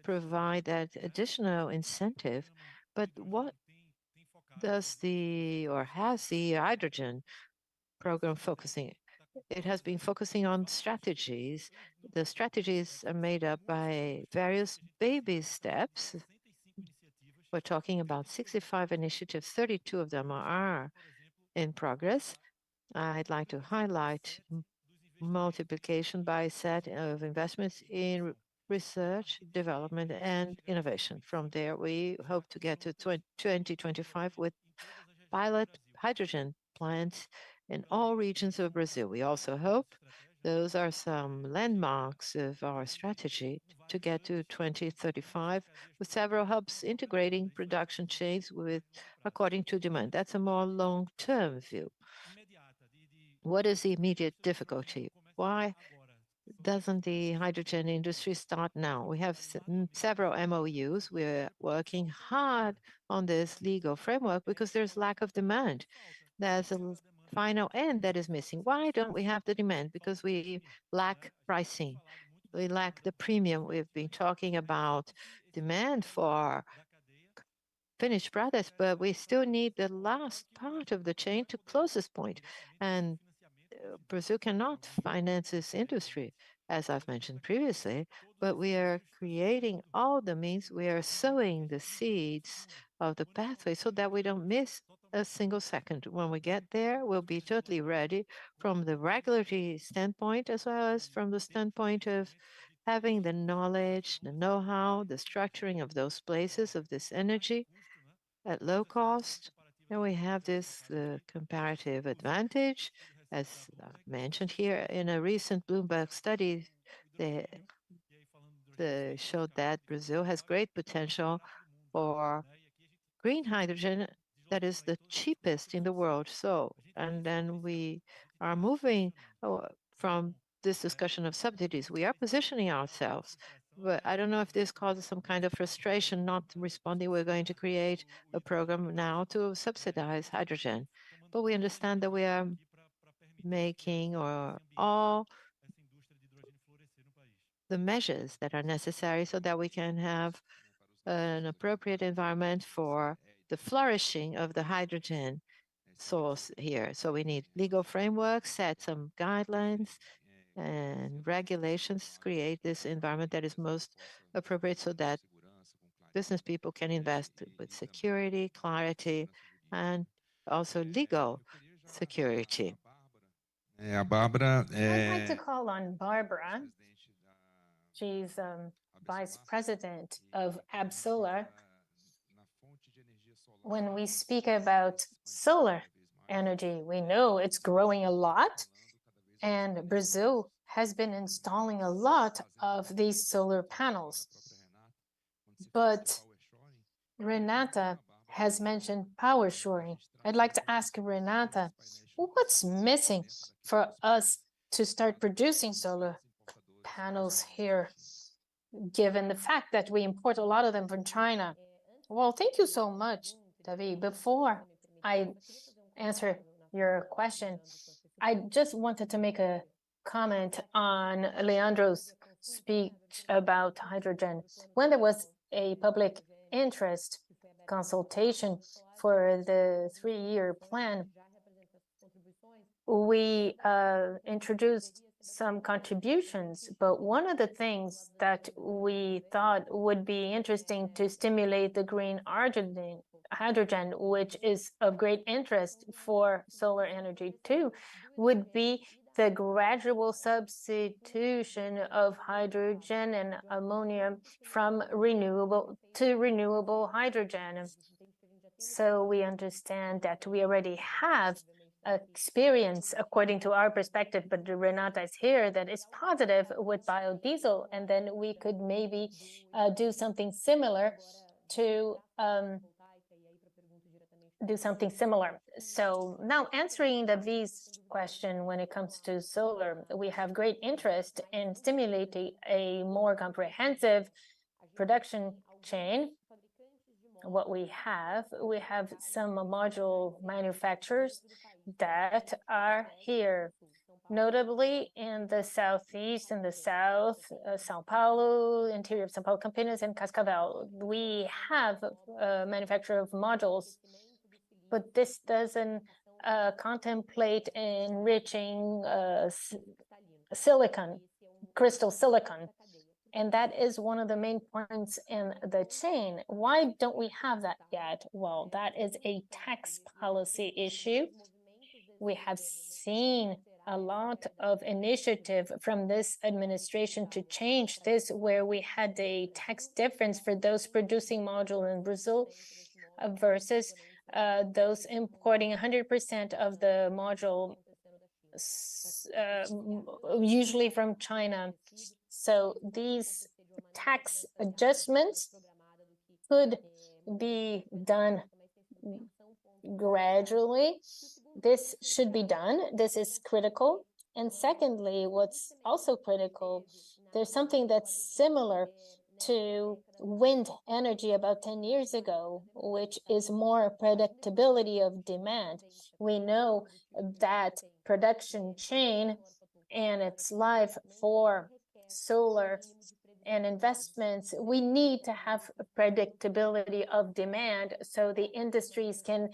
provide that additional incentive. But what does has the hydrogen program focusing? It has been focusing on strategies. The strategies are made up by various baby steps. We're talking about 65 initiatives, 32 of them are in progress. I'd like to highlight multiplication by set of investments in research, development, and innovation. From there, we hope to get to 2025 with pilot hydrogen plants in all regions of Brazil. We also hope those are some landmarks of our strategy to get to 2035 with several hubs integrating production chains according to demand. That's a more long-term view. What is the immediate difficulty? Why doesn't the hydrogen industry start now? We have several MOUs. We're working hard on this legal framework because there's lack of demand. There's a final end that is missing. Why don't we have the demand? Because we lack pricing. We lack the premium. We've been talking about demand for finished products, but we still need the last part of the chain to close this point. And Brazil cannot finance this industry, as I've mentioned previously, but we are creating all the means. We are sowing the seeds of the pathway so that we don't miss a single second. When we get there, we'll be totally ready from the regulatory standpoint, as well as from the standpoint of having the knowledge, the know-how, the structuring of those places, of this energy at low cost. And we have this comparative advantage, as mentioned here in a recent Bloomberg study. They showed that Brazil has great potential for green hydrogen that is the cheapest in the world. So, and then we are moving from this discussion of subsidies. We are positioning ourselves But I don't know if this causes some kind of frustration not responding. We're going to create a program now to subsidize hydrogen. But we understand that we are making all the measures that are necessary so that we can have an appropriate environment for the flourishing of the hydrogen source here. So we need legal frameworks, set some guidelines and regulations to create this environment that is most appropriate so that business people can invest with security, clarity, and also legal security. A Bárbara I'd like to call on Barbara. She's vice president of Absolar. When we speak about solar energy, we know it's growing a lot, and Brazil has been installing a lot of these solar panels. But Renata has mentioned power shoring. I'd like to ask Renata, what's missing for us to start producing solar panels here, given the fact that we import a lot of them from China? Well, thank you so much, David. Before I answer your question, I just wanted to make a comment on Leandro's speech about hydrogen. When there was a public interest consultation for the 3-year plan, we introduced some contributions, but one of the things that we thought would be interesting to stimulate the green hydrogen, which is of great interest for solar energy too, would be the gradual substitution of hydrogen and ammonia from renewable to renewable hydrogen. So we understand that we already have experience according to our perspective, but Renata is here that is positive with biodiesel, and then we could maybe do something similar to So now answering David's question when it comes to solar, we have great interest in stimulating a more comprehensive production chain. What we have some module manufacturers that are here, notably in the southeast and the south, Sao Paulo, interior of Sao Paulo, Campinas, and Cascavel. We have a manufacturer of modules, but this doesn't contemplate enriching crystal silicon. And that is one of the main points in the chain. Why don't we have that yet? Well, that is a tax policy issue. We have seen a lot of initiative from this administration to change this, where we had a tax difference for those producing module in Brazil versus those importing 100% of the module, usually from China. So these tax adjustments could be done gradually. This should be done. This is critical. And secondly, what's also critical, there's something that's similar to wind energy about 10 years ago, which is more predictability of demand. We know that production chain and its life for solar and investments, we need to have predictability of demand so the industries can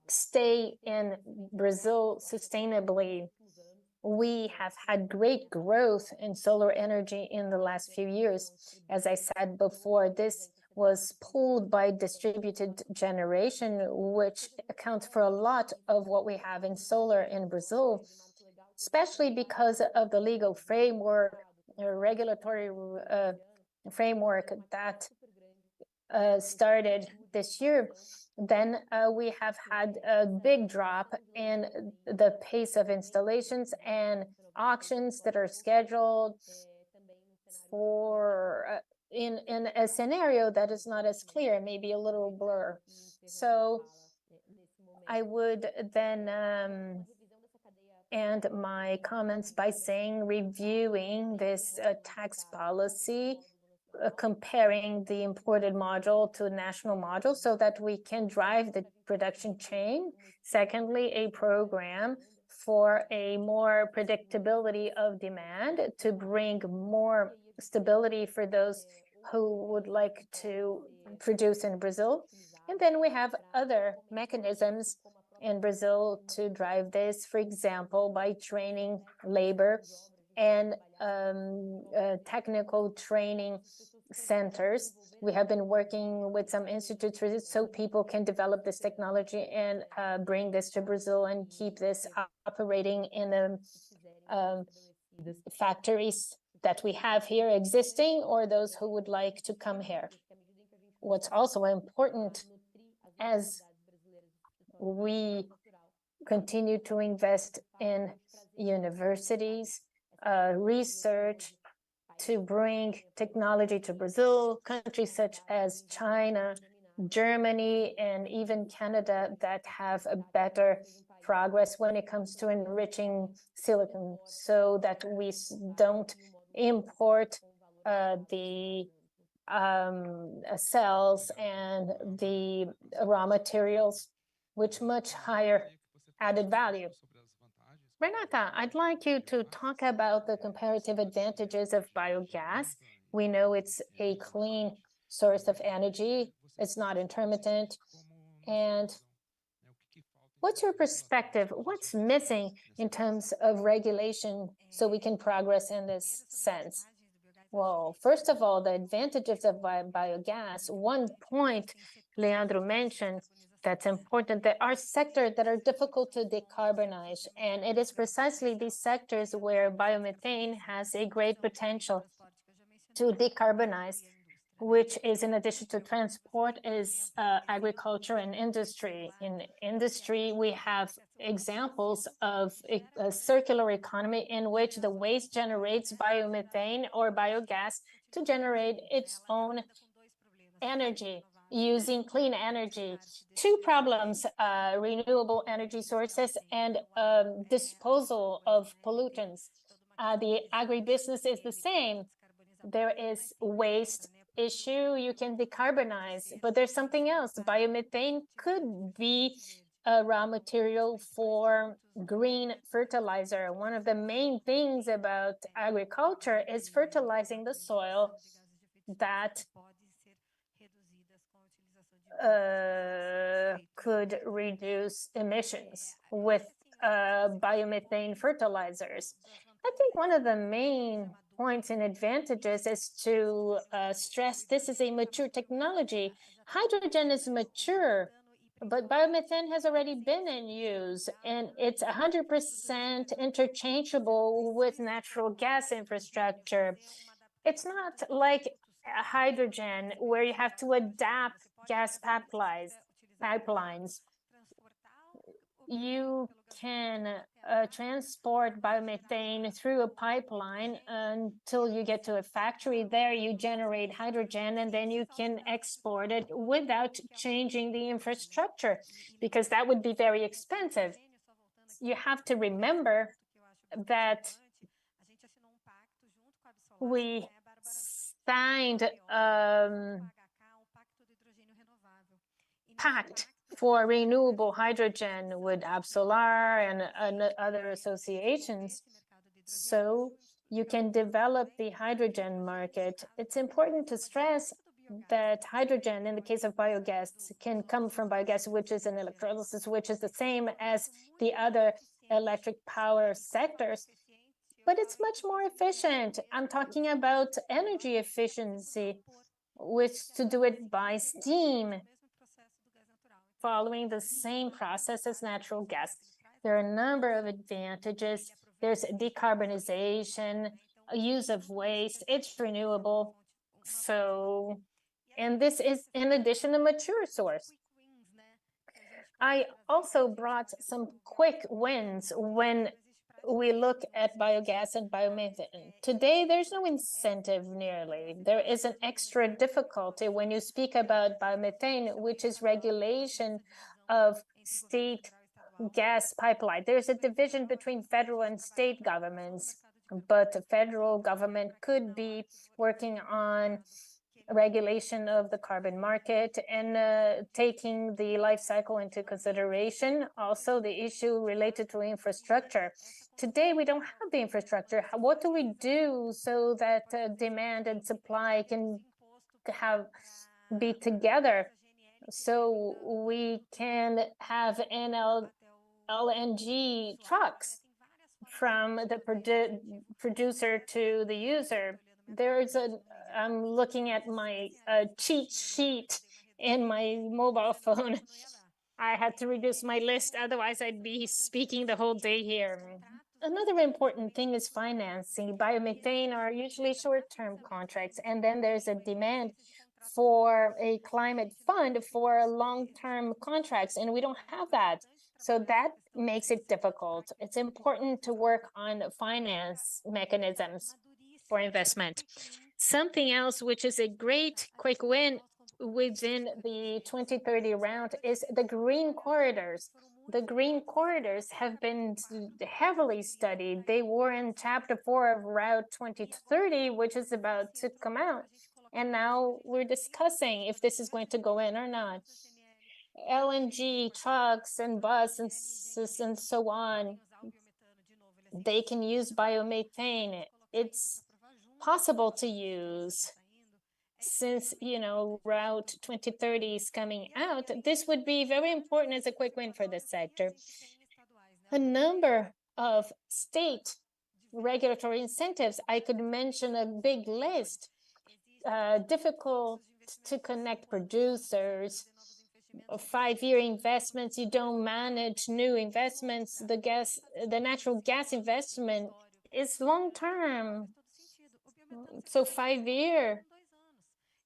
stay in Brazil sustainably. We have had great growth in solar energy in the last few years. As I said before, this was pulled by distributed generation, which accounts for a lot of what we have in solar in Brazil, especially because of the legal framework, regulatory framework that started this year. Then we have had a big drop in the pace of installations and auctions that are scheduled for in a scenario that is not as clear, maybe a little blur. So I would then end my comments by saying reviewing this tax policy comparing the imported module to national module so that we can drive the production chain. Secondly, a program for a more predictability of demand to bring more stability for those who would like to produce in Brazil. And then we have other mechanisms in Brazil to drive this, for example, by training labor and technical training centers. We have been working with some institutes for this so people can develop this technology and bring this to Brazil and keep this operating in the factories that we have here existing or those who would like to come here. What's also important as we continue to invest in universities, research to bring technology to Brazil, countries such as China, Germany, and even Canada that have a better progress when it comes to enriching silicon so that we don't import the cells and the raw materials, which much higher added value. Renata, I'd like you to talk about the comparative advantages of biogas. We know it's a clean source of energy. It's not intermittent. And what's your perspective? What's missing in terms of regulation so we can progress in this sense? Well, first of all, the advantages of biogas. One point Leandro mentioned that's important, there are sectors that are difficult to decarbonize, and it is precisely these sectors where biomethane has a great potential to decarbonize, which is, in addition to transport, is agriculture and industry. In industry, we have examples of a circular economy in which the waste generates biomethane or biogas to generate its own energy using clean energy. Two problems, renewable energy sources and disposal of pollutants. The agribusiness is the same. There is waste issue, you can decarbonize, but there's something else. Biomethane could be a raw material for green fertilizer. One of the main things about agriculture is fertilizing the soil that could reduce emissions with biomethane fertilizers. I think one of the main points and advantages is to stress this is a mature technology. Hydrogen is mature, but biomethane has already been in use, and it's 100% interchangeable with natural gas infrastructure. It's not like hydrogen where you have to adapt gas pipelines. You can transport biomethane through a pipeline until you get to a factory. There you generate hydrogen, and then you can export it without changing the infrastructure, because that would be very expensive. You have to remember that we signed pact for renewable hydrogen with Absolar and other associations, so you can develop the hydrogen market. It's important to stress that hydrogen, in the case of biogas, can come from biogas, which is an electrolysis, which is the same as the other electric power sectors, but it's much more efficient. I'm talking about energy efficiency, which to do it by steam, following the same process as natural gas. There are a number of advantages. There's decarbonization, use of waste, it's renewable. So, and this is in addition a mature source. I also brought some quick wins when we look at biogas and biomethane. Today, there's no incentive nearly. There is an extra difficulty when you speak about biomethane, which is regulation of state gas pipeline. There's a division between federal and state governments. but the federal government could be working on regulation of the carbon market and taking the life cycle into consideration. Also, the issue related to infrastructure. Today, we don't have the infrastructure. What do we do so that demand and supply can be together, so we can have LNG trucks from the producer to the user? I'm looking at my cheat sheet in my mobile phone. I had to reduce my list, otherwise I'd be speaking the whole day here. Another important thing is financing. Biomethane are usually short-term contracts, and then there's a demand for a climate fund for long-term contracts, and we don't have that. So that makes it difficult. It's important to work on finance mechanisms for investment. Something else which is a great quick win within the 2030 round is the green corridors. The green corridors have been heavily studied. They were in chapter 4 of Route 2030, which is about to come out. And now we're discussing if this is going to go in or not. LNG trucks and buses and so on, they can use biomethane. It's possible to use. Since, Route 2030 is coming out, this would be very important as a quick win for the sector. A number of state regulatory incentives, I could mention a big list. Difficult to connect producers, 5-year investments, you don't manage new investments. The natural gas investment is long-term, so 5-year.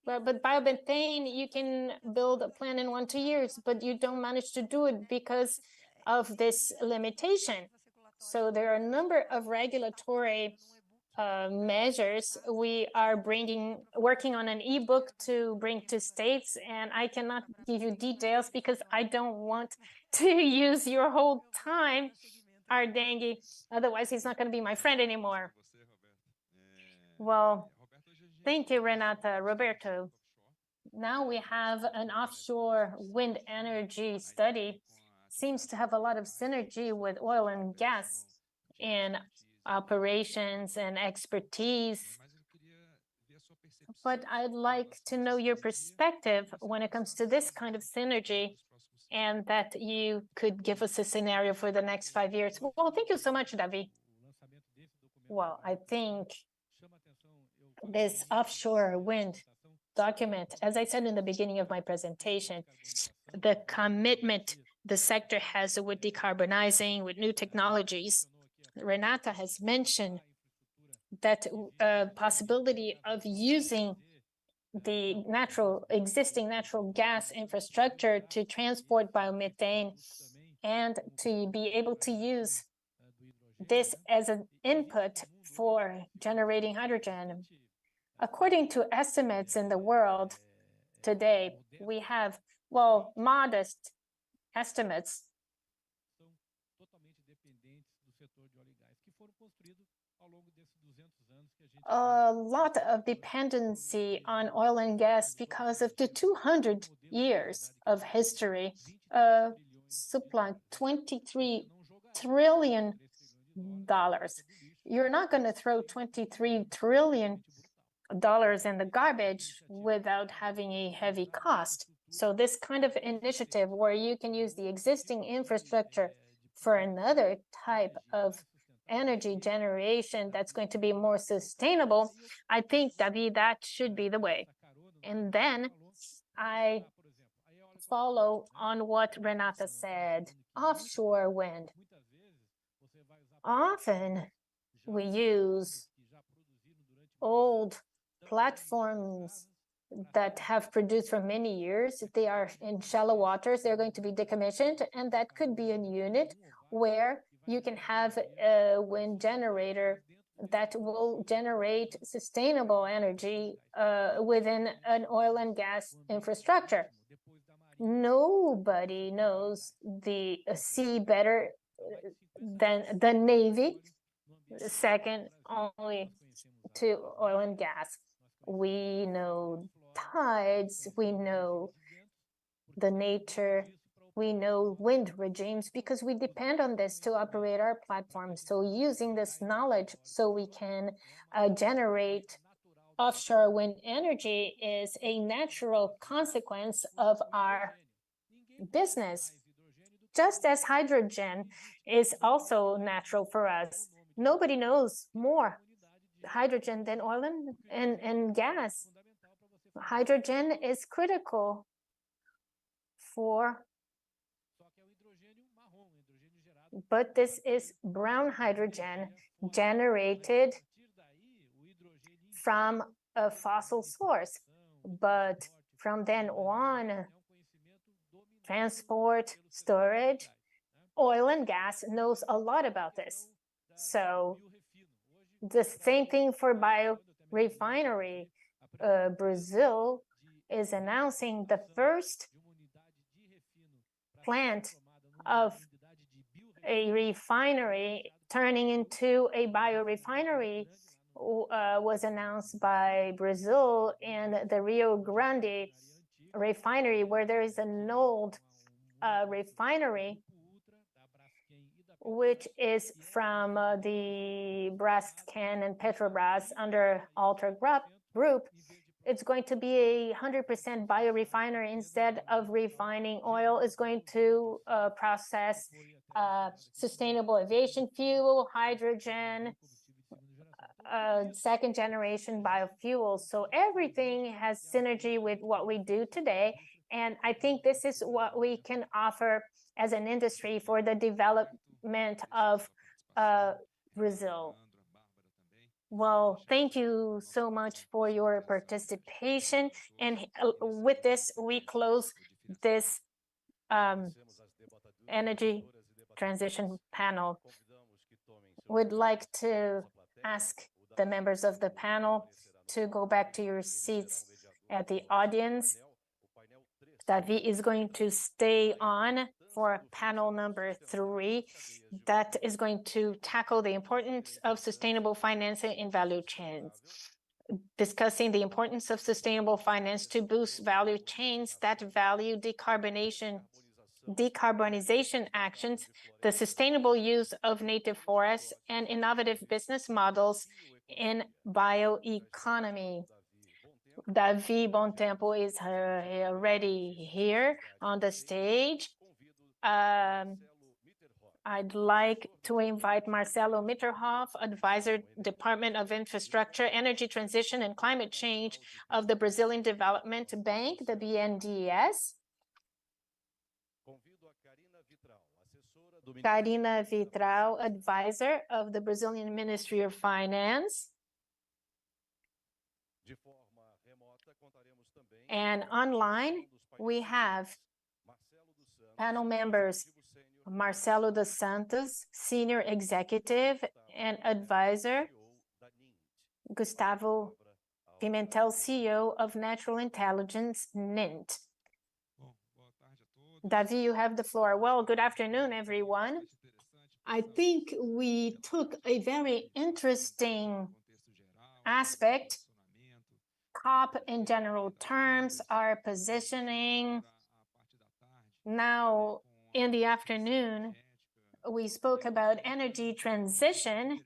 But biomethane, you can build a plan in 1-2 years, but you don't manage to do it because of this limitation. So there are a number of regulatory measures. We are working on an ebook to bring to states, and I cannot give you details because I don't want to use your whole time, Ardengue. Otherwise, he's not going to be my friend anymore. Well, thank you, Renata. Roberto, now we have an offshore wind energy study. Seems to have a lot of synergy with oil and gas in operations and expertise. But I'd like to know your perspective when it comes to this kind of synergy, and that you could give us a scenario for the next 5 years. Well, thank you so much, Davi. Well, I think this offshore wind document, as I said in the beginning of my presentation, the commitment the sector has with decarbonizing, with new technologies. Renata has mentioned that possibility of using the existing natural gas infrastructure to transport biomethane and to be able to use this as an input for generating hydrogen. According to estimates in the world today, we have, modest estimates. A lot of dependency on oil and gas because of the 200 years of history, supply $23 trillion. You're not going to throw $23 trillion in the garbage without having a heavy cost. So this kind of initiative where you can use the existing infrastructure for another type of energy generation that's going to be more sustainable, I think, David, that should be the way. And then I follow on what Renata said, offshore wind. Often we use old platforms that have produced for many years. They are in shallow waters. They're going to be decommissioned, and that could be a unit where you can have a wind generator that will generate sustainable energy within an oil and gas infrastructure. Nobody knows the sea better than the Navy. Second only to oil and gas. We know tides, we know the nature, we know wind regimes, because we depend on this to operate our platforms. So using this knowledge so we can generate offshore wind energy is a natural consequence of our business. Just as hydrogen is also natural for us. Nobody knows more hydrogen than oil and gas. Hydrogen is critical for, but this is brown hydrogen generated from a fossil source. But from then on, transport, storage, oil and gas knows a lot about this. So the same thing for biorefinery. Brazil is announcing the first plant of a refinery turning into a biorefinery was announced by Brazil in the Rio Grande refinery, where there is an old refinery which is from the Braskem and Petrobras under Alter Group. It's going to be a 100% biorefinery. Instead of refining oil, is going to process sustainable aviation fuel, hydrogen, second generation biofuels. So everything has synergy with what we do today. And I think this is what we can offer as an industry for the development of Brazil. Well, thank you so much for your participation. And with this, we close this energy transition panel. Would like to ask the members of the panel to go back to your seats at the audience. Davi is going to stay on for panel number 3 that is going to tackle the importance of sustainable financing in value chains, discussing the importance of sustainable finance to boost value chains that value decarbonization actions, the sustainable use of native forests, and innovative business models in bioeconomy. Davi Bontempo is already here on the stage. I'd like to invite Marcelo Mitterhoff, Advisor, Department of Infrastructure, Energy Transition, and Climate Change of the Brazilian Development Bank, the BNDES. Karina Vitral, Advisor of the Brazilian Ministry of Finance. And online, we have panel members Marcelo dos Santos, Senior Executive and Advisor, Gustavo Pimentel, CEO of Natural Intelligence, NINT. Davi, you have the floor. Well, good afternoon, everyone. I think we took a very interesting aspect. COP in general terms, our positioning. Now, in the afternoon, we spoke about energy transition,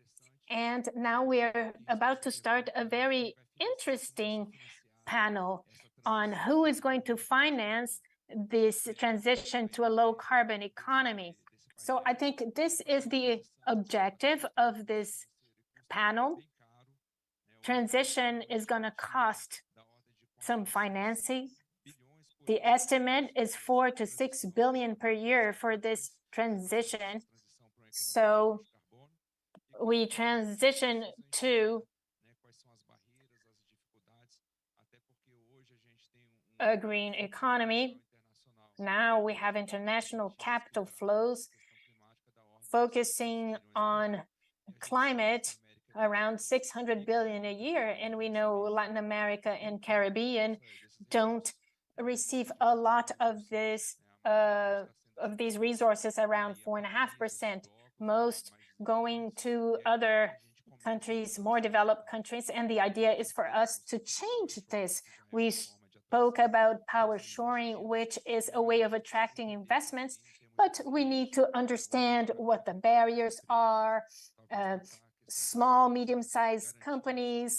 and now we are about to start a very interesting panel on who is going to finance this transition to a low-carbon economy. So I think this is the objective of this panel. Transition is going to cost some financing. The estimate is 4 to 6 billion per year for this transition. So we transition to a green economy. Now we have international capital flows focusing on climate, around 600 billion a year, and we know Latin America and Caribbean don't receive a lot of this of these resources, around 4.5%, most going to other countries, more developed countries, and the idea is for us to change this. We spoke about power shoring, which is a way of attracting investments, but we need to understand what the barriers are, small, medium-sized companies,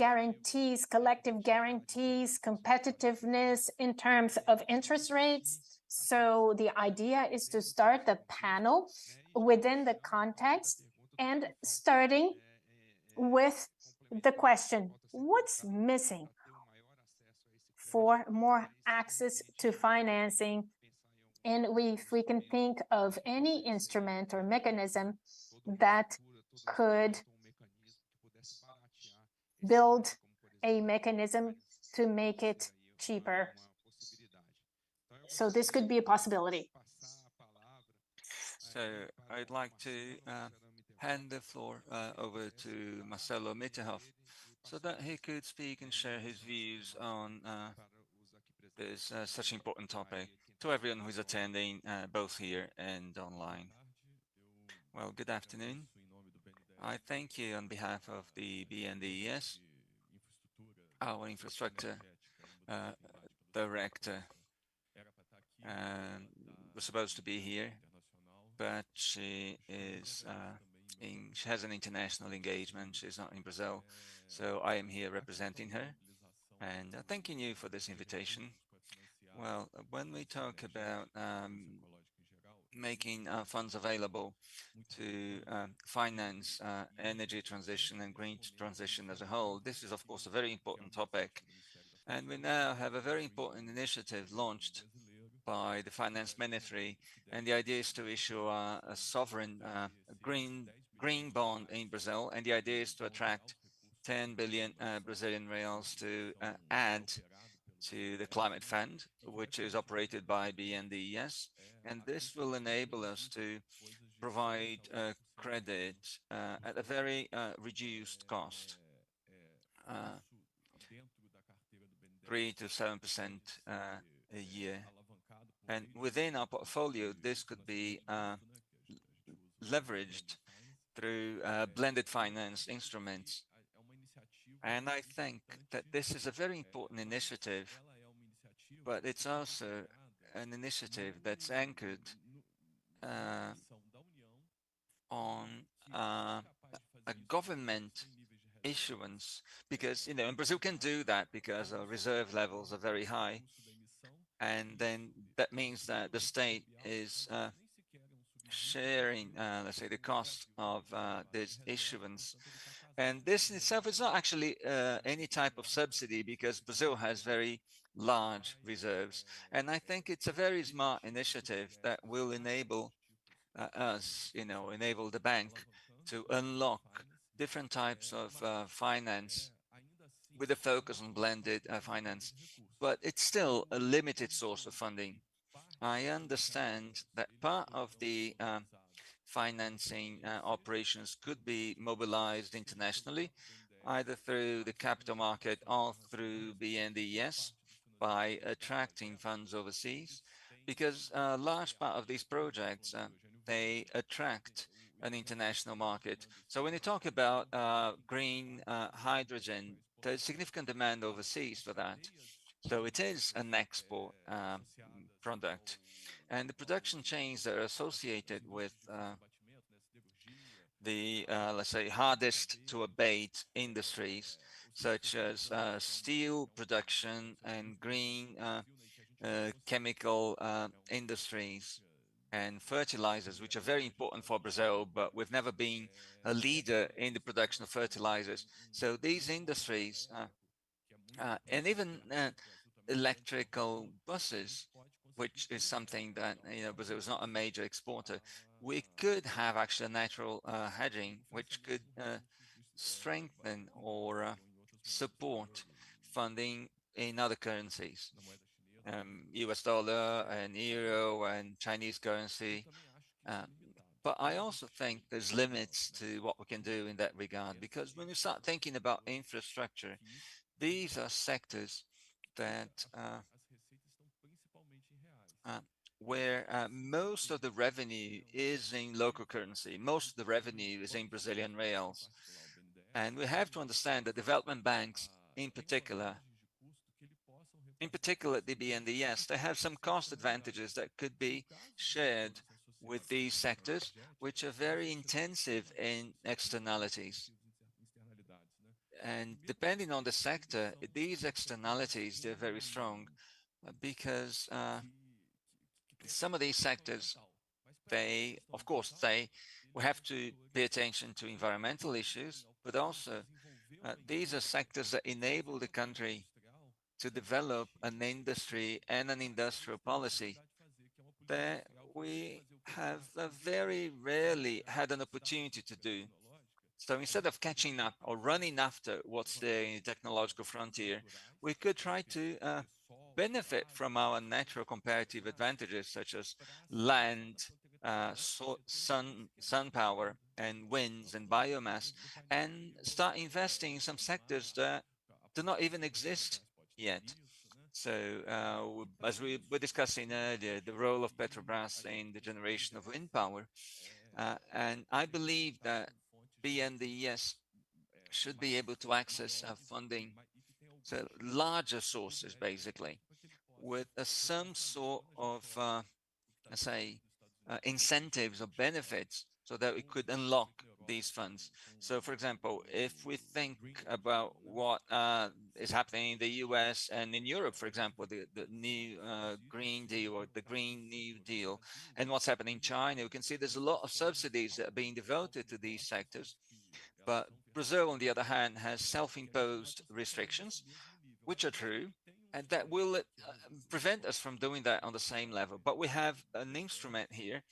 guarantees, collective guarantees, competitiveness in terms of interest rates. So the idea is to start the panel within the context and starting with the question, what's missing for more access to financing? And if we can think of any instrument or mechanism that could build a mechanism to make it cheaper. So this could be a possibility. So I'd like to hand the floor over to Marcelo Mitterhoff so that he could speak and share his views on this such important topic to everyone who is attending both here and online. Well, good afternoon. I thank you on behalf of the BNDES, our infrastructure director. Was supposed to be here, but she is she has an international engagement. She's not in Brazil, so I am here representing her. And thanking you for this invitation. Well, when we talk about making funds available to finance energy transition and green transition as a whole, this is of course a very important topic. And we now have a very important initiative launched by the finance ministry, and the idea is to issue a sovereign green bond in Brazil, and the idea is to attract 10 billion Brazilian reals to add to the climate fund, which is operated by BNDES, and this will enable us to provide credit at a very reduced cost, 3 to 7% a year. And within our portfolio, this could be leveraged through blended finance instruments. And I think that this is a very important initiative, but it's also an initiative that's anchored on a government issuance, because, you know, and Brazil can do that because our reserve levels are very high. And then that means that the state is sharing, let's say, the cost of this issuance. And this in itself is not actually any type of subsidy, because Brazil has very large reserves. And I think it's a very smart initiative that will enable us, you know, enable the bank to unlock different types of finance with a focus on blended finance. But it's still a limited source of funding. I understand that part of the financing operations could be mobilized internationally, either through the capital market or through BNDES, by attracting funds overseas, because a large part of these projects, they attract an international market. So when you talk about green hydrogen, there's significant demand overseas for that. So it is an export product. And the production chains that are associated with the, let's say, hardest to abate industries, such as steel production and green chemical industries and fertilizers, which are very important for Brazil, but we've never been a leader in the production of fertilizers. So these industries, and even electrical buses, which is something that, you know, Brazil is not a major exporter, we could have actually a natural hedging, which could strengthen or support funding in other currencies, US dollar and euro and Chinese currency. But I also think there's limits to what we can do in that regard, because when you start thinking about infrastructure, these are sectors that where most of the revenue is in local currency. Most of the revenue is in Brazilian reals. And we have to understand that development banks in particular the BNDES, they have some cost advantages that could be shared with these sectors, which are very intensive in externalities. And depending on the sector, these externalities, they're very strong because some of these sectors, of course, we have to pay attention to environmental issues, but also these are sectors that enable the country to develop an industry and an industrial policy that we have very rarely had an opportunity to do. So instead of catching up or running after what's there in the technological frontier, we could try to benefit from our natural comparative advantages such as land, sun power, and winds and biomass, and start investing in some sectors that do not even exist yet. So, as we were discussing earlier, the role of Petrobras in the generation of wind power, and I believe that BNDES should be able to access funding, so larger sources, basically, with some sort of, let's say, incentives or benefits so that we could unlock these funds. So, for example, if we think about what is happening in the US and in Europe, for example, the new Green Deal or the Green New Deal, and what's happening in China, we can see there's a lot of subsidies that are being devoted to these sectors. But Brazil, on the other hand, has self-imposed restrictions, which are true, and that will prevent us from doing that on the same level. But we have an instrument here,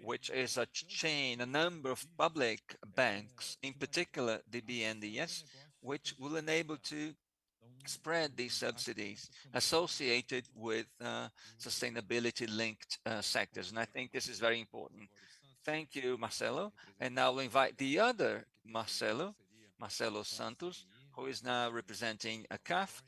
which is a chain, a number of public banks, in particular the BNDES, which will enable to spread these subsidies associated with sustainability-linked sectors. And I think this is very important. Thank you, Marcelo. And now we'll invite the other Marcelo Santos, who is now representing a CAF.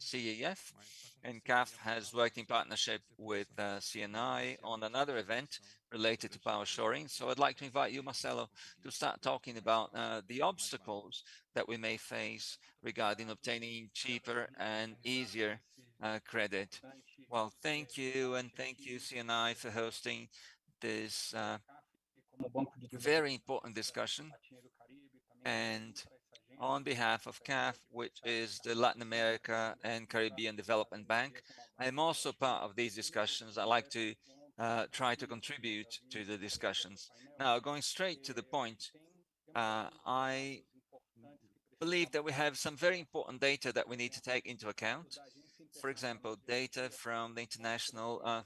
And CAF has worked in partnership with CNI on another event related to power shoring. So I'd like to invite you, Marcelo, to start talking about the obstacles that we may face regarding obtaining cheaper and easier credit. Well, thank you, and thank you, CNI, for hosting this very important discussion. And on behalf of CAF, which is the Latin America and Caribbean Development Bank, I'm also part of these discussions. I like to try to contribute to the discussions. Now, going straight to the point, I believe that we have some very important data that we need to take into account. For example, data from the International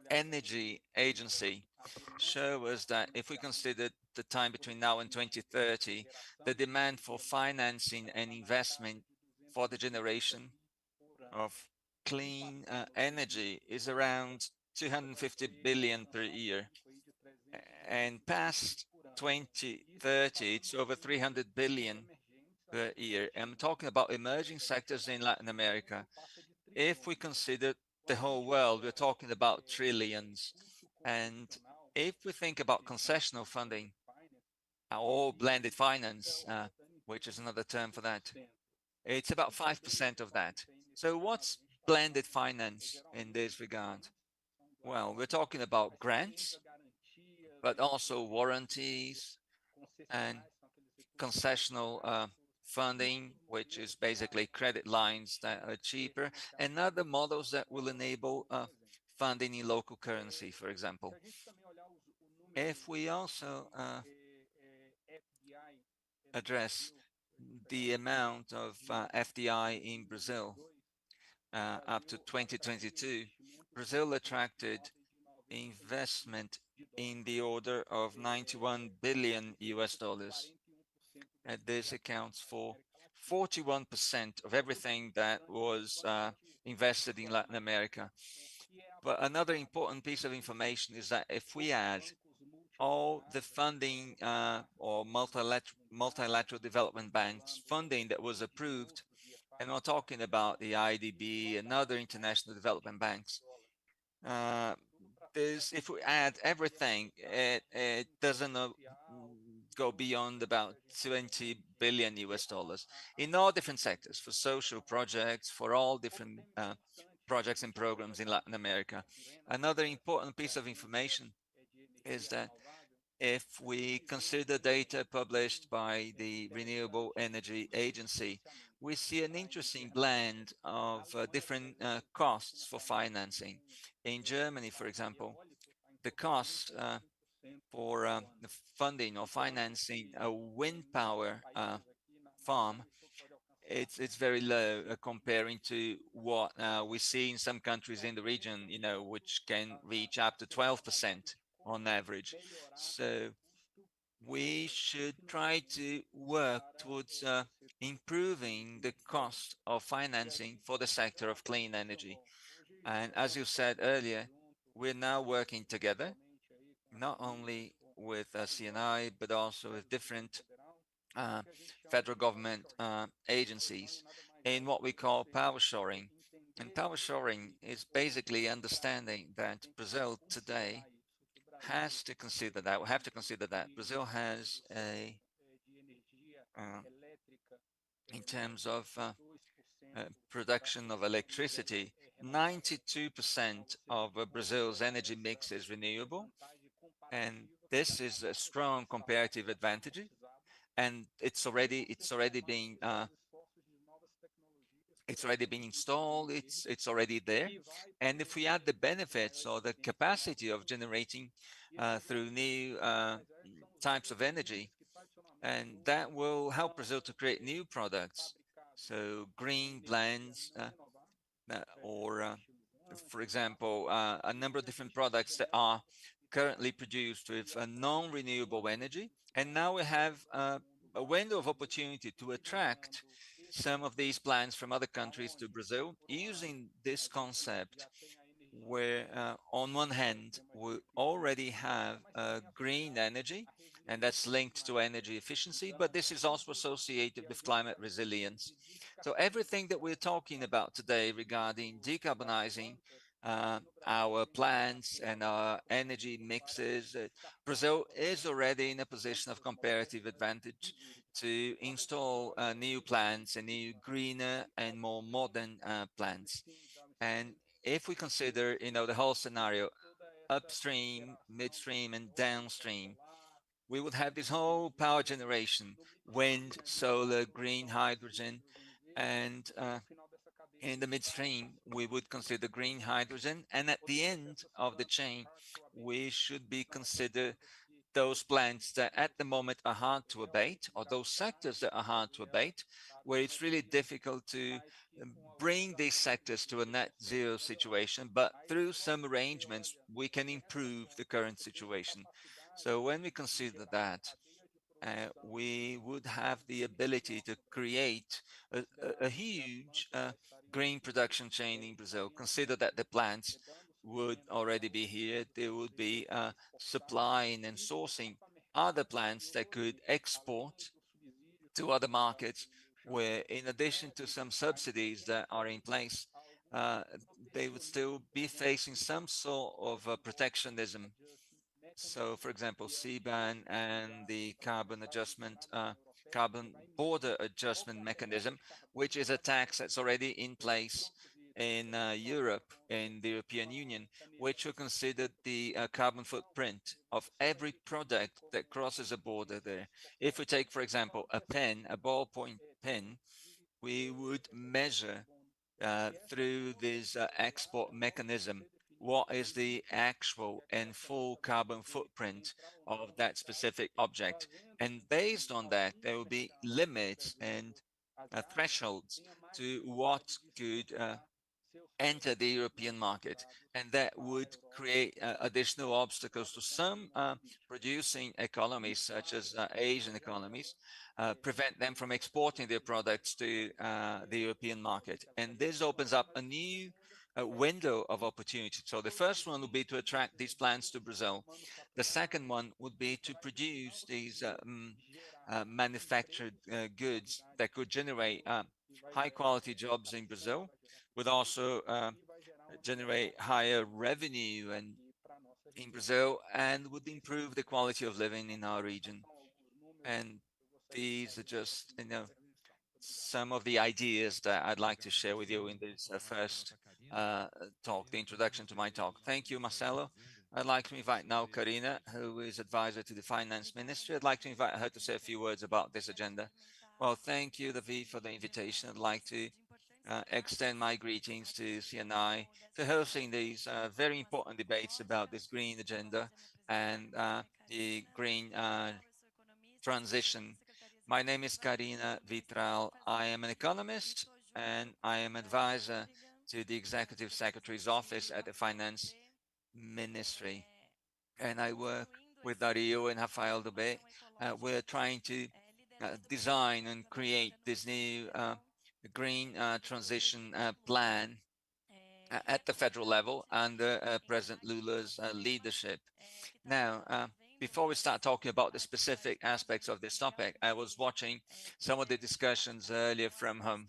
Energy Agency show us that if we consider the time between now and 2030, the demand for financing and investment for the generation of clean energy is around 250 billion per year. And past 2030, it's over 300 billion per year. I'm talking about emerging sectors in Latin America. If we consider the whole world, we're talking about trillions. And if we think about concessional funding or blended finance, which is another term for that, it's about 5% of that. So what's blended finance in this regard? Well, we're talking about grants, but also warranties and concessional funding, which is basically credit lines that are cheaper, and other models that will enable funding in local currency, for example. If we also address the amount of FDI in Brazil up to 2022, Brazil attracted investment in the order of $91 billion. And this accounts for 41% of everything that was invested in Latin America. But another important piece of information is that if we add all the funding or multilateral development banks funding that was approved, and we're talking about the IDB and other international development banks, if we add everything, it doesn't go beyond about $20 billion in all different sectors, for social projects, for all different projects and programs in Latin America. Another important piece of information is that if we consider data published by the Renewable Energy Agency, we see an interesting blend of different costs for financing. In Germany, for example, the cost for the funding or financing a wind power farm, it's very low comparing to what we see in some countries in the region, you know, which can reach up to 12% on average. So we should try to work towards improving the cost of financing for the sector of clean energy. And as you said earlier, we're now working together, not only with CNI, but also with different federal government agencies in what we call power shoring. And power shoring is basically understanding that Brazil today has to consider that, we have to consider that Brazil has a, in terms of production of electricity, 92% of Brazil's energy mix is renewable, and this is a strong comparative advantage, and it's already being installed, it's already there. And if we add the benefits or the capacity of generating through new types of energy, and that will help Brazil to create new products, so green blends, or for example, a number of different products that are currently produced with non-renewable energy. And now we have a window of opportunity to attract some of these plants from other countries to Brazil, using this concept where on one hand we already have green energy, and that's linked to energy efficiency, but this is also associated with climate resilience. So everything that we're talking about today regarding decarbonizing our plants and our energy mixes, Brazil is already in a position of comparative advantage to install new plants and new greener and more modern plants. And if we consider, you know, the whole scenario, upstream, midstream, and downstream, we would have this whole power generation, wind, solar, green hydrogen, and in the midstream, we would consider green hydrogen, and at the end of the chain, we should be consider those plants that at the moment are hard to abate, or those sectors that are hard to abate, where it's really difficult to bring these sectors to a net zero situation, but through some arrangements, we can improve the current situation. So when we consider that, we would have the ability to create a huge green production chain in Brazil. Consider that the plants would already be here. They would be supplying and sourcing other plants that could export to other markets, where in addition to some subsidies that are in place, they would still be facing some sort of protectionism. So, for example, CBAM and the carbon border adjustment mechanism, which is a tax that's already in place in Europe, in the European Union, which will consider the carbon footprint of every product that crosses a border there. If we take, for example, a pen, a ballpoint pen, we would measure through this export mechanism what is the actual and full carbon footprint of that specific object. And based on that, there will be limits and thresholds to what could enter the European market, and that would create additional obstacles to some producing economies, such as Asian economies, prevent them from exporting their products to the European market. And this opens up a new window of opportunity. So the first one would be to attract these plants to Brazil. The second one would be to produce these manufactured goods that could generate high quality jobs in Brazil, would also generate higher revenue and in Brazil and would improve the quality of living in our region. And these are just, some of the ideas that I'd like to share with you in this first talk, the introduction to my talk. Thank you, Marcelo. I'd like to invite now Karina, who is advisor to the Finance Ministry. I'd like to invite her to say a few words about this agenda. Well, thank you, David, for the invitation. I'd like to extend my greetings to CNI for hosting these very important debates about this green agenda and the green transition. My name is Karina Vitral. I am an economist and I am advisor to the Executive Secretary's office at the Finance Ministry. And I work with Dario and Rafael Dubé. We're trying to design and create this new green transition plan at the federal level under President Lula's leadership. Now, before we start talking about the specific aspects of this topic, I was watching some of the discussions earlier from home.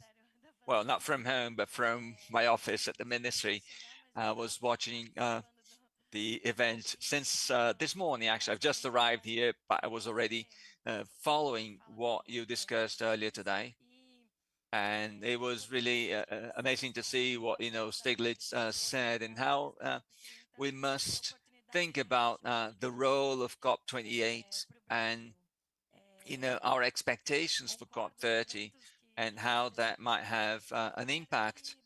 Well, not from home, but from my office at the ministry. I was watching the event since this morning. Actually, I've just arrived here, but I was already following what you discussed earlier today. And it was really amazing to see what, Stiglitz said and how we must think about the role of COP28 and our expectations for COP30 and how that might have an impact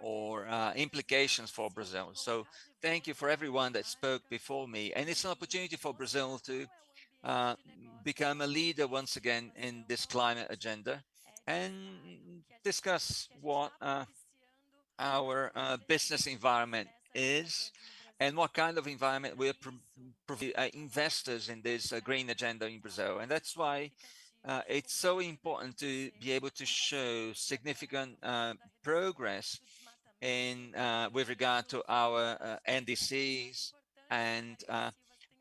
or implications for Brazil. So thank you for everyone that spoke before me. And it's an opportunity for Brazil to become a leader once again in this climate agenda and discuss what our business environment is and what kind of environment we're investors in this green agenda in Brazil. And that's why it's so important to be able to show significant progress in with regard to our NDCs and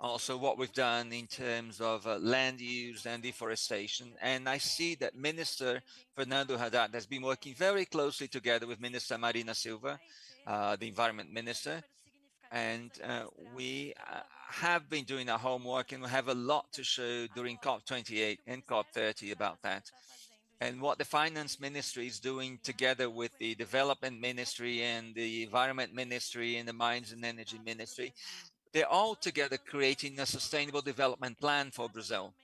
also what we've done in terms of land use and deforestation. And I see that Minister Fernando Haddad has been working very closely together with Minister Marina Silva, the Environment Minister, and we have been doing our homework and we have a lot to show during COP28 and COP30 about that. And what the Finance Ministry is doing together with the Development Ministry and the Environment Ministry and the Mines and Energy Ministry, they're all together creating a sustainable development plan for Brazil.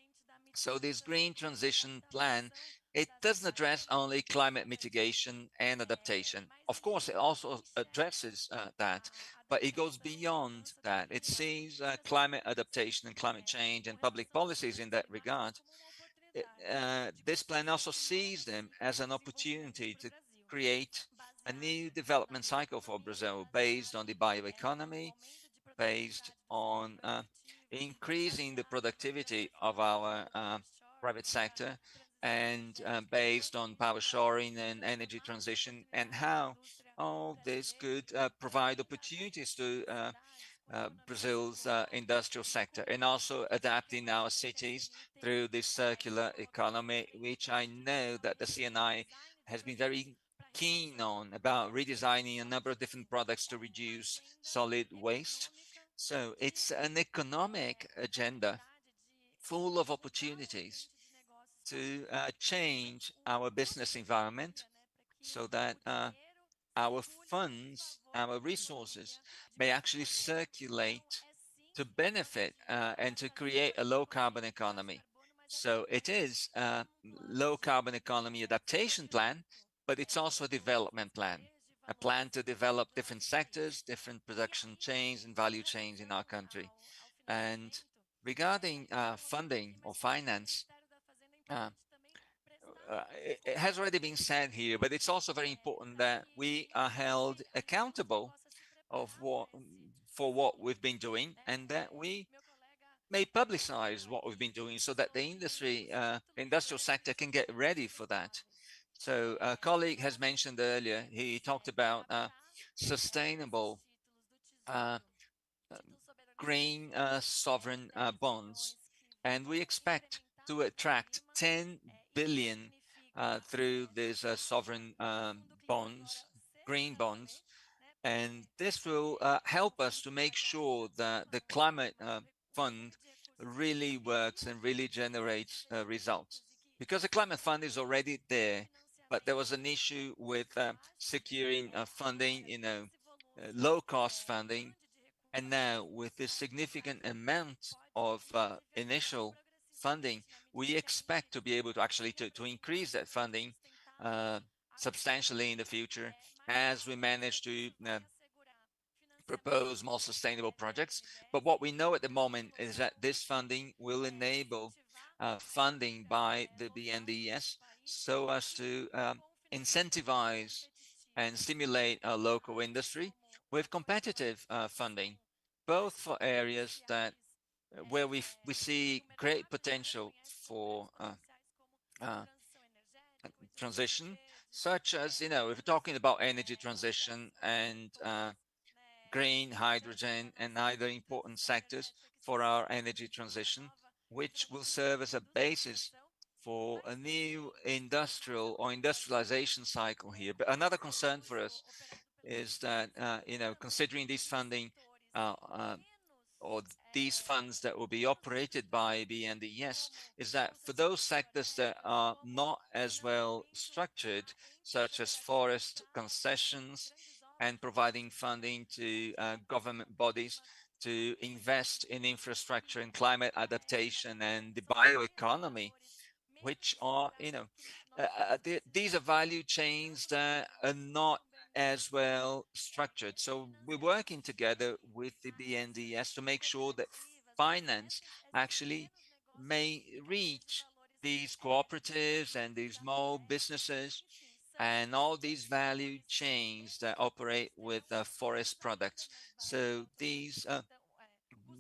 So this green transition plan, it doesn't address only climate mitigation and adaptation. Of course, it also addresses that, but it goes beyond that. It sees climate adaptation and climate change and public policies in that regard. This plan also sees them as an opportunity to create a new development cycle for Brazil based on the bioeconomy, based on increasing the productivity of our private sector, and based on power shoring and energy transition, and how all this could provide opportunities to Brazil's industrial sector, and also adapting our cities through this circular economy, which I know that the CNI has been very keen on, about redesigning a number of different products to reduce solid waste. So it's an economic agenda full of opportunities to change our business environment so that our funds, our resources may actually circulate to benefit and to create a low carbon economy. So it is a low carbon economy adaptation plan, but it's also a development plan, a plan to develop different sectors, different production chains and value chains in our country. And regarding funding or finance, it has already been said here, but it's also very important that we are held accountable for what we've been doing, and that we may publicize what we've been doing so that the industrial sector can get ready for that. So a colleague has mentioned earlier, he talked about sustainable green sovereign bonds, and we expect to attract 10 billion through these sovereign bonds, green bonds, And this will help us to make sure that the climate fund really works and really generates results. Because the climate fund is already there, but there was an issue with securing funding, low cost funding. And now with this significant amount of initial funding, we expect to be able to actually to increase that funding substantially in the future as we manage to propose more sustainable projects. But what we know at the moment is that this funding will enable funding by the BNDES so as to incentivize and stimulate our local industry with competitive funding, both for areas that where we see great potential for transition, such as if we're talking about energy transition and green hydrogen and other important sectors for our energy transition, which will serve as a basis for a new industrial or industrialization cycle here. But another concern for us is that, considering this funding or these funds that will be operated by BNDES, is that for those sectors that are not as well structured, such as forest concessions and providing funding to government bodies to invest in infrastructure and climate adaptation and the bioeconomy, which are, these are value chains that are not as well structured. So we're working together with the BNDES to make sure that finance actually may reach these cooperatives and these small businesses and all these value chains that operate with forest products. So these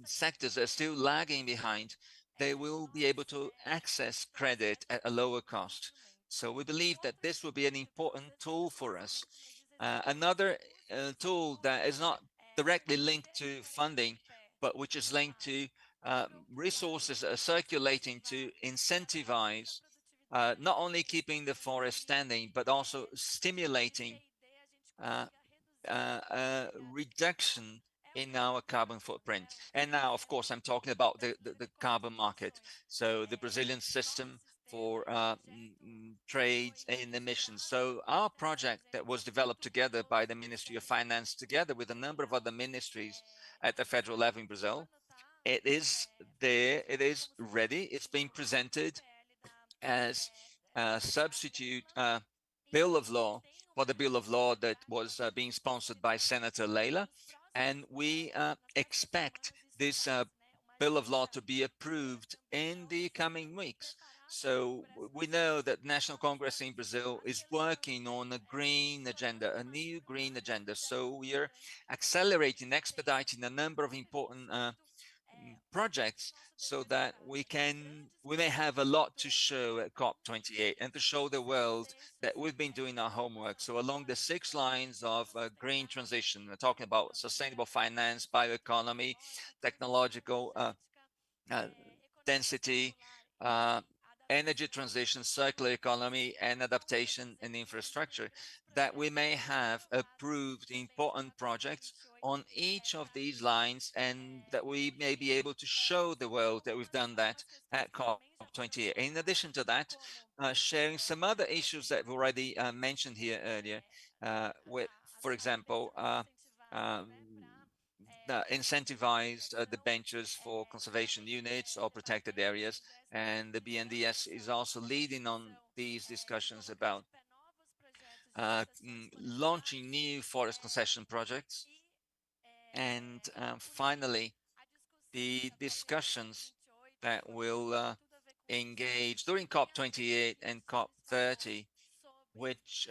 sectors that are still lagging behind, they will be able to access credit at a lower cost. So we believe that this will be an important tool for us. Another tool that is not directly linked to funding, but which is linked to resources that are circulating to incentivize not only keeping the forest standing, but also stimulating reduction in our carbon footprint. And now, of course, I'm talking about the carbon market. So the Brazilian system for trades in emissions. So our project that was developed together by the Ministry of Finance, together with a number of other ministries at the federal level in Brazil, it is there, it is ready, it's being presented as a substitute bill of law for the bill of law that was being sponsored by Senator Leila. And we expect this bill of law to be approved in the coming weeks. So we know that National Congress in Brazil is working on a green agenda, a new green agenda. So we are accelerating, expediting a number of important projects so that we may have a lot to show at COP28 and to show the world that we've been doing our homework. So along the 6 lines of green transition, we're talking about sustainable finance, bioeconomy, technological density, energy transition, circular economy, and adaptation and infrastructure, that we may have approved important projects on each of these lines and that we may be able to show the world that we've done that at COP28. In addition to that, sharing some other issues that we've already mentioned here earlier, with, for example, incentivized debentures for conservation units or protected areas. And the BNDES is also leading on these discussions about launching new forest concession projects. And finally, the discussions that will engage during COP28 and COP30, which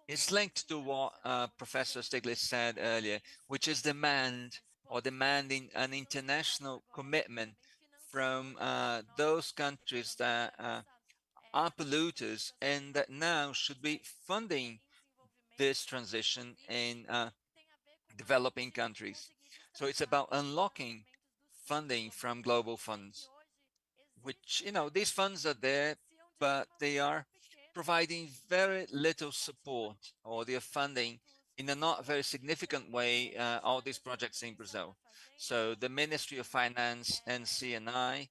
is linked to what Professor Stiglitz said earlier, which is demanding an international commitment from those countries that are polluters and that now should be funding this transition in developing countries. So it's about unlocking funding from global funds, which, these funds are there, but they are providing very little support, or they're funding in a not very significant way all these projects in Brazil. So the Ministry of Finance and CNI,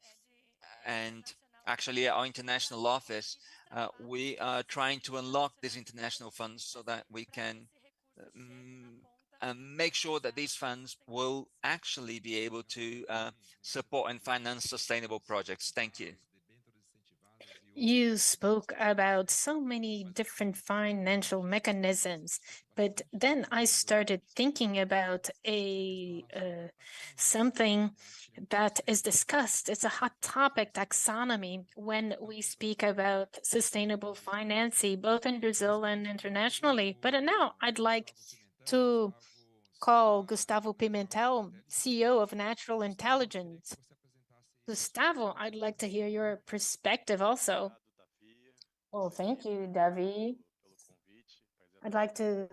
and actually our international office, we are trying to unlock these international funds so that we can make sure that these funds will actually be able to support and finance sustainable projects. Thank you. You spoke about so many different financial mechanisms, but then I started thinking about something that is discussed. It's a hot topic, taxonomy, when we speak about sustainable financing, both in Brazil and internationally. But now I'd like to call Gustavo Pimentel, CEO of Natural Intelligence. Gustavo, I'd like to hear your perspective also. Well, thank you, Davi. I'd like to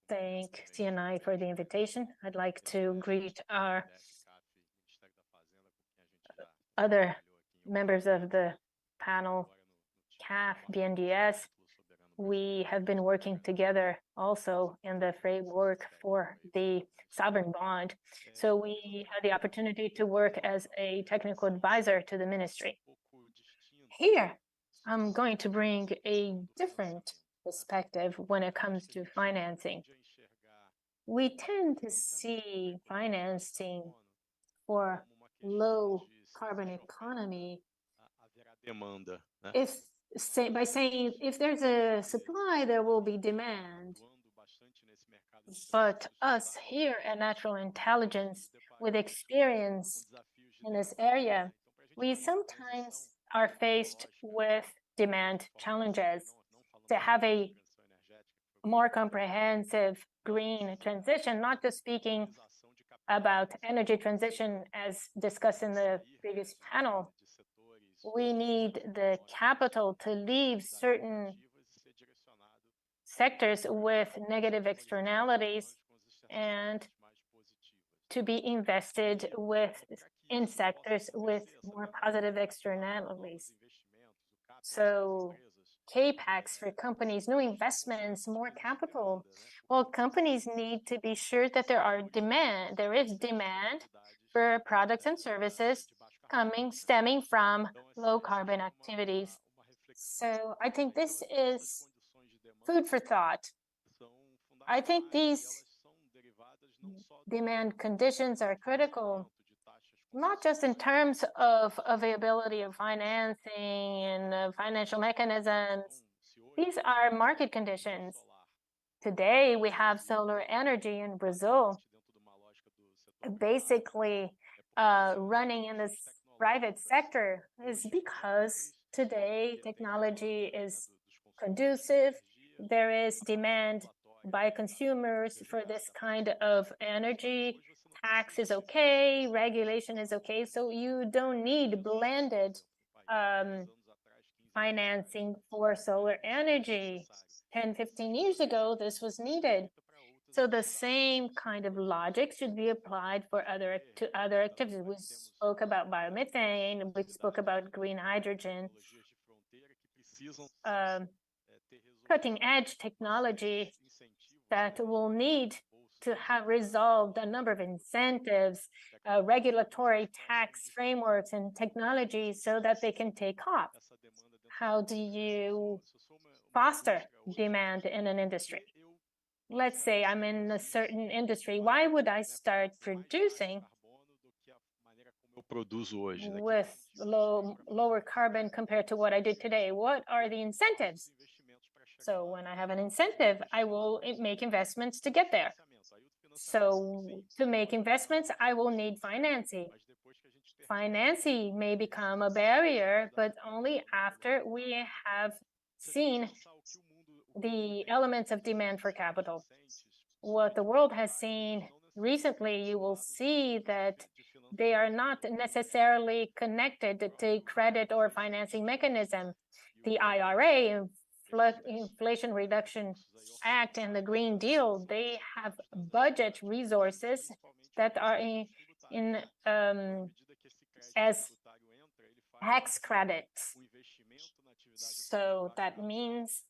thank CNI for the invitation. I'd like to greet our other members of the panel, CAF, BNDES. We have been working together also in the framework for the sovereign bond. So we had the opportunity to work as a technical advisor to the ministry. Here, I'm going to bring a different perspective when it comes to financing. We tend to see financing for low carbon economy by saying if there's a supply, there will be demand. But us here at Natural Intelligence, with experience in this area, we sometimes are faced with demand challenges. To have a more comprehensive green transition, not just speaking about energy transition as discussed in the previous panel, we need the capital to leave certain sectors with negative externalities and to be invested in sectors with more positive externalities. So CAPEX for companies, new investments, more capital. Well, companies need to be sure that there is demand for products and services stemming from low carbon activities. So I think this is food for thought. I think these demand conditions are critical, not just in terms of availability of financing and financial mechanisms. These are market conditions. Today, we have solar energy in Brazil, basically running in this private sector is because today technology is conducive. There is demand by consumers for this kind of energy. Tax is okay, regulation is okay, so you don't need blended financing for solar energy. 10, 15 years ago, this was needed. So the same kind of logic should be applied to other activities. We spoke about biomethane, we spoke about green hydrogen, cutting edge technology that will need to have resolved a number of incentives, regulatory tax frameworks and technologies so that they can take off. How do you foster demand in an industry? Let's say I'm in a certain industry. Why would I start producing with lower carbon compared to what I did today? What are the incentives? So when I have an incentive, I will make investments to get there. So to make investments, I will need financing. Financing may become a barrier, but only after we have seen the elements of demand for capital. What the world has seen recently, you will see that they are not necessarily connected to credit or financing mechanism. The IRA, Inflation Reduction Act, and the Green Deal, they have budget resources that are as tax credits. So that means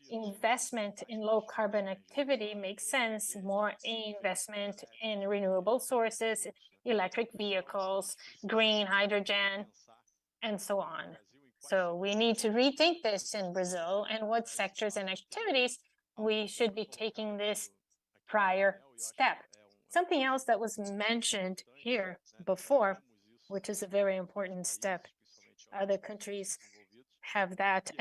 investment in low carbon activity makes sense, more investment in renewable sources, electric vehicles, green hydrogen, and so on. So we need to rethink this in Brazil and what sectors and activities we should be taking this prior step. Something else that was mentioned here before, which is a very important step. Other countries have that,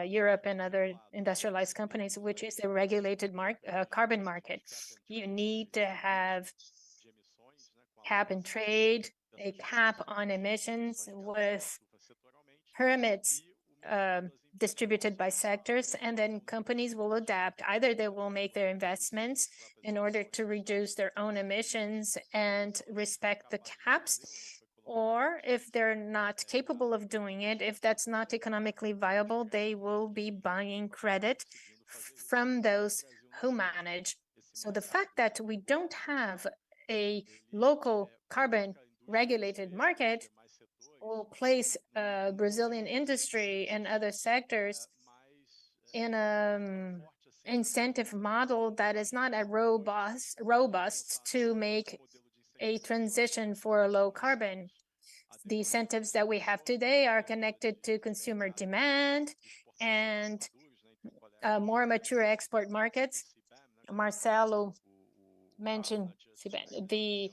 Europe and other industrialized companies, which is a regulated carbon market. You need to have cap and trade, a cap on emissions with permits distributed by sectors, and then companies will adapt. Either they will make their investments in order to reduce their own emissions and respect the caps, or if they're not capable of doing it, if that's not economically viable, they will be buying credit from those who manage. So the fact that we don't have a local carbon regulated market will place Brazilian industry and other sectors in an incentive model that is not as robust to make a transition for a low carbon. The incentives that we have today are connected to consumer demand and more mature export markets. Marcelo mentioned the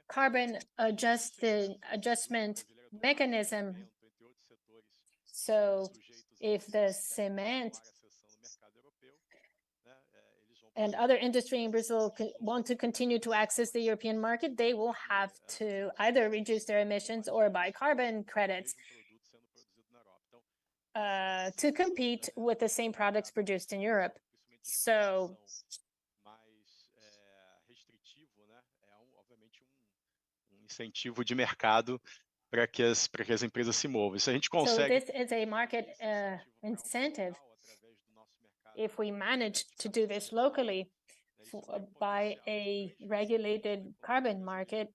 carbon adjustment mechanism. So if the cement and other industry in Brazil want to continue to access the European market, they will have to either reduce their emissions or buy carbon credits to compete with the same products produced in Europe. So incentivo de mercado para que as empresas se movam. Se a gente consegue. So this is a market incentive. If we manage to do this locally by a regulated carbon market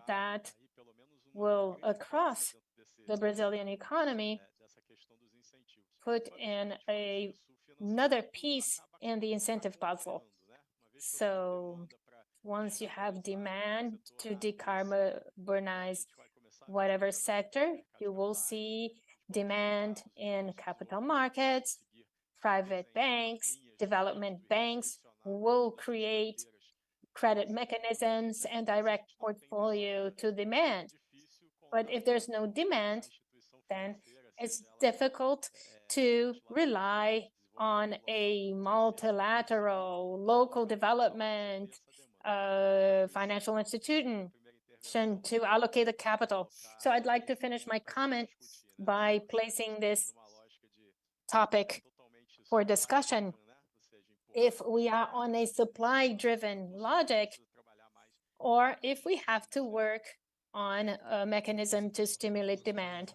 that will, across the Brazilian economy, put in another piece in the incentive puzzle. So once you have demand to decarbonize whatever sector, you will see demand in capital markets, private banks, development banks will create credit mechanisms and direct portfolio to demand. But if there's no demand, then it's difficult to rely on a multilateral local development financial institution to allocate the capital. So I'd like to finish my comment by placing this topic for discussion. If we are on a supply-driven logic, or if we have to work on a mechanism to stimulate demand.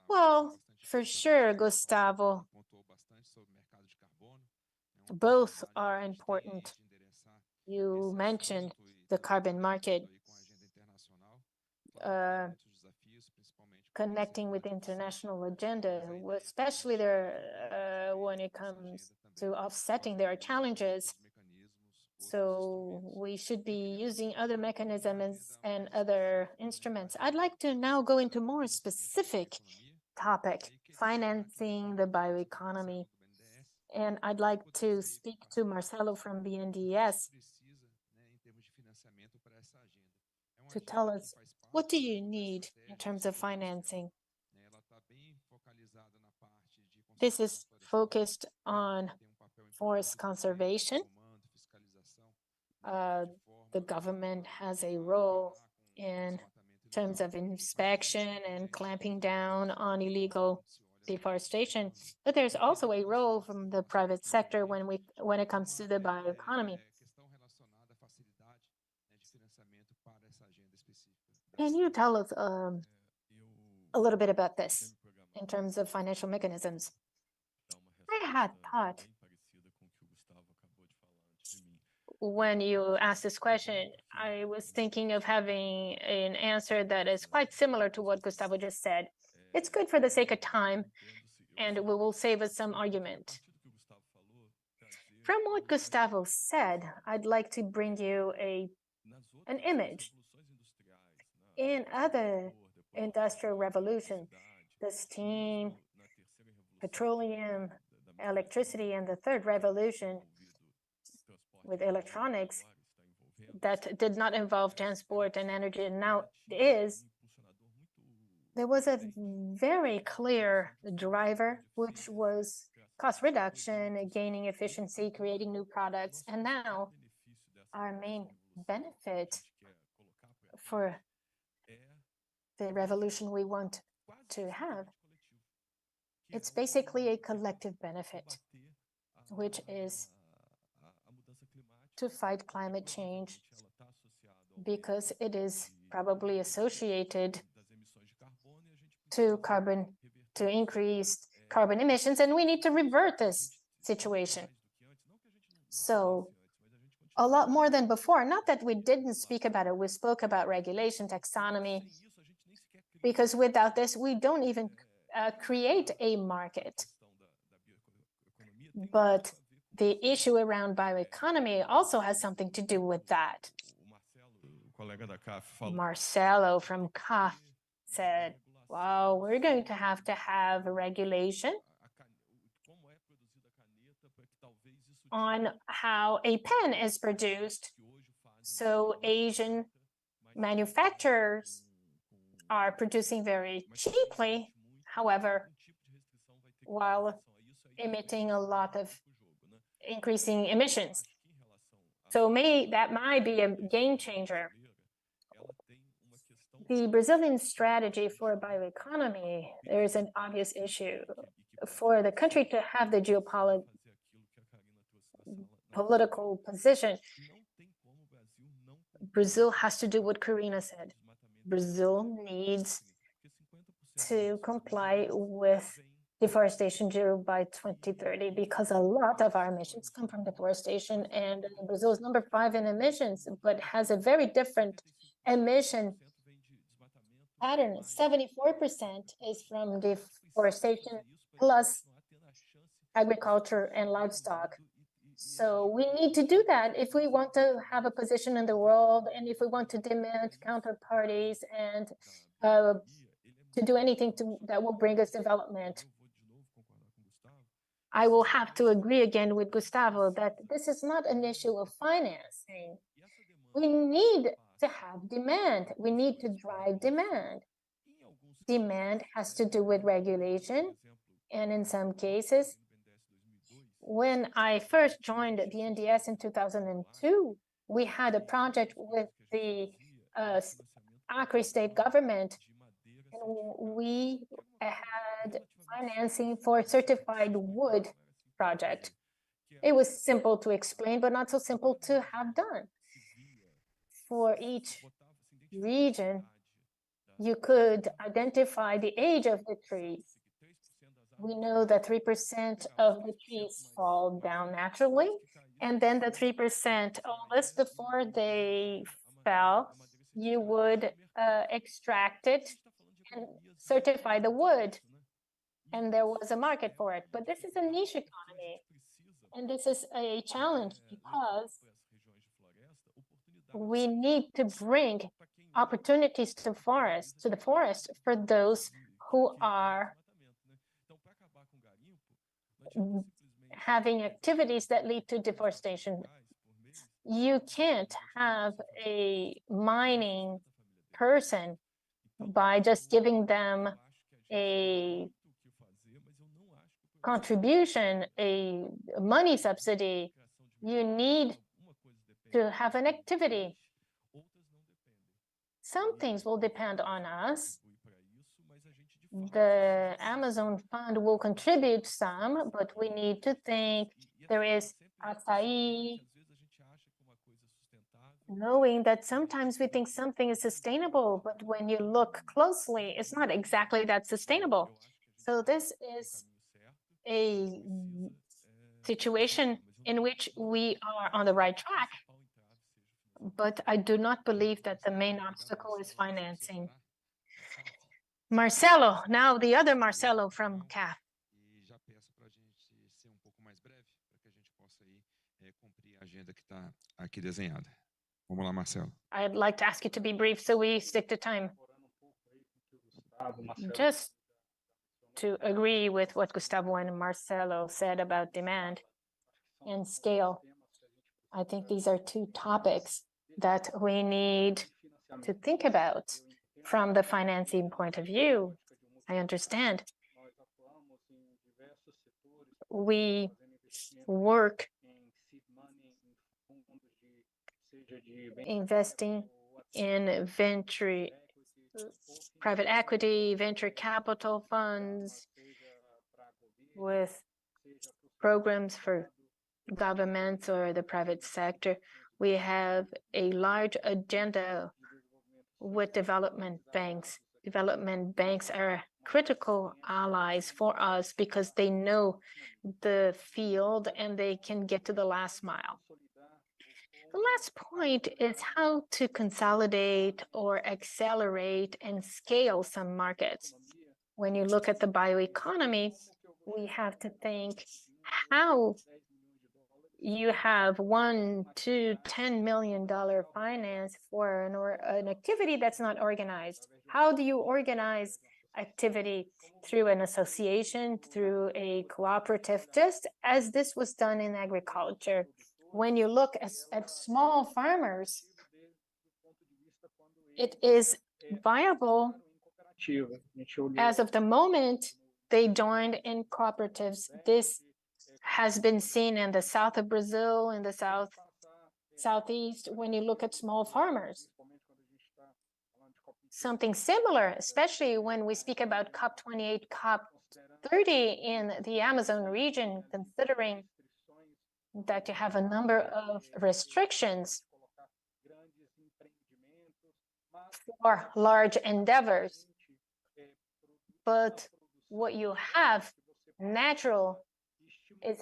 Well, for sure, Gustavo, both are important. You mentioned the carbon market connecting with the international agenda, especially there when it comes to offsetting their challenges. So we should be using other mechanisms and other instruments. I'd like to now go into more specific topic, financing the bioeconomy. And I'd like to speak to Marcelo from BNDES to tell us, what do you need in terms of financing? This is focused on forest conservation. The government has a role in terms of inspection and clamping down on illegal deforestation, but there's also a role from the private sector when it comes to the bioeconomy. Can you tell us a little bit about this in terms of financial mechanisms? I had thought when you asked this question, I was thinking of having an answer that is quite similar to what Gustavo just said. It's good for the sake of time, and we will save us some argument. From what Gustavo said, I'd like to bring you an image. In other industrial revolutions, the steam, petroleum, electricity, and the third revolution with electronics that did not involve transport and energy, and now is, there was a very clear driver, which was cost reduction, gaining efficiency, creating new products. And now our main benefit for the revolution we want to have, it's basically a collective benefit, which is to fight climate change, because it is probably associated to increased carbon emissions, and we need to revert this situation. So a lot more than before, not that we didn't speak about it, we spoke about regulation, taxonomy, because without this, we don't even create a market. But the issue around bioeconomy also has something to do with that. Marcelo from CAF said, well, we're going to have a regulation on how a pen is produced. So Asian manufacturers are producing very cheaply, however, while emitting a lot of increasing emissions. So that might be a game changer. The Brazilian strategy for bioeconomy, there is an obvious issue. For the country to have the geopolitical position, Brazil has to do what Karina said. Brazil needs to comply with deforestation zero by 2030, because a lot of our emissions come from deforestation, and Brazil is number 5 in emissions, but has a very different emission pattern. 74% is from deforestation plus agriculture and livestock. So we need to do that if we want to have a position in the world, and if we want to demand counterparties and to do anything that will bring us development. I will have to agree again with Gustavo that this is not an issue of financing. We need to have demand. We need to drive demand. Demand has to do with regulation. And in some cases, when I first joined the BNDES in 2002, we had a project with the Acre state government, and we had financing for a certified wood project. It was simple to explain, but not so simple to have done. For each region, you could identify the age of the trees. We know that 3% of the trees fall down naturally, and then the 3% oldest, before they fell, you would extract it and certify the wood, and there was a market for it. But this is a niche economy, and this is a challenge because we need to bring opportunities to the forest for those who are having activities that lead to deforestation. You can't have a mining person by just giving them a contribution, a money subsidy. You need to have an activity. Some things will depend on us. The Amazon Fund will contribute some, but we need to think there is açaí, knowing that sometimes we think something is sustainable, but when you look closely, it's not exactly that sustainable. So this is a situation in which we are on the right track, but I do not believe that the main obstacle is financing. Marcelo, now the other Marcelo from CAF. agenda que está aqui desenhada. Vamos lá, Marcelo. I'd like to ask you to be brief so we stick to time. Just to agree with what Gustavo and Marcelo said about demand and scale, I think these are two topics that we need to think about from the financing point of view. I understand we work investing in venture, private equity, venture capital funds with programs for governments or the private sector. We have a large agenda with development banks. Development banks are critical allies for us because they know the field and they can get to the last mile. The last point is how to consolidate or accelerate and scale some markets. When you look at the bioeconomy, we have to think how you have $1 to $10 million finance for an activity that's not organized. How do you organize activity? Through an association, through a cooperative, just as this was done in agriculture. When you look at small farmers, it is viable as of the moment they joined in cooperatives. This has been seen in the south of Brazil, in the southeast, when you look at small farmers. Something similar, especially when we speak about COP28, COP30 in the Amazon region, considering that you have a number of restrictions for large endeavors. But what you have natural is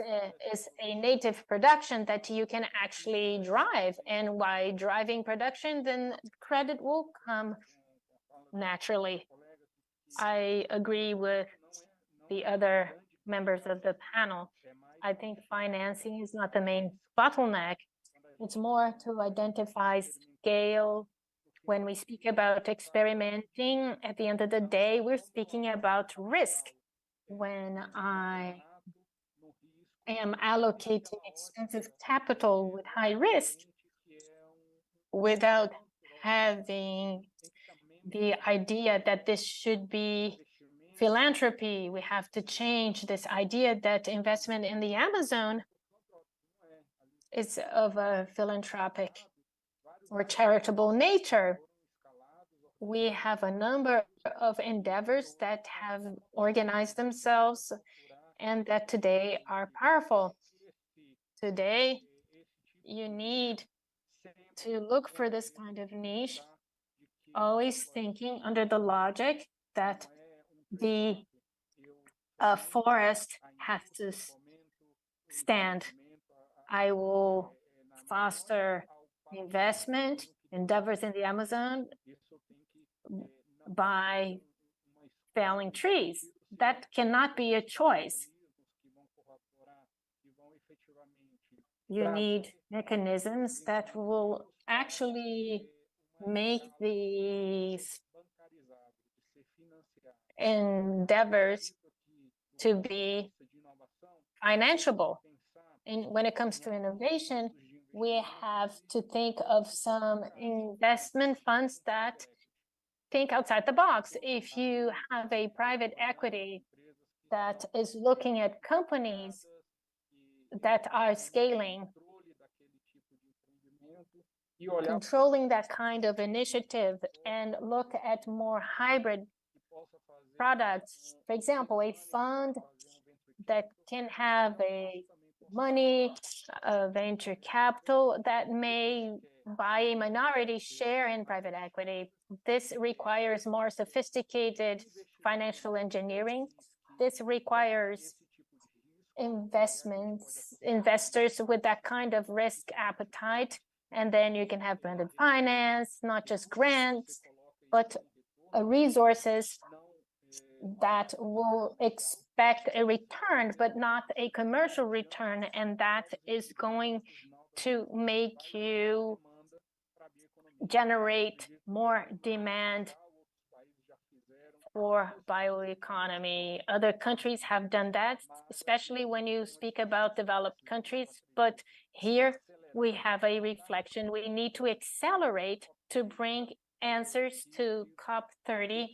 a native production that you can actually drive. And by driving production, then credit will come naturally. I agree with the other members of the panel. I think financing is not the main bottleneck. It's more to identify scale. When we speak about experimenting, at the end of the day, we're speaking about risk. When I am allocating expensive capital with high risk without having the idea that this should be philanthropy, we have to change this idea that investment in the Amazon is of a philanthropic or charitable nature. We have a number of endeavors that have organized themselves and that today are powerful. Today, you need to look for this kind of niche, always thinking under the logic that the forest has to stand. I will foster investment endeavors in the Amazon by felling trees. That cannot be a choice. You need mechanisms that will actually make these endeavors to be financeable. And when it comes to innovation, we have to think of some investment funds that think outside the box. If you have a private equity that is looking at companies that are scaling, controlling that kind of initiative and look at more hybrid products, for example, a fund that can have a money, venture capital that may buy a minority share in private equity. This requires more sophisticated financial engineering. This requires investors with that kind of risk appetite. And then you can have blended finance, not just grants, but resources that will expect a return, but not a commercial return. And that is going to make you generate more demand for bioeconomy. Other countries have done that, especially when you speak about developed countries. But here we have a reflection. We need to accelerate to bring answers to COP30.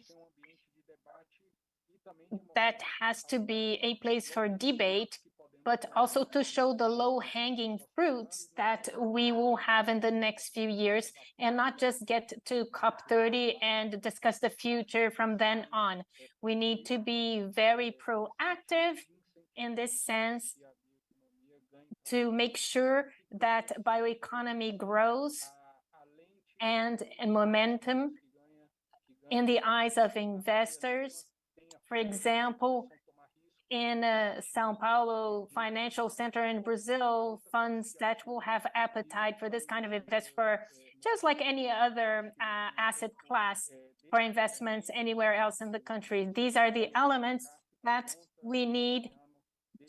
That has to be a place for debate, but also to show the low-hanging fruits that we will have in the next few years, and not just get to COP30 and discuss the future from then on. We need to be very proactive in this sense to make sure that bioeconomy grows and momentum in the eyes of investors. For example, in São Paulo financial center in Brazil, funds that will have appetite for this kind of investment, for just like any other asset class for investments anywhere else in the country. These are the elements that we need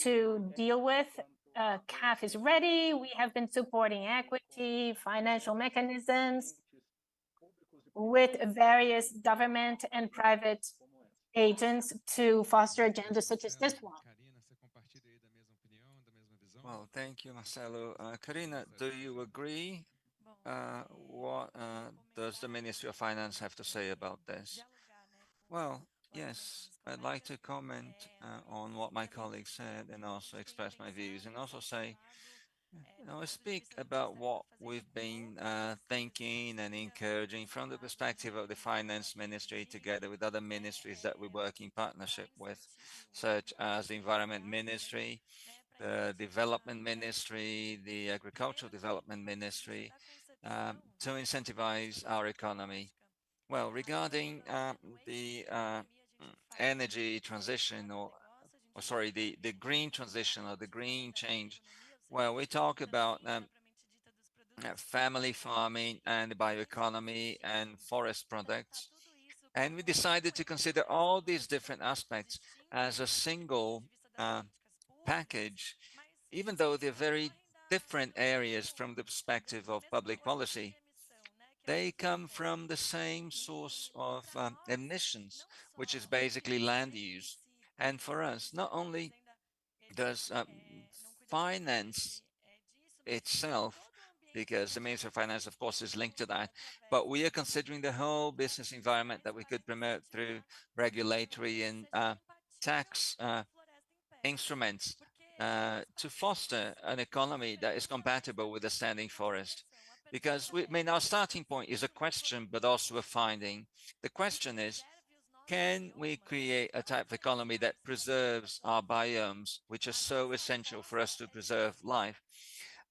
to deal with. CAF is ready. We have been supporting equity, financial mechanisms with various government and private agents to foster agendas such as this one. Well, thank you, Marcelo. Karina, do you agree? What does the Ministry of Finance have to say about this? Well, yes, I'd like to comment on what my colleague said and also express my views and also say, speak about what we've been thinking and encouraging from the perspective of the Finance Ministry together with other ministries that we work in partnership with, such as the Environment Ministry, the Development Ministry, the Agricultural Development Ministry, to incentivize our economy. Well, regarding the energy transition, or sorry, the green transition or the green change, well, we talk about family farming and bioeconomy and forest products. And we decided to consider all these different aspects as a single package, even though they're very different areas from the perspective of public policy. They come from the same source of emissions, which is basically land use. And for us, not only does finance itself, because the Ministry of Finance, of course, is linked to that, but we are considering the whole business environment that we could promote through regulatory and tax instruments to foster an economy that is compatible with a standing forest. Because our starting point is a question, but also a finding. The question is, can we create a type of economy that preserves our biomes, which are so essential for us to preserve life?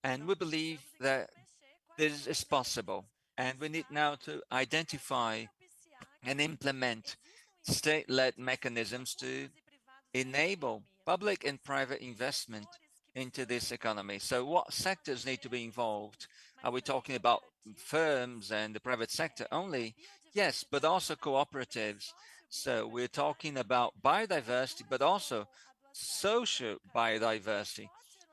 And we believe that this is possible. And we need now to identify and implement state-led mechanisms to enable public and private investment into this economy. So what sectors need to be involved? Are we talking about firms and the private sector only? Yes, but also cooperatives. So we're talking about biodiversity, but also social biodiversity,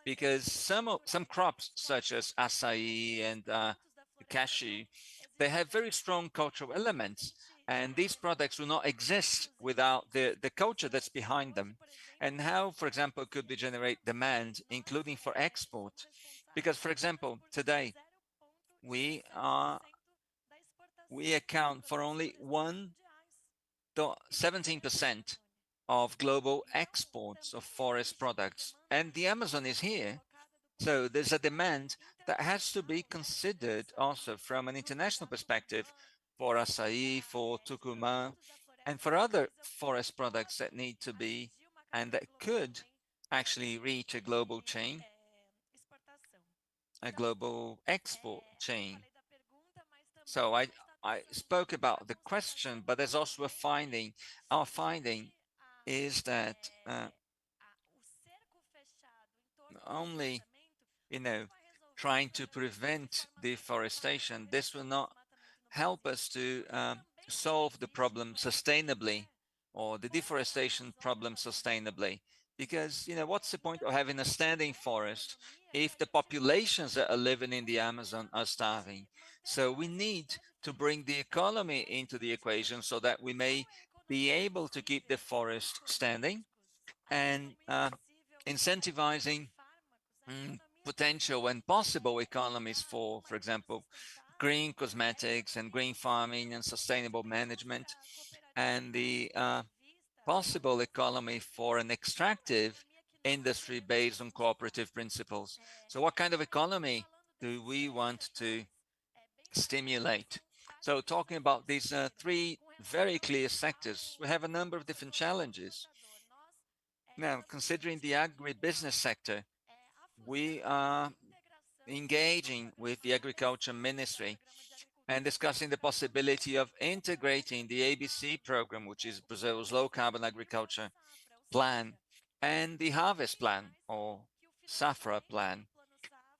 because some crops such as acai and cashew, they have very strong cultural elements, and these products will not exist without the culture that's behind them. And how, for example, could we generate demand, including for export? Because, for example, today we account for only 17% of global exports of forest products, and the Amazon is here. So there's a demand that has to be considered also from an international perspective for acai, for tucumã, and for other forest products that need to be and that could actually reach a global chain, a global export chain. So I spoke about the question, but there's also a finding. Our finding is that only, trying to prevent deforestation, this will not help us to solve the problem sustainably, or the deforestation problem sustainably. Because, what's the point of having a standing forest if the populations that are living in the Amazon are starving? So we need to bring the economy into the equation so that we may be able to keep the forest standing and incentivizing potential and possible economies for example, green cosmetics and green farming and sustainable management, and the possible economy for an extractive industry based on cooperative principles. So what kind of economy do we want to stimulate? So talking about these three very clear sectors, we have a number of different challenges. Now, considering the agribusiness sector, we are engaging with the Agriculture Ministry and discussing the possibility of integrating the ABC program, which is Brazil's low carbon agriculture plan, and the harvest plan or Safra plan,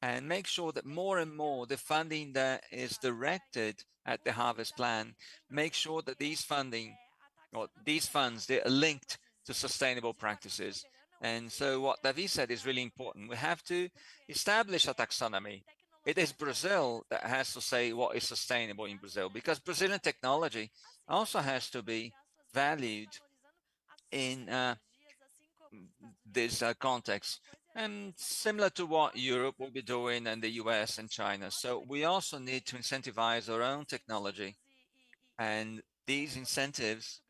and make sure that more and more the funding that is directed at the harvest plan, make sure that these funds, they are linked to sustainable practices. And so what Davi said is really important. We have to establish a taxonomy. It is Brazil that has to say what is sustainable in Brazil, because Brazilian technology also has to be valued in this context, and similar to what Europe will be doing and the US and China. So we also need to incentivize our own technology, and these incentives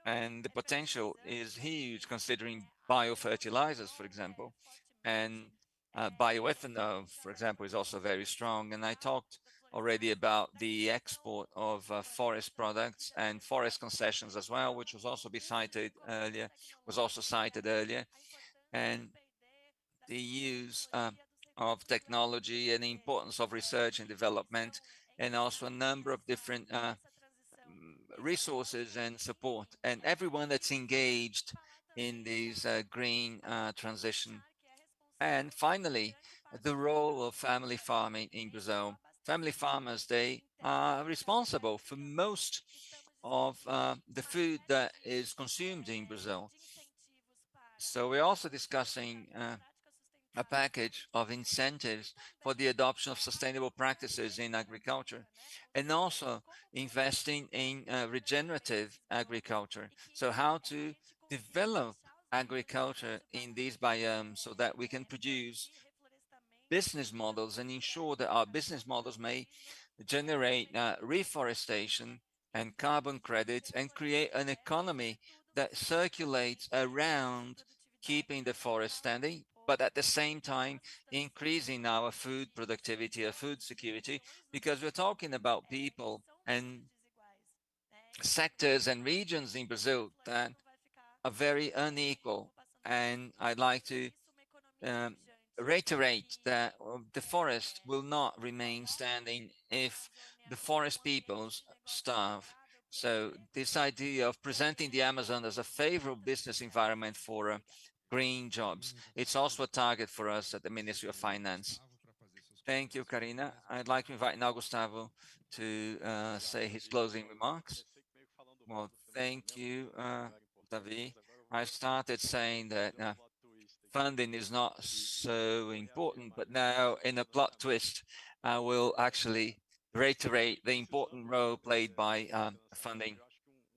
and the potential is huge, considering biofertilizers, for example, and bioethanol, for example, is also very strong. And I talked already about the export of forest products and forest concessions as well, which was also cited earlier, and the use of technology and the importance of research and development, and also a number of different resources and support, and everyone that's engaged in this green transition. And finally, the role of family farming in Brazil. Family farmers, they are responsible for most of the food that is consumed in Brazil. So we're also discussing a package of incentives for the adoption of sustainable practices in agriculture, and also investing in regenerative agriculture. So how to develop agriculture in these biomes so that we can produce business models and ensure that our business models may generate reforestation and carbon credits and create an economy that circulates around keeping the forest standing, but at the same time increasing our food productivity or food security, because we're talking about people and sectors and regions in Brazil that are very unequal. And I'd like to reiterate that the forest will not remain standing if the forest peoples starve. So this idea of presenting the Amazon as a favorable business environment for green jobs, it's also a target for us at the Ministry of Finance. Thank you, Karina. I'd like to invite now Gustavo to say his closing remarks. Well, thank you, Davi. I started saying that funding is not so important, but now in a plot twist, I will actually reiterate the important role played by funding.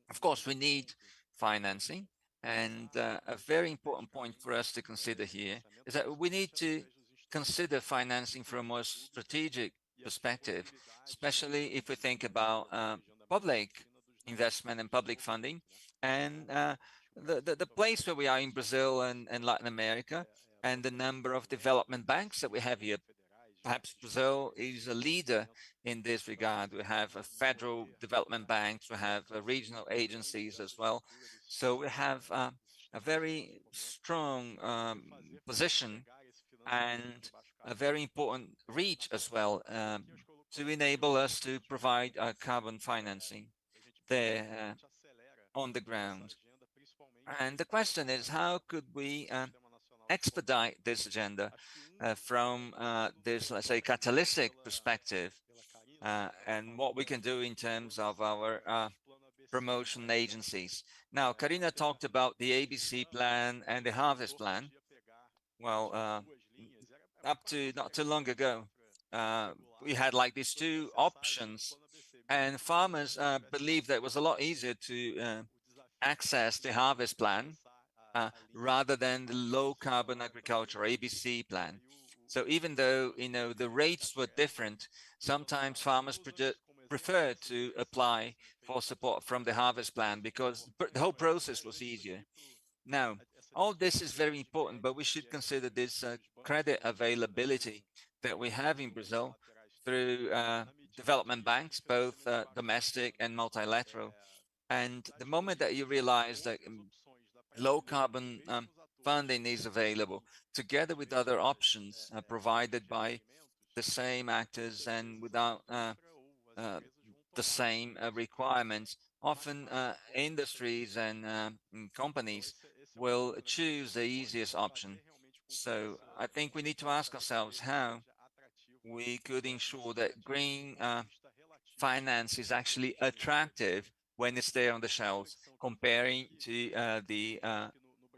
Of course, we need financing, and a very important point for us to consider here is that we need to consider financing from a more strategic perspective, especially if we think about public investment and public funding, and the place where we are in Brazil and Latin America, and the number of development banks that we have here. Perhaps Brazil is a leader in this regard. We have a federal development banks, we have regional agencies as well. So we have a very strong position and a very important reach as well to enable us to provide carbon financing there on the ground. And the question is, how could we expedite this agenda from this, let's say, catalytic perspective, and what we can do in terms of our promotion agencies. Now, Karina talked about the ABC plan and the Harvest plan. Well, up to not too long ago, we had like these two options, and farmers believed that it was a lot easier to access the Harvest plan rather than the low carbon agriculture ABC plan. So even though the rates were different, sometimes farmers prefer to apply for support from the Harvest plan because the whole process was easier. Now, all this is very important, but we should consider this credit availability that we have in Brazil through development banks, both domestic and multilateral. And the moment that you realize that low carbon funding is available, together with other options provided by the same actors and without the same requirements, often industries and companies will choose the easiest option. So I think we need to ask ourselves how we could ensure that green finance is actually attractive when it's there on the shelves, comparing to the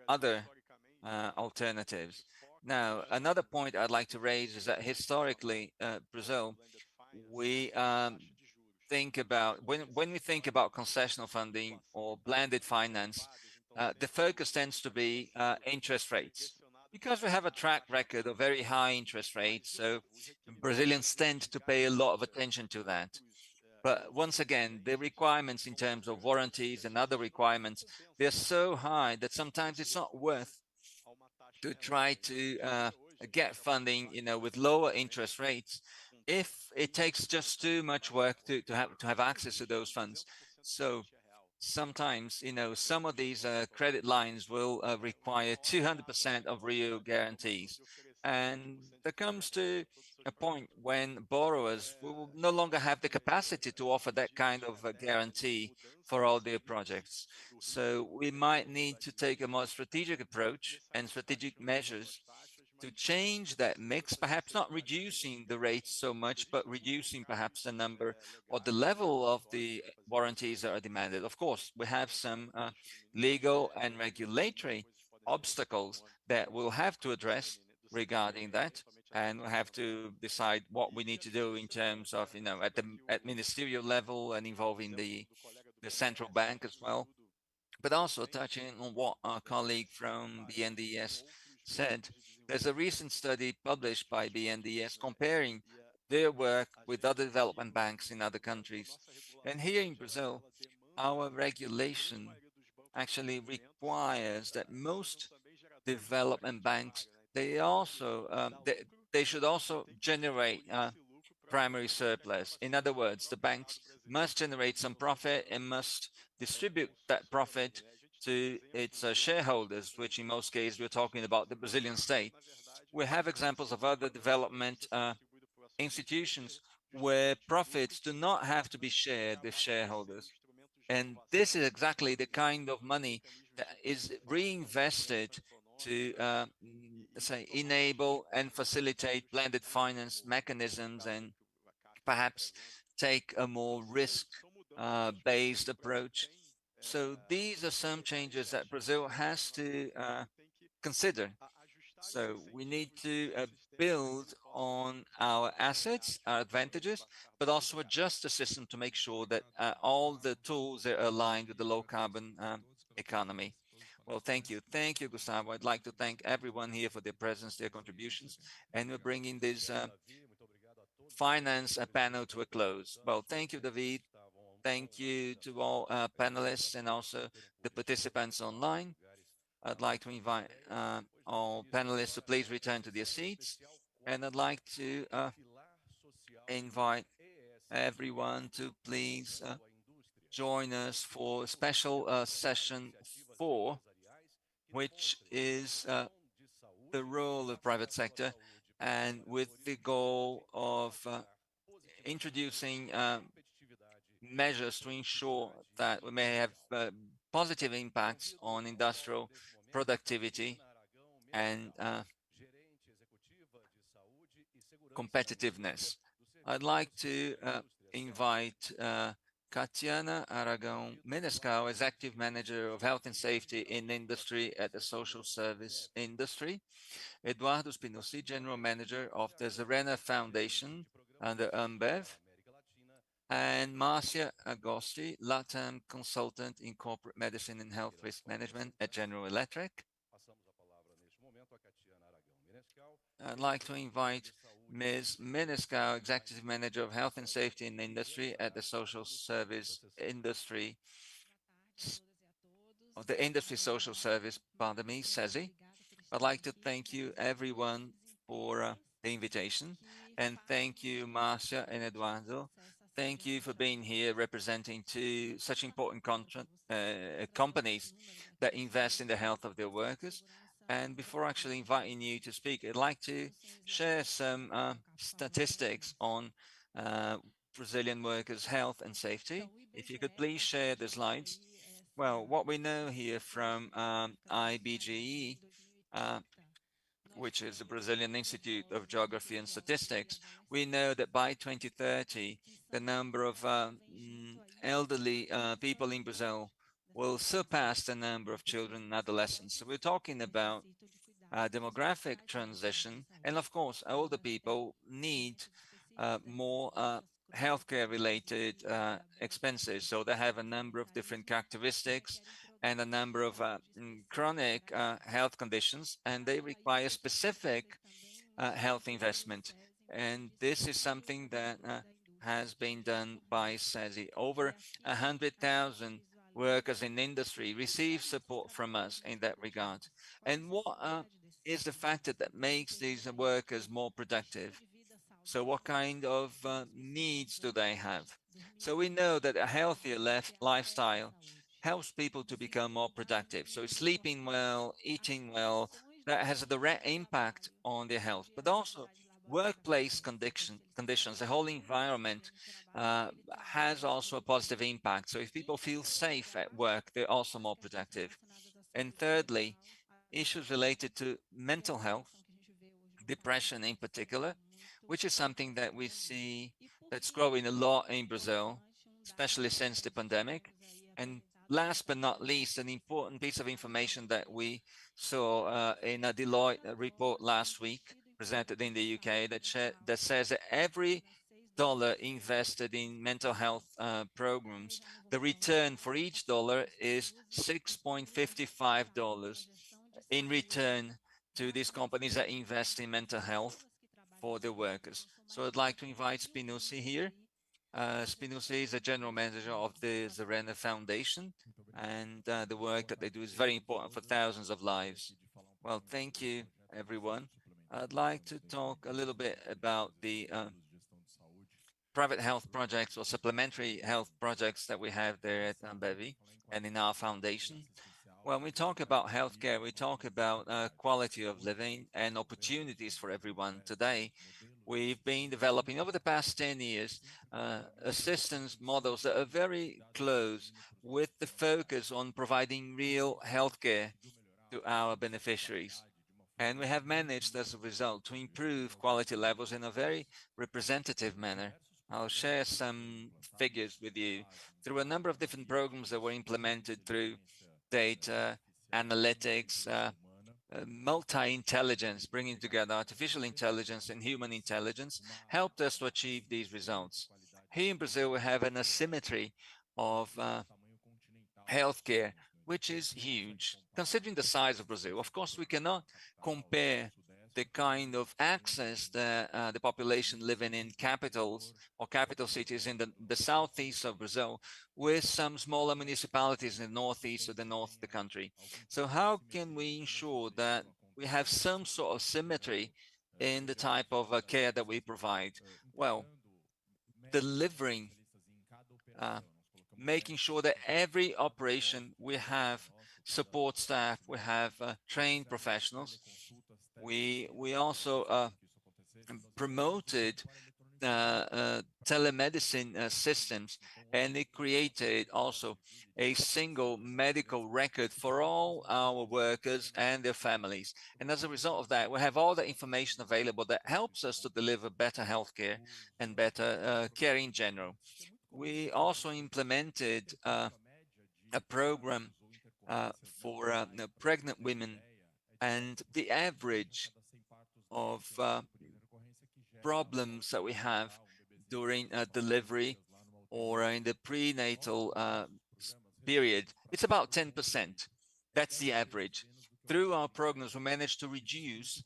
other alternatives. Now, another point I'd like to raise is that historically, Brazil, we think about when we think about concessional funding or blended finance, the focus tends to be interest rates. Because we have a track record of very high interest rates, so Brazilians tend to pay a lot of attention to that. But once again, the requirements in terms of warranties and other requirements, they're so high that sometimes it's not worth to try to get funding, with lower interest rates, if it takes just too much work to have access to those funds. So sometimes, some of these credit lines will require 200% of real guarantees. And there comes to a point when borrowers will no longer have the capacity to offer that kind of guarantee for all their projects. So we might need to take a more strategic approach and strategic measures to change that mix, perhaps not reducing the rates so much, but reducing perhaps the number or the level of the warranties that are demanded. Of course, we have some legal and regulatory obstacles that we'll have to address regarding that, and we'll have to decide what we need to do in terms of, at ministerial level and involving the central bank as well. But also touching on what our colleague from BNDES said, there's a recent study published by BNDES comparing their work with other development banks in other countries. And here in Brazil, our regulation actually requires that most development banks, they should also generate primary surplus. In other words, the banks must generate some profit and must distribute that profit to its shareholders, which in most cases we're talking about the Brazilian state. We have examples of other development institutions where profits do not have to be shared with shareholders. And this is exactly the kind of money that is reinvested to say enable and facilitate blended finance mechanisms and perhaps take a more risk-based approach. So these are some changes that Brazil has to consider. So we need to build on our assets, our advantages, but also adjust the system to make sure that all the tools are aligned with the low carbon economy. Well, thank you. Thank you, Gustavo. I'd like to thank everyone here for their presence, their contributions, and we're bringing this finance panel to a close. Well, thank you, David. Thank you to all panelists and also the participants online. I'd like to invite all panelists to please return to their seats, and I'd like to invite everyone to please join us for special session 4, which is the role of private sector, and with the goal of introducing measures to ensure that we may have positive impacts on industrial productivity and competitiveness. I'd like to invite Catiana Aragão Menescal, Executive Manager of Health and Safety in Industry at the Social Service Industry. Eduardo Spinozzi, General Manager of the Zarena Foundation under Ambev. And Marcia Agosti, LATAM Consultant in Corporate Medicine and Health Risk Management at General Electric. I'd like to invite Ms. Menescal, Executive Manager of Health and Safety in the Industry at the Social Service Industry, of the Industry Social Service, pardon me, SESI. I'd like to thank you everyone for the invitation, and thank you, Marcia and Eduardo. Thank you for being here representing two such important companies that invest in the health of their workers. And before actually inviting you to speak, I'd like to share some statistics on Brazilian workers' health and safety. If you could please share the slides. Well, what we know here from IBGE, which is the Brazilian Institute of Geography and Statistics, we know that by 2030, the number of elderly people in Brazil will surpass the number of children and adolescents. So we're talking about demographic transition, and of course, older people need more healthcare related expenses. So they have a number of different characteristics and a number of chronic health conditions, and they require specific health investment. And this is something that has been done by SESI. Over 100,000 workers in industry receive support from us in that regard. And what is the factor that makes these workers more productive? So what kind of needs do they have? So we know that a healthier lifestyle helps people to become more productive. So sleeping well, eating well, that has a direct impact on their health, but also workplace conditions, the whole environment has also a positive impact. So if people feel safe at work, they're also more productive. And thirdly, issues related to mental health, depression in particular, which is something that we see that's growing a lot in Brazil, especially since the pandemic. And last but not least, an important piece of information that we saw in a Deloitte report last week, presented in the UK, that says that every dollar invested in mental health programs, the return for each dollar is $6.55 in return to these companies that invest in mental health for their workers. So I'd like to invite Spinozzi here. Spinozzi is the general manager of the Zarena Foundation, and the work that they do is very important for thousands of lives. Well, thank you, everyone. I'd like to talk a little bit about the private health projects or supplementary health projects that we have there at Ambev and in our foundation. When we talk about healthcare, we talk about quality of living and opportunities for everyone today. We've been developing over the past 10 years assistance models that are very close with the focus on providing real healthcare to our beneficiaries. And we have managed as a result to improve quality levels in a very representative manner. I'll share some figures with you through a number of different programs that were implemented through data, analytics, multi-intelligence, bringing together artificial intelligence and human intelligence, helped us to achieve these results. Here in Brazil, we have an asymmetry of healthcare, which is huge. Considering the size of Brazil, of course, we cannot compare the kind of access that the population living in capitals or capital cities in the southeast of Brazil with some smaller municipalities in the northeast or the north of the country. So how can we ensure that we have some sort of symmetry in the type of care that we provide? Well, delivering, making sure that every operation we have support staff, we have trained professionals. We also promoted telemedicine systems, and it created also a single medical record for all our workers and their families. And as a result of that, we have all the information available that helps us to deliver better healthcare and better care in general. we also implemented a program for pregnant women, and the average of problems that we have during delivery or in the prenatal period, it's about 10%. That's the average. Through our programs, we managed to reduce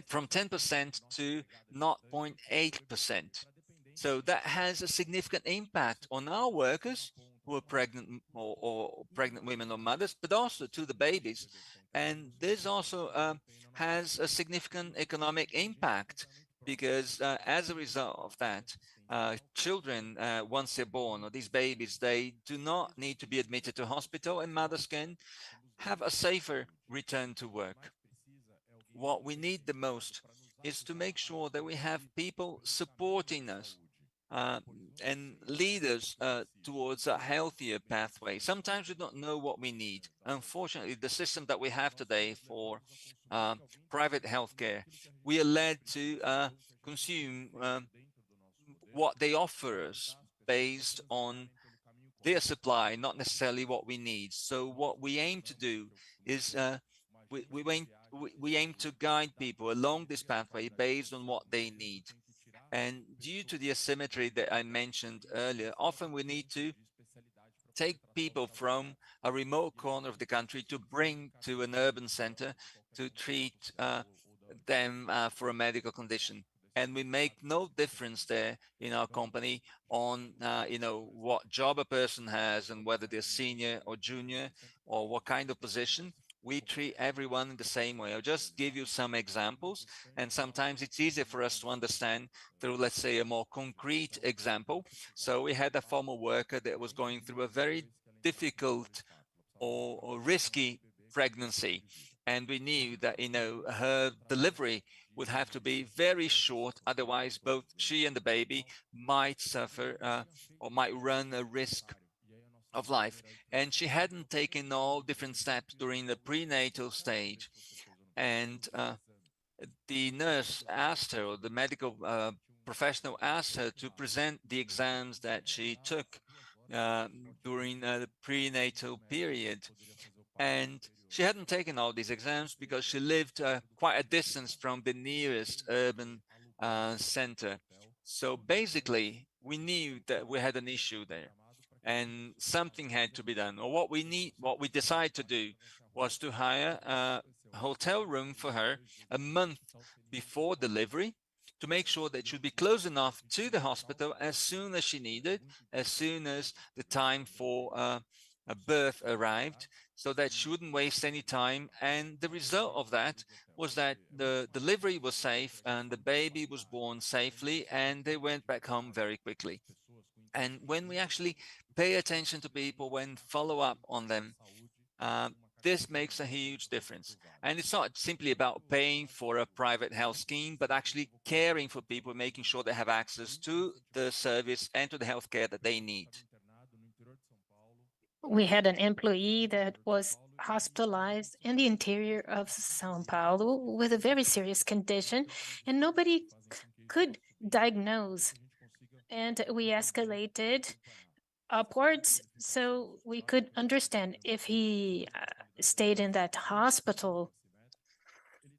from 10% to 0.8%. So that has a significant impact on our workers who are pregnant or pregnant women or mothers, but also to the babies. And this also has a significant economic impact because as a result of that, children, once they're born, or these babies, they do not need to be admitted to hospital, and mothers can have a safer return to work. What we need the most is to make sure that we have people supporting us and lead us towards a healthier pathway. Sometimes we don't know what we need. Unfortunately, the system that we have today for private healthcare, we are led to consume what they offer us based on their supply, not necessarily what we need. So what we aim to do is we aim to guide people along this pathway based on what they need. And due to the asymmetry that I mentioned earlier, often we need to take people from a remote corner of the country to bring to an urban center to treat them for a medical condition. And we make no difference there in our company on what job a person has and whether they're senior or junior or what kind of position. We treat everyone in the same way. I'll just give you some examples, and sometimes it's easier for us to understand through, let's say, a more concrete example. So we had a former worker that was going through a very difficult or risky pregnancy, and we knew that her delivery would have to be very short, otherwise both she and the baby might suffer or might run a risk of life. And she hadn't taken all different steps during the prenatal stage. And the nurse asked her, or the medical professional asked her to present the exams that she took during the prenatal period. And she hadn't taken all these exams because she lived quite a distance from the nearest urban center. So basically, we knew that we had an issue there and something had to be done. Or what we decided to do was to hire a hotel room for her a month before delivery to make sure that she would be close enough to the hospital as soon as she needed, as soon as the time for a birth arrived, so that she wouldn't waste any time. And the result of that was that the delivery was safe and the baby was born safely and they went back home very quickly. And when we actually pay attention to people, when follow up on them, this makes a huge difference. And it's not simply about paying for a private health scheme, but actually caring for people, making sure they have access to the service and to the healthcare that they need. We had an employee that was hospitalized in the interior of São Paulo with a very serious condition, and nobody could diagnose. And we escalated upwards so we could understand if he stayed in that hospital.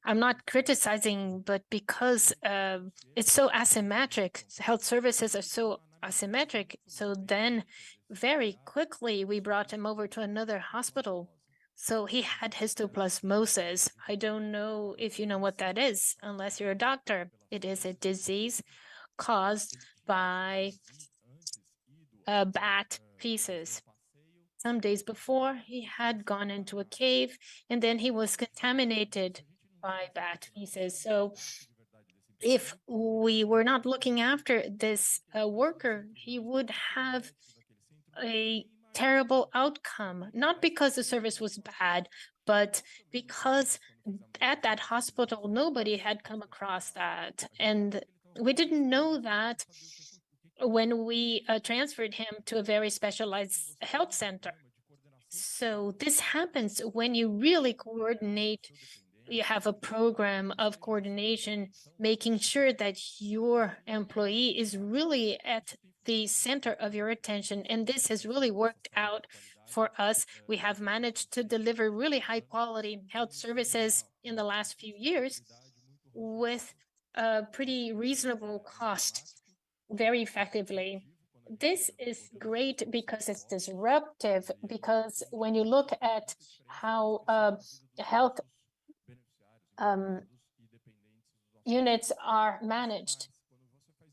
I'm not criticizing, but because it's so asymmetric, health services are so asymmetric. So then very quickly we brought him over to another hospital. So he had histoplasmosis. I don't know if you know what that is, unless you're a doctor. It is a disease caused by bat feces. Some days before, he had gone into a cave and then he was contaminated by bat feces. So if we were not looking after this worker, he would have a terrible outcome, not because the service was bad, but because at that hospital, nobody had come across that. And we didn't know that when we transferred him to a very specialized health center. So this happens when you really coordinate. You have a program of coordination, making sure that your employee is really at the center of your attention, and this has really worked out for us. We have managed to deliver really high quality health services in the last few years with a pretty reasonable cost, very effectively. This is great because it's disruptive, because when you look at how health units are managed,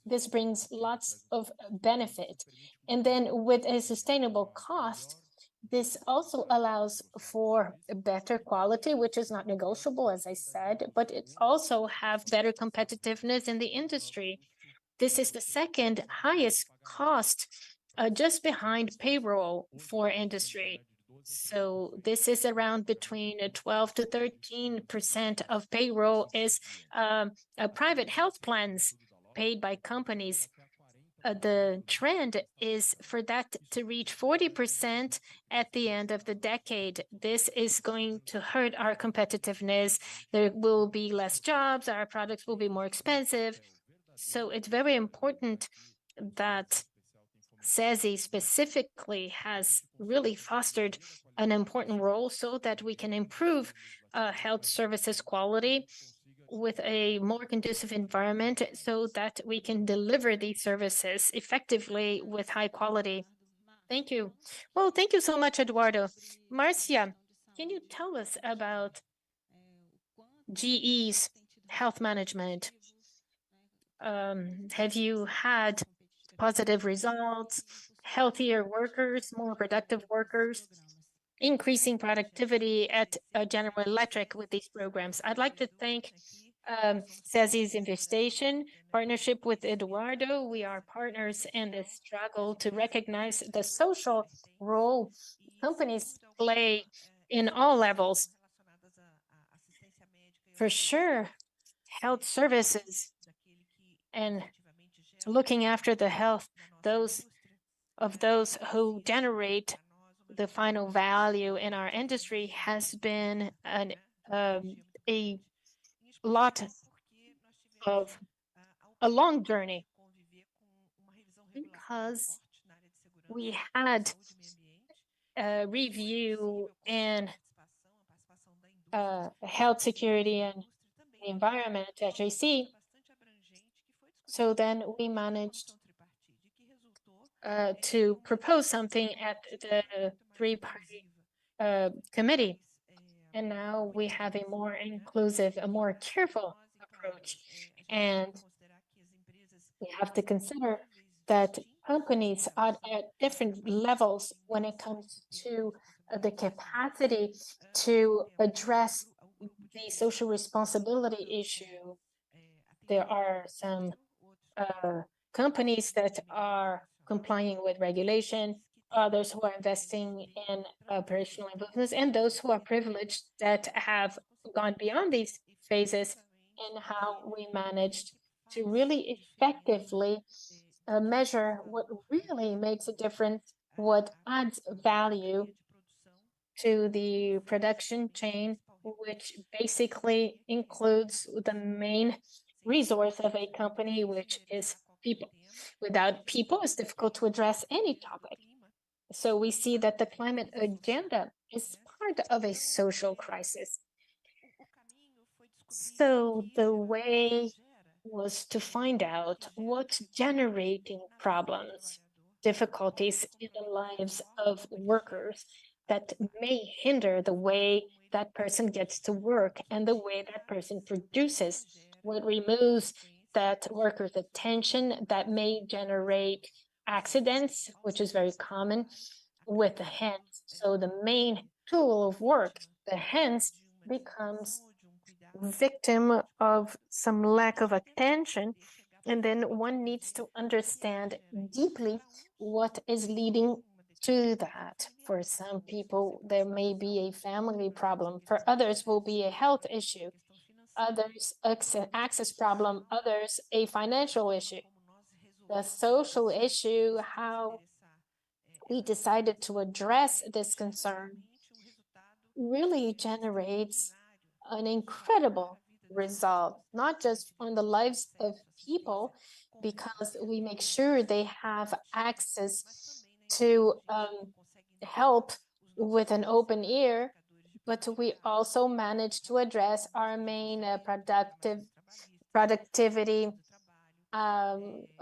this brings lots of benefit. And then with a sustainable cost, this also allows for better quality, which is not negotiable, as I said, but it also have better competitiveness in the industry. This is the second highest cost, just behind payroll for industry. So this is around between 12 to 13% of payroll is private health plans paid by companies. The trend is for that to reach 40% at the end of the decade. This is going to hurt our competitiveness. There will be less jobs, our products will be more expensive. So it's very important that SESI specifically has really fostered an important role so that we can improve health services quality with a more conducive environment so that we can deliver these services effectively with high quality. Thank you. Well, thank you so much, Eduardo. Marcia, can you tell us about GE's health management? Have you had positive results, healthier workers, more productive workers, increasing productivity at General Electric with these programs? I'd like to thank SESI's invitation, partnership with Eduardo. We are partners in this struggle to recognize the social role companies play in all levels. For sure, health services and looking after the health of those who generate the final value in our industry has been a lot of a long journey, because we had a review in health security and the environment at JC. So then we managed to propose something at the three-party committee. And now we have a more inclusive, a more careful approach. And we have to consider that companies are at different levels when it comes to the capacity to address the social responsibility issue. There are some companies that are complying with regulation, others who are investing in operational improvements, and those who are privileged that have gone beyond these phases, and how we managed to really effectively measure what really makes a difference, what adds value to the production chain, which basically includes the main resource of a company, which is people. Without people, it's difficult to address any topic. So we see that the climate agenda is part of a social crisis. So the way was to find out what's generating problems, difficulties in the lives of workers that may hinder the way that person gets to work and the way that person produces, what removes that worker's attention, that may generate accidents, which is very common with the hands. So the main tool of work, the hands, becomes victim of some lack of attention. And then one needs to understand deeply what is leading to that. For some people, there may be a family problem. For others, will be a health issue. Others, access problem. Others, a financial issue. The social issue, how we decided to address this concern, really generates an incredible result, not just on the lives of people, because we make sure they have access to help with an open ear, but we also manage to address our main productivity,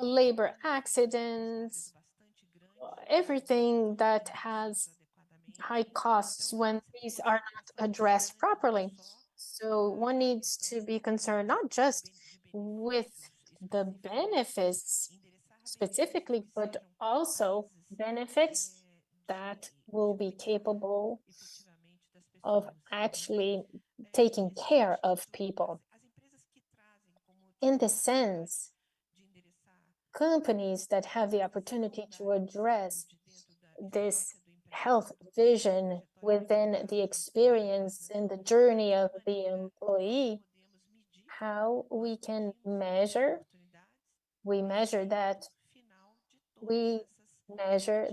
labor accidents, everything that has high costs when these are not addressed properly. So one needs to be concerned not just with the benefits specifically, but also benefits that will be capable of actually taking care of people. In this sense, companies that have the opportunity to address this health vision within the experience and the journey of the employee, how we can measure, we measure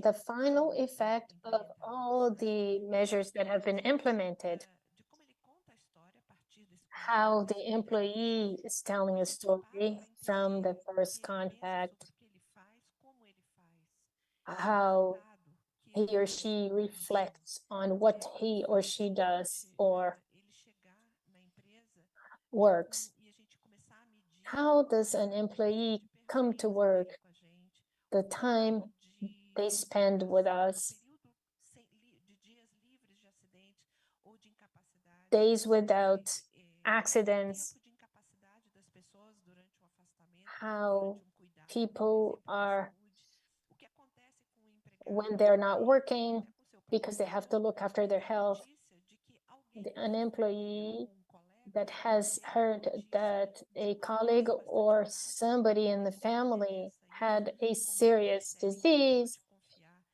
the final effect of all the measures that have been implemented. How the employee is telling a story from the first contact, how he or she reflects on what he or she does or works. How does an employee come to work, the time they spend with us, days without accidents, how people are when they're not working because they have to look after their health. An employee that has heard that a colleague or somebody in the family had a serious disease,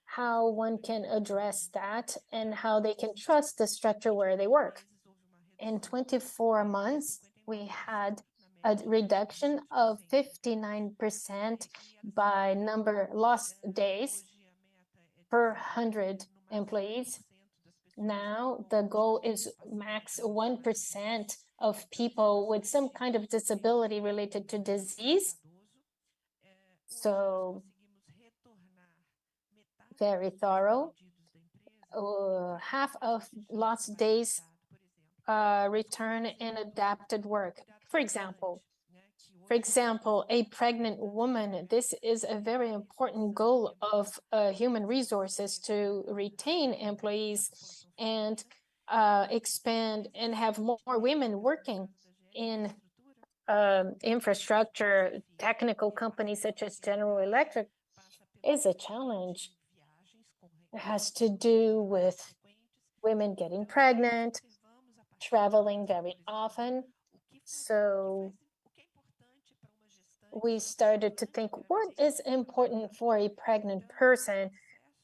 how one can address that and how they can trust the structure where they work. In 24 months, we had a reduction of 59% by number lost days per 100 employees. Now the goal is max 1% of people with some kind of disability related to disease. So very thorough. Half of lost days return in adapted work. For example, a pregnant woman, this is a very important goal of human resources to retain employees and expand and have more women working in infrastructure. Technical companies such as General Electric is a challenge. It has to do with women getting pregnant, traveling very often. So we started to think, what is important for a pregnant person,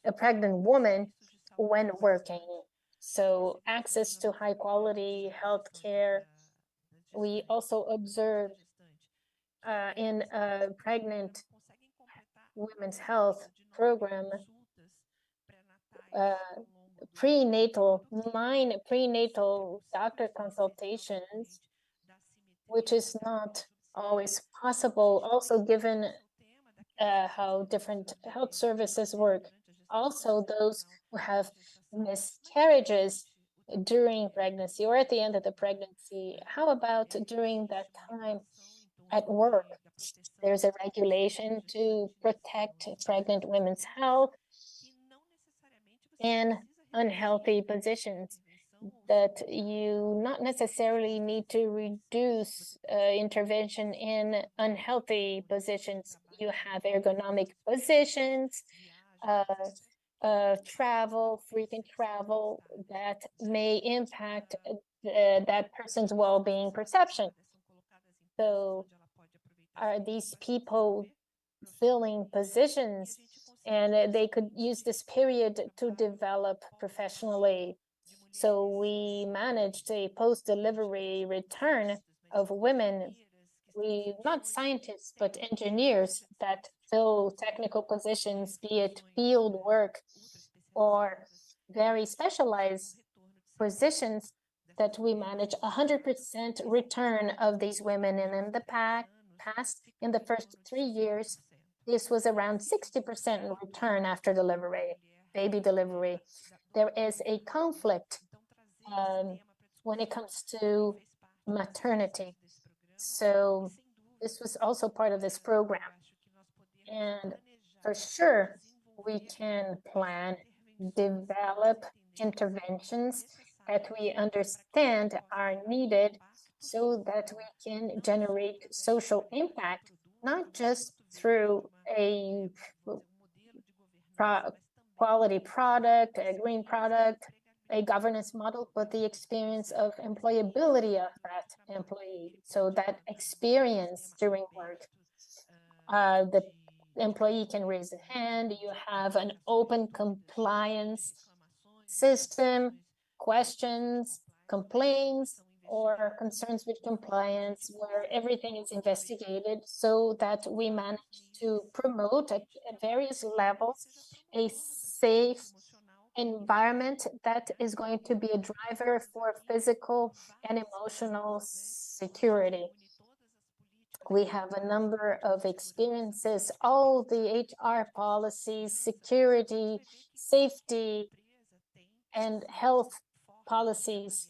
a pregnant woman when working? So access to high quality health care. We also observed in a pregnant women's health program, nine prenatal doctor consultations, which is not always possible, also given how different health services work. Also, those who have miscarriages during pregnancy or at the end of the pregnancy, how about during that time at work? There's a regulation to protect pregnant women's health in unhealthy positions, that you not necessarily need to reduce intervention in unhealthy positions. You have ergonomic positions, frequent travel that may impact that person's well-being perception. So are these people filling positions, and they could use this period to develop professionally? So we managed a post-delivery return of women, not scientists, but engineers that fill technical positions, be it field work or very specialized positions, that we manage 100% return of these women. And in the past, in the first 3 years, this was around 60% in return after delivery, baby delivery. There is a conflict when it comes to maternity. So this was also part of this program. And for sure, we can plan, develop interventions that we understand are needed so that we can generate social impact, not just through a quality product, a green product, a governance model, but the experience of employability of that employee. So that experience during work, the employee can raise a hand, you have an open compliance system, questions, complaints, or concerns with compliance, where everything is investigated so that we manage to promote at various levels a safe environment that is going to be a driver for physical and emotional security. We have a number of experiences, all the HR policies, security, safety, and health policies.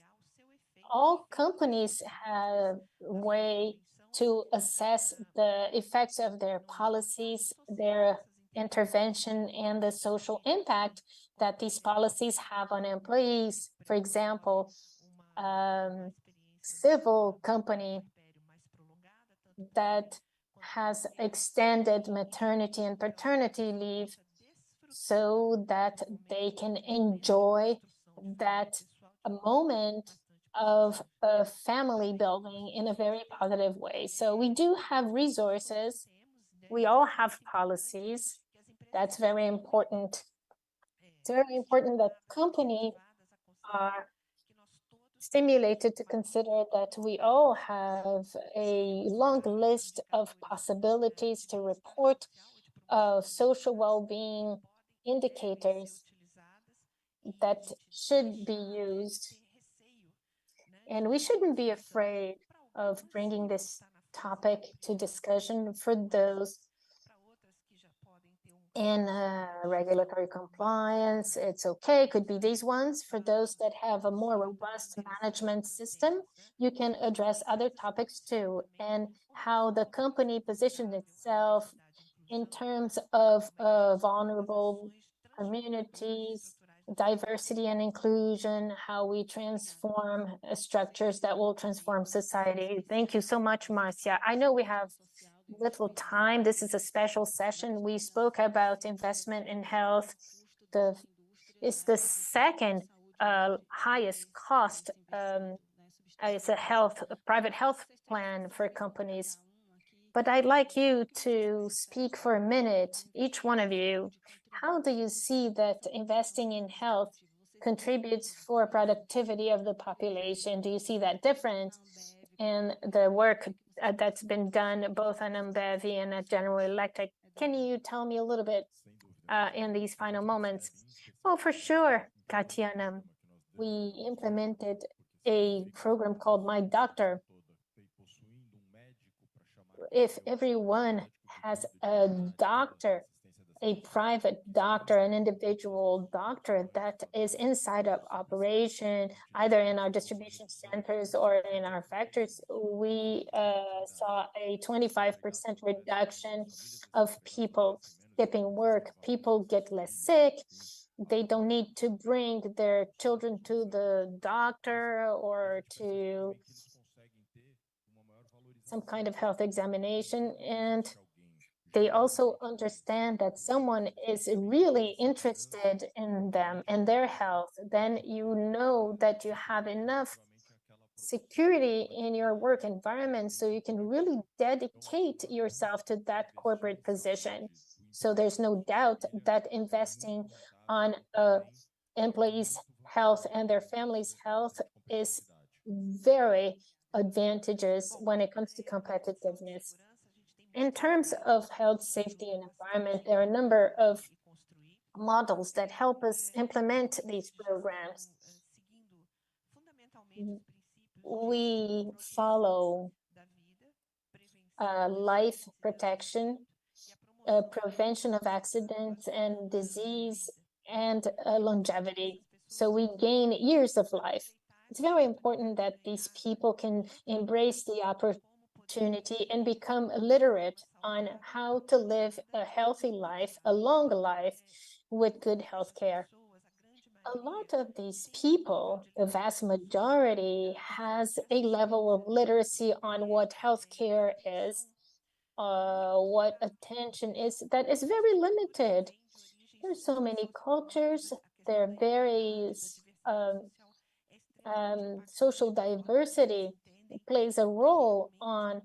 All companies have a way to assess the effects of their policies, their intervention, and the social impact that these policies have on employees. For example, civil company that has extended maternity and paternity leave so that they can enjoy that moment of family building in a very positive way. So we do have resources. We all have policies. That's very important. It's very important that companies are stimulated to consider that we all have a long list of possibilities to report social well-being indicators that should be used. And we shouldn't be afraid of bringing this topic to discussion for those in regulatory compliance. It's okay, could be these ones. For those that have a more robust management system, you can address other topics too, and how the company positions itself in terms of vulnerable communities, diversity and inclusion, how we transform structures that will transform society. Thank you so much, Marcia. I know we have little time. This is a special session. We spoke about investment in health. It's the second highest cost. It's a private health plan for companies. But I'd like you to speak for a minute, each one of you. How do you see that investing in health contributes for productivity of the population? Do you see that different in the work that's been done both on Ambev and at General Electric? Can you tell me a little bit in these final moments? Oh, for sure, Tatiana. We implemented a program called My Doctor. If everyone has a doctor, a private doctor, an individual doctor that is inside of operation, either in our distribution centers or in our factories, we saw a 25% reduction of people skipping work. People get less sick. They don't need to bring their children to the doctor or to some kind of health examination, and they also understand that someone is really interested in them and their health. Then you know that you have enough security in your work environment so you can really dedicate yourself to that corporate position. So there's no doubt that investing on employees' health and their families' health is very advantageous when it comes to competitiveness. In terms of health, safety, and environment, there are a number of models that help us implement these programs. We follow life protection, prevention of accidents and disease, and longevity. So we gain years of life. It's very important that these people can embrace the opportunity and become literate on how to live a healthy life, a long life with good health care. A lot of these people, the vast majority, has a level of literacy on what healthcare is, what attention is, that is very limited. There's so many cultures, there are various social diversity plays a role on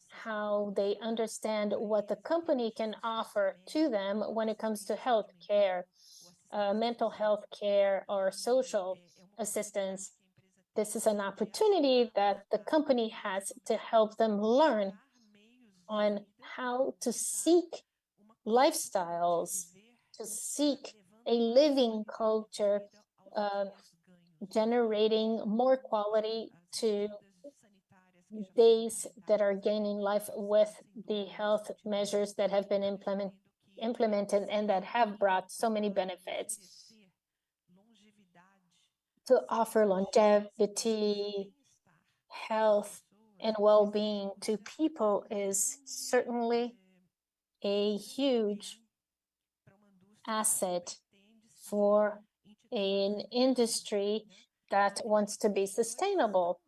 how they understand what the company can offer to them when it comes to health care, mental health care, or social assistance. This is an opportunity that the company has to help them learn on how to seek lifestyles, to seek a living culture, generating more quality to days that are gaining life with the health measures that have been implemented and that have brought so many benefits. To offer longevity, health, and well-being to people is certainly a huge asset for an industry that wants to be sustainable.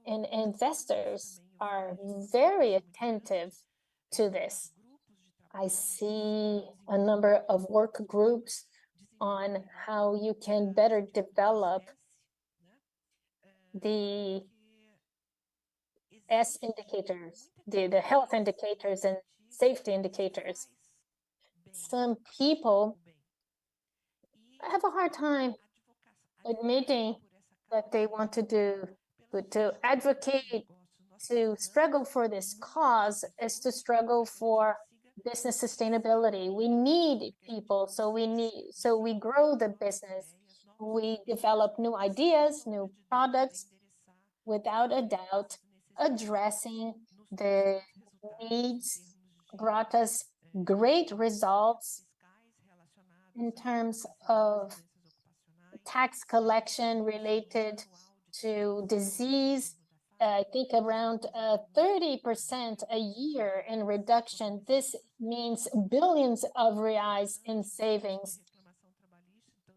And investors are very attentive to this. I see a number of work groups on how you can better develop the S indicators, the health indicators and safety indicators. Some people have a hard time admitting that they want to do, but to advocate, to struggle for this cause is to struggle for business sustainability. We need people, so we grow the business. We develop new ideas, new products, without a doubt, addressing the needs, brought us great results in terms of tax collection related to disease. I think around 30% a year in reduction. This means billions of reais in savings.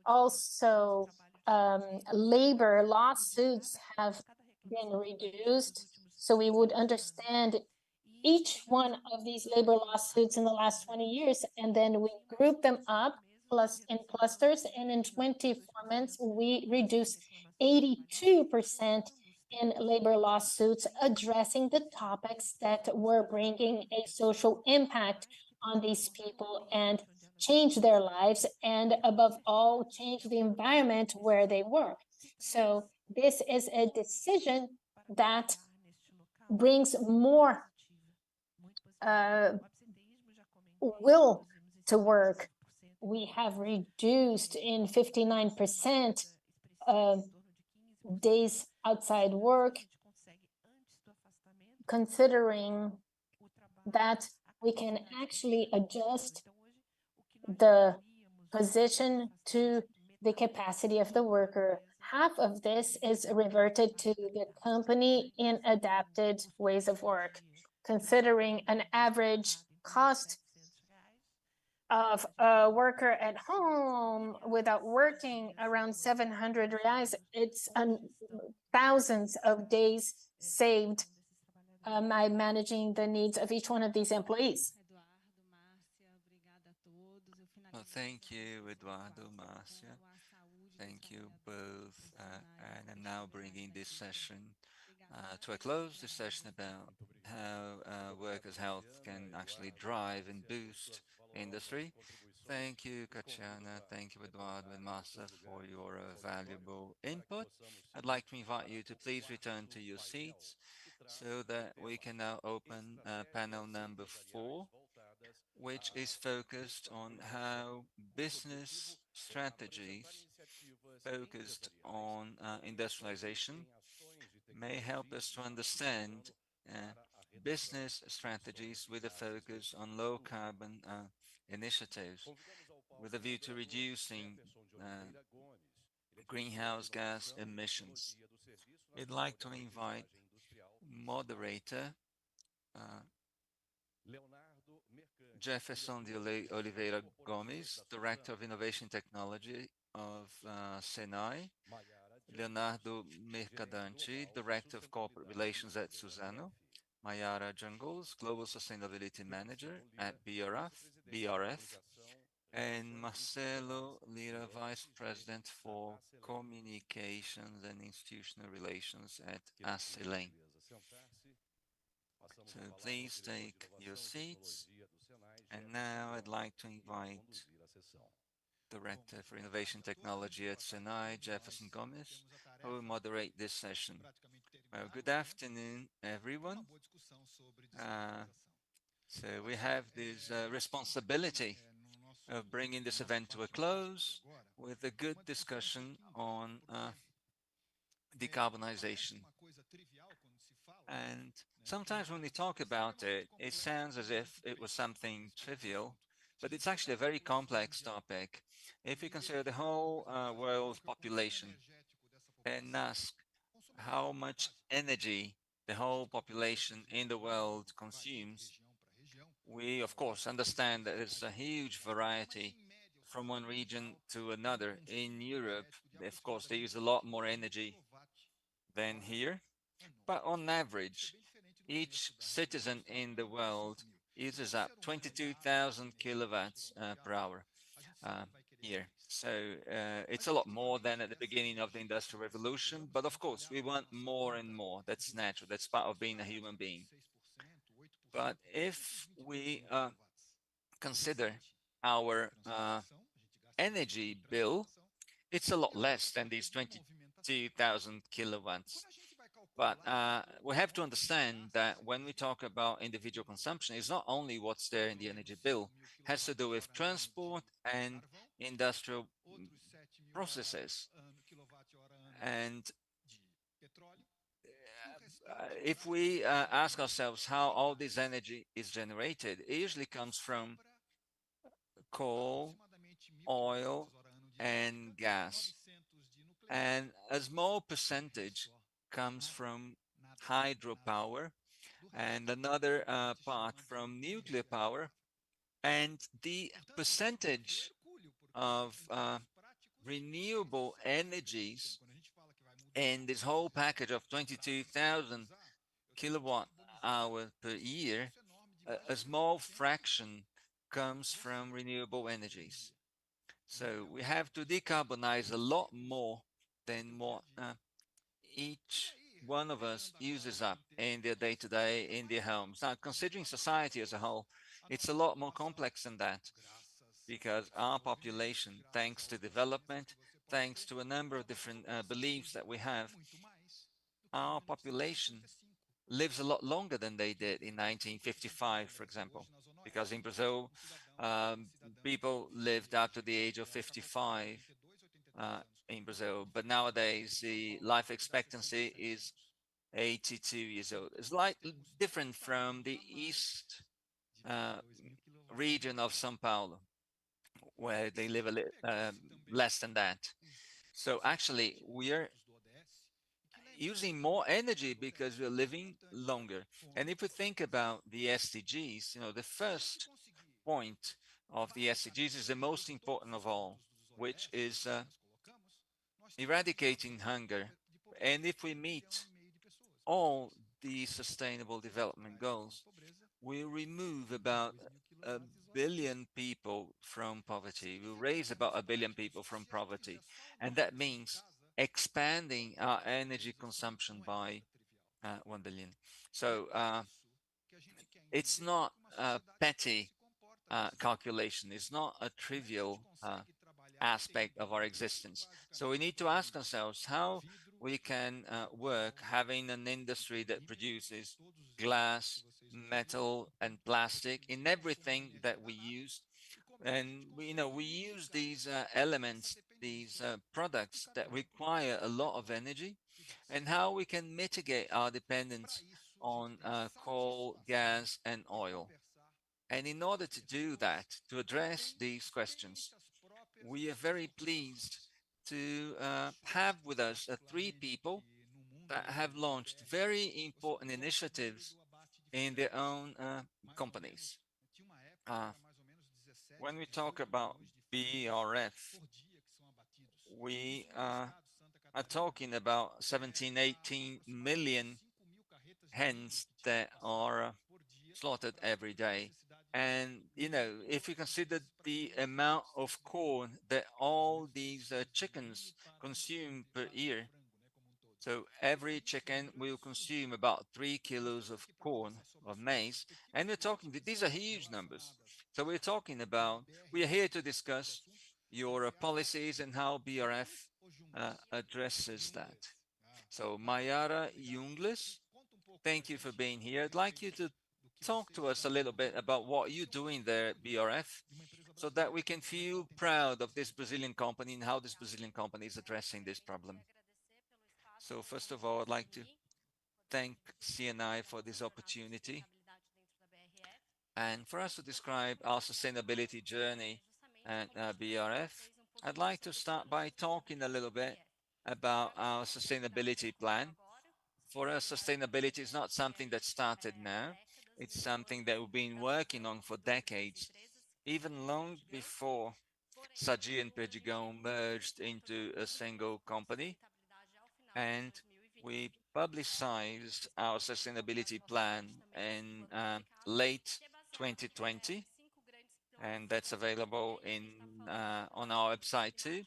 Also, labor lawsuits have been reduced, so we would understand each one of these labor lawsuits in the last 20 years, and then we group them up in clusters, and in 24 months, we reduce 82% in labor lawsuits, addressing the topics that were bringing a social impact on these people and change their lives, and above all, change the environment where they work. So this is a decision that brings more will to work. We have reduced in 59% days outside work, considering that we can actually adjust the position to the capacity of the worker. Half of this is reverted to the company in adapted ways of work. Considering an average cost of a worker at home without working around 700 reais, it's thousands of days saved by managing the needs of each one of these employees. Well, thank you, Eduardo, Marcia. Thank you both. And I'm now bringing this session to a close, this session about how workers' health can actually drive and boost industry. Thank you, Katiana. Thank you, Eduardo and Marcia, for your valuable input. I'd like to invite you to please return to your seats so that we can now open panel number 4, which is focused on how business strategies focused on industrialization may help us to understand business strategies with a focus on low carbon initiatives with a view to reducing greenhouse gas emissions. We'd like to invite moderator Jefferson de Oliveira Gomes, Director of Innovation Technology of Senai, Leonardo Mercadante, Director of Corporate Relations at Suzano, Mayara Jungles, Global Sustainability Manager at BRF, and Marcelo Lira, Vice President for Communications and Institutional Relations at ACELEM. So please take your seats. And now I'd like to invite Director for Innovation Technology at Senai, Jefferson Gomes, who will moderate this session. Well, good afternoon, everyone. So we have this responsibility of bringing this event to a close with a good discussion on decarbonization. And sometimes when we talk about it, it sounds as if it was something trivial, but it's actually a very complex topic. If you consider the whole world's population and ask how much energy the whole population in the world consumes, we of course understand that there's a huge variety from one region to another. In Europe, of course, they use a lot more energy than here, but on average, each citizen in the world uses up 22,000 kilowatts per hour here. So it's a lot more than at the beginning of the Industrial Revolution, but of course, we want more and more. That's natural. That's part of being a human being. But if we consider our energy bill, it's a lot less than these 22,000 kilowatts. But we have to understand that when we talk about individual consumption, it's not only what's there in the energy bill, it has to do with transport and industrial processes. And if we ask ourselves how all this energy is generated, it usually comes from coal, oil, and gas. And a small percentage comes from hydropower and another part from nuclear power. And the percentage of renewable energies in this whole package of 22,000 kilowatt hours per year, a small fraction comes from renewable energies. So we have to decarbonize a lot more than what each one of us uses up in their day-to-day, in their homes. Now, considering society as a whole, it's a lot more complex than that, because our population, thanks to development, thanks to a number of different beliefs that we have, our population lives a lot longer than they did in 1955, for example, because in Brazil, people lived up to the age of 55 in Brazil, but nowadays the life expectancy is 82 years old. It's different from the east region of São Paulo, where they live a little less than that. So actually, we are using more energy because we're living longer. And if we think about the SDGs, the first point of the SDGs is the most important of all, which is eradicating hunger. And if we meet all the sustainable development goals, we remove about 1 billion people from poverty. We raise about 1 billion people from poverty. And that means expanding our energy consumption by 1 billion. So it's not a petty calculation. It's not a trivial aspect of our existence. So we need to ask ourselves how we can work having an industry that produces glass, metal, and plastic in everything that we use. And we use these elements, these products that require a lot of energy, and how we can mitigate our dependence on coal, gas, and oil. And in order to do that, to address these questions, we are very pleased to have with us three people that have launched very important initiatives in their own companies. When we talk about BRF, we are talking about 17, 18 million hens that are slaughtered every day. And, you know, if we consider the amount of corn that all these chickens consume per year, so every chicken will consume about 3 kilos of corn, of maize, and we're talking, these are huge numbers. So we're talking about, we are here to discuss your policies and how BRF addresses that. So Mayara Jungles, thank you for being here. I'd like you to talk to us a little bit about what you're doing there at BRF so that we can feel proud of this Brazilian company and how this Brazilian company is addressing this problem. So first of all, I'd like to thank CNI for this opportunity and for us to describe our sustainability journey at BRF. I'd like to start by talking a little bit about our sustainability plan. For us, sustainability is not something that started now. It's something that we've been working on for decades, even long before Sadia and Perdigão merged into a single company. And we publicized our sustainability plan in late 2020, and that's available on our website too.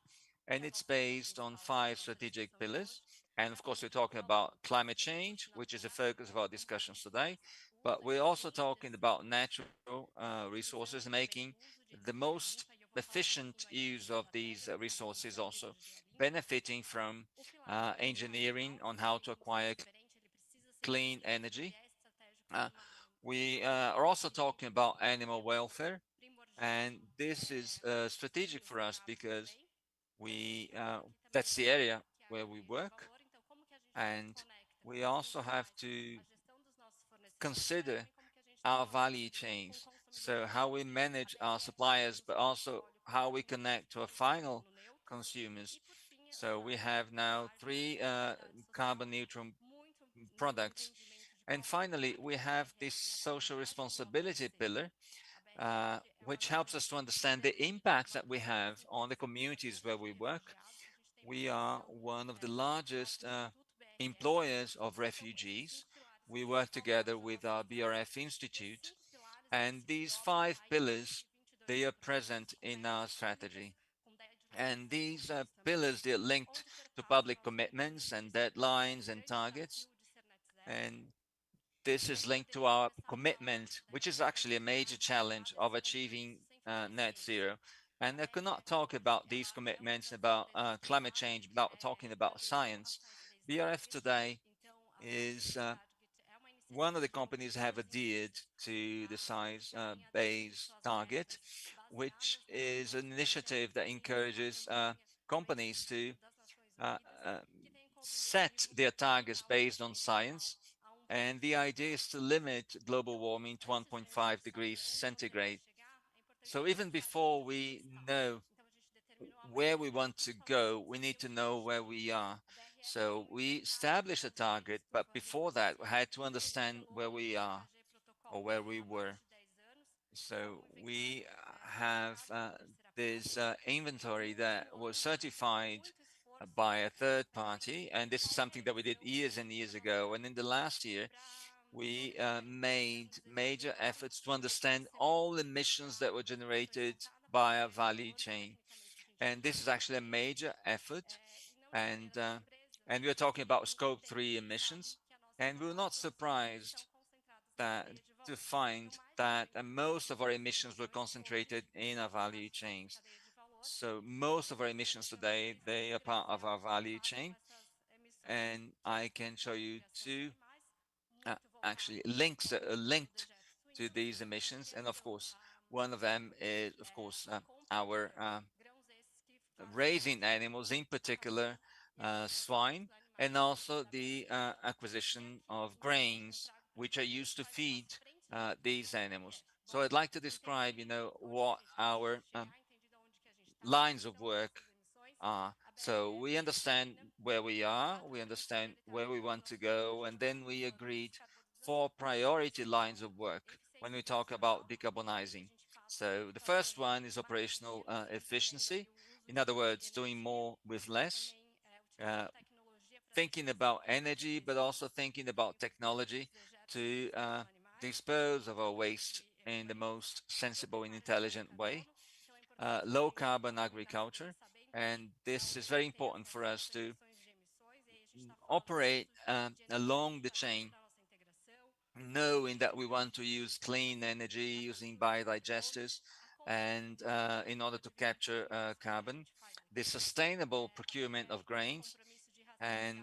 And it's based on 5 strategic pillars. And of course, we're talking about climate change, which is the focus of our discussions today. But we're also talking about natural resources, making the most efficient use of these resources, also benefiting from engineering on how to acquire clean energy. We are also talking about animal welfare, and this is strategic for us because we that's the area where we work, and we also have to consider our value chains. So how we manage our suppliers, but also how we connect to our final consumers. So we have now 3 carbon neutral products. And finally, we have this social responsibility pillar, which helps us to understand the impacts that we have on the communities where we work. We are one of the largest employers of refugees. We work together with our BRF Institute, and these 5 pillars, they are present in our strategy. And these pillars, they're linked to public commitments and deadlines and targets. And this is linked to our commitment, which is actually a major challenge of achieving net zero. And I could not talk about these commitments, about climate change, without talking about science. BRF today is one of the companies have adhered to the science-based target, which is an initiative that encourages companies to set their targets based on science. And the idea is to limit global warming to 1.5 degrees centigrade. So even before we know where we want to go, we need to know where we are. So we established a target, but before that, we had to understand where we are or where we were. So we have this inventory that was certified by a third party, and this is something that we did years and years ago. And in the last year, we made major efforts to understand all emissions that were generated by a value chain. And this is actually a major effort. And we are talking about scope 3 emissions. And we were not surprised that to find that most of our emissions were concentrated in our value chains. So most of our emissions today, they are part of our value chain. And I can show you 2 actually links that are linked to these emissions. And of course, one of them is, of course, our raising animals, in particular swine, and also the acquisition of grains which are used to feed these animals. So I'd like to describe, what our lines of work are. So we understand where we are, we understand where we want to go, and then we agreed 4 priority lines of work when we talk about decarbonizing. So the first one is operational efficiency. In other words, doing more with less, thinking about energy, but also thinking about technology to dispose of our waste in the most sensible and intelligent way. Low carbon agriculture, and this is very important for us to operate along the chain, knowing that we want to use clean energy using biodigesters and in order to capture carbon, the sustainable procurement of grains, and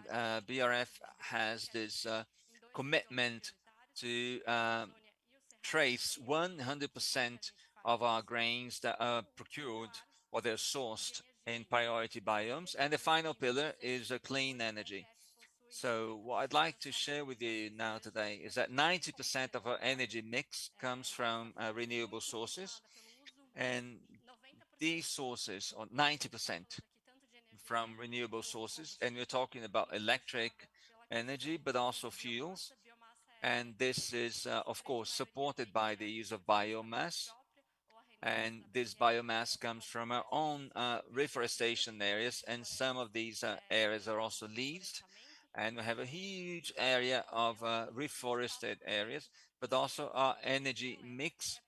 BRF has this commitment to trace 100% of our grains that are procured or they're sourced in priority biomes. And the final pillar is a clean energy. So what I'd like to share with you now today is that 90% of our energy mix comes from renewable sources, and these sources are 90% from renewable sources, and we're talking about electric energy, but also fuels. And this is, of course, supported by the use of biomass. And this biomass comes from our own reforestation areas, and some of these areas are also leased. And we have a huge area of reforested areas, but also our energy mix.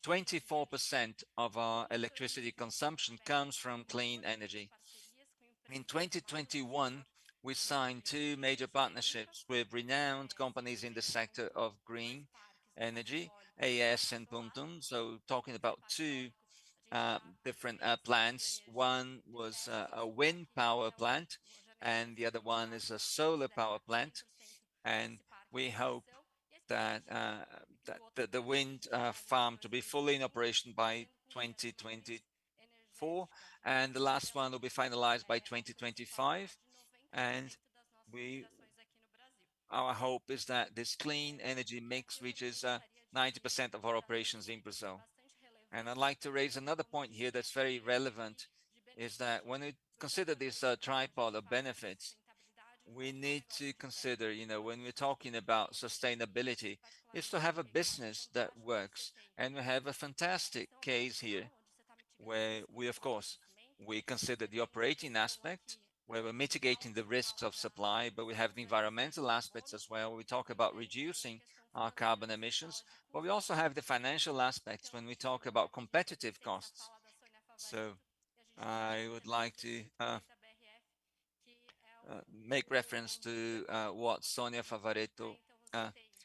24% of our electricity consumption comes from clean energy. In 2021, we signed 2 major partnerships with renowned companies in the sector of green energy, AES and Puntun. So talking about 2 different plants. One was a wind power plant, and the other one is a solar power plant. And we hope that, the wind farm to be fully in operation by 2024, and the last one will be finalized by 2025. And our hope is that this clean energy mix reaches 90% of our operations in Brazil. And I'd like to raise another point here that's very relevant, is that when we consider this tripod of benefits, we need to consider, when we're talking about sustainability, is to have a business that works. And we have a fantastic case here where we, of course, we consider the operating aspect, where we're mitigating the risks of supply, but we have the environmental aspects as well. We talk about reducing our carbon emissions, but we also have the financial aspects when we talk about competitive costs. So I would like to make reference to what Sonia Favaretto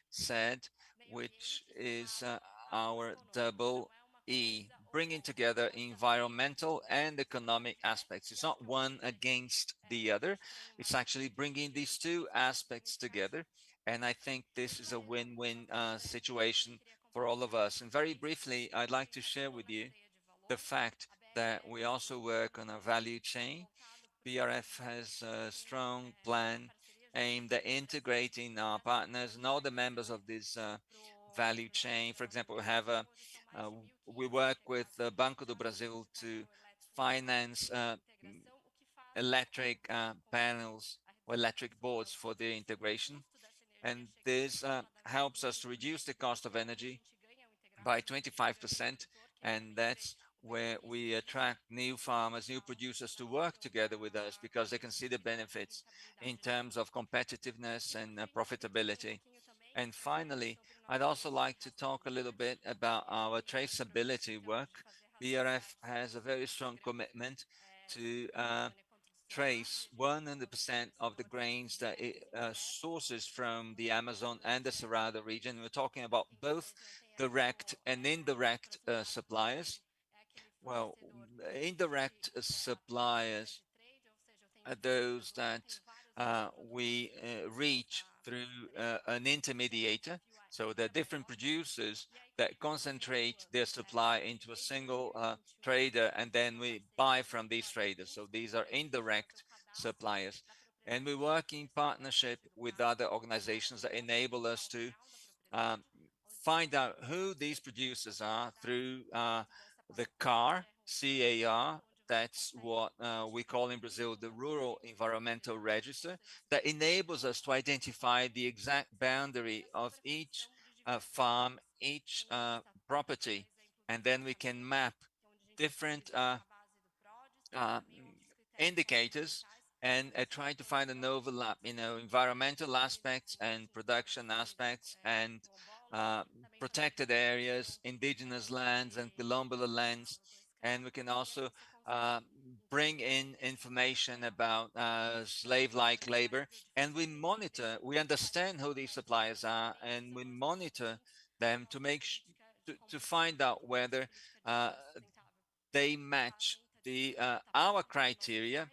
said, which is our double E, bringing together environmental and economic aspects. It's not one against the other. It's actually bringing these 2 aspects together. And I think this is a win-win situation for all of us. And very briefly, I'd like to share with you the fact that we also work on a value chain. BRF has a strong plan aimed at integrating our partners and all the members of this value chain. For example, we work with Banco do Brasil to finance electric panels or electric boards for the integration. And this helps us to reduce the cost of energy by 25%. And that's where we attract new farmers, new producers to work together with us because they can see the benefits in terms of competitiveness and profitability. And finally, I'd also like to talk a little bit about our traceability work. BRF has a very strong commitment to trace 100% of the grains that it sources from the Amazon and the Cerrado region. We're talking about both direct and indirect suppliers. Well, indirect suppliers are those that we reach through an intermediator. So there are different producers that concentrate their supply into a single trader, and then we buy from these traders. So these are indirect suppliers. And we work in partnership with other organizations that enable us to find out who these producers are through the CAR, CAR. That's what we call in Brazil the Rural Environmental Register, that enables us to identify the exact boundary of each farm, each property, and then we can map different indicators and try to find an overlap, environmental aspects and production aspects and protected areas, indigenous lands and quilombola lands. And we can also bring in information about slave-like labor, and we monitor, we understand who these suppliers are, and we monitor them to make to find out whether they match our criteria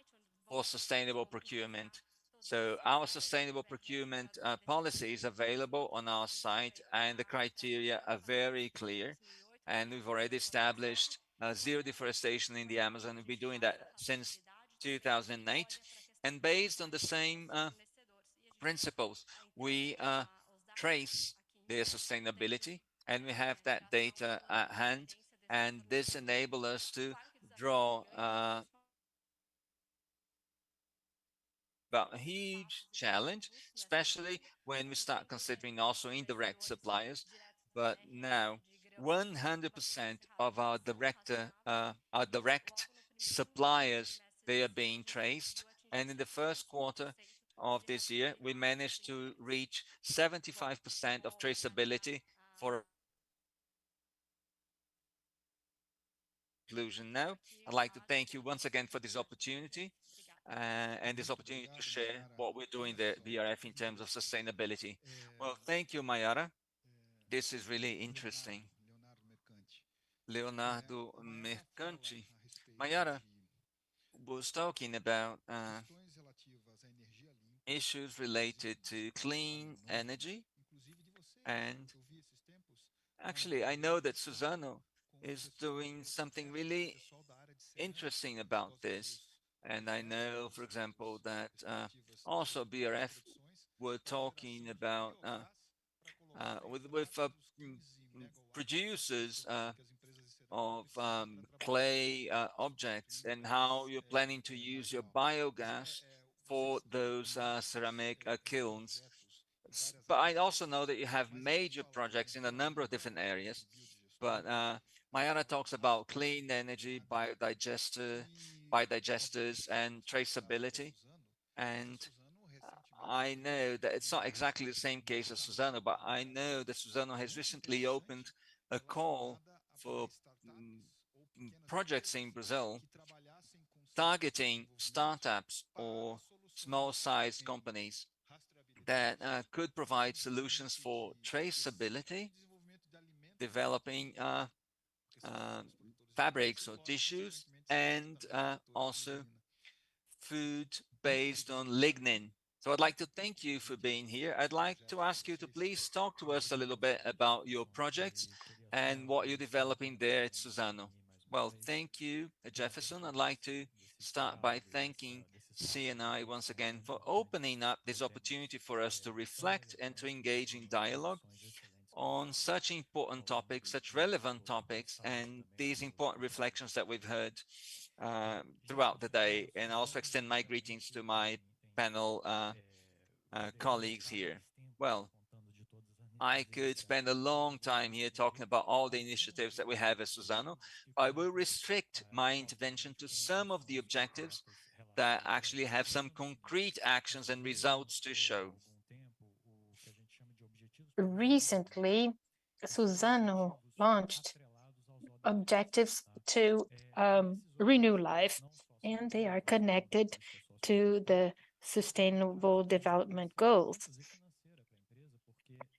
for sustainable procurement. So our sustainable procurement policy is available on our site, and the criteria are very clear. And we've already established zero deforestation in the Amazon. We've been doing that since 2008. And based on the same principles, we trace their sustainability, and we have that data at hand. And this enables us to draw about a huge challenge, especially when we start considering also indirect suppliers. But now 100% of our direct suppliers, they are being traced. And in the first quarter of this year, we managed to reach 75% of traceability for conclusion. Now, I'd like to thank you once again for this opportunity and this opportunity to share what we're doing there at BRF in terms of sustainability. Well, thank you, Mayara. This is really interesting. Leonardo Mercanti. Mayara was talking about issues related to clean energy. And actually, I know that Suzano is doing something really interesting about this. And I know, for example, that also BRF were talking about with producers of clay objects and how you're planning to use your biogas for those ceramic kilns. But I also know that you have major projects in a number of different areas. But Mayara talks about clean energy, biodigesters, and traceability. And I know that it's not exactly the same case as Suzano, but I know that Suzano has recently opened a call for projects in Brazil targeting startups or small-sized companies that could provide solutions for traceability, developing fabrics or tissues, and also food based on lignin. So I'd like to thank you for being here. I'd like to ask you to please talk to us a little bit about your projects and what you're developing there at Suzano. Well, thank you, Jefferson. I'd like to start by thanking CNI once again for opening up this opportunity for us to reflect and to engage in dialogue on such important topics, such relevant topics, and these important reflections that we've heard throughout the day. And I also extend my greetings to my panel colleagues here. Well, I could spend a long time here talking about all the initiatives that we have at Suzano. I will restrict my intervention to some of the objectives that actually have some concrete actions and results to show. Recently, Suzano launched objectives to renew life, and they are connected to the Sustainable Development Goals.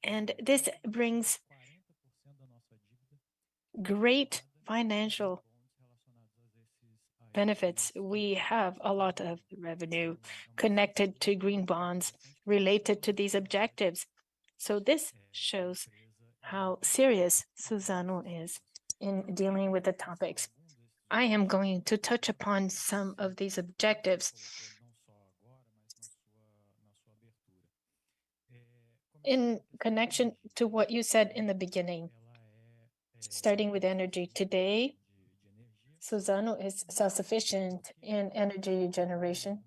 And this brings great financial benefits. We have a lot of revenue connected to green bonds related to these objectives. So this shows how serious Suzano is in dealing with the topics. I am going to touch upon some of these objectives. In connection to what you said in the beginning, starting with energy today, Suzano is self-sufficient in energy generation,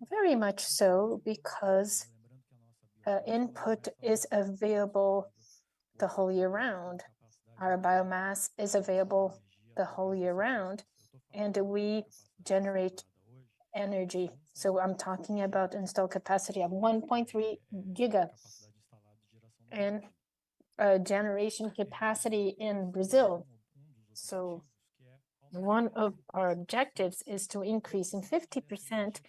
very much so because input is available the whole year round. Our biomass is available the whole year round, and we generate energy. So I'm talking about installed capacity of 1.3 giga and generation capacity in Brazil. So one of our objectives is to increase in 50%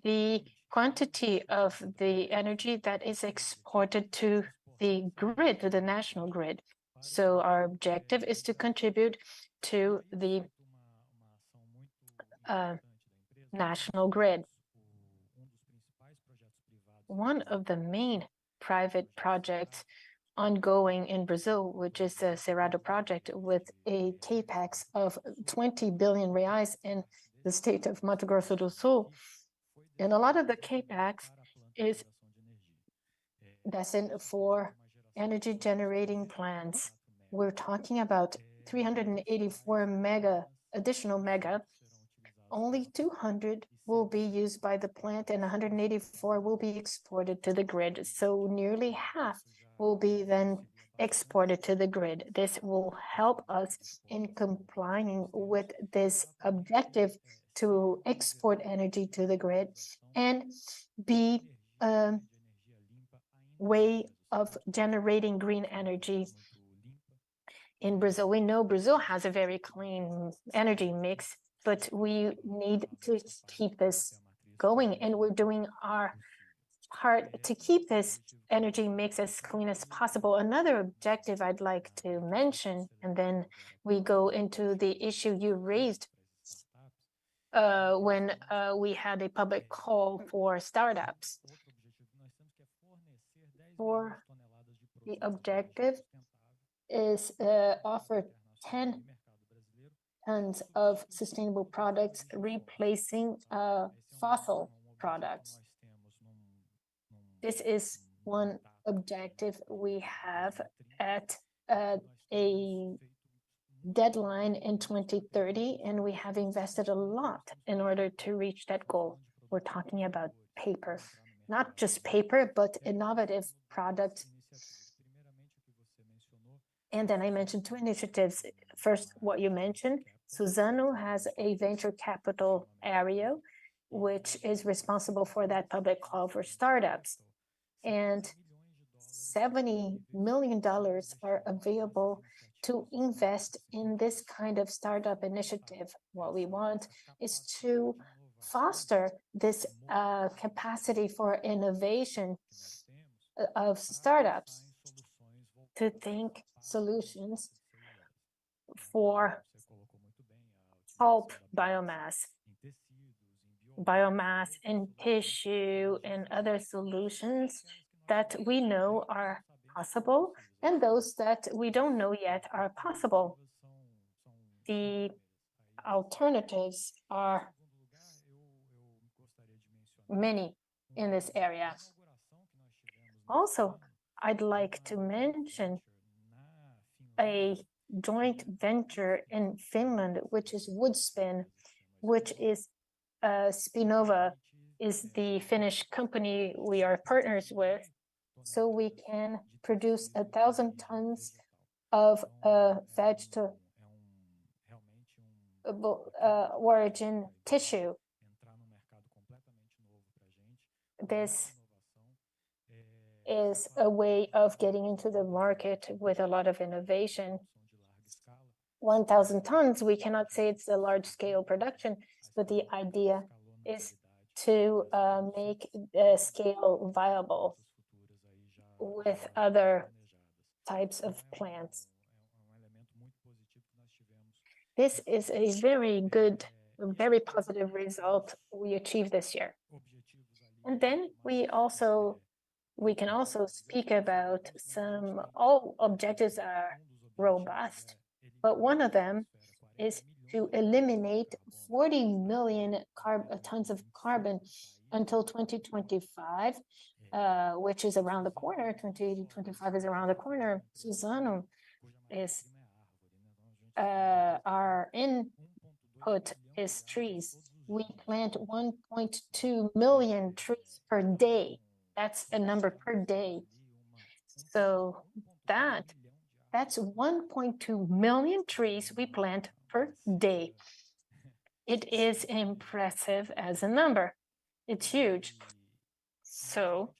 the quantity of the energy that is exported to the grid, to the national grid. So our objective is to contribute to the national grid. One of the main private projects ongoing in Brazil, which is the Cerrado project, with a capex of 20 billion reais in the state of Mato Grosso do Sul. And a lot of the capex is destined for energy generating plants. We're talking about 384 additional mega. Only 200 will be used by the plant and 184 will be exported to the grid. So nearly half will be then exported to the grid. This will help us in complying with this objective to export energy to the grid and be a way of generating green energy in Brazil. We know Brazil has a very clean energy mix, but we need to keep this going, and we're doing our part to keep this energy mix as clean as possible. Another objective I'd like to mention, and then we go into the issue you raised when we had a public call for startups. For the objective is offer 10 tons of sustainable products replacing fossil products. This is one objective we have at a deadline in 2030, and we have invested a lot in order to reach that goal. We're talking about paper, not just paper, but innovative products. And then I mentioned two initiatives. First, what you mentioned, Suzano has a venture capital area, which is responsible for that public call for startups. And $70 million are available to invest in this kind of startup initiative. What we want is to foster this capacity for innovation of startups, to think solutions for pulp biomass in tissue, and other solutions that we know are possible, and those that we don't know yet are possible. The alternatives are many in this area. Also, I'd like to mention a joint venture in Finland, which is Woodspin, which is Spinnova is the Finnish company we are partners with. So we can produce 1,000 tons of vegetable origin tissue. This is a way of getting into the market with a lot of innovation. 1,000 tons, we cannot say it's a large scale production, but the idea is to make the scale viable with other types of plants. This is a very good, very positive result we achieved this year. And then we can also speak about all objectives are robust, but one of them is to eliminate 40 million tons of carbon until 2025 which is around the corner. 2025 is around the corner. Suzano is our input is trees. We plant 1.2 million trees per day. That's a number per day. So that's 1.2 million trees we plant per day. It is impressive as a number. It's huge. So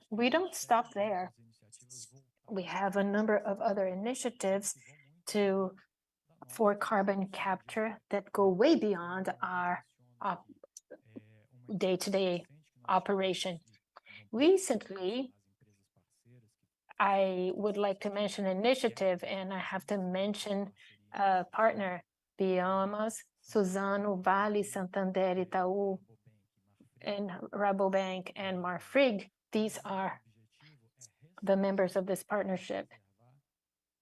we don't stop there. We have a number of other initiatives for carbon capture that go way beyond our day-to-day operation. Recently, I would like to mention an initiative, and I have to mention a partner, Biomas, Suzano, Vale, Santander, Itaú, and Rabobank, and Marfrig. These are the members of this partnership.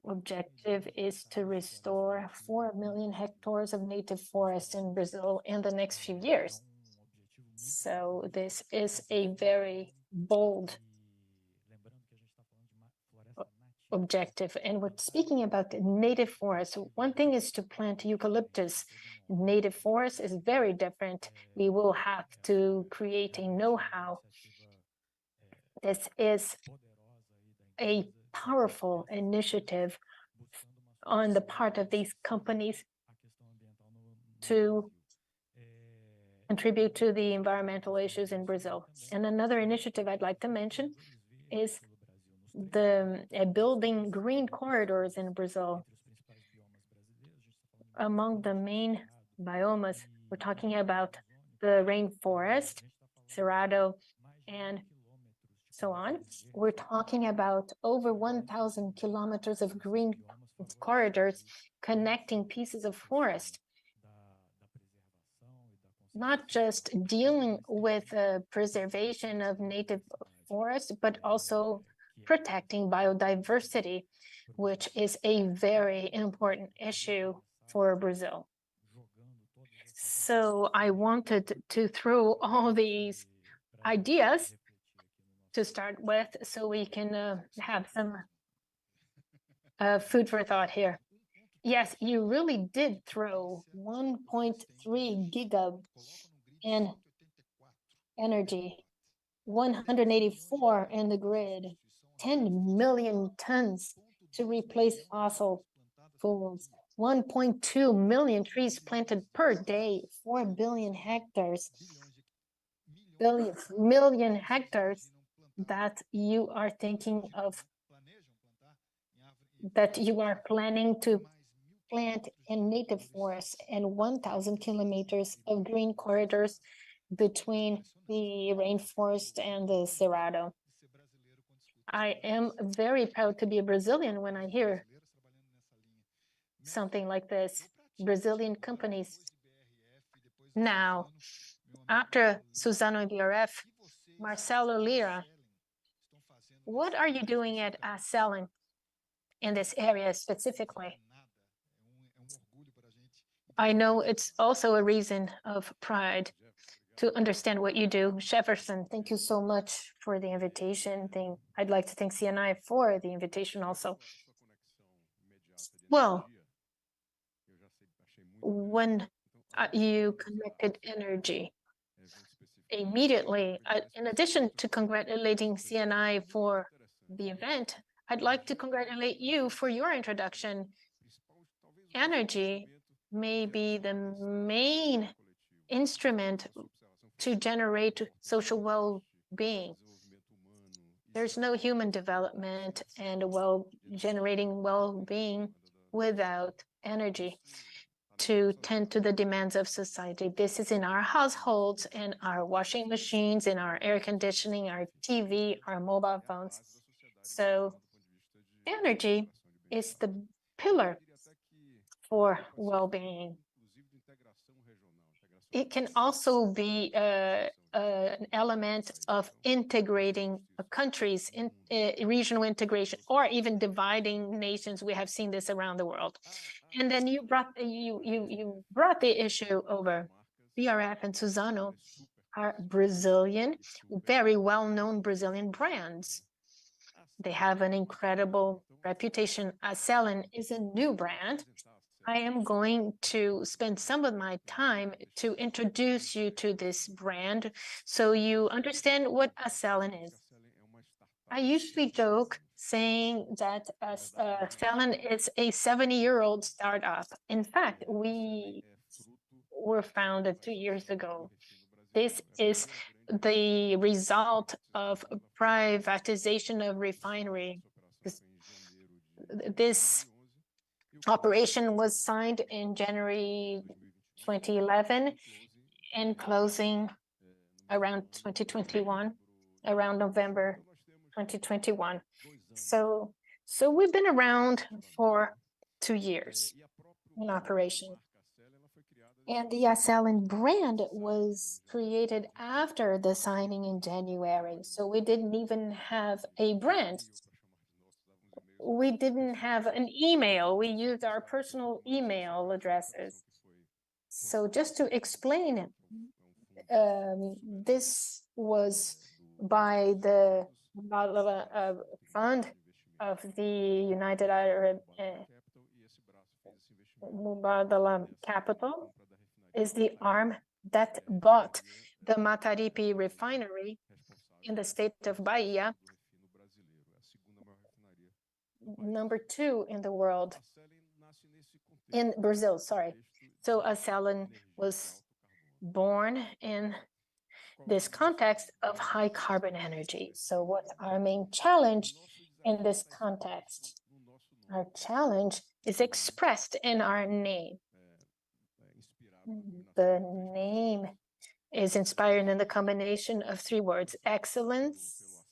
Objective is to restore 4 million hectares of native forest in Brazil in the next few years. So this is a very bold objective. And we're speaking about native forests. One thing is to plant eucalyptus. Native forest is very different. We will have to create a know-how. This is a powerful initiative on the part of these companies to contribute to the environmental issues in Brazil. And another initiative I'd like to mention is building green corridors in Brazil. Among the main biomas, we're talking about the rainforest, Cerrado, and so on. We're talking about over 1,000 kilometers of green corridors connecting pieces of forest. Not just dealing with preservation of native forests, but also protecting biodiversity, which is a very important issue for Brazil. So I wanted to throw all these ideas to start with, so we can have some food for thought here. Yes, you really did throw 1.3 giga in energy, 184 in the grid, 10 million tons to replace fossil fuels, 1.2 million trees planted per day, 4 billion hectares, million hectares that you are thinking of, that you are planning to plant in native forests, and 1,000 kilometers of green corridors between the rainforest and the Cerrado. I am very proud to be a Brazilian when I hear something like this. Brazilian companies. Now, after Suzano and BRF, Marcelo Lira, what are you doing at Acelen in this area specifically? I know it's also a reason of pride to understand what you do. Jefferson, thank you so much for the invitation. I'd like to thank CNI for the invitation also. Well, when you connected energy, immediately, in addition to congratulating CNI for the event, I'd like to congratulate you for your introduction. Energy may be the main instrument to generate social well-being. There's no human development and generating well-being without energy to tend to the demands of society. This is in our households, in our washing machines, in our air conditioning, our TV, our mobile phones. So energy is the pillar for well-being. It can also be an element of integrating countries, in regional integration, or even dividing nations. We have seen this around the world. And then you brought the issue over BRF and Suzano are Brazilian, very well-known Brazilian brands. They have an incredible reputation. Acelen is a new brand. I am going to spend some of my time to introduce you to this brand so you understand what Acelen is. I usually joke saying that Acelen is a 70-year-old startup. In fact, we were founded 2 years ago. This is the result of privatization of refinery. This operation was signed in January 2011 and closing around 2021, around November 2021. So we've been around for 2 years in operation. And the Acelen brand was created after the signing in January. So we didn't even have a brand. We didn't have an email. We used our personal email addresses. So just to explain, this was by the fund of the United Arab Mubadala Capital is the arm that bought the Mataripe refinery in the state of Bahia, number 2 in the world, in Brazil, sorry. So Acelen was born in this context of high carbon energy. So what's our main challenge in this context? Our challenge is expressed in our name. The name is inspired in the combination of 3 words: excellence,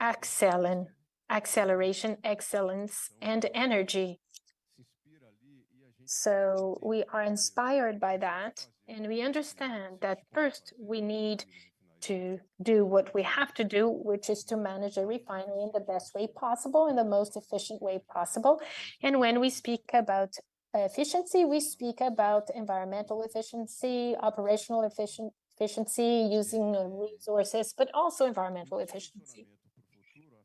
Acelen, acceleration, excellence, and energy. So we are inspired by that, and we understand that first we need to do what we have to do, which is to manage a refinery in the best way possible, in the most efficient way possible. And when we speak about efficiency, we speak about environmental efficiency, operational efficiency, using resources, but also environmental efficiency.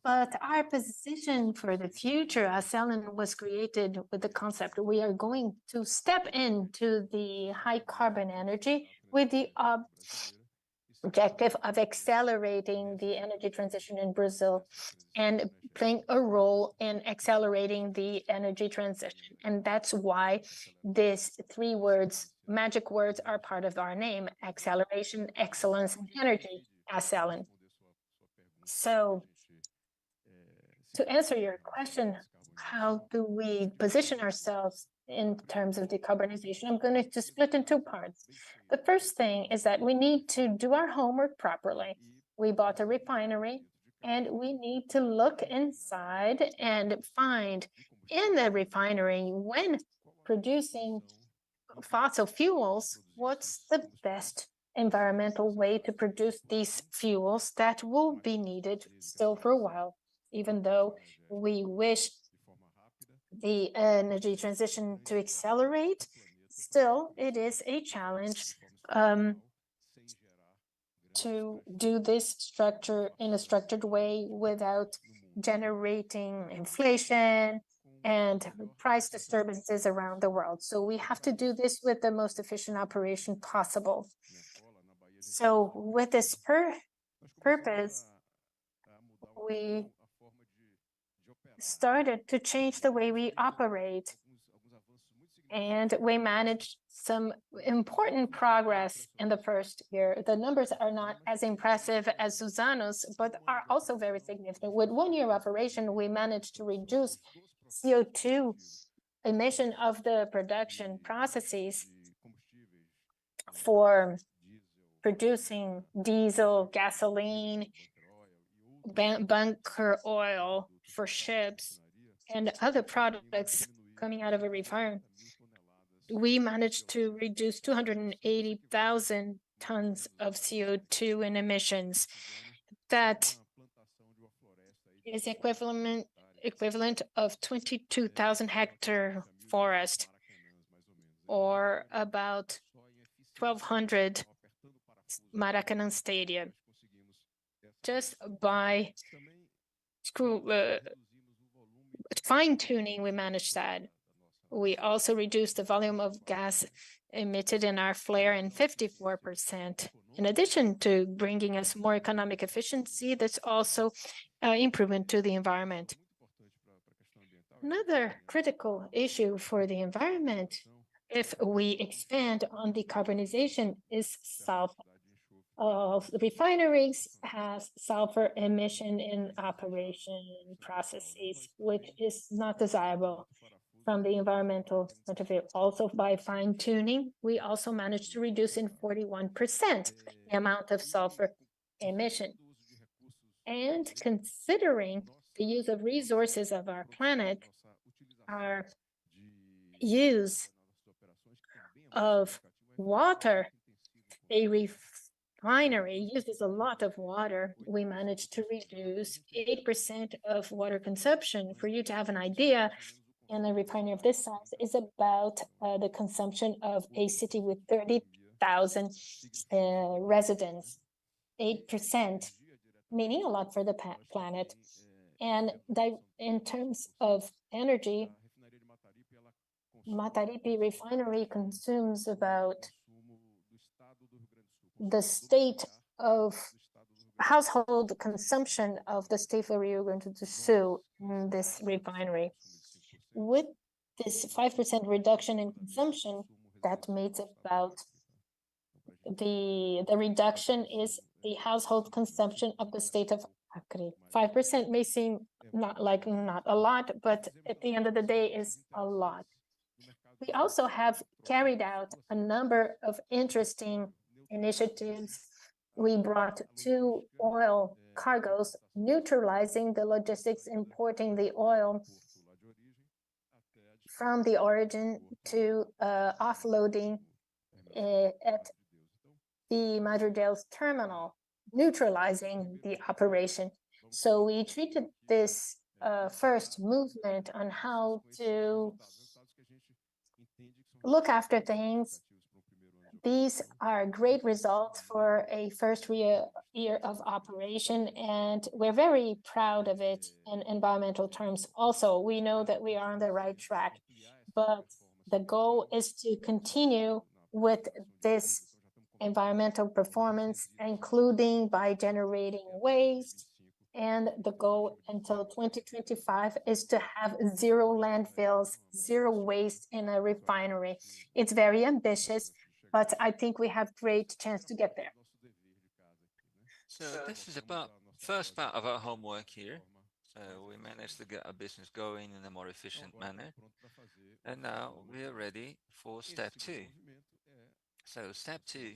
But our position for the future, Acelen was created with the concept we are going to step into the high carbon energy with the objective of accelerating the energy transition in Brazil and playing a role in accelerating the energy transition. And that's why these 3 words, magic words, are part of our name: acceleration, excellence, and energy, Acelen. So to answer your question, how do we position ourselves in terms of decarbonization? I'm going to split in 2 parts. The first thing is that we need to do our homework properly. We bought a refinery, and we need to look inside and find in the refinery, when producing fossil fuels, what's the best environmental way to produce these fuels that will be needed still for a while. Even though we wish the energy transition to accelerate, still it is a challenge to do this structure in a structured way without generating inflation and price disturbances around the world. So we have to do this with the most efficient operation possible. So with this purpose, we started to change the way we operate, and we managed some important progress in the first year. The numbers are not as impressive as Suzano's, but are also very significant. With 1 year operation, we managed to reduce CO2 emission of the production processes for producing diesel, gasoline, bunker oil for ships, and other products coming out of a refinery. We managed to reduce 280,000 tons of CO2 in emissions. That is equivalent of 22,000 hectare forest, or about 1,200 Maracanã Stadium. Just by fine-tuning, we managed that. We also reduced the volume of gas emitted in our flare in 54%. In addition to bringing us more economic efficiency, that's also improvement to the environment. Another critical issue for the environment, if we expand on decarbonization, is sulfur. The refineries has sulfur emission in operation processes, which is not desirable from the environmental point of view. Also, by fine-tuning, we also managed to reduce in 41% the amount of sulfur emission. And considering the use of resources of our planet, our use of water, a refinery uses a lot of water. We managed to reduce 8% of water consumption. For you to have an idea, in a refinery of this size is about the consumption of a city with 30,000 residents. 8%, meaning a lot for the planet. And in terms of energy, Mataripe refinery consumes about the state of household consumption of the state of Rio Grande do Sul in this refinery. With this 5% reduction in consumption, that makes about the reduction is the household consumption of the state of Acre. 5% may seem not a lot, but at the end of the day is a lot. We also have carried out a number of interesting initiatives. We brought 2 oil cargoes, neutralizing the logistics, importing the oil from the origin to offloading at the Madridel's terminal, neutralizing the operation. So we treated this first movement on how to look after things. These are great results for a first year of operation, and we're very proud of it in environmental terms. Also, we know that we are on the right track, but the goal is to continue with this environmental performance, including by generating waste. And the goal until 2025 is to have 0 landfills, 0 waste in a refinery. It's very ambitious, but I think we have great chance to get there. So this is about first part of our homework here. So we managed to get our business going in a more efficient manner. And now we are ready for step 2. So step 2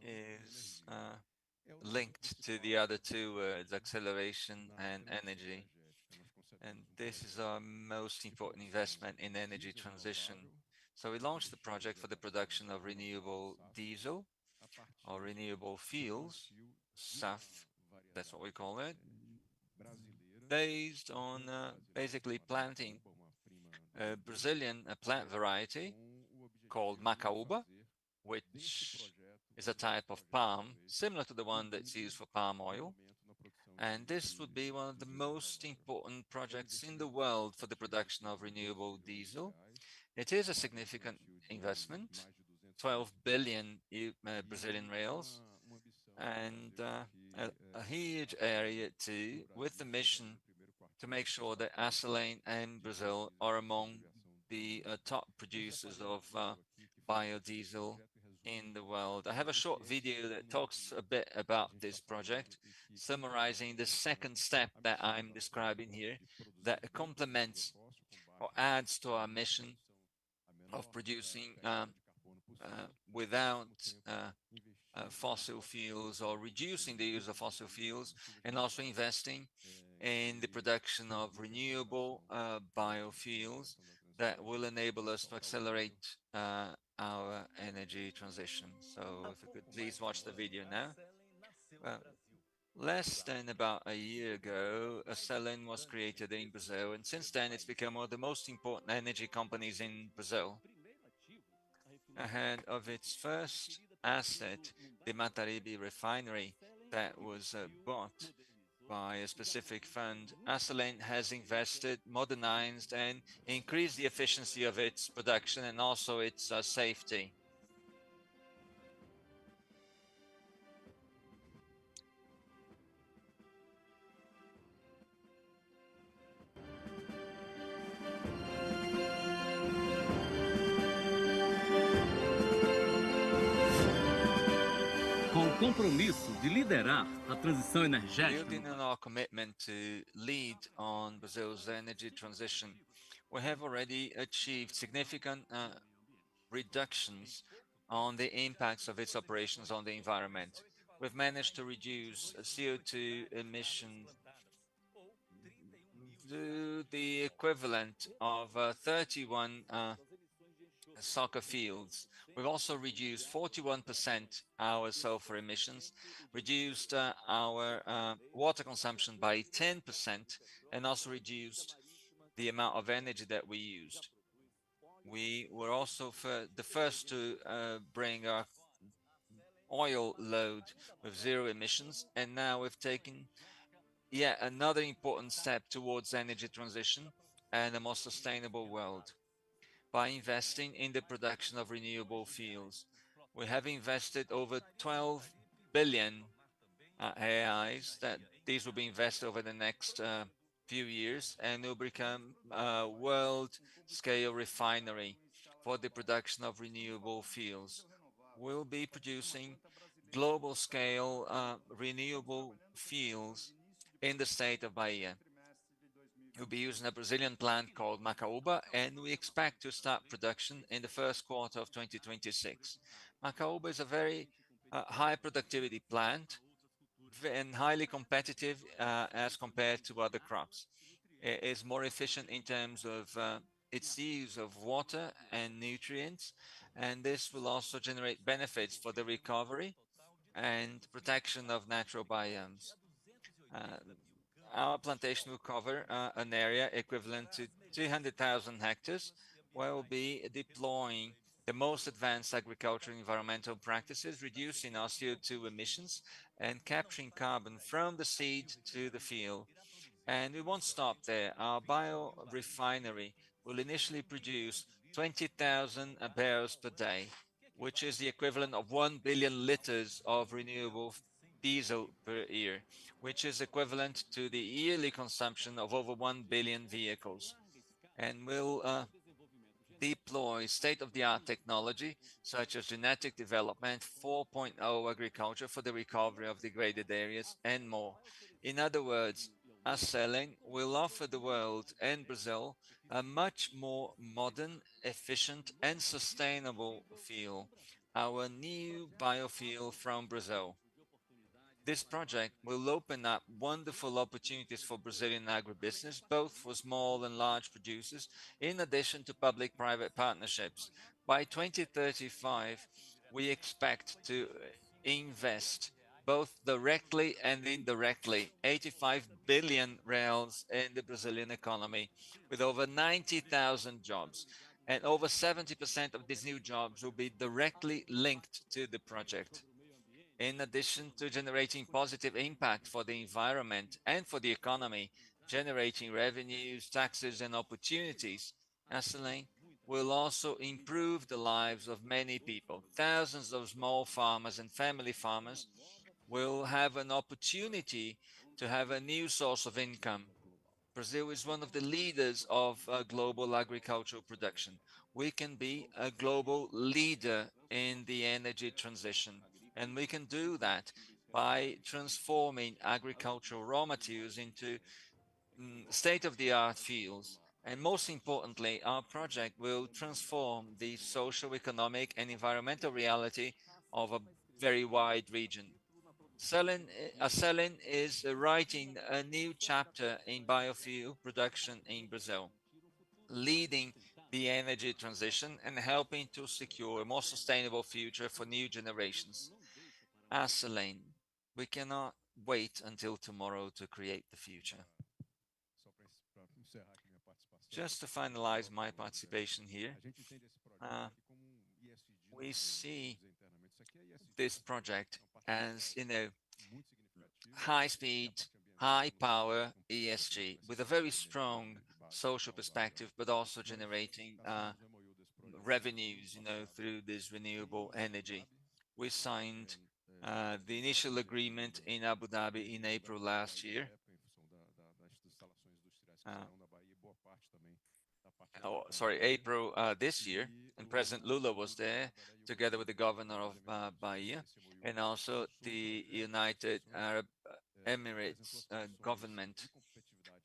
is linked to the other 2 words, acceleration and energy. And this is our most important investment in energy transition. So we launched the project for the production of renewable diesel or renewable fuels, SAF, that's what we call it, based on basically planting a Brazilian plant variety called macaúba, which is a type of palm similar to the one that's used for palm oil. And this would be one of the most important projects in the world for the production of renewable diesel. It is a significant investment, 12 billion Brazilian reals, and a huge area too, with the mission to make sure that Acelen and Brazil are among the top producers of biodiesel in the world. I have a short video that talks a bit about this project, summarizing the second step that I'm describing here, that complements or adds to our mission of producing without fossil fuels, or reducing the use of fossil fuels, and also investing in the production of renewable biofuels that will enable us to accelerate our energy transition. So if you could please watch the video now. Less than about a year ago, Acelen was created in Brazil, and since then it's become one of the most important energy companies in Brazil. Ahead of its first asset, the Mataribe refinery that was bought by a specific fund, Acelen has invested, modernized, and increased the efficiency of its production and also its safety. Com o compromisso de liderar a transição energética. Building on our commitment to lead on Brazil's energy transition, we have already achieved significant reductions on the impacts of its operations on the environment. We've managed to reduce CO2 emissions to the equivalent of 31 soccer fields. We've also reduced 41% our sulfur emissions, reduced our water consumption by 10%, and also reduced the amount of energy that we used. We were also the first to bring our oil load with zero emissions, and now we've taken yet another important step towards energy transition and a more sustainable world by investing in the production of renewable fuels. We have invested over 12 billion reais, that these will be invested over the next few years, and will become a world-scale refinery for the production of renewable fuels. We'll be producing global-scale renewable fuels in the state of Bahia. We'll be using a Brazilian plant called Macaúba, and we expect to start production in the first quarter of 2026. Macaúba is a very high productivity plant and highly competitive as compared to other crops. It is more efficient in terms of its use of water and nutrients, and this will also generate benefits for the recovery and protection of natural biomes. Our plantation will cover an area equivalent to 200,000 hectares, where we'll be deploying the most advanced agricultural environmental practices, reducing our CO2 emissions and capturing carbon from the seed to the field. And we won't stop there. Our biorefinery will initially produce 20,000 barrels per day, which is the equivalent of 1 billion liters of renewable diesel per year, which is equivalent to the yearly consumption of over 1 billion vehicles. And will deploy state-of-the-art technology, such as genetic development, 4.0 agriculture for the recovery of degraded areas, and more. In other words, Acelen will offer the world and Brazil a much more modern, efficient, and sustainable fuel, our new biofuel from Brazil. This project will open up wonderful opportunities for Brazilian agribusiness, both for small and large producers, in addition to public-private partnerships. By 2035, we expect to invest both directly and indirectly 85 billion reais in the Brazilian economy, with over 90,000 jobs. And over 70% of these new jobs will be directly linked to the project. In addition to generating positive impact for the environment and for the economy, generating revenues, taxes, and opportunities, Acelen will also improve the lives of many people. Thousands of small farmers and family farmers will have an opportunity to have a new source of income. Brazil is one of the leaders of global agricultural production. We can be a global leader in the energy transition. And we can do that by transforming agricultural raw materials into state-of-the-art fuels. And most importantly, our project will transform the social, economic, and environmental reality of a very wide region. Acelen is writing a new chapter in biofuel production in Brazil, leading the energy transition and helping to secure a more sustainable future for new generations. Acelen, we cannot wait until tomorrow to create the future. Just to finalize my participation here, we see this project as, you know, high speed, high power ESG with a very strong social perspective, but also generating revenues, you know, through this renewable energy. We signed the initial agreement in Abu Dhabi in April last year. April this year, and President Lula was there together with the governor of Bahia and also the United Arab Emirates government.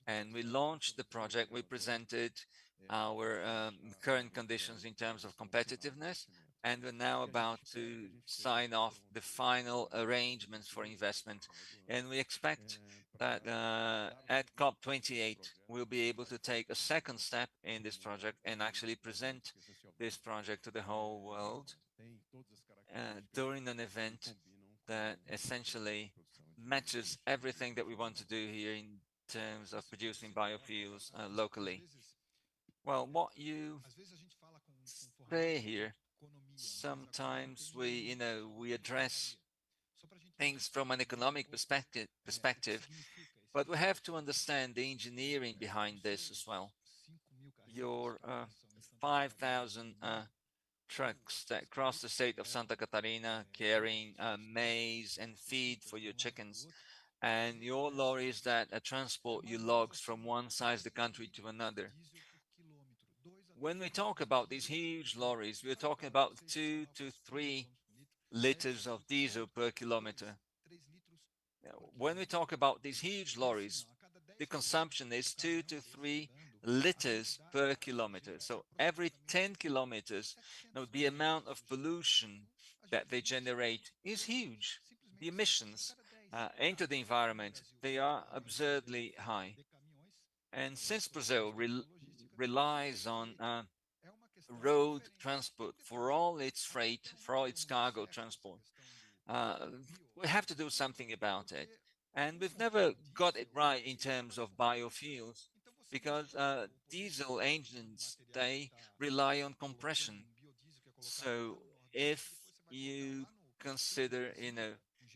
And we launched the project. We presented our current conditions in terms of competitiveness, and we're now about to sign off the final arrangements for investment. And we expect that at COP28, we'll be able to take a second step in this project and actually present this project to the whole world during an event that essentially matches everything that we want to do here in terms of producing biofuels locally. Well, what you say here, sometimes we address things from an economic perspective, but we have to understand the engineering behind this as well. Your 5,000 trucks that cross the state of Santa Catarina carrying maize and feed for your chickens, and your lorries that transport your logs from one side of the country to another. When we talk about these huge lorries, we're talking about 2 to 3 liters of diesel per kilometer. When we talk about these huge lorries, the consumption is 2 to 3 liters per kilometer. So every 10 kilometers, the amount of pollution that they generate is huge. The emissions into the environment, they are absurdly high. And since Brazil relies on road transport for all its freight, for all its cargo transport, we have to do something about it. And we've never got it right in terms of biofuels because diesel engines, they rely on compression. So if you consider,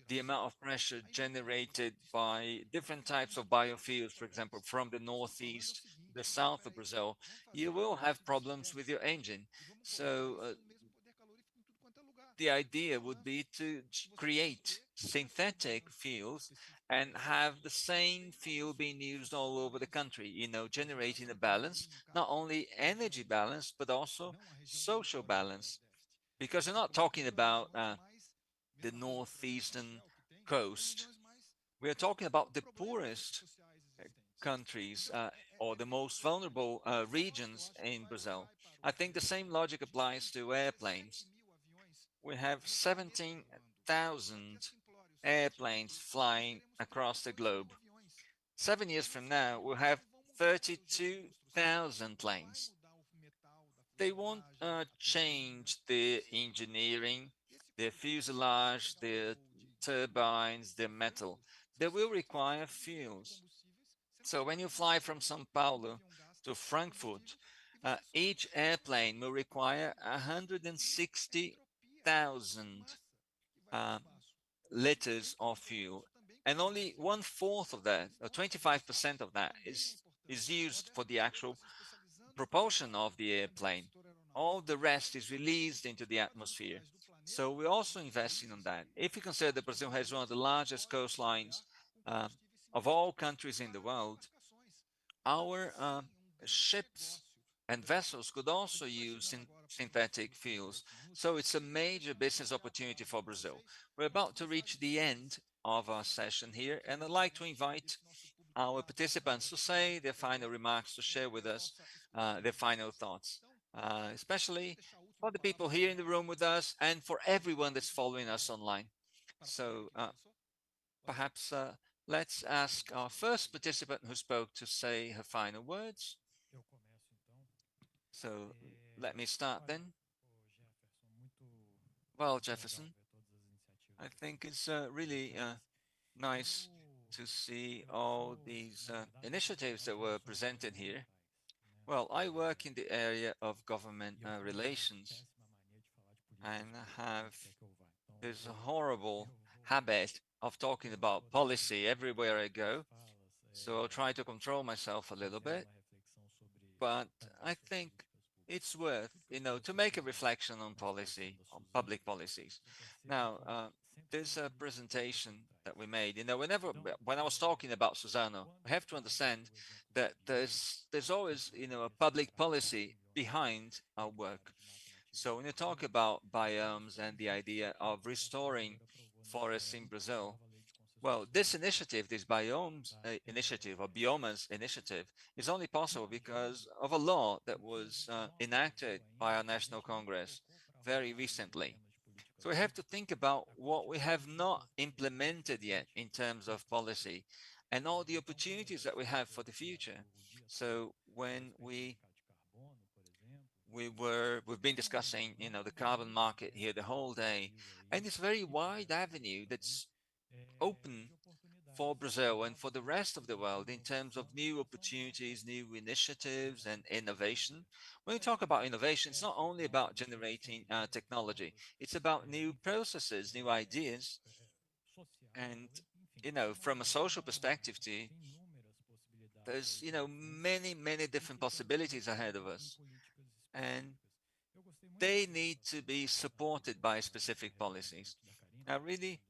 the amount of pressure generated by different types of biofuels, for example, from the northeast, the south of Brazil, you will have problems with your engine. So the idea would be to create synthetic fuels and have the same fuel being used all over the country, generating a balance, not only energy balance, but also social balance. Because we're not talking about the northeastern coast. We're talking about the poorest countries or the most vulnerable regions in Brazil. I think the same logic applies to airplanes. We have 17,000 airplanes flying across the globe. 7 years from now, we'll have 32,000 planes. They won't change the engineering, the fuselage, the turbines, the metal. They will require fuels. So when you fly from São Paulo to Frankfurt, each airplane will require 160,000 liters of fuel, and only 1/4 of that, or 25% of that, is used for the actual propulsion of the airplane. All the rest is released into the atmosphere. So we're also investing on that. If you consider that Brazil has one of the largest coastlines of all countries in the world, our ships and vessels could also use synthetic fuels. So it's a major business opportunity for Brazil. We're about to reach the end of our session here, and I'd like to invite our participants to say their final remarks, to share with us their final thoughts, especially for the people here in the room with us and for everyone that's following us online. So perhaps let's ask our first participant who spoke to say her final words. So let me start then. Well, Jefferson, I think it's really nice to see all these initiatives that were presented here. Well, I work in the area of government relations and have this horrible habit of talking about policy everywhere I go. So I'll try to control myself a little bit. But I think it's worth, to make a reflection on policy, on public policies. Now, there's a presentation that we made. When I was talking about Suzano, we have to understand that there's always, a public policy behind our work. So when you talk about biomes and the idea of restoring forests in Brazil, well, this initiative, this biomes initiative or biomas initiative, is only possible because of a law that was enacted by our National Congress very recently. So we have to think about what we have not implemented yet in terms of policy and all the opportunities that we have for the future. So when we've been discussing, the carbon market here the whole day, and it's a very wide avenue that's open for Brazil and for the rest of the world in terms of new opportunities, new initiatives, and innovation. When we talk about innovation, it's not only about generating technology, it's about new processes, new ideas. And, from a social perspective, there's, many, many different possibilities ahead of us. And they need to be supported by specific policies. I really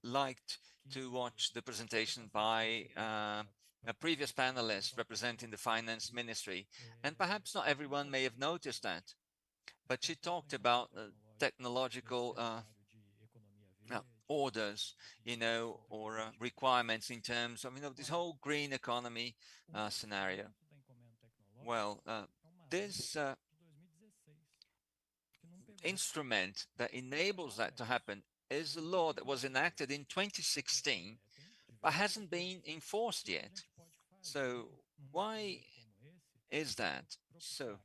liked to watch the presentation by a previous panelist representing the finance ministry. And perhaps not everyone may have noticed that, but she talked about technological orders, or requirements in terms of, this whole green economy scenario. Well, this instrument that enables that to happen is a law that was enacted in 2016, but hasn't been enforced yet. So why is that? So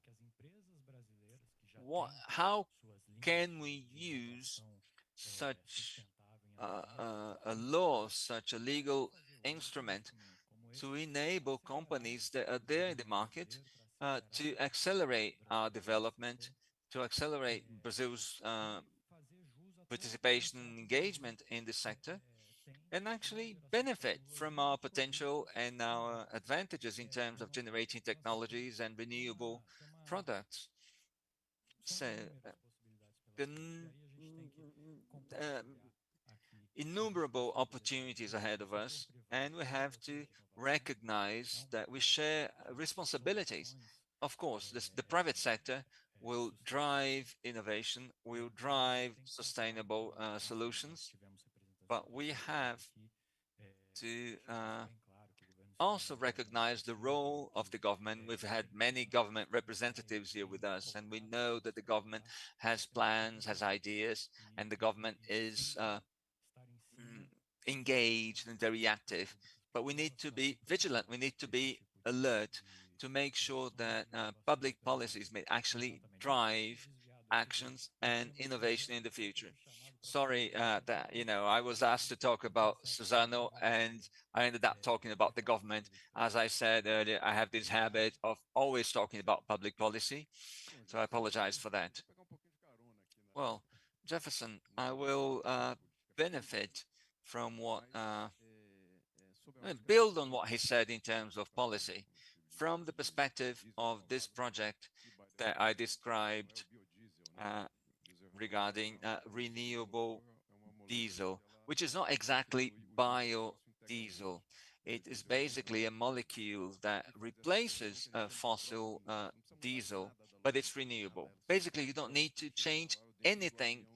how can we use such a law, such a legal instrument to enable companies that are there in the market to accelerate our development, to accelerate Brazil's participation and engagement in this sector, and actually benefit from our potential and our advantages in terms of generating technologies and renewable products. So the innumerable opportunities ahead of us, and we have to recognize that we share responsibilities. Of course, the private sector will drive innovation, will drive sustainable solutions, but we have to also recognize the role of the government. We've had many government representatives here with us, and we know that the government has plans, has ideas, and the government is engaged and very active. But we need to be vigilant, we need to be alert to make sure that public policies may actually drive actions and innovation in the future. Sorry that, I was asked to talk about Suzano and I ended up talking about the government. As I said earlier, I have this habit of always talking about public policy, so I apologize for that. Well, Jefferson, I will benefit from what, build on what he said in terms of policy, from the perspective of this project that I described regarding renewable diesel, which is not exactly biodiesel. It is basically a molecule that replaces fossil diesel, but it's renewable. Basically, you don't need to change anything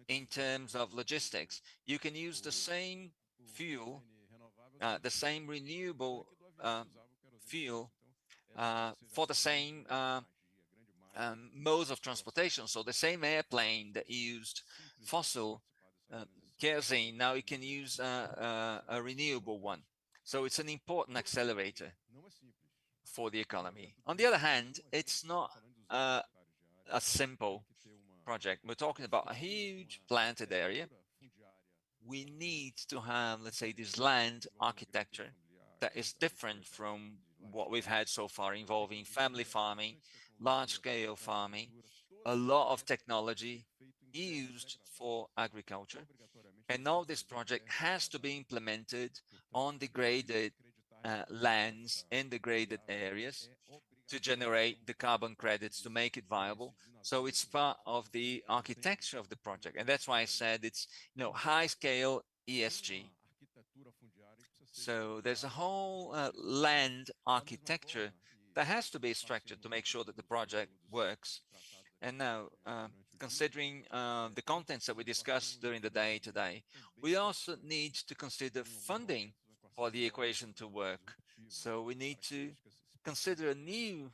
in terms of logistics. You can use the same fuel, the same renewable fuel for the same modes of transportation. So the same airplane that used fossil kerosene, now you can use a renewable one. So it's an important accelerator for the economy. On the other hand, it's not a simple project. We're talking about a huge planted area. We need to have, let's say, this land architecture that is different from what we've had so far, involving family farming, large-scale farming, a lot of technology used for agriculture. And all this project has to be implemented on degraded lands in degraded areas to generate the carbon credits to make it viable. So it's part of the architecture of the project. And that's why I said it's, high scale ESG. So there's a whole land architecture that has to be structured to make sure that the project works. And now, considering the contents that we discussed during the day today, we also need to consider funding for the equation to work. So we need to consider a new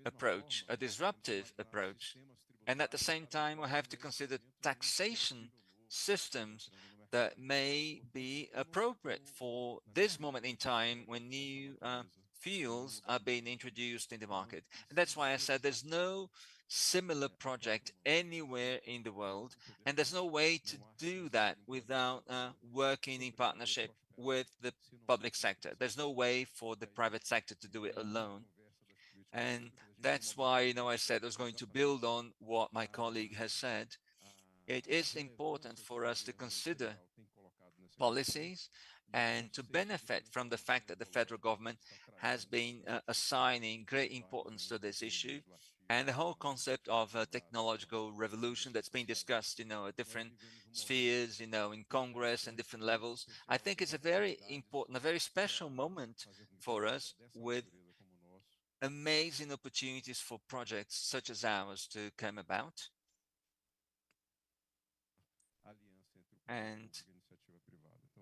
approach, a disruptive approach. And at the same time, we have to consider taxation systems that may be appropriate for this moment in time when new fuels are being introduced in the market. And that's why I said there's no similar project anywhere in the world, and there's no way to do that without working in partnership with the public sector. There's no way for the private sector to do it alone. And that's why, I said I was going to build on what my colleague has said. It is important for us to consider policies and to benefit from the fact that the federal government has been assigning great importance to this issue, and the whole concept of a technological revolution that's been discussed, at different spheres, in Congress and different levels. I think it's a very important, a very special moment for us, with amazing opportunities for projects such as ours to come about. And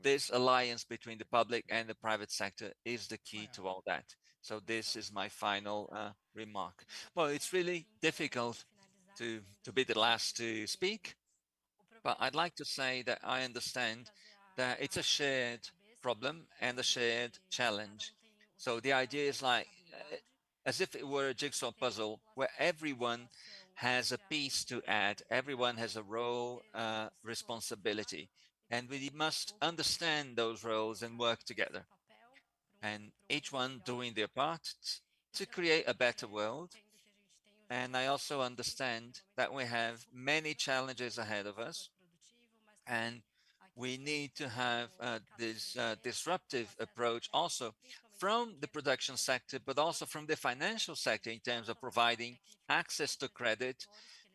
this alliance between the public and the private sector is the key to all that. So this is my final remark. Well, it's really difficult to be the last to speak, but I'd like to say that I understand that it's a shared problem and a shared challenge. So the idea is like, as if it were a jigsaw puzzle where everyone has a piece to add, everyone has a role, responsibility, and we must understand those roles and work together, and each one doing their part to create a better world. And I also understand that we have many challenges ahead of us, and we need to have this disruptive approach also from the production sector, but also from the financial sector, in terms of providing access to credit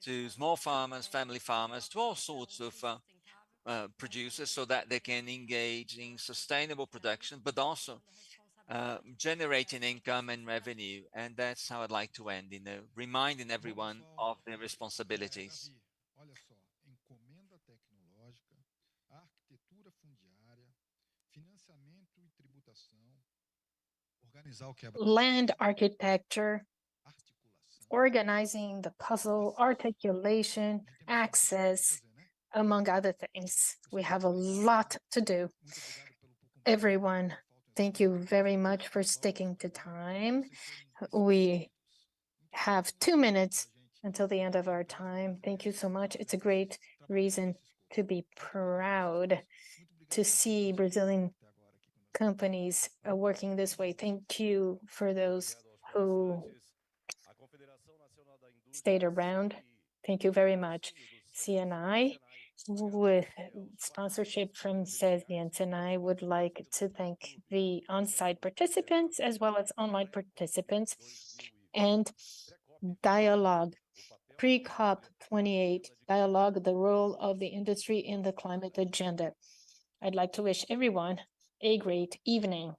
to small farmers, family farmers, to all sorts of producers, so that they can engage in sustainable production, but also generating income and revenue. And that's how I'd like to end, reminding everyone of their responsibilities. Olha só, encomenda tecnológica, arquitetura fundiária, financiamento e tributação, organizar o land architecture, organizing the puzzle, articulation, access, among other things. We have a lot to do. Everyone, thank you very much for sticking to time. We have 2 minutes until the end of our time. Thank you so much. It's a great reason to be proud to see Brazilian companies working this way. Thank you for those who stayed around. Thank you very much. CNI, with sponsorship from SESI and SENAI, would like to thank the on-site participants as well as online participants. And Dialogue, Pre-COP28 Dialogue, the role of the industry in the climate agenda. I'd like to wish everyone a great evening.